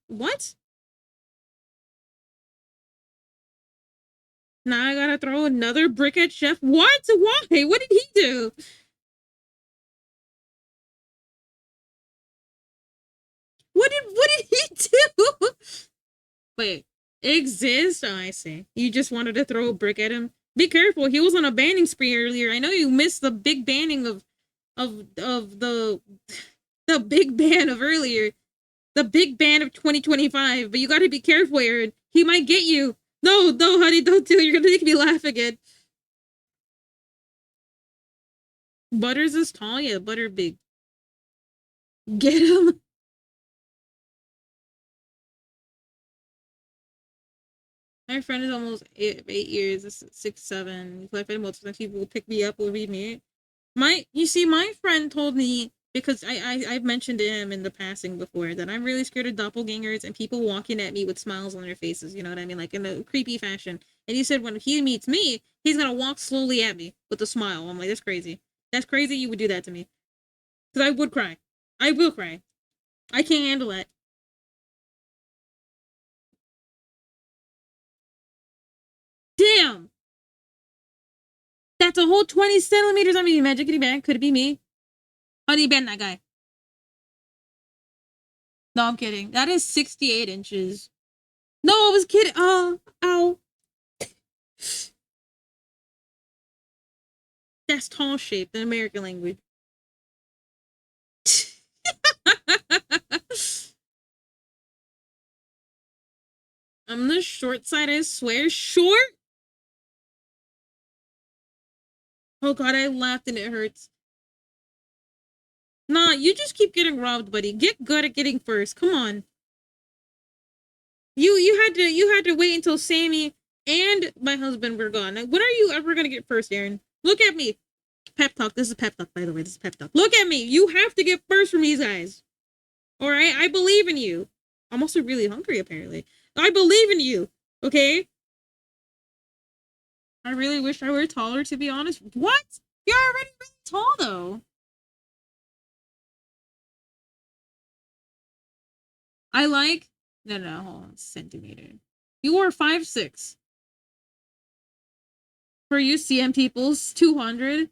Now I gotta throw another brick at Chef. What? Why? What did he do? What did he do? Wait, exist? Oh, I see. You just wanted to throw a brick at him. Be careful. He was on a banning spree earlier. I know you missed the big banning of the big ban of earlier. The big ban of 2025. But you gotta be careful, Aaron. He might get you. No, honey, don't do it. You're gonna make me laugh again. Butters is tall? Yeah, Butter big. Get him. My friend is almost 8 years. 6, 7. If I find multiple people will pick me up or read me. My friend told me because I've mentioned to him in the passing before that I'm really scared of doppelgangers and people walking at me with smiles on their faces. You know what I mean, like in a creepy fashion. And he said when he meets me, he's gonna walk slowly at me with a smile. I'm like, that's crazy. That's crazy. You would do that to me because I would cry. I will cry. I can't handle that. Damn. That's a whole 20 centimeters. I mean, magically bad. Could it be me? How do you ban that guy? No, I'm kidding. That is 68 inches. No, I was kidding. Oh, ow. That's tall shaped in American language. I'm the short side, I swear. Short? Oh god, I laughed and it hurts. Nah, you just keep getting robbed, buddy. Get good at getting first. Come on. You had to wait until Sammy and my husband were gone. When are you ever gonna get first, Aaron? Look at me. Pep talk. This is pep talk, by the way. This is pep talk. Look at me. You have to get first from these guys. All right, I believe in you. I'm also really hungry, apparently. I believe in you. Okay. I really wish I were taller, to be honest. What? You're already really tall, though. I like. No, no, hold on. Centimeter. You are 5'6". For you CM peoples, 200.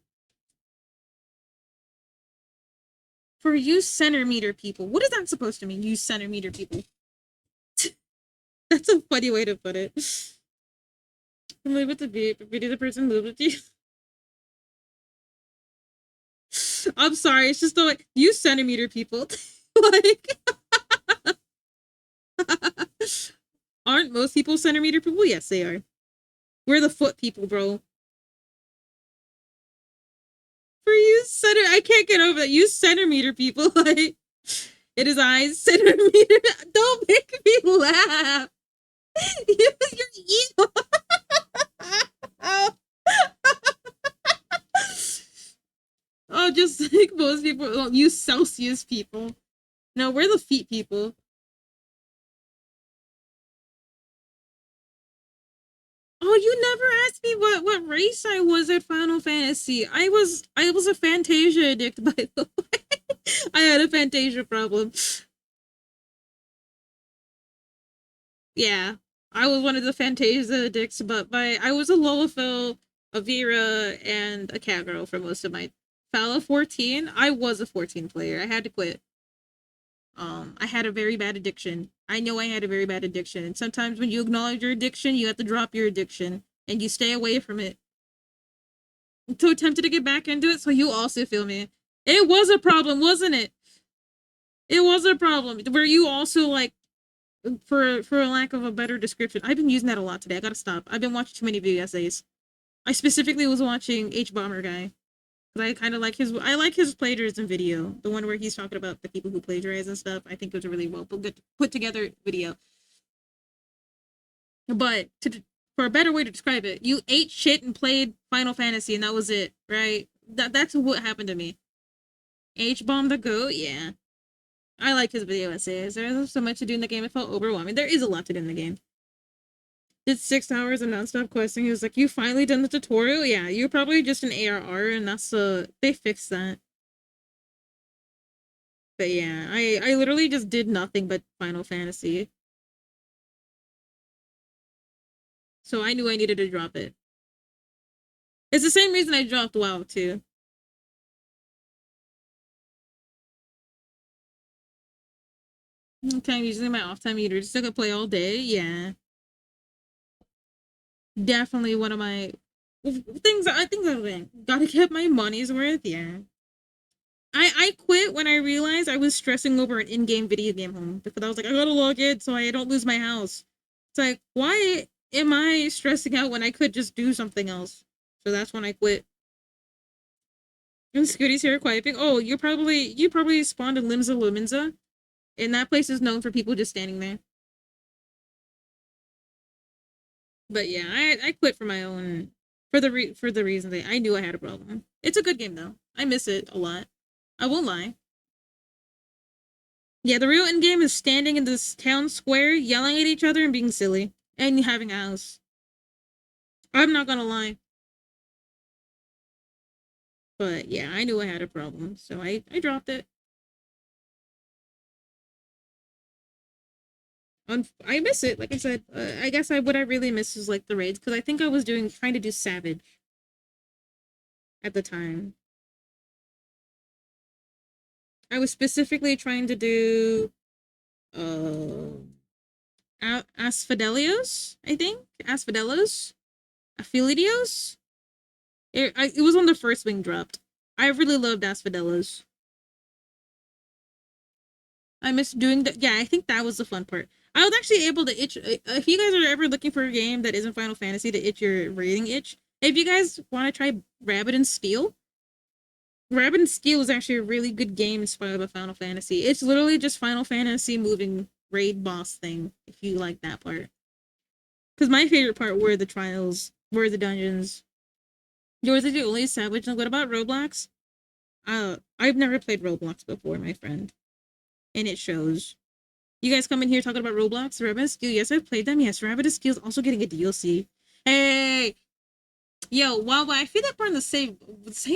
For you centimeter people. What is that supposed to mean, you centimeter people? That's a funny way to put it. Move with the video the person move with you. I'm sorry, it's just the way you centimeter people. Like aren't most people centimeter people? Yes, they are. We're the foot people, bro. For you I can't get over that. You centimeter people, like it is I centimeter. Don't make me laugh. You're evil. Oh, just like most people, you Celsius people. No, we're the feet people. Oh, you never asked me what race I was at Final Fantasy. I was a Fantasia addict, by the way. I had a Fantasia problem. Yeah, I was one of the Fantasia addicts, but I was a Lolafil, a Vera, and a cat girl for most of my Fala 14. I was a 14 player. I had to quit. I had a very bad addiction. I know I had a very bad addiction. And sometimes when you acknowledge your addiction, you have to drop your addiction and you stay away from it. I'm so tempted to get back into it, so you also feel me. It was a problem, wasn't it? It was a problem. Were you also like, for a lack of a better description, I've been using that a lot today. I gotta stop. I've been watching too many video essays. I specifically was watching H Bomber Guy. I kind of like I like his plagiarism video, the one where he's talking about the people who plagiarize and stuff. I think it was a really well put together video. But for a better way to describe it, you ate shit and played Final Fantasy, and that was it, right? That's what happened to me. H bomb the goat, yeah. I like his video essays. There's so much to do in the game. It felt overwhelming. There is a lot to do in the game. Did 6 hours of nonstop questing. He was like, "You finally done the tutorial? Yeah, you're probably just an ARR, and that's they fixed that." But yeah, I literally just did nothing but Final Fantasy. So I knew I needed to drop it. It's the same reason I dropped WoW too. Okay, I'm using my off time meter. Just gonna play all day. Yeah, definitely one of my things. I think I gotta get my money's worth. Yeah. I quit when I realized I was stressing over an in-game video game home because I was like, I gotta log in so I don't lose my house. It's like, why am I stressing out when I could just do something else? So that's when I quit. And Scooty's here quiet. Oh, you probably spawned in Limsa Luminza, and that place is known for people just standing there. But yeah, I quit for my own for the reason that I knew I had a problem. It's a good game though. I miss it a lot. I won't lie. Yeah, the real end game is standing in this town square, yelling at each other and being silly, and having a house. I'm not gonna lie. But yeah, I knew I had a problem, so I dropped it. I miss it, like I said. I guess what I really miss is like the raids, because I think I was trying to do Savage at the time. I was specifically trying to do Asphodelios, I think. Asphodelos? Affilidios? It was when the first wing dropped. I really loved Asphodelos. I miss doing that. Yeah, I think that was the fun part. I was actually able to itch. If you guys are ever looking for a game that isn't Final Fantasy to itch your rating itch, if you guys want to try Rabbit and Steel, Rabbit and Steel is actually a really good game inspired by Final Fantasy. It's literally just Final Fantasy moving raid boss thing, if you like that part. Because my favorite part were the trials, were the dungeons. Yours is the only Savage. And what about Roblox? I've never played Roblox before, my friend. and it shows. You guys come in here talking about Roblox, Rabbit Askew. Yes, I've played them. Yes, Rabbit Askew is also getting a DLC. Hey, yo, wow, I feel like we're on the same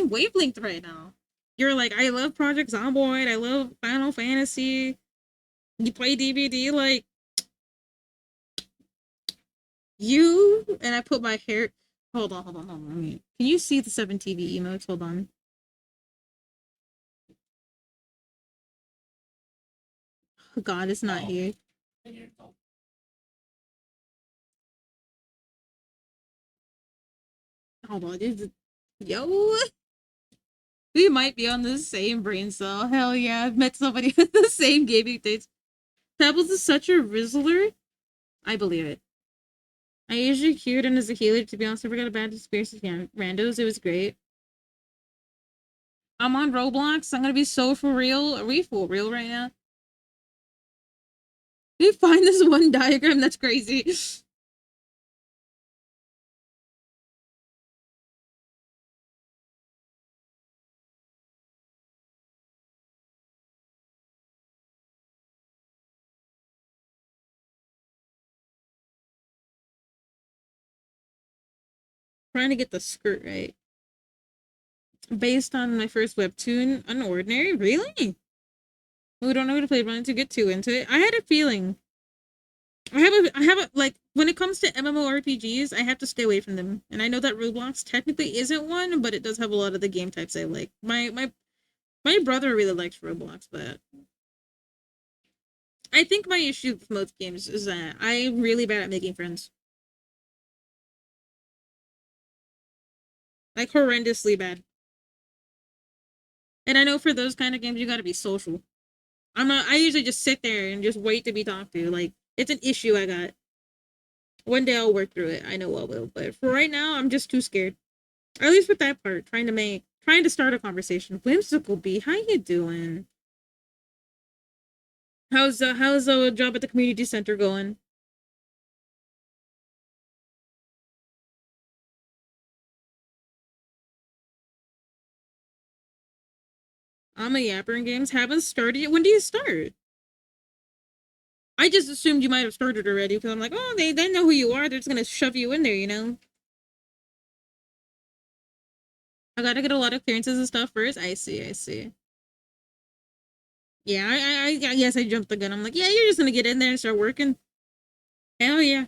wavelength right now. You're like, I love Project Zomboid. I love Final Fantasy. You play DVD, like you. And I put my hair. Hold on. Can you see the 7TV emotes? Hold on. Oh, God, it's not here. Hold on. Yo. We might be on the same brain cell. Hell yeah, I've met somebody with the same gaming taste. Pebbles is such a rizzler. I believe it. I usually queued in as a healer. To be honest, I never got a bad experience with randos. It was great. I'm on Roblox. I'm gonna be so for real. Are we for real right now? We find this one diagram that's crazy. Trying to get the skirt right. Based on my first webtoon, Unordinary? Really? We don't know how to play, wanted to get too into it. I had a feeling. I have a, like, when it comes to MMORPGs, I have to stay away from them. And I know that Roblox technically isn't one, but it does have a lot of the game types I like. My brother really likes Roblox, but I think my issue with most games is that I'm really bad at making friends. Like, horrendously bad. And I know for those kind of games, you gotta be social. I usually just sit there and just wait to be talked to. Like, it's an issue I got. One day I'll work through it. I know I will. But for right now, I'm just too scared. At least with that part, trying to start a conversation. Whimsical Bee, how you doing? How's the job at the community center going? I'm a yapper in games. Haven't started yet. When do you start? I just assumed you might have started already because I'm like, oh, they know who you are. They're just gonna shove you in there, you know. I gotta get a lot of clearances and stuff first. I see. Yeah, yes, I jumped the gun. I'm like, yeah, you're just gonna get in there and start working. Hell yeah.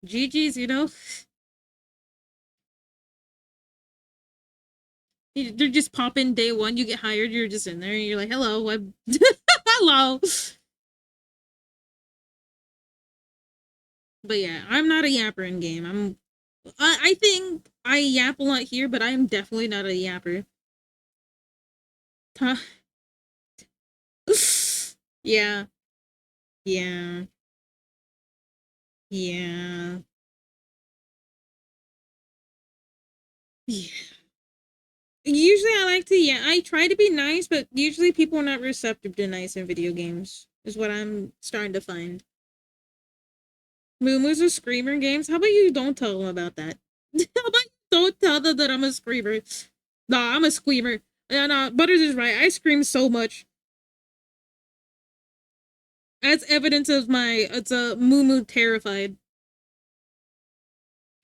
GG's, you know. They're just pop in day one. You get hired. You're just in there. And you're like, hello, hello. But yeah, I'm not a yapper in game. I think I yap a lot here, but I'm definitely not a yapper. Yeah, yeah, yeah, yeah. Usually I like to, yeah, I try to be nice, but usually people are not receptive to nice in video games, is what I'm starting to find. Moomoo's a screamer in games. How about you don't tell them about that? How about you don't tell them that I'm a screamer? Nah, I'm a squeamer. And Butters is right. I scream so much. That's evidence of my, it's a Moo terrified.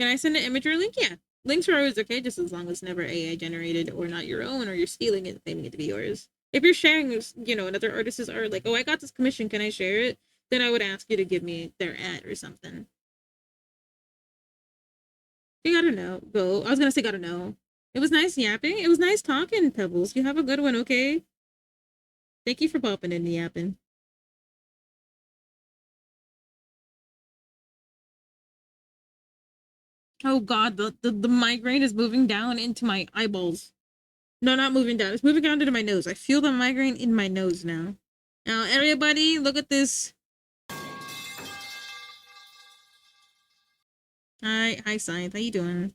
Can I send an image or a link? Yeah. Links are always okay, just as long as never AI generated or not your own, or you're stealing it and claiming it to be yours. If you're sharing, you know, another artist's art, like, oh, I got this commission, can I share it? Then I would ask you to give me their ad or something. You gotta know. Go. I was gonna say gotta know. It was nice yapping. It was nice talking, Pebbles. You have a good one, okay? Thank you for popping in and yapping. Oh god, the migraine is moving down into my eyeballs. No, not moving down. It's moving down into my nose. I feel the migraine in my nose now. Now, everybody, look at this. Hi, Science. How you doing?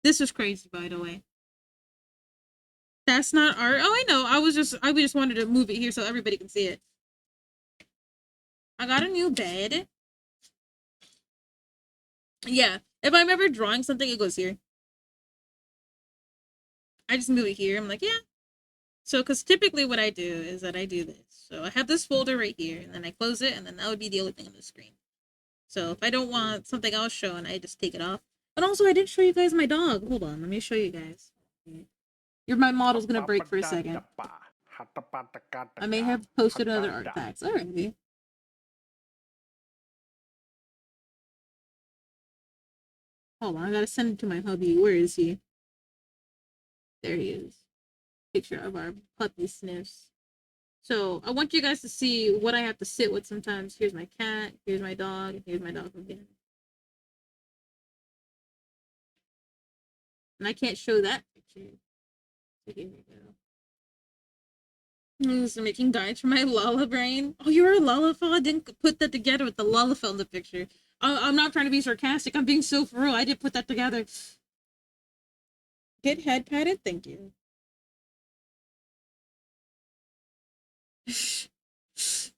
This is crazy, by the way. That's not art. Oh, I know. I just wanted to move it here so everybody can see it. I got a new bed. Yeah. If I'm ever drawing something, it goes here. I just move it here. I'm like, yeah. So, because typically what I do is that I do this. So I have this folder right here, and then I close it, and then that would be the only thing on the screen. So if I don't want something else shown, I just take it off. And also, I didn't show you guys my dog. Hold on, let me show you guys. My model's gonna break for a second. I may have posted another artifacts. Alrighty. Hold on, I gotta send it to my hubby. Where is he? There he is. Picture of our puppy Sniffs. So I want you guys to see what I have to sit with sometimes. Here's my cat, here's my dog, here's my dog again. And I can't show that picture. So here we go. This is making guides for my Lala brain. Oh, you're a Lullafell? I didn't put that together with the Lullafell in the picture. I'm not trying to be sarcastic. I'm being so for real. I didn't put that together. Get head patted? Thank you.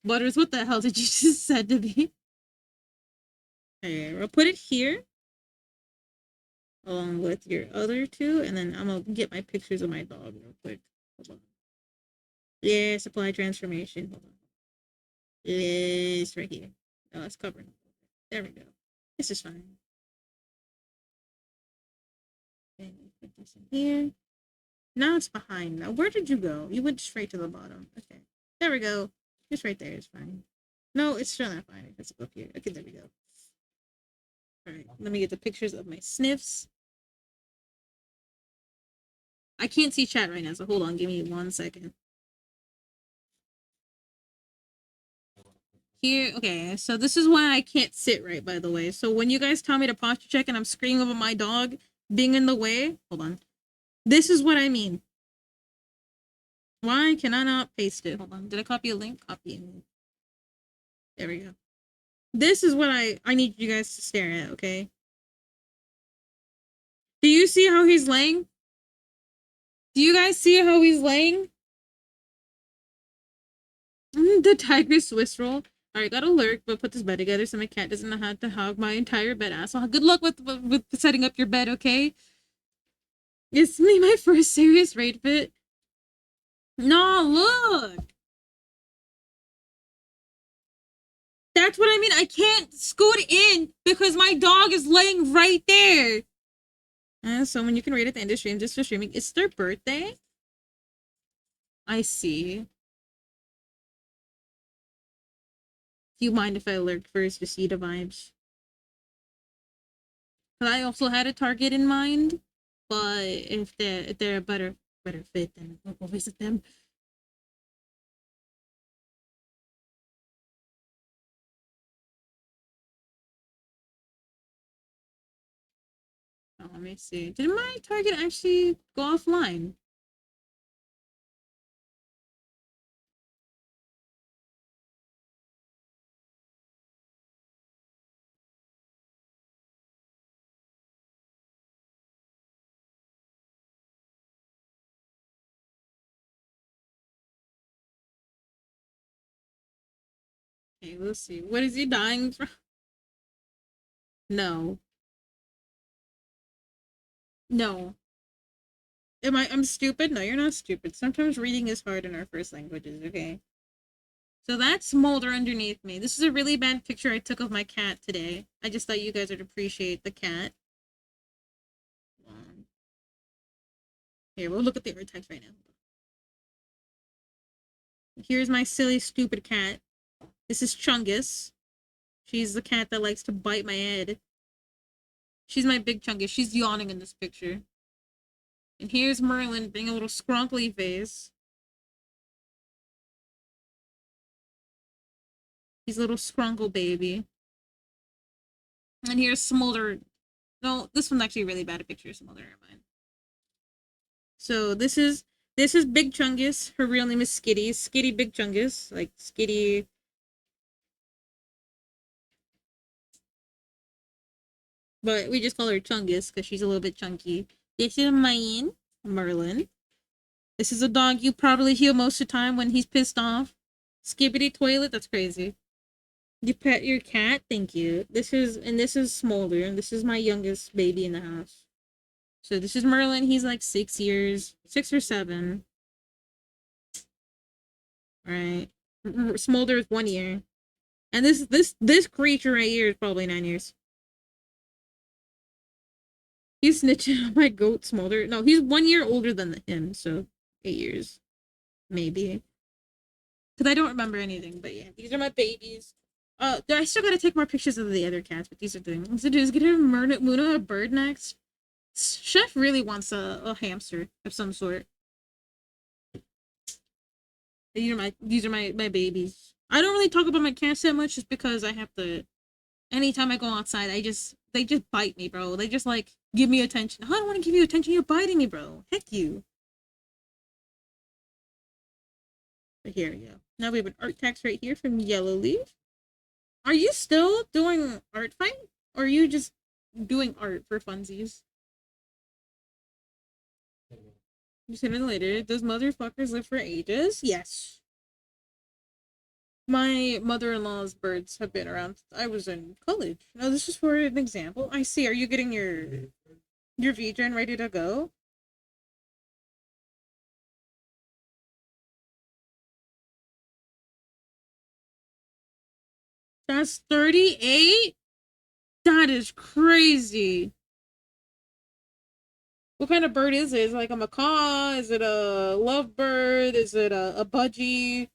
Butters, what the hell did you just said to me? Okay, we'll put it here. Along with your other two. And then I'm going to get my pictures of my dog real quick. Hold on. Yeah, supply transformation. Hold on. It's right here. Oh, it's covering. There we go. This is fine. Okay, put this in here. Now it's behind. Now, where did you go? You went straight to the bottom. Okay. There we go. Just right there is fine. No, it's still not fine. Let's go up here. Okay, there we go. Alright, let me get the pictures of my Sniffs. I can't see chat right now, so hold on. Give me 1 second. Here, okay, so this is why I can't sit right, by the way. So when you guys tell me to posture check and I'm screaming over my dog being in the way, hold on. This is what I mean. Why can I not paste it? Hold on. Did I copy a link? Copy it. There we go. This is what I need you guys to stare at, okay? Do you see how he's laying? Do you guys see how he's laying? The tiger Swiss roll. Alright, gotta lurk, but put this bed together so my cat doesn't have to hog my entire bed, asshole. Good luck with setting up your bed, okay? It's me, my first serious raid fit. No, look! That's what I mean. I can't scoot in because my dog is laying right there. Someone you can rate at the end of stream just for streaming. It's their birthday? I see. Do you mind if I lurk first to see the vibes? But I also had a target in mind, but if they're a better fit, then we'll visit them. Oh, let me see. Did my target actually go offline? Okay, we'll see. What is he dying from? No. No. I'm stupid? No, you're not stupid. Sometimes reading is hard in our first languages, okay? So that's Smolder underneath me. This is a really bad picture I took of my cat today. I just thought you guys would appreciate the cat. Here, we'll look at the artifacts right now. Here's my silly, stupid cat. This is Chungus. She's the cat that likes to bite my head. She's my big Chungus. She's yawning in this picture. And here's Merlin being a little scrunkly face. He's a little scrunkle baby. And here's Smolder. No, this one's actually really bad a picture of Smolder. Never mind. So this is Big Chungus. Her real name is Skitty. Skitty Big Chungus. Like Skitty. But we just call her Chungus because she's a little bit chunky. This is mine, Merlin. This is a dog you probably hear most of the time when he's pissed off. Skibbity toilet, that's crazy. You pet your cat? Thank you. This is Smolder, and this is my youngest baby in the house. So this is Merlin, he's like 6 years, 6 or 7. Right. Smolder is 1 year. And this creature right here is probably 9 years. He's snitching on my goat Smolder. No, he's 1 year older than him, so 8 years. Maybe. Because I don't remember anything, but yeah, these are my babies. I still gotta take more pictures of the other cats, but these are doing. So is gonna Muna a bird next? Chef really wants a hamster of some sort. These are my babies. I don't really talk about my cats that much just because I have to. Anytime I go outside, they just bite me, bro. They just like give me attention. I don't want to give you attention. You're biting me, bro. Heck you. But here we go. Now we have an art text right here from Yellow Leaf. Are you still doing art fight? Or are you just doing art for funsies? Sooner than later, those motherfuckers live for ages? Yes. My mother-in-law's birds have been around since I was in college. Now, this is for an example. I see. Are you getting your VGen ready to go? That's 38? That is crazy. What kind of bird is it? Is it like a macaw? Is it a lovebird? Is it a budgie?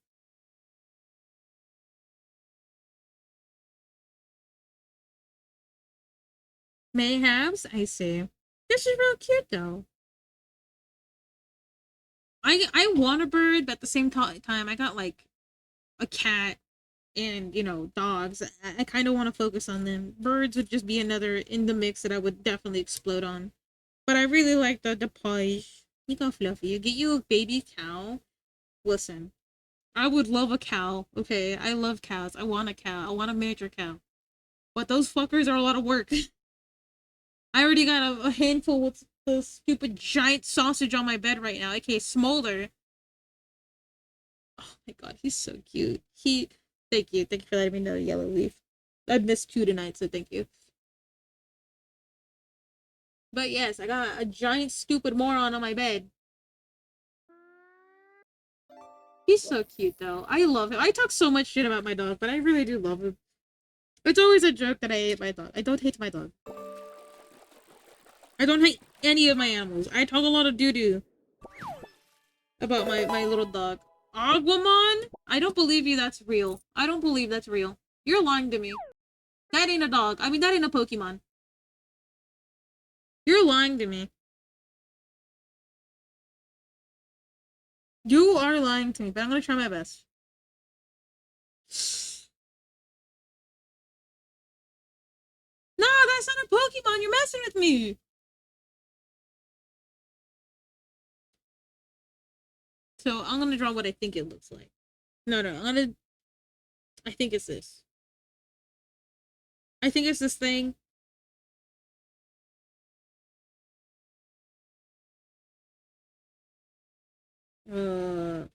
Mayhaps? I see. This is real cute though. I want a bird, but at the same time I got like a cat and dogs. I kind of want to focus on them. Birds would just be another in the mix that I would definitely explode on. But I really like the page. You go Fluffy. You get you a baby cow. Listen, I would love a cow. Okay, I love cows. I want a cow. I want a miniature cow. But those fuckers are a lot of work. I already got a handful with the stupid giant sausage on my bed right now, aka Smolder. Oh my god, he's so cute. Thank you. Thank you for letting me know, Yellow Leaf. I missed two tonight, so thank you. But yes, I got a giant stupid moron on my bed. He's so cute though. I love him. I talk so much shit about my dog, but I really do love him. It's always a joke that I hate my dog. I don't hate my dog. I don't hate any of my animals. I talk a lot of doo-doo about my little dog. Aguamon? I don't believe you that's real. I don't believe that's real. You're lying to me. That ain't a dog. I mean, that ain't a Pokemon. You're lying to me. You are lying to me, but I'm gonna try my best. No, that's not a Pokemon. You're messing with me. So I'm gonna draw what I think it looks like. No, I think it's this. I think it's this thing. Uh,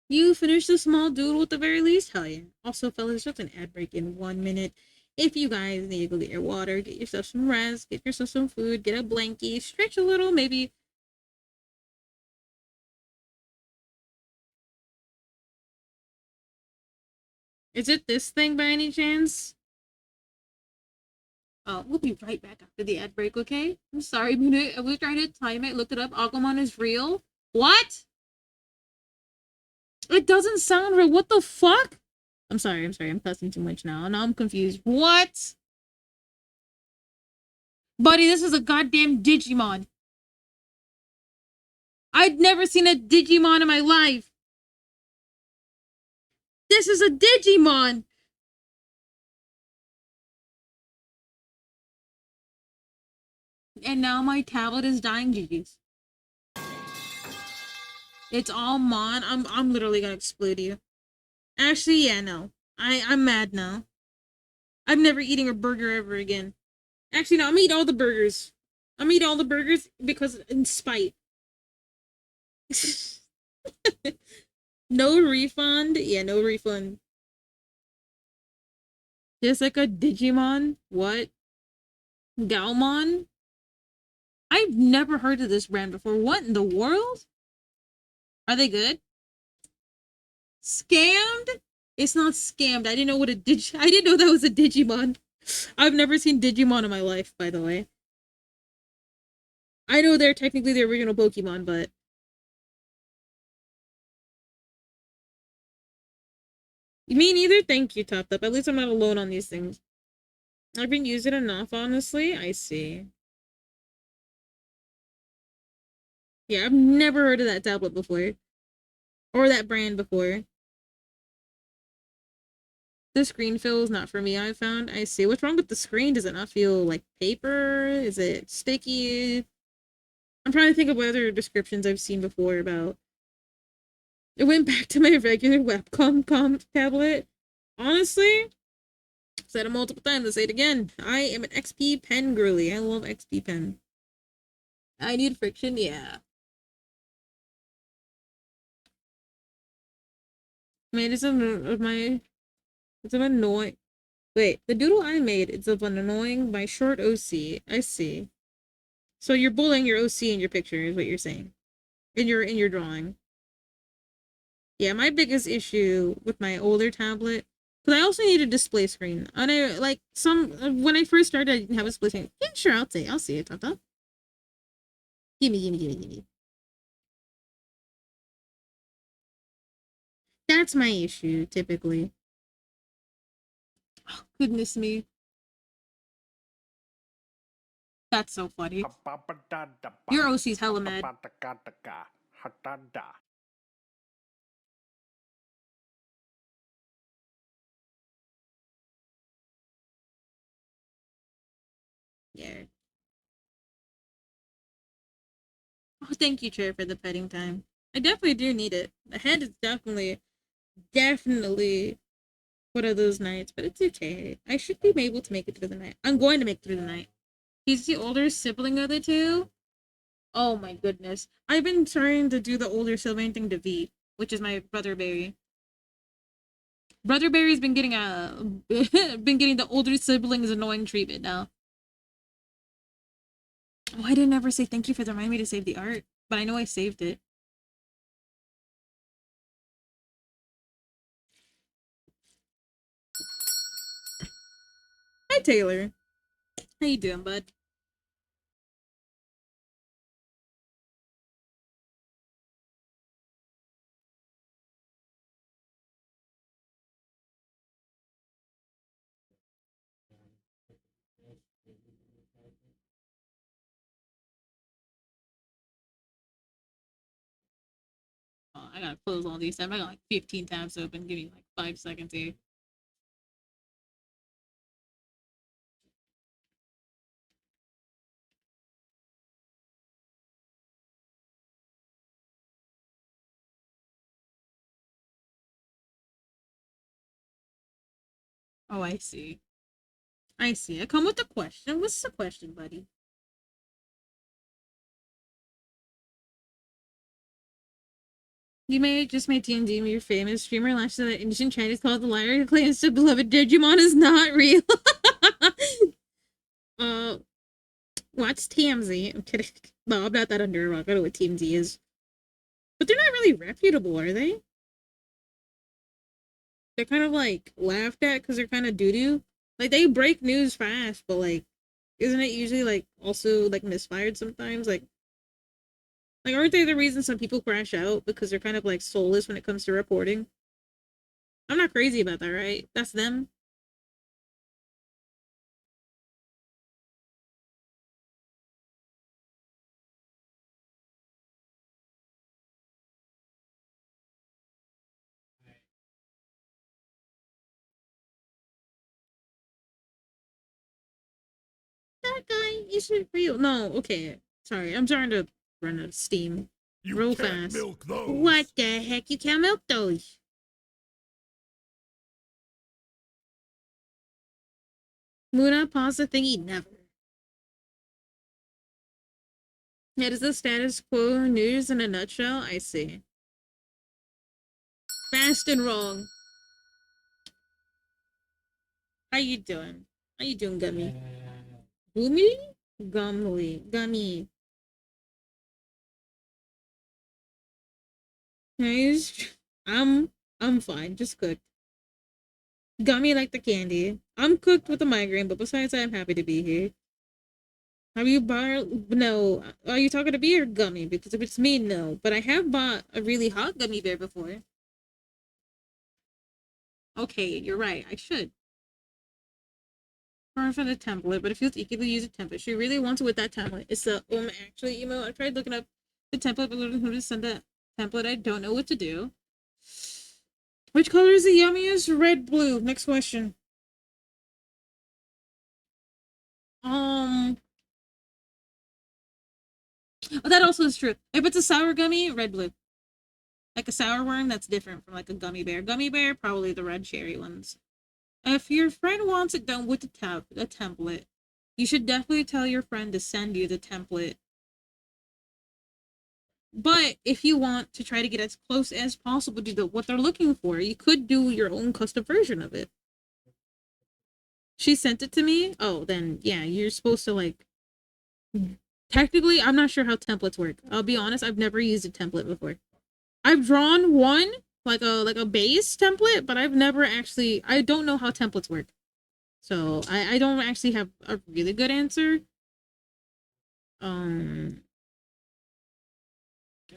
You finished a small doodle at the very least? Hell yeah. Also, fellas, just an ad break in 1 minute. If you guys need to go get your water, get yourself some rest, get yourself some food, get a blankie, stretch a little, maybe. Is it this thing by any chance? We'll be right back after the ad break, okay? I'm sorry, I was trying to time it, looked it up. Agumon is real. What? It doesn't sound real. What the fuck? I'm sorry. I'm cussing too much now. Now I'm confused. What? Buddy, this is a goddamn Digimon. I'd never seen a Digimon in my life. This is a Digimon. And now my tablet is dying. GG's. It's all Mon. I'm literally gonna explode you. Actually, yeah, no. I'm mad now. I'm never eating a burger ever again. Actually, no, I'm eating all the burgers. I'm eating all the burgers because in spite. No refund? Yeah, no refund. It's like a Digimon? What? Galmon? I've never heard of this brand before. What in the world? Are they good? Scammed? It's not scammed. I didn't know what a I didn't know that was a Digimon. I've never seen Digimon in my life, by the way. I know they're technically the original Pokemon, but me neither. Thank you, Topped Up. At least I'm not alone on these things. I've been using it enough, honestly. I see. Yeah, I've never heard of that tablet before. Or that brand before. The screen feel is not for me, I found. I see. What's wrong with the screen? Does it not feel like paper? Is it sticky? I'm trying to think of what other descriptions I've seen before about. It went back to my regular webcom tablet. Honestly, said it multiple times. Let's say it again. I am an XP pen girly. I love XP pen. I need friction, yeah. Made it of my. It's an annoying. Wait, the doodle I made is of an annoying my short OC. I see. So you're bullying your OC in your picture, is what you're saying. In your drawing. Yeah, my biggest issue with my older tablet, because I also need a display screen. And I like when I first started, I didn't have a display screen. Yeah, sure, I'll see it, Tata. Gimme. That's my issue, typically. Oh, goodness me. That's so funny. Your OC's hella mad. Yeah. Oh, thank you, Chair, for the petting time. I definitely do need it. The head is definitely one of those nights, but it's okay. I should be able to make it through the night. I'm going to make it through the night. He's the older sibling of the two. Oh my goodness. I've been trying to do the older sibling thing to V, which is my brother Barry. Brother Barry's been getting been getting the older siblings annoying treatment now. Oh, I didn't ever say thank you for reminding me to save the art, but I know I saved it. Hi Taylor. How you doing, bud? Oh, I gotta close all these tabs. I got like 15 tabs open. Give me like 5 seconds here. Oh, I see. I see. I come with a question. What's the question, buddy? You may just made TNG your famous streamer lashed at ancient Chinese called the liar who claims to beloved Digimon is not real. uh, what's TMZ? I'm kidding. No, I'm not that under a rock. I don't know what TMZ is. But they're not really reputable, are they? They're kind of like laughed at because they're kind of doo-doo. Like they break news fast, but like, isn't it usually like also like misfired sometimes? Like aren't they the reason some people crash out because they're kind of like soulless when it comes to reporting? I'm not crazy about that, right? That's them. That guy isn't real. No, okay. Sorry, I'm starting to run out of steam. You Real can't fast. milk those. What the heck? You can't milk those. Luna, pause the thingy. Never. That is the status quo news in a nutshell. I see. Fast and wrong. How you doing? How you doing, Gummy? Gummy? Gummy. Guys, I'm fine. Just cooked. Gummy like the candy. I'm cooked with a migraine, but besides that, I'm happy to be here. Have you bought? No. Are you talking to me or Gummy? Because if it's me, no. But I have bought a really hot gummy bear before. Okay, you're right. I should. For the template, but it feels icky to use a template. She really wants it with that template. It's the actually email. I tried looking up the template, but who to send that template. I don't know what to do. Which color is the yummiest? Red, blue. Next question. Oh, that also is true. If it's a sour gummy, red, blue. Like a sour worm, that's different from like a gummy bear. Gummy bear, probably the red cherry ones. If your friend wants it done with the template, you should definitely tell your friend to send you the template. But if you want to try to get as close as possible to what they're looking for, you could do your own custom version of it. She sent it to me. Oh, then yeah, you're supposed to like. Technically, I'm not sure how templates work. I'll be honest, I've never used a template before. I've drawn one like a base template, but I've never actually. I don't know how templates work, so I don't actually have a really good answer. I'm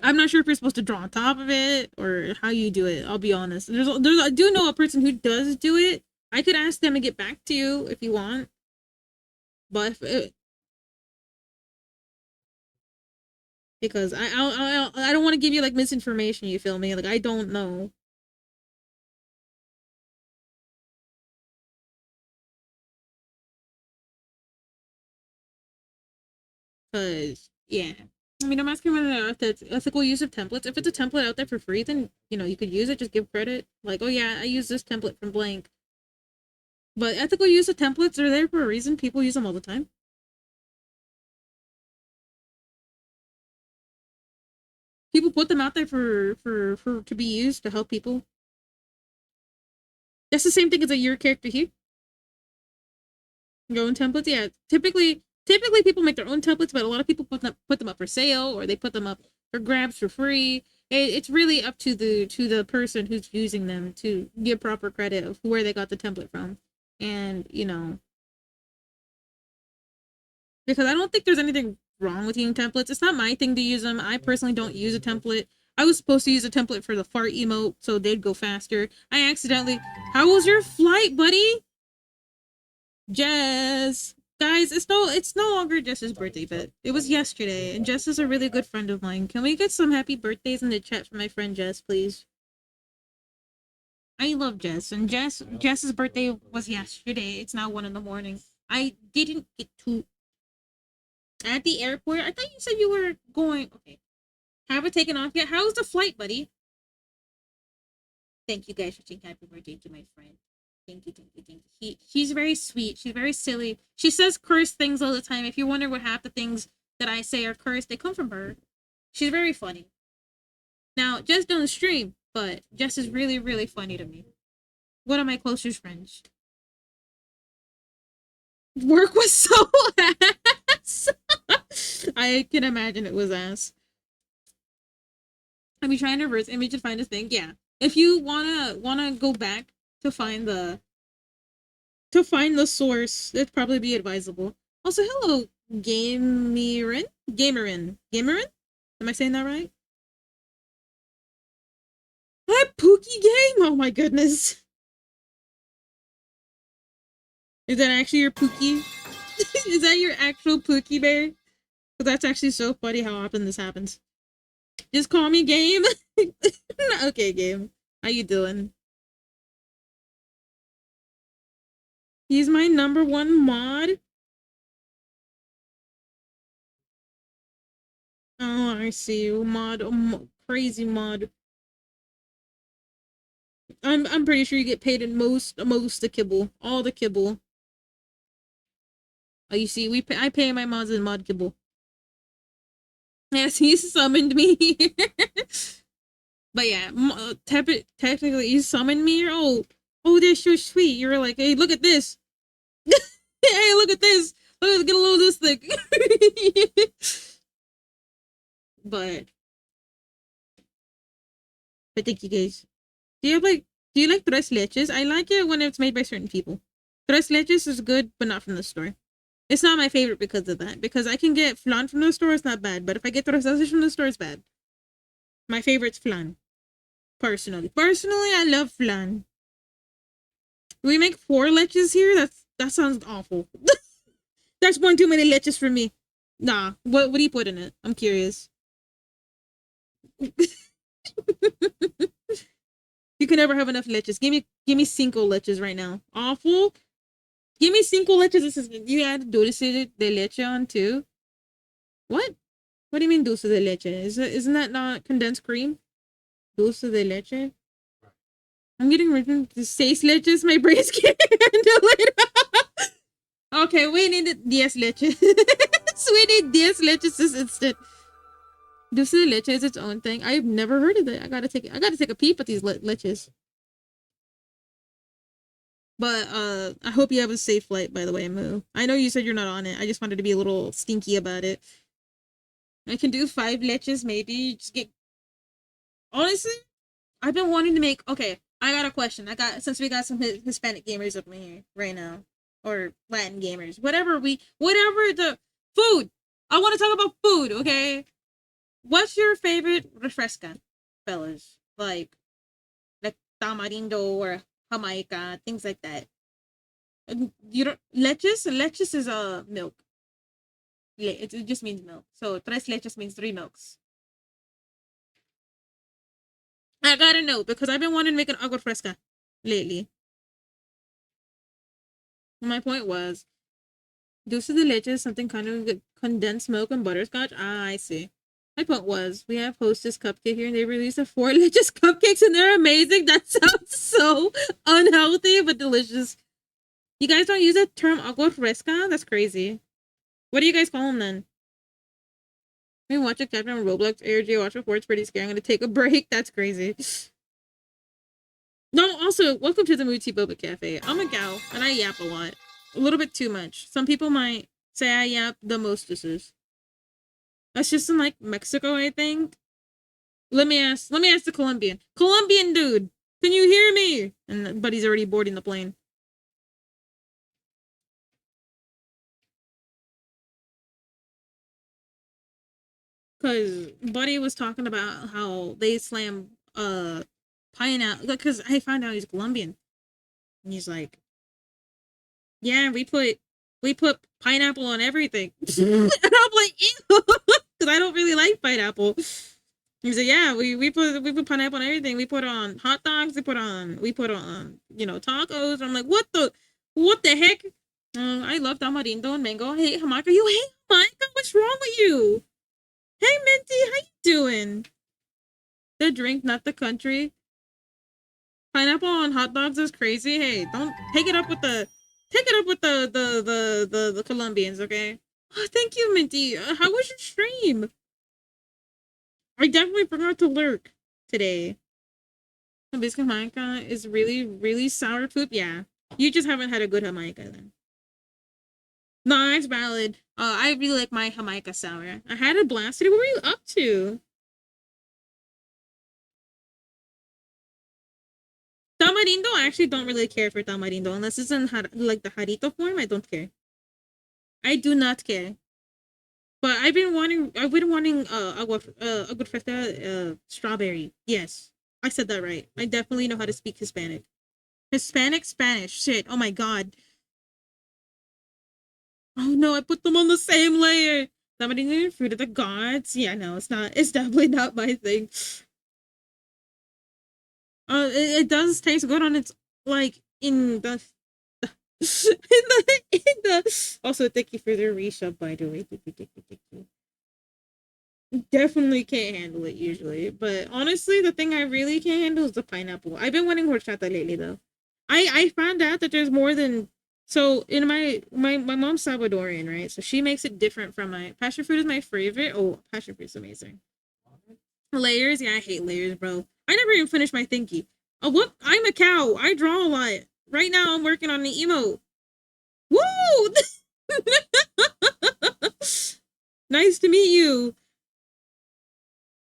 not sure if you're supposed to draw on top of it or how you do it. I'll be honest. I do know a person who does do it. I could ask them to get back to you if you want. But if it, because I don't want to give you like misinformation, you feel me? Like I don't know. Cause yeah. I mean, I'm asking whether it's ethical use of templates. If it's a template out there for free, then you know you could use it. Just give credit. Like, oh yeah, I use this template from blank. But ethical use of templates are there for a reason. People use them all the time. People put them out there for to be used to help people. That's the same thing as a your character here. Your own templates, yeah. Typically people make their own templates, but a lot of people put them up for sale or they put them up for grabs for free. It's really up to the person who's using them to give proper credit of where they got the template from, and you know, because I don't think there's anything wrong with using templates. It's not my thing to use them. I personally don't use a template. I was supposed to use a template for the fart emote so they'd go faster. I accidentally. How was your flight, buddy? Jess. Guys, it's no longer Jess's birthday, but it was yesterday, and Jess is a really good friend of mine. Can we get some happy birthdays in the chat for my friend Jess, please? I love Jess, and Jess's birthday was yesterday. It's now 1 a.m. I didn't get to at the airport. I thought you said you were going. Okay, haven't taken off yet. How's the flight, buddy? Thank you guys for saying happy birthday to my friend. Thank you. She's very sweet. She's very silly. She says cursed things all the time. If you wonder what half the things that I say are cursed, they come from her. She's very funny. Now, Jess don't stream, but Jess is really, really funny to me. One of my closest friends. Work was so ass. I can imagine it was ass. I'll be trying to reverse image and find a thing. Yeah. If you wanna go back to find the source, that'd probably be advisable. Also, hello, Gamerin. Am I saying that right? Hi, Pookie Game. Oh my goodness. Is that actually your Pookie? Is that your actual Pookie bear? But that's actually so funny how often this happens. Just call me Game. Okay, Game. How you doing? He's my #1 mod. Oh, I see you, mod. Crazy mod. I'm pretty sure you get paid in most the kibble, all the kibble. Oh, you see, I pay my mods in mod kibble. Yes, he summoned me. But yeah, technically, you summoned me. Oh, that's so sweet. You're like, hey, look at this. Hey, look at this. Look, get a little this thick. but thank you guys. Do you like tres leches? I like it when it's made by certain people. Tres leches is good, but not from the store. It's not my favorite because of that. Because I can get flan from the store, it's not bad. But if I get tres leches from the store, it's bad. My favorite's flan. Personally, I love flan. Do we make 4 leches here? That sounds awful. That's one too many leches for me. Nah. What do you put in it? I'm curious. You can never have enough leches. Give me 5 leches right now. Awful. Give me 5 leches. This is you add dulce de leche on too. What? What do you mean dulce de leche? Isn't that not condensed cream? Dulce de leche. I'm getting written to 6 leches. My brains can't handle it. Okay, we need 10 leches. We need 10 leches this instant. Dulce de leche is its own thing. I've never heard of it. I gotta take a peep at these leches. But I hope you have a safe flight, by the way, Moo. I know you said you're not on it. I just wanted to be a little stinky about it. I can do 5 leches, maybe. Just get. Honestly, I've been wanting to make. Okay, I got a question. Since we got some Hispanic gamers up in here right now, or Latin gamers, whatever the food. I want to talk about food. Okay, what's your favorite refresca, fellas? Like tamarindo or Jamaica, things like that. You don't leches is a milk. It just means milk. So tres leches means 3 milks. I gotta know because I've been wanting to make an agua fresca lately. My point was dulce de leche is something kind of condensed milk and butterscotch. I see. My point was we have Hostess cupcake here and they released a 4 leches cupcakes and they're amazing. That sounds so unhealthy but delicious. You guys don't use the term agua fresca? That's crazy. What do you guys call them then? We watch a captain on Roblox. ARJ watch before it's pretty scary. I'm gonna take a break. That's crazy. No, also, welcome to the Moody Boba Cafe. I'm a gal and I yap a lot. A little bit too much. Some people might say I yap the mostesses. That's just in like Mexico, I think. Let me ask the Colombian. Colombian dude, can you hear me? And but he's already boarding the plane. Cause Buddy was talking about how they slam pineapple because I found out he's Colombian. And he's like, yeah, we put pineapple on everything. And I'm like, ew, because I don't really like pineapple. He's like, yeah, we put pineapple on everything. We put on hot dogs. We put on tacos. I'm like, what the heck? I love tamarindo and mango. Hey, Hamaka, you hate Hamaka? What's wrong with you? Hey, Minty, how you doing? The drink, not the country. Pineapple on hot dogs is crazy. Hey, don't take it up with the Colombians, okay? Oh, thank you, Minty. How was your stream? I definitely forgot to lurk today. Hibiscus Jamaica is really, really sour poop. Yeah, you just haven't had a good Jamaica then. No, it's valid. I really like my Jamaica sour. I had a blast today. What were you up to? Tamarindo, I actually don't really care for tamarindo unless it's in like the jarrito form. I don't care. I do not care. But I've been wanting agua fresca strawberry. Yes, I said that right. I definitely know how to speak Hispanic. Spanish. Shit. Oh my god. Oh no, I put them on the same layer. Tamarindo fruit of the gods. Yeah, no, it's not. It's definitely not my thing. It does taste good on its like in the also thank you for the resub by the way. Thank you. Definitely can't handle it usually, but honestly the thing I really can't handle is the pineapple. I've been wanting horchata lately though. I found out that there's more than so in my mom's Salvadorian, right? So she makes it different from my passion fruit is my favorite. Oh, passion fruit's amazing. Layers, yeah, I hate layers, bro. I never even finished my thinky. Oh, what? I'm a cow. I draw a lot. Right now, I'm working on the emote. Woo! Oh! Nice to meet you.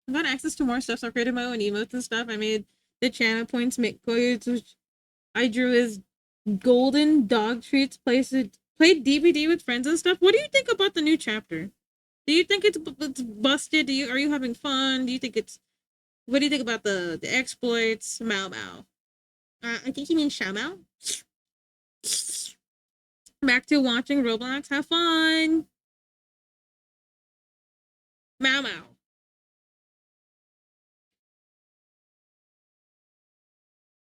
I got access to more stuff, so I created my own emotes and stuff. I made the channel points make codes, which I drew as golden dog treats, played DVD with friends and stuff. What do you think about the new chapter? Do you think it's busted? Are you having fun? Do you think it's what do you think about the exploits? Mao Mao. I think you mean Shao Mao. Back to watching Roblox. Have fun. Mao Mao.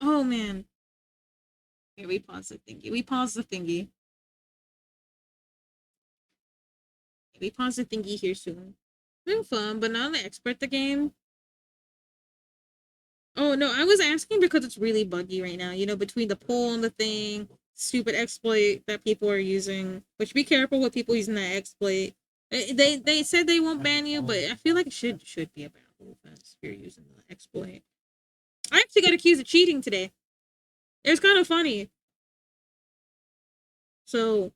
Oh man. Here we pause the thingy. We pause the thingy. We pause the thingy here soon. Having fun, but not to expert the game. Oh no, I was asking because it's really buggy right now. You know, between the poll and the thing, stupid exploit that people are using. Which be careful with people using that exploit. They said they won't ban you, but I feel like it should be a ban if you're using the exploit. I actually got accused of cheating today. It's kind of funny. So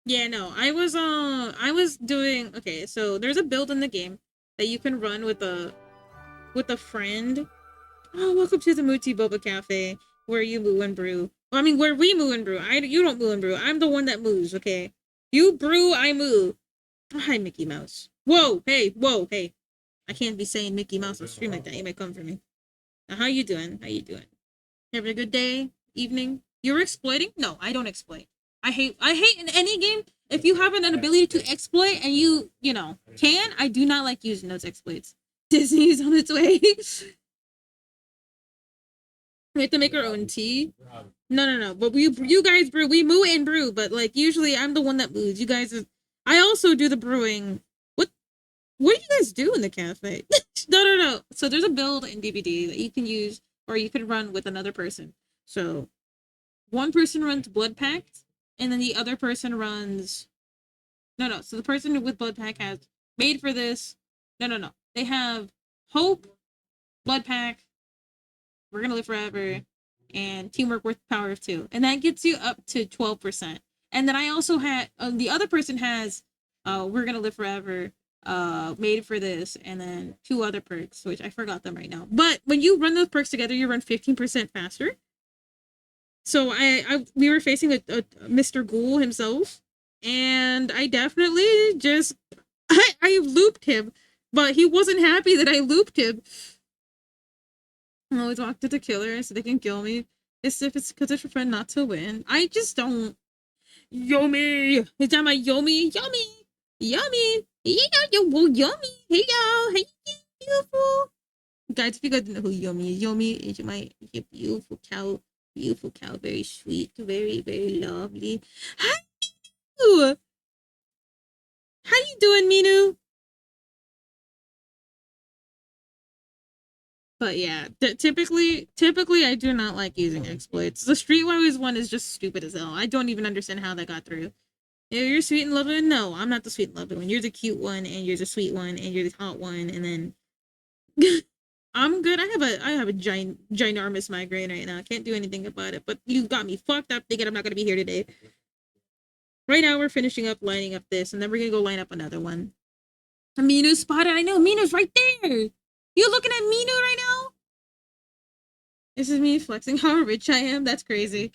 yeah, no, I was doing okay, so there's a build in the game that you can run with a friend. Oh, welcome to the Mooty Boba Cafe, where you moo and brew. Well, I mean, where we moo and brew. You don't moo and brew. I'm the one that moos, okay? You brew, I moo. Oh, hi, Mickey Mouse. Whoa, hey. I can't be saying Mickey Mouse on stream like that. You might come for me. Now, how you doing? Having a good day? Evening? You're exploiting? No, I don't exploit. I hate in any game, if you have an ability to exploit and you know, I do not like using those exploits. Disney's on its way. We have to make our own tea. No. But you guys brew. We moo and brew, but like usually I'm the one that moos. You guys I also do the brewing. What do you guys do in the cafe? No. So there's a build in DVD that you can use or you can run with another person. So one person runs Blood Pact, and then the other person runs no. So the person with Blood Pact has made for this. No. They have Hope, Blood Pact, We're Gonna Live Forever, and Teamwork Worth the Power of Two. And that gets you up to 12%. And then I also had the other person has We're Gonna Live Forever, made for this, and then 2 other perks, which I forgot them right now. But when you run those perks together, you run 15% faster. So we were facing a Mr. Ghoul himself, and I definitely just I looped him, but he wasn't happy that I looped him. I always walk to the killer so they can kill me. It's because it's for fun not to win. I just don't. Yummy! Is that my yummy? Yummy! Yummy! Yeah, yummy! Hey y'all! Hey, beautiful! Guys, if you guys don't know who Yummy is my beautiful cow. Beautiful cow, very sweet, very, very lovely. Hi, Minu! How you doing, Minu? But yeah, typically I do not like using exploits. The Streetwise one is just stupid as hell. I don't even understand how that got through. You're sweet and lovely? No, I'm not the sweet and lovely one. You're the cute one, and you're the sweet one, and you're the hot one, and then I'm good. I have a ginormous migraine right now. I can't do anything about it. But you got me fucked up thinking I'm not gonna be here today. Right now we're finishing up lining up this, and then we're gonna go line up another one. Minu's spotted. I know Minu's right there. You looking at Minu right now? This is me flexing how rich I am. That's crazy.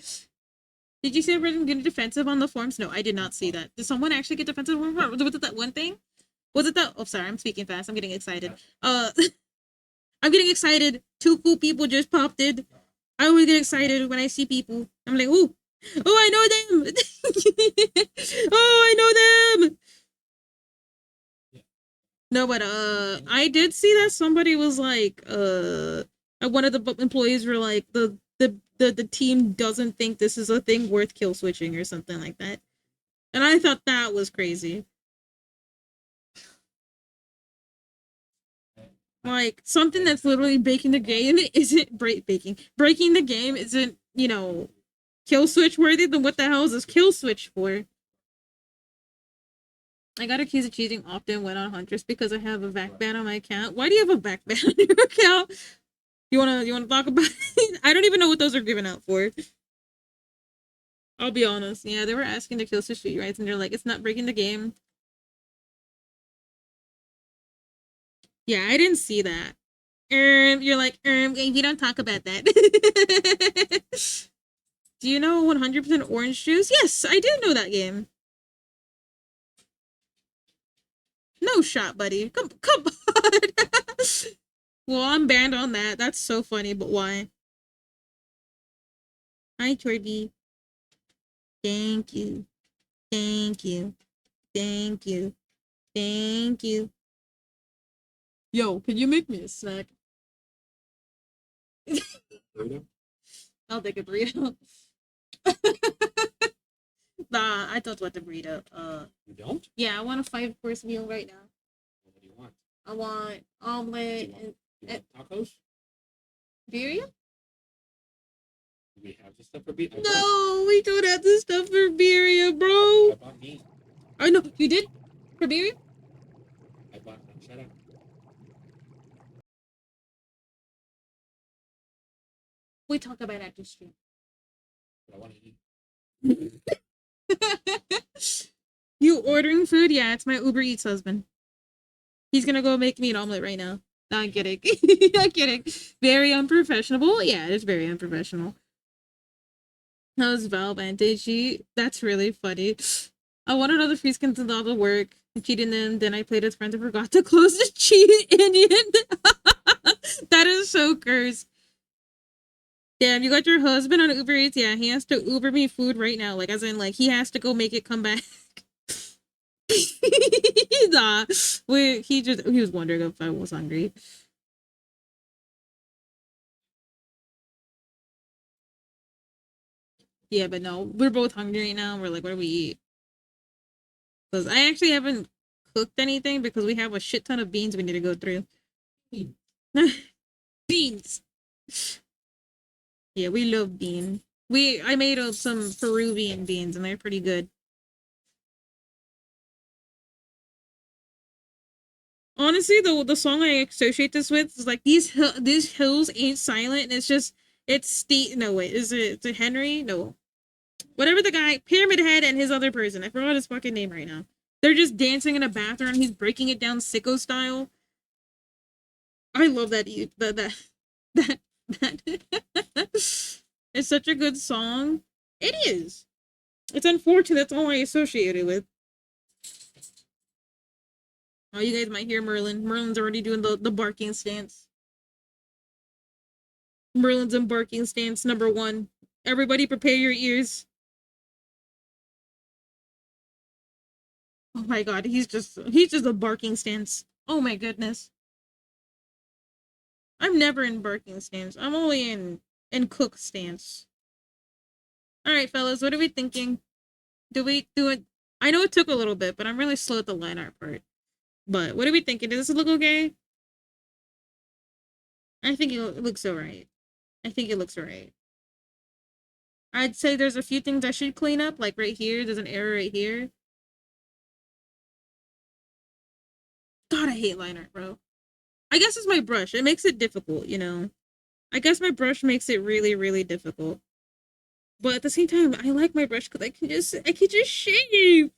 Did you see everyone getting defensive on the forums? No, I did not see that. Did someone actually get defensive? Was it that one thing? Was it that? Oh, sorry, I'm speaking fast. I'm getting excited. I'm getting excited. 2 cool people just popped in. I always get excited when I see people. I'm like, ooh, I know them. Oh, I know them. No, but I did see that somebody was like, one of the employees were like, the team doesn't think this is a thing worth kill switching or something like that, and I thought that was crazy. Like, something that's literally breaking the game isn't breaking the game isn't, you know, kill switch worthy. Then what the hell is this kill switch for? I got accused of cheating often when on Huntress because I have a back ban on my account. Why do you have a back ban on your account? You wanna talk about it? I don't even know what those are given out for. I'll be honest. Yeah, they were asking to kill Sushi rights, and they're like, it's not breaking the game. Yeah, I didn't see that. You're like, we don't talk about that. Do you know 100% Orange Juice? Yes, I do know that game. No shot, buddy. Come on. Well, I'm banned on that. That's so funny, but why? Hi, Torby. Thank you. Thank you. Thank you. Thank you. Yo, can you make me a snack? I'll take a burrito. Nah, I don't want a burrito. You don't? Yeah, I want a 5-course meal right now. What do you want? I want omelet and You want tacos? birria. Do we have the stuff for beef? No, we don't have the stuff for birria, bro. I bought meat. I know you did for birria. I bought. Shut up. We talk about after stream. But I want to eat. You ordering food? Yeah, it's my Uber Eats husband. He's gonna go make me an omelet right now. No, I'm kidding. I'm kidding. Very unprofessional. Yeah, it's very unprofessional. How's Valvan? Did she? That's really funny. I want another free skin to all the work. I cheated them, then I played with friends and forgot to close the cheat Indian. That is so cursed. Damn, you got your husband on Uber Eats? Yeah, he has to Uber me food right now. Like, as in, like, he has to go make it come back. Nah, he was wondering if I was hungry. Yeah, but no, we're both hungry right now. We're like, what do we eat? Because I actually haven't cooked anything because we have a shit ton of beans we need to go through. Beans. Yeah, we love bean. I made some Peruvian beans and they're pretty good. Honestly, the song I associate this with is like these hills ain't silent. And it's Steve. No wait, is it Henry? No, whatever the guy, Pyramid Head and his other person. I forgot his fucking name right now. They're just dancing in a bathroom. He's breaking it down sicko style. I love that that it's such a good song. It is. It's unfortunate. That's all I associate it with. Oh, you guys might hear Merlin. Merlin's already doing the barking stance. Merlin's in barking stance number 1. Everybody prepare your ears. Oh my god, he's just a barking stance. Oh my goodness. I'm never in barking stance. I'm only in cook stance. Alright, fellas, what are we thinking? Do we do it? I know it took a little bit, but I'm really slow at the line art part. But what are we thinking? Does this look okay? I think it looks alright. I think it looks alright. I'd say there's a few things I should clean up, like right here. There's an error right here. God, I hate line art, bro. I guess it's my brush. It makes it difficult, you know? I guess my brush makes it really, really difficult. But at the same time, I like my brush because I can just shape.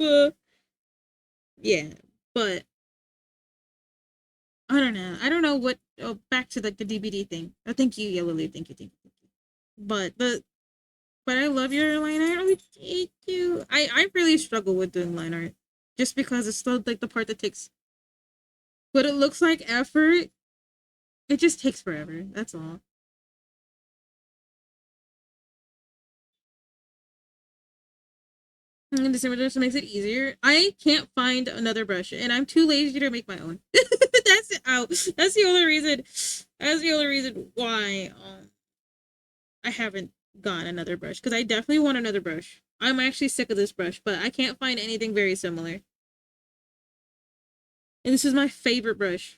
Yeah, but I don't know. I don't know what. Oh, back to like the DBD thing. Oh, thank you, Yellow Leaf. Thank you, thank you, thank you. But I love your line art. Oh, thank you. I really struggle with doing line art just because it's still like the part that takes. But it looks like effort. It just takes forever. That's all. And December just makes it easier. I can't find another brush, and I'm too lazy to make my own. That's it. Out. That's the only reason. That's the only reason why I haven't gotten another brush. Because I definitely want another brush. I'm actually sick of this brush, but I can't find anything very similar. And this is my favorite brush.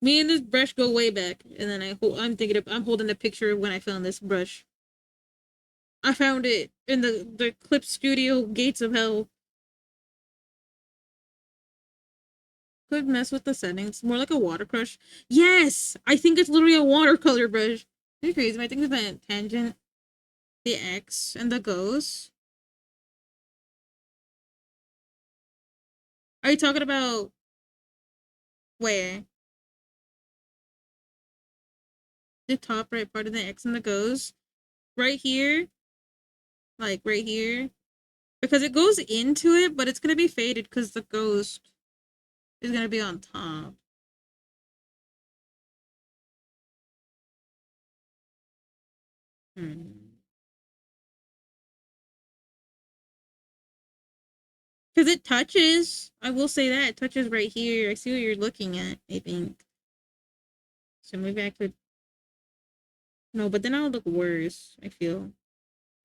Me and this brush go way back, and then I'm holding a picture of when I found this brush. I found it in the Clip Studio Gates of Hell. Could mess with the settings. More like a water crush. Yes! I think it's literally a watercolor brush. You're crazy. I think it's a tangent. the X, and the ghost. Are you talking about where? The top right part of the X and the ghost? Right here? Like right here? Because it goes into it, but it's gonna be faded because the ghost is gonna be on top. Because it touches. I will say that. It touches right here. I see what you're looking at, I think. So maybe I could... No, but then I'll look worse, I feel.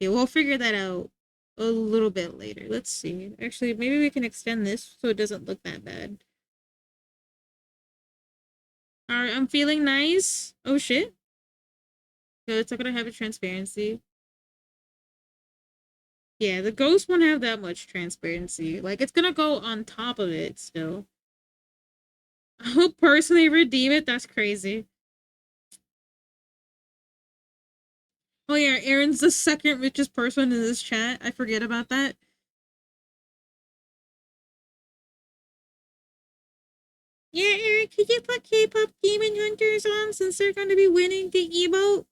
Yeah, we'll figure that out a little bit later. Let's see. Actually, maybe we can extend this so it doesn't look that bad. Alright, I'm feeling nice. Oh, shit. So it's not gonna have a transparency. Yeah, the ghost won't have that much transparency. Like, it's gonna go on top of it still. I'll personally redeem it. That's crazy. Oh yeah, Aaron's the second richest person in this chat. I forget about that. Yeah, Aaron, could you put K-pop Demon Hunters on since they're going to be winning the emote?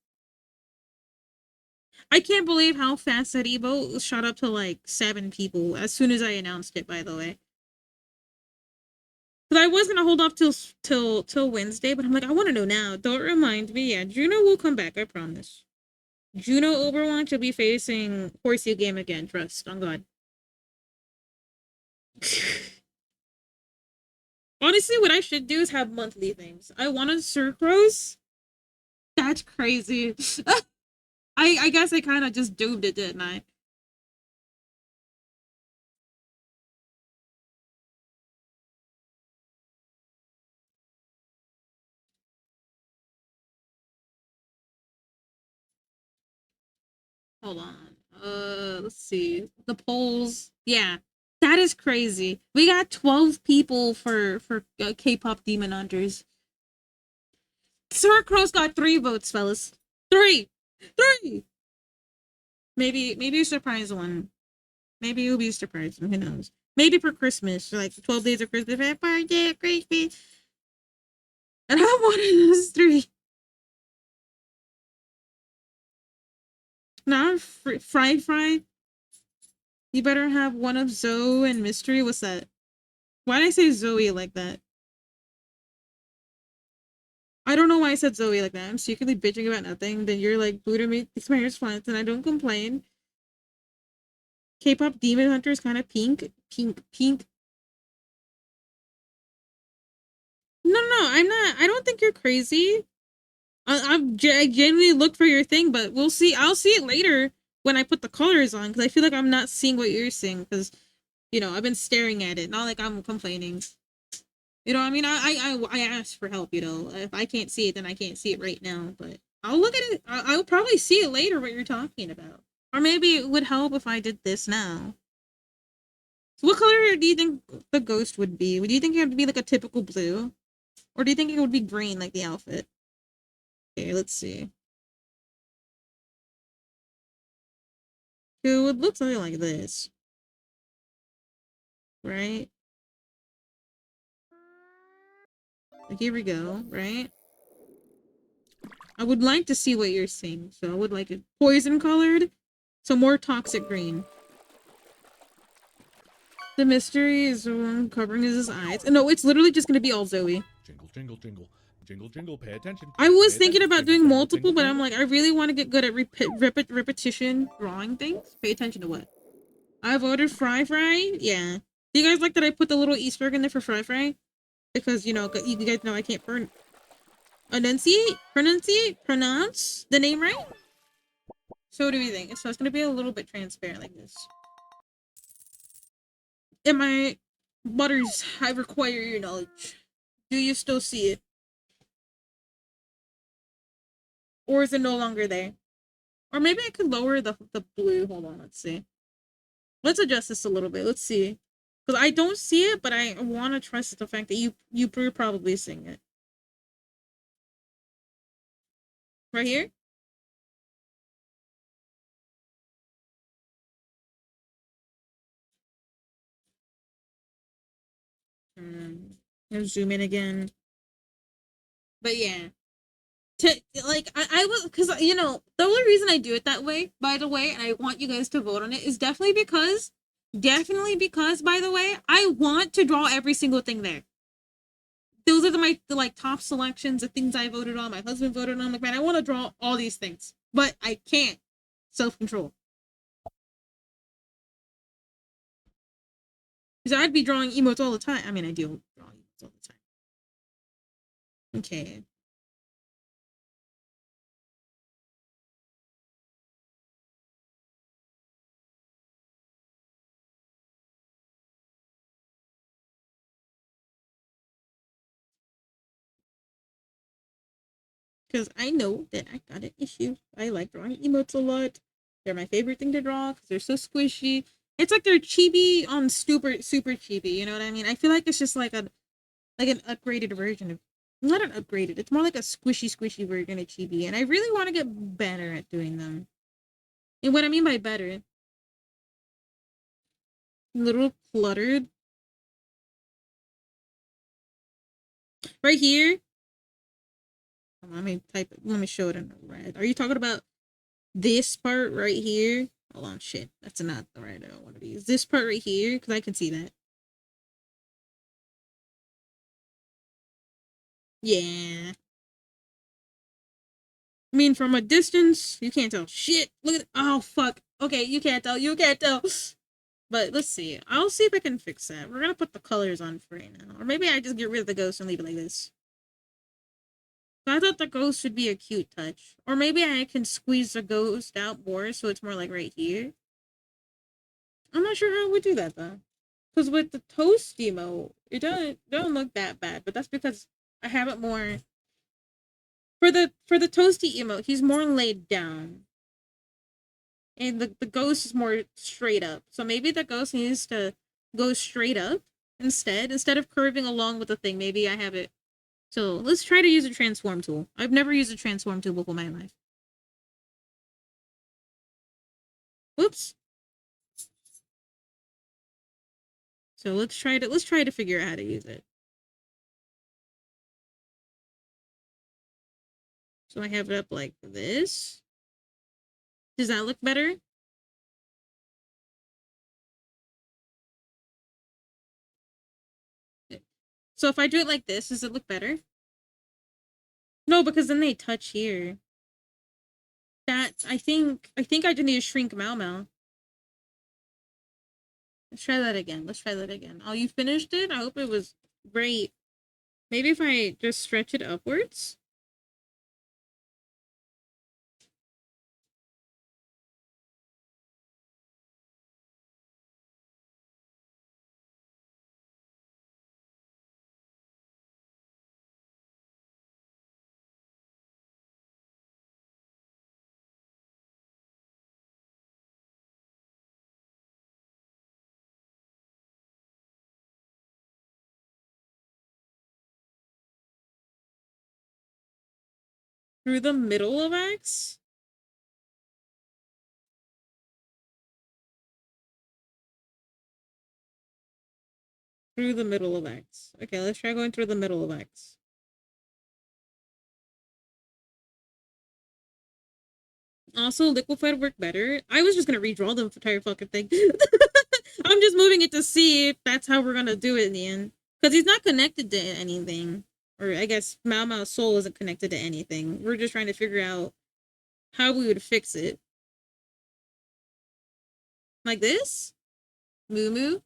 I can't believe how fast that emote shot up to like 7 people as soon as I announced it, by the way. Because I was gonna hold off till Wednesday, but I'm like, I want to know now. Don't remind me. Yeah, Juno will come back. I promise. Juno Overwatch will be facing Horsey Game again. Trust on God. Honestly, what I should do is have monthly things. I wanted Circros. That's crazy. I guess I kind of just doomed it, didn't I? Hold on. Let's see. The polls. Yeah, that is crazy. We got 12 people for K-pop Demon Hunters. Circros got 3 votes, fellas. 3, 3. Maybe a surprise one. Maybe you'll be surprised. Who knows? Maybe for Christmas, like 12 days of Christmas. Happy day, Christmas. And I'm one of those 3. Now, Fry. You better have one of Zoe and Mystery. What's that? Why did I say Zoe like that? I don't know why I said Zoe like that. I'm secretly bitching about nothing. Then you're like, Buddha makes my hair flat, and I don't complain. K-pop Demon Hunter is kind of pink. Pink. No, I'm not. I don't think you're crazy. I genuinely look for your thing, but we'll see. I'll see it later when I put the colors on, because I feel like I'm not seeing what you're seeing, because, you know, I've been staring at it. Not like I'm complaining. You know, I mean, I asked for help, you know. If I can't see it, then I can't see it right now, but I'll look at it. I'll probably see it later what you're talking about. Or maybe it would help if I did this now. So what color do you think the ghost would be? Would you think it would be like a typical blue? Or do you think it would be green like the outfit? Okay, let's see. It would look something like this. Right? Like, here we go, right? I would like to see what you're seeing. So I would like it poison colored. So more toxic green. The mystery is the one covering his eyes. No, it's literally just gonna be all Zoe. Jingle, jingle, jingle. Jingle, jingle, pay attention. I was Pay thinking attention. about Jingle, doing jangle, multiple, jingle, but I'm jangle. like, I really want to get good at repetition drawing things. Pay attention to what? I voted Fry. Yeah. Do you guys like that I put the little Easter egg in there for Fry? Because, you know, you guys know I can't pronounce the name right? So what do you think? So it's gonna be a little bit transparent like this. In my butters, I require your knowledge. Do you still see it? Or is it no longer there? Or maybe I could lower the blue. Hold on, let's see. Let's adjust this a little bit. Let's see. Because I don't see it, but I want to trust the fact that you're probably seeing it. Right here? I'll zoom in again. But yeah. I was, because you know, the only reason I do it that way, by the way, and I want you guys to vote on it, is definitely because, by the way, I want to draw every single thing there. Those are the like top selections, the things I voted on. My husband voted on. Like, man, I want to draw all these things, but I can't. Self control. Because I'd be drawing emotes all the time. I mean, I do draw emotes all the time. Okay. Because I know that I got an issue. I like drawing emotes a lot. They're my favorite thing to draw because they're so squishy. It's like they're chibi on super chibi. You know what I mean? I feel like it's just like an upgraded version of, not an upgraded. It's more like a squishy version of chibi, and I really want to get better at doing them. And what I mean by better, a little cluttered. Right here. Let me type it. Let me show it in red. Are you talking about this part right here? Hold on, shit. That's not the right one of these. This part right here, because I can see that. Yeah. I mean, from a distance, you can't tell shit. Look at, oh, fuck. Okay, you can't tell. You can't tell. But let's see. I'll see if I can fix that. We're gonna put the colors on for right now. Or maybe I just get rid of the ghost and leave it like this. I thought the ghost should be a cute touch. Or maybe I can squeeze the ghost out more so it's more like right here. I'm not sure how we do that though. Because with the toast emote, it don't look that bad, but that's because I have it more for the toasty emote, he's more laid down. And the ghost is more straight up. So maybe the ghost needs to go straight up instead of curving along with the thing. Maybe I have it. So let's try to use a transform tool. I've never used a transform tool before in my life. Whoops. So let's try to figure out how to use it. So I have it up like this. Does that look better? So if I do it like this, does it look better? No, because then they touch here. That I think I just need to shrink Mau. Let's try that again. Oh, you finished it? I hope it was great. Maybe if I just stretch it upwards. Through the middle of X? Through the middle of X. Okay, let's try going through the middle of X. Also, liquefied work better. I was just gonna redraw the entire fucking thing. I'm just moving it to see if that's how we're gonna do it in the end. Because he's not connected to anything. Or I guess Mau's soul isn't connected to anything. We're just trying to figure out how we would fix it. Like this? Moo.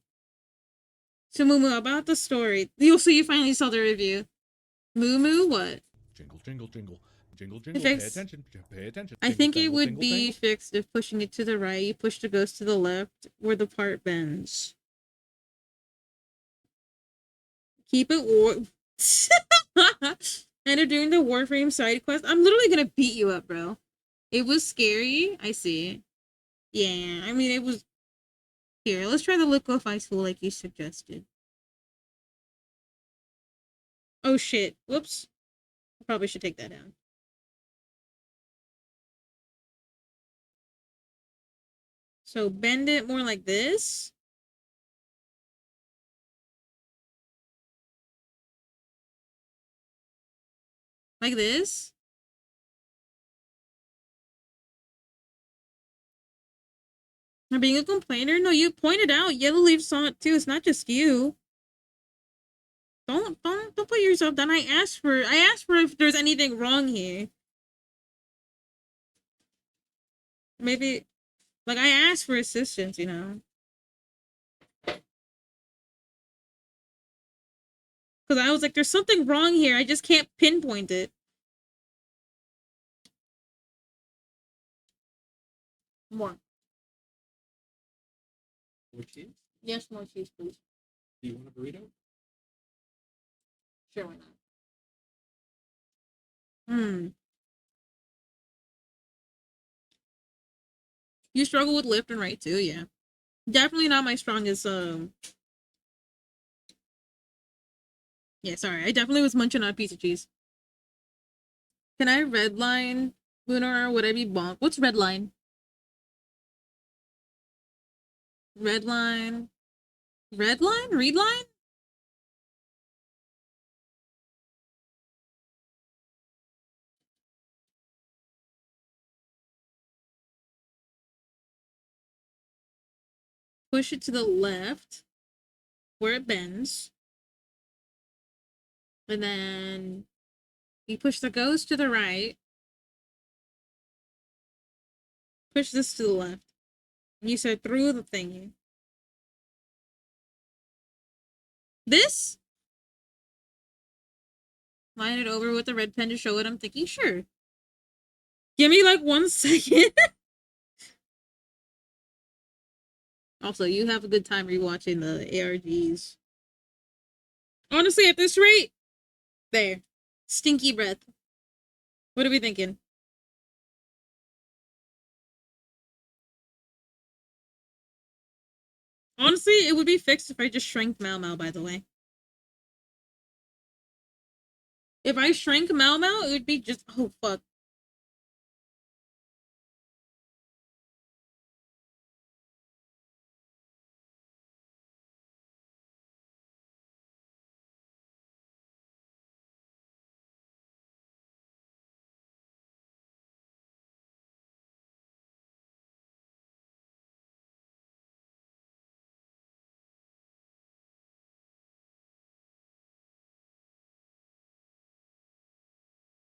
So Moo, about the story. You finally saw the review. Moo, what? Jingle, jingle, jingle. Jingle, It jingle, pay fixed. attention, pay attention. I Jingle, think it jangle, would tingle, be tangle. fixed if pushing it to the right, you push the ghost to the left, where the part bends. Keep it war. And they're doing the Warframe side quest. I'm literally gonna beat you up, bro. It was scary. I see. Yeah, I mean, it was. Here, let's try the liquefy tool like you suggested. Oh shit. Whoops. I probably should take that down. So bend it more like this. Like this? Am I being a complainer? No, you pointed out Yellow Leaf saw it too. It's not just you. Don't put yourself down. I asked for if there's anything wrong here. Maybe like I asked for assistance, you know. Because I was like, there's something wrong here. I just can't pinpoint it. More. More cheese? Yes, more cheese, please. Do you want a burrito? Sure, why not? Hmm. You struggle with left and right too, yeah. Definitely not my strongest, yeah, sorry. I definitely was munching on a piece of cheese. Can I redline, Lunar, or would I be bonk? What's redline? Redline? Redline? Readline? Push it to the left, where it bends. And then you push the ghost to the right. Push this to the left. And you said through the thingy. This? Line it over with the red pen to show what I'm thinking? Sure. Give me like 1 second. Also, you have a good time rewatching the ARGs. Honestly, at this rate, there. Stinky breath. What are we thinking? Honestly, it would be fixed if I just shrank Mau Mau, by the way. If I shrank Mau Mau, it would be just... Oh, fuck.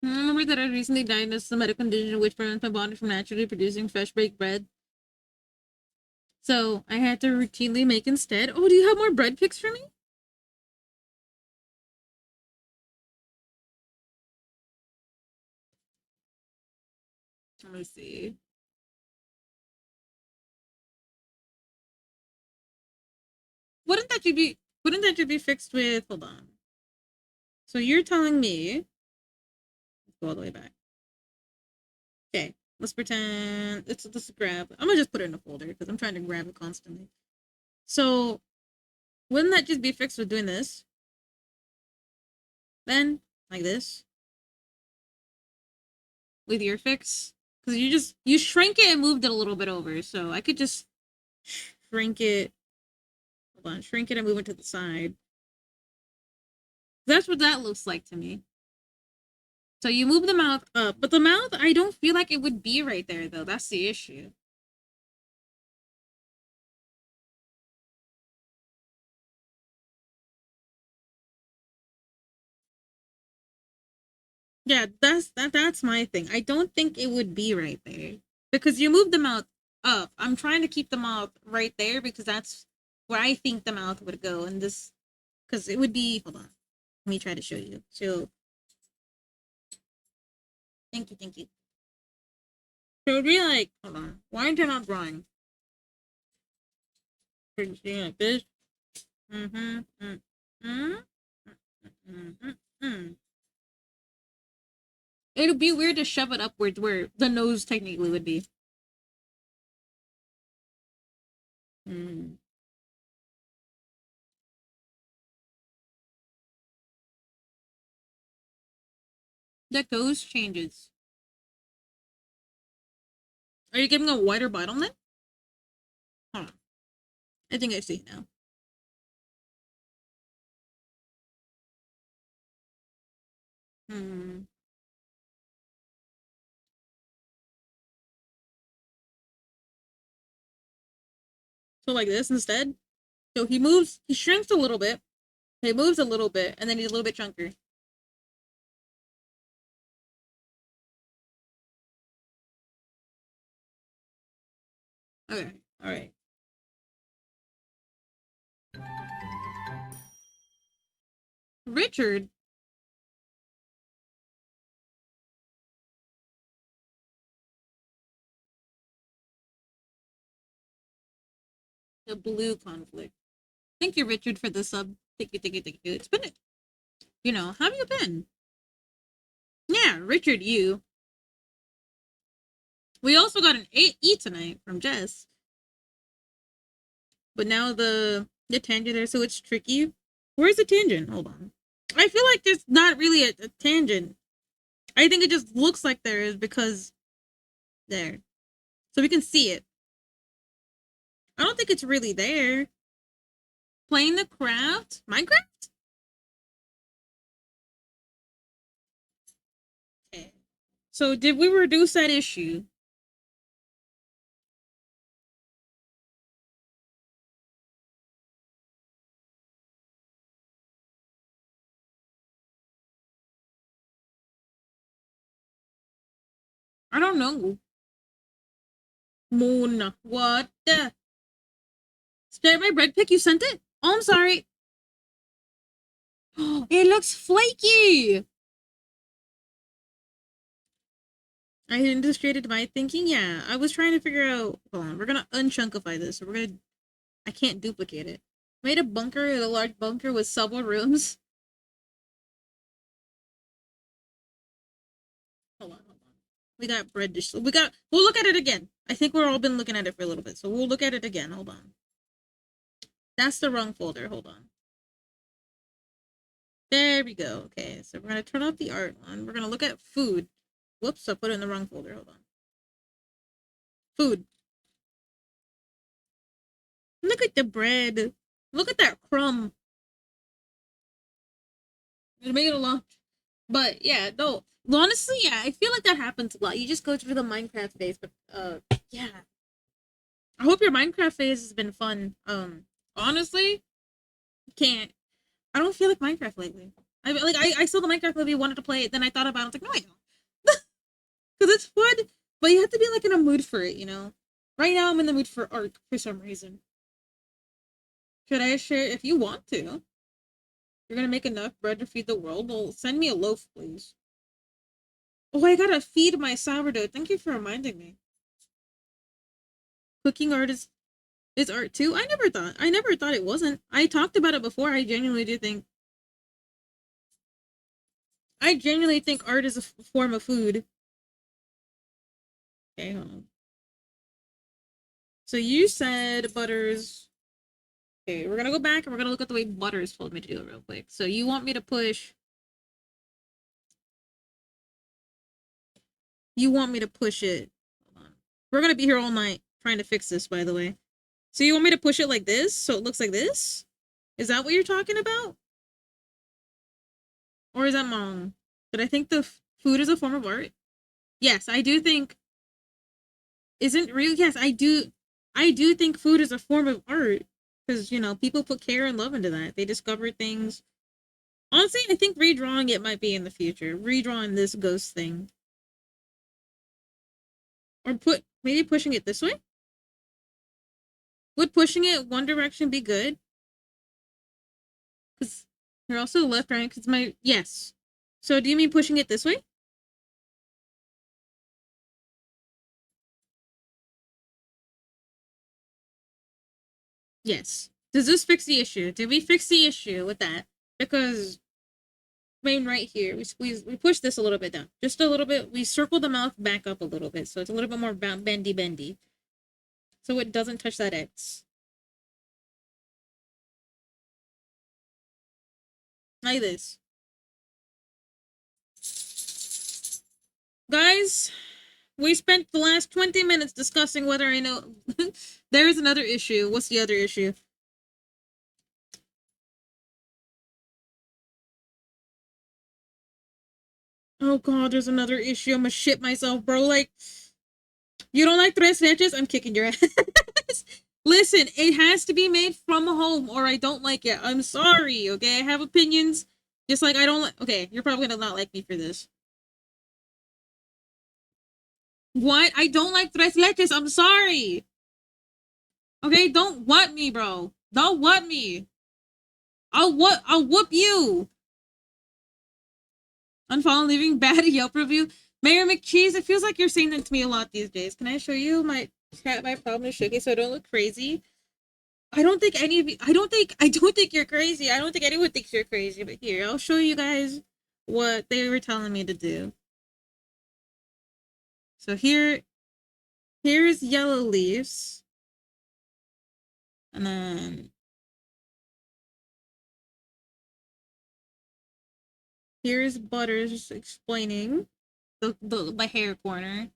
I remember that I recently diagnosed a medical condition which prevents my body from naturally producing fresh baked bread. So I had to routinely make instead. Oh, do you have more bread picks for me? Let me see. Wouldn't that be fixed with, hold on. So you're telling me, let's go all the way back. Okay, let's pretend, let's grab, I'm gonna just put it in a folder because I'm trying to grab it constantly. So wouldn't that just be fixed with doing this? Then, like this. With your fix? Because you shrank it and moved it a little bit over. So I could just shrink it. Hold on, shrink it and move it to the side. That's what that looks like to me. So you move the mouth up, but the mouth, I don't feel like it would be right there, though. That's the issue. Yeah, that's my thing. I don't think it would be right there. Because you move the mouth up. I'm trying to keep the mouth right there because that's where I think the mouth would go. And this, because it would be, hold on. Let me try to show you. So, thank you, thank you. So it would be like, hold on. Why am I not drawing? Like this. Mm-hmm. Mm-hmm. Mm-hmm. Mm-hmm. It would be weird to shove it upwards where the nose technically would be. Mm. That goes changes. Are you giving a wider bottom then? Hold on. I think I see it now. Hmm. So like this instead. So he shrinks a little bit. He moves a little bit, and then he's a little bit chunkier. Okay, alright. Richard? The blue conflict. Thank you, Richard, for the sub. Thank you, thank you, thank you. It's been, how have you been? Yeah, Richard, you. We also got an E tonight from Jess. But now the tangent there, so it's tricky. Where's the tangent? Hold on. I feel like there's not really a tangent. I think it just looks like there is because there. So we can see it. I don't think it's really there. Playing the craft? Minecraft? Okay. So did we reduce that issue? I don't know. Moon. What? Spare my bread pick? You sent it? Oh, I'm sorry. It looks flaky. I illustrated my thinking. Yeah, I was trying to figure out. Hold on, we're gonna unchunkify this. So I can't duplicate it. Made a bunker, a large bunker with several rooms. Hold on. We got bread dish. We'll look at it again. I think we're all been looking at it for a little bit, so we'll look at it again. Hold on. That's the wrong folder. Hold on. There we go. Okay, so we're gonna turn off the art one. We're gonna look at food. Whoops, I put it in the wrong folder. Hold on. Food. Look at the bread. Look at that crumb. It'll make it a lot. But yeah, no. Honestly, yeah, I feel like that happens a lot. You just go through the Minecraft phase, but yeah. I hope your Minecraft phase has been fun. Honestly, can't. I don't feel like Minecraft lately. I saw the Minecraft movie, wanted to play it, then I thought about it, I was like, no, I don't. Because it's fun, but you have to be like in a mood for it, Right now I'm in the mood for art for some reason. Should I share if you want to? You're gonna make enough bread to feed the world? Well, send me a loaf, please. Oh, I gotta feed my sourdough. Thank you for reminding me. Cooking art is art too? I never thought it wasn't. I talked about it before. I genuinely think art is a form of food. Okay, hold on. So you said Butters. Okay, we're gonna go back and we're gonna look at the way Butters told me to do it real quick. So you want me to push. You want me to push it. Hold on. We're gonna be here all night trying to fix this, by the way. So you want me to push it like this so it looks like this? Is that what you're talking about? Or is that wrong? Did I think the food is a form of art? Yes, I do think. Isn't real? Yes, I do. I do think food is a form of art because people put care and love into that. They discover things. Honestly, I think redrawing it might be in the future. Redrawing this ghost thing, or maybe pushing it this way. Would pushing it one direction be good? Because you're also left, right? Because yes. So do you mean pushing it this way? Yes. Does this fix the issue? Did we fix the issue with that? Because right here, we push this a little bit down. Just a little bit. We circle the mouth back up a little bit. So it's a little bit more bendy. So it doesn't touch that X. Like this. Guys, we spent the last 20 minutes discussing whether I know... There is another issue. What's the other issue? Oh god, there's another issue. I'm gonna shit myself, bro. Like, you don't like tres leches? I'm kicking your ass. Listen, it has to be made from home or I don't like it. I'm sorry, okay? I have opinions. Just like I don't like... Okay, you're probably gonna not like me for this. What? I don't like tres leches. I'm sorry. Okay, don't what me, bro. Don't what me. I'll whoop you. Unfollow, leaving bad Yelp review. Mayor McCheese, it feels like you're saying that to me a lot these days. Can I show you my problem is shaky so I don't look crazy? I don't think any of you I don't think you're crazy. I don't think anyone thinks you're crazy, but here, I'll show you guys what they were telling me to do. So here's yellow leaves. And then here's Butters explaining the hair corner.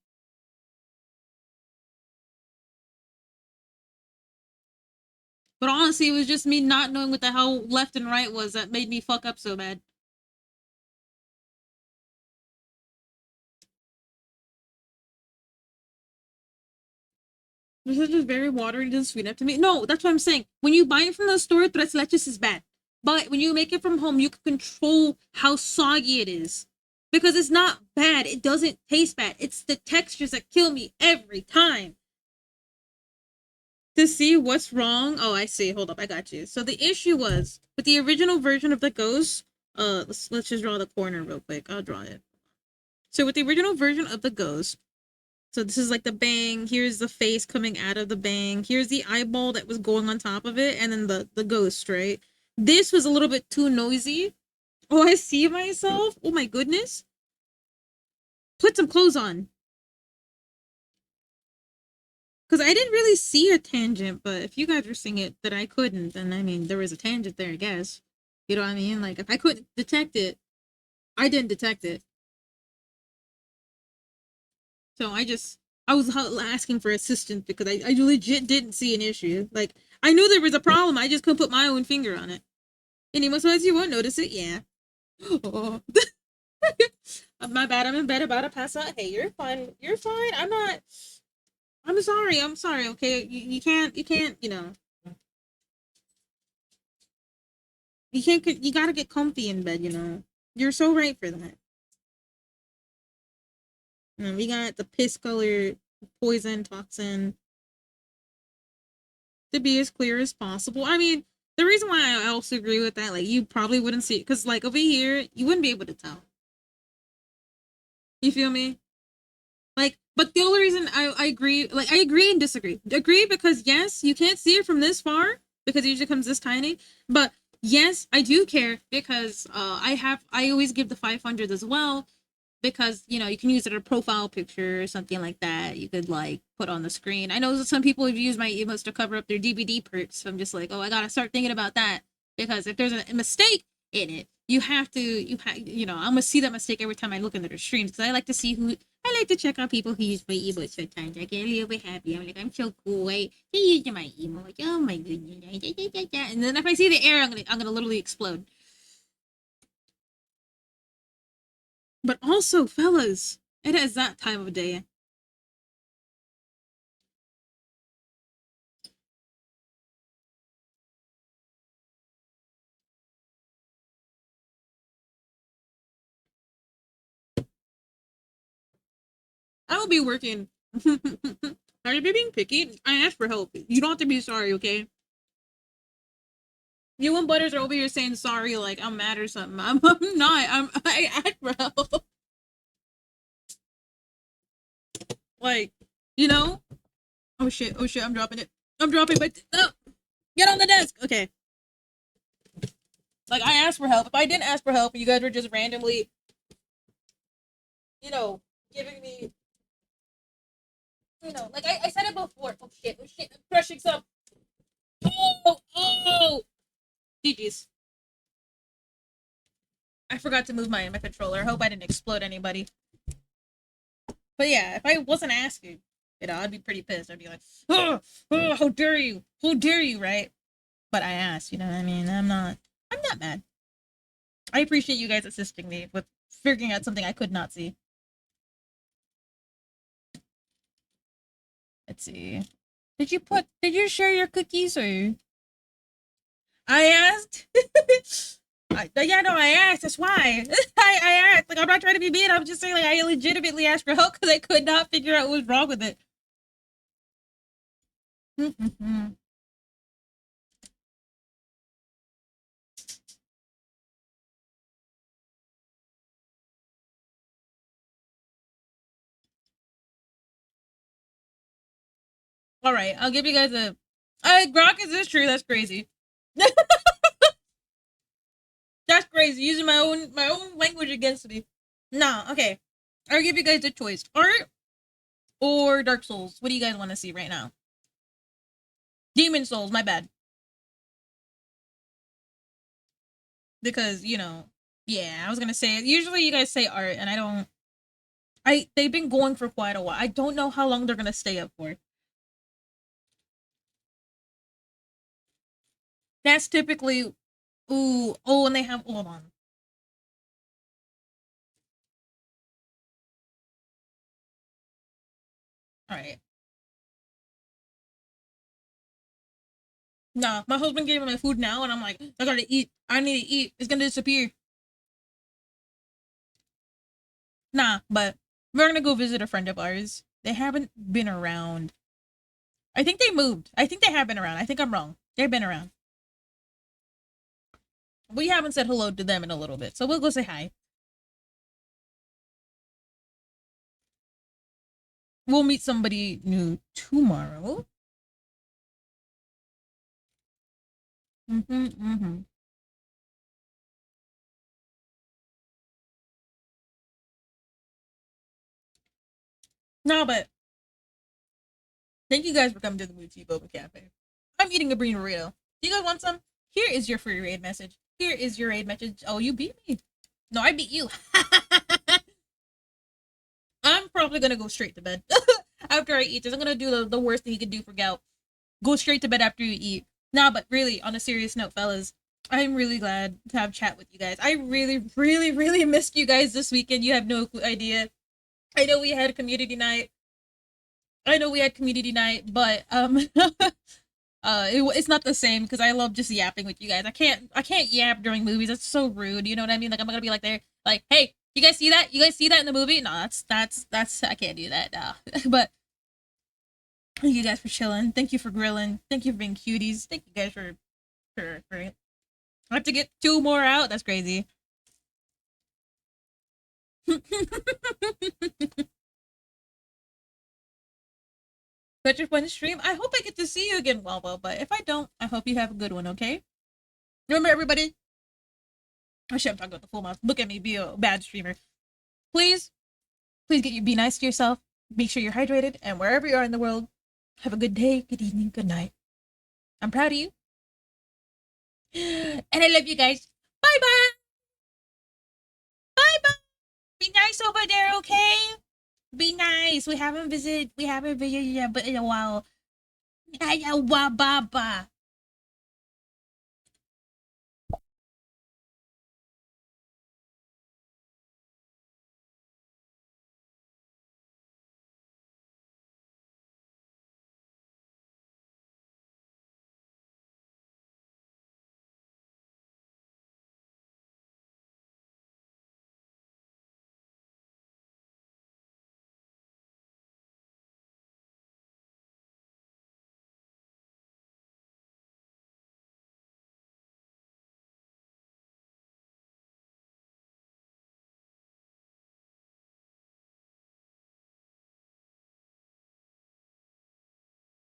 But honestly, it was just me not knowing what the hell left and right was that made me fuck up so bad. This is just very watery and sweet enough to me. No, that's what I'm saying. When you buy it from the store, tres leches is bad. But when you make it from home, you can control how soggy it is. Because it's not bad. It doesn't taste bad. It's the textures that kill me every time. To see what's wrong. Oh, I see. Hold up, I got you. So the issue was with the original version of the ghost. Let's just draw the corner real quick. I'll draw it. So with the original version of the ghost, so this is like the bang. Here's the face coming out of the bang. Here's the eyeball that was going on top of it, and then the ghost. Right. This was a little bit too noisy. Oh, I see myself. Oh my goodness. Put some clothes on. Because I didn't really see a tangent, but if you guys were seeing it that I couldn't, then I mean, there was a tangent there, I guess. You know what I mean? Like, if I couldn't detect it, I didn't detect it. So I was asking for assistance because I legit didn't see an issue. Like, I knew there was a problem, I just couldn't put my own finger on it. Anyone says you won't notice it, yeah. Oh. My bad, I'm in bed about to pass out. Hey, you're fine. You're fine. I'm sorry, okay? You can't, you know. You gotta get comfy in bed, you know. You're so right for that. And we got the piss color poison toxin to be as clear as possible. I mean, the reason why I also agree with that, like, you probably wouldn't see it, because, like, over here, you wouldn't be able to tell. You feel me? Like, but the only reason I agree, like, I agree and disagree. Agree because, yes, you can't see it from this far, because it usually comes this tiny, but yes, I do care, because I always give the 500 as well, because, you know, you can use it as a profile picture or something like that. You could, like, put on the screen. I know that some people have used my emotes to cover up their DVD perks, so I'm just like, oh, I gotta start thinking about that, because if there's a mistake in it, you know, I'm gonna see that mistake every time I look into their streams, because I like to see I like to check out people who use my emotes sometimes. I get a little bit happy. I'm like, I'm so cool. They use my emote. Oh my goodness. And then if I see the error, I'm gonna literally explode. But also, fellas, it is that time of day. I will be working. Are you being picky? I asked for help. You don't have to be sorry, okay? You and Butters are over here saying sorry like I'm mad or something. I'm not. I asked for help. Like, you know? Oh shit, I'm dropping it. I'm dropping my get on the desk. Okay. Like, I asked for help. If I didn't ask for help, you guys were just randomly, you know, giving me, you know, like I said it before. Oh shit, I'm crushing some. Oh! GG's. I forgot to move my controller. I hope I didn't explode anybody. But yeah, if I wasn't asking, you know, I'd be pretty pissed. I'd be like, oh, how dare you? How dare you, right? But I asked, you know what I mean? I'm not mad. I appreciate you guys assisting me with figuring out something I could not see. Let's see. Did you share your cookies or? I asked. Yeah, no, I asked. That's why. I asked. Like, I'm not trying to be mean. I'm just saying, like, I legitimately asked for help because I could not figure out what was wrong with it. All right, I'll give you guys a. Grok, is this true? That's crazy. That's crazy. Using my own language against me. Nah, okay. I'll give you guys a choice: art or Dark Souls. What do you guys want to see right now? Demon Souls. My bad. Because yeah, I was gonna say. Usually, you guys say art, and I don't. They've been going for quite a while. I don't know how long they're gonna stay up for. That's typically. Ooh, oh, and they have. Hold on. All right. Nah, my husband gave me my food now, and I'm like, I gotta eat. I need to eat. It's gonna disappear. Nah, but we're gonna go visit a friend of ours. They haven't been around. I think they moved. I think they have been around. I think I'm wrong. They've been around. We haven't said hello to them in a little bit, so we'll go say hi. We'll meet somebody new tomorrow. Mm-hmm. No, but thank you guys for coming to the Mood Boba Cafe. I'm eating a green burrito. Do you guys want some? Here is your free raid message. Here is your raid message. Oh, you beat me. No, I beat you. I'm probably gonna go straight to bed after I eat this. I'm gonna do the worst thing you can do for gout. Go straight to bed after you eat. Nah, but really, on a serious note, fellas, I'm really glad to have chat with you guys. I really, really, really missed you guys this weekend. You have no idea. I know we had community night. But it's not the same because I love just yapping with you guys. I can't yap during movies. That's so rude. You know what I mean? Like I'm gonna be like there, like, hey, you guys see that? You guys see that in the movie? No, that's I can't do that. Nah. But thank you guys for chilling. Thank you for grilling. Thank you for being cuties. Thank you guys for I have to get 2 more out. That's crazy. Such a fun stream. I hope I get to see you again, well, but if I don't, I hope you have a good one, okay? Remember, everybody. I should have talked about the full mouth. Look at me, be a bad streamer. Please be nice to yourself. Make sure you're hydrated, and wherever you are in the world, have a good day, good evening, good night. I'm proud of you. And I love you guys. Bye-bye. Bye-bye. Be nice over there, okay? Be nice. We haven't visited yet, but in a while. Bye-bye.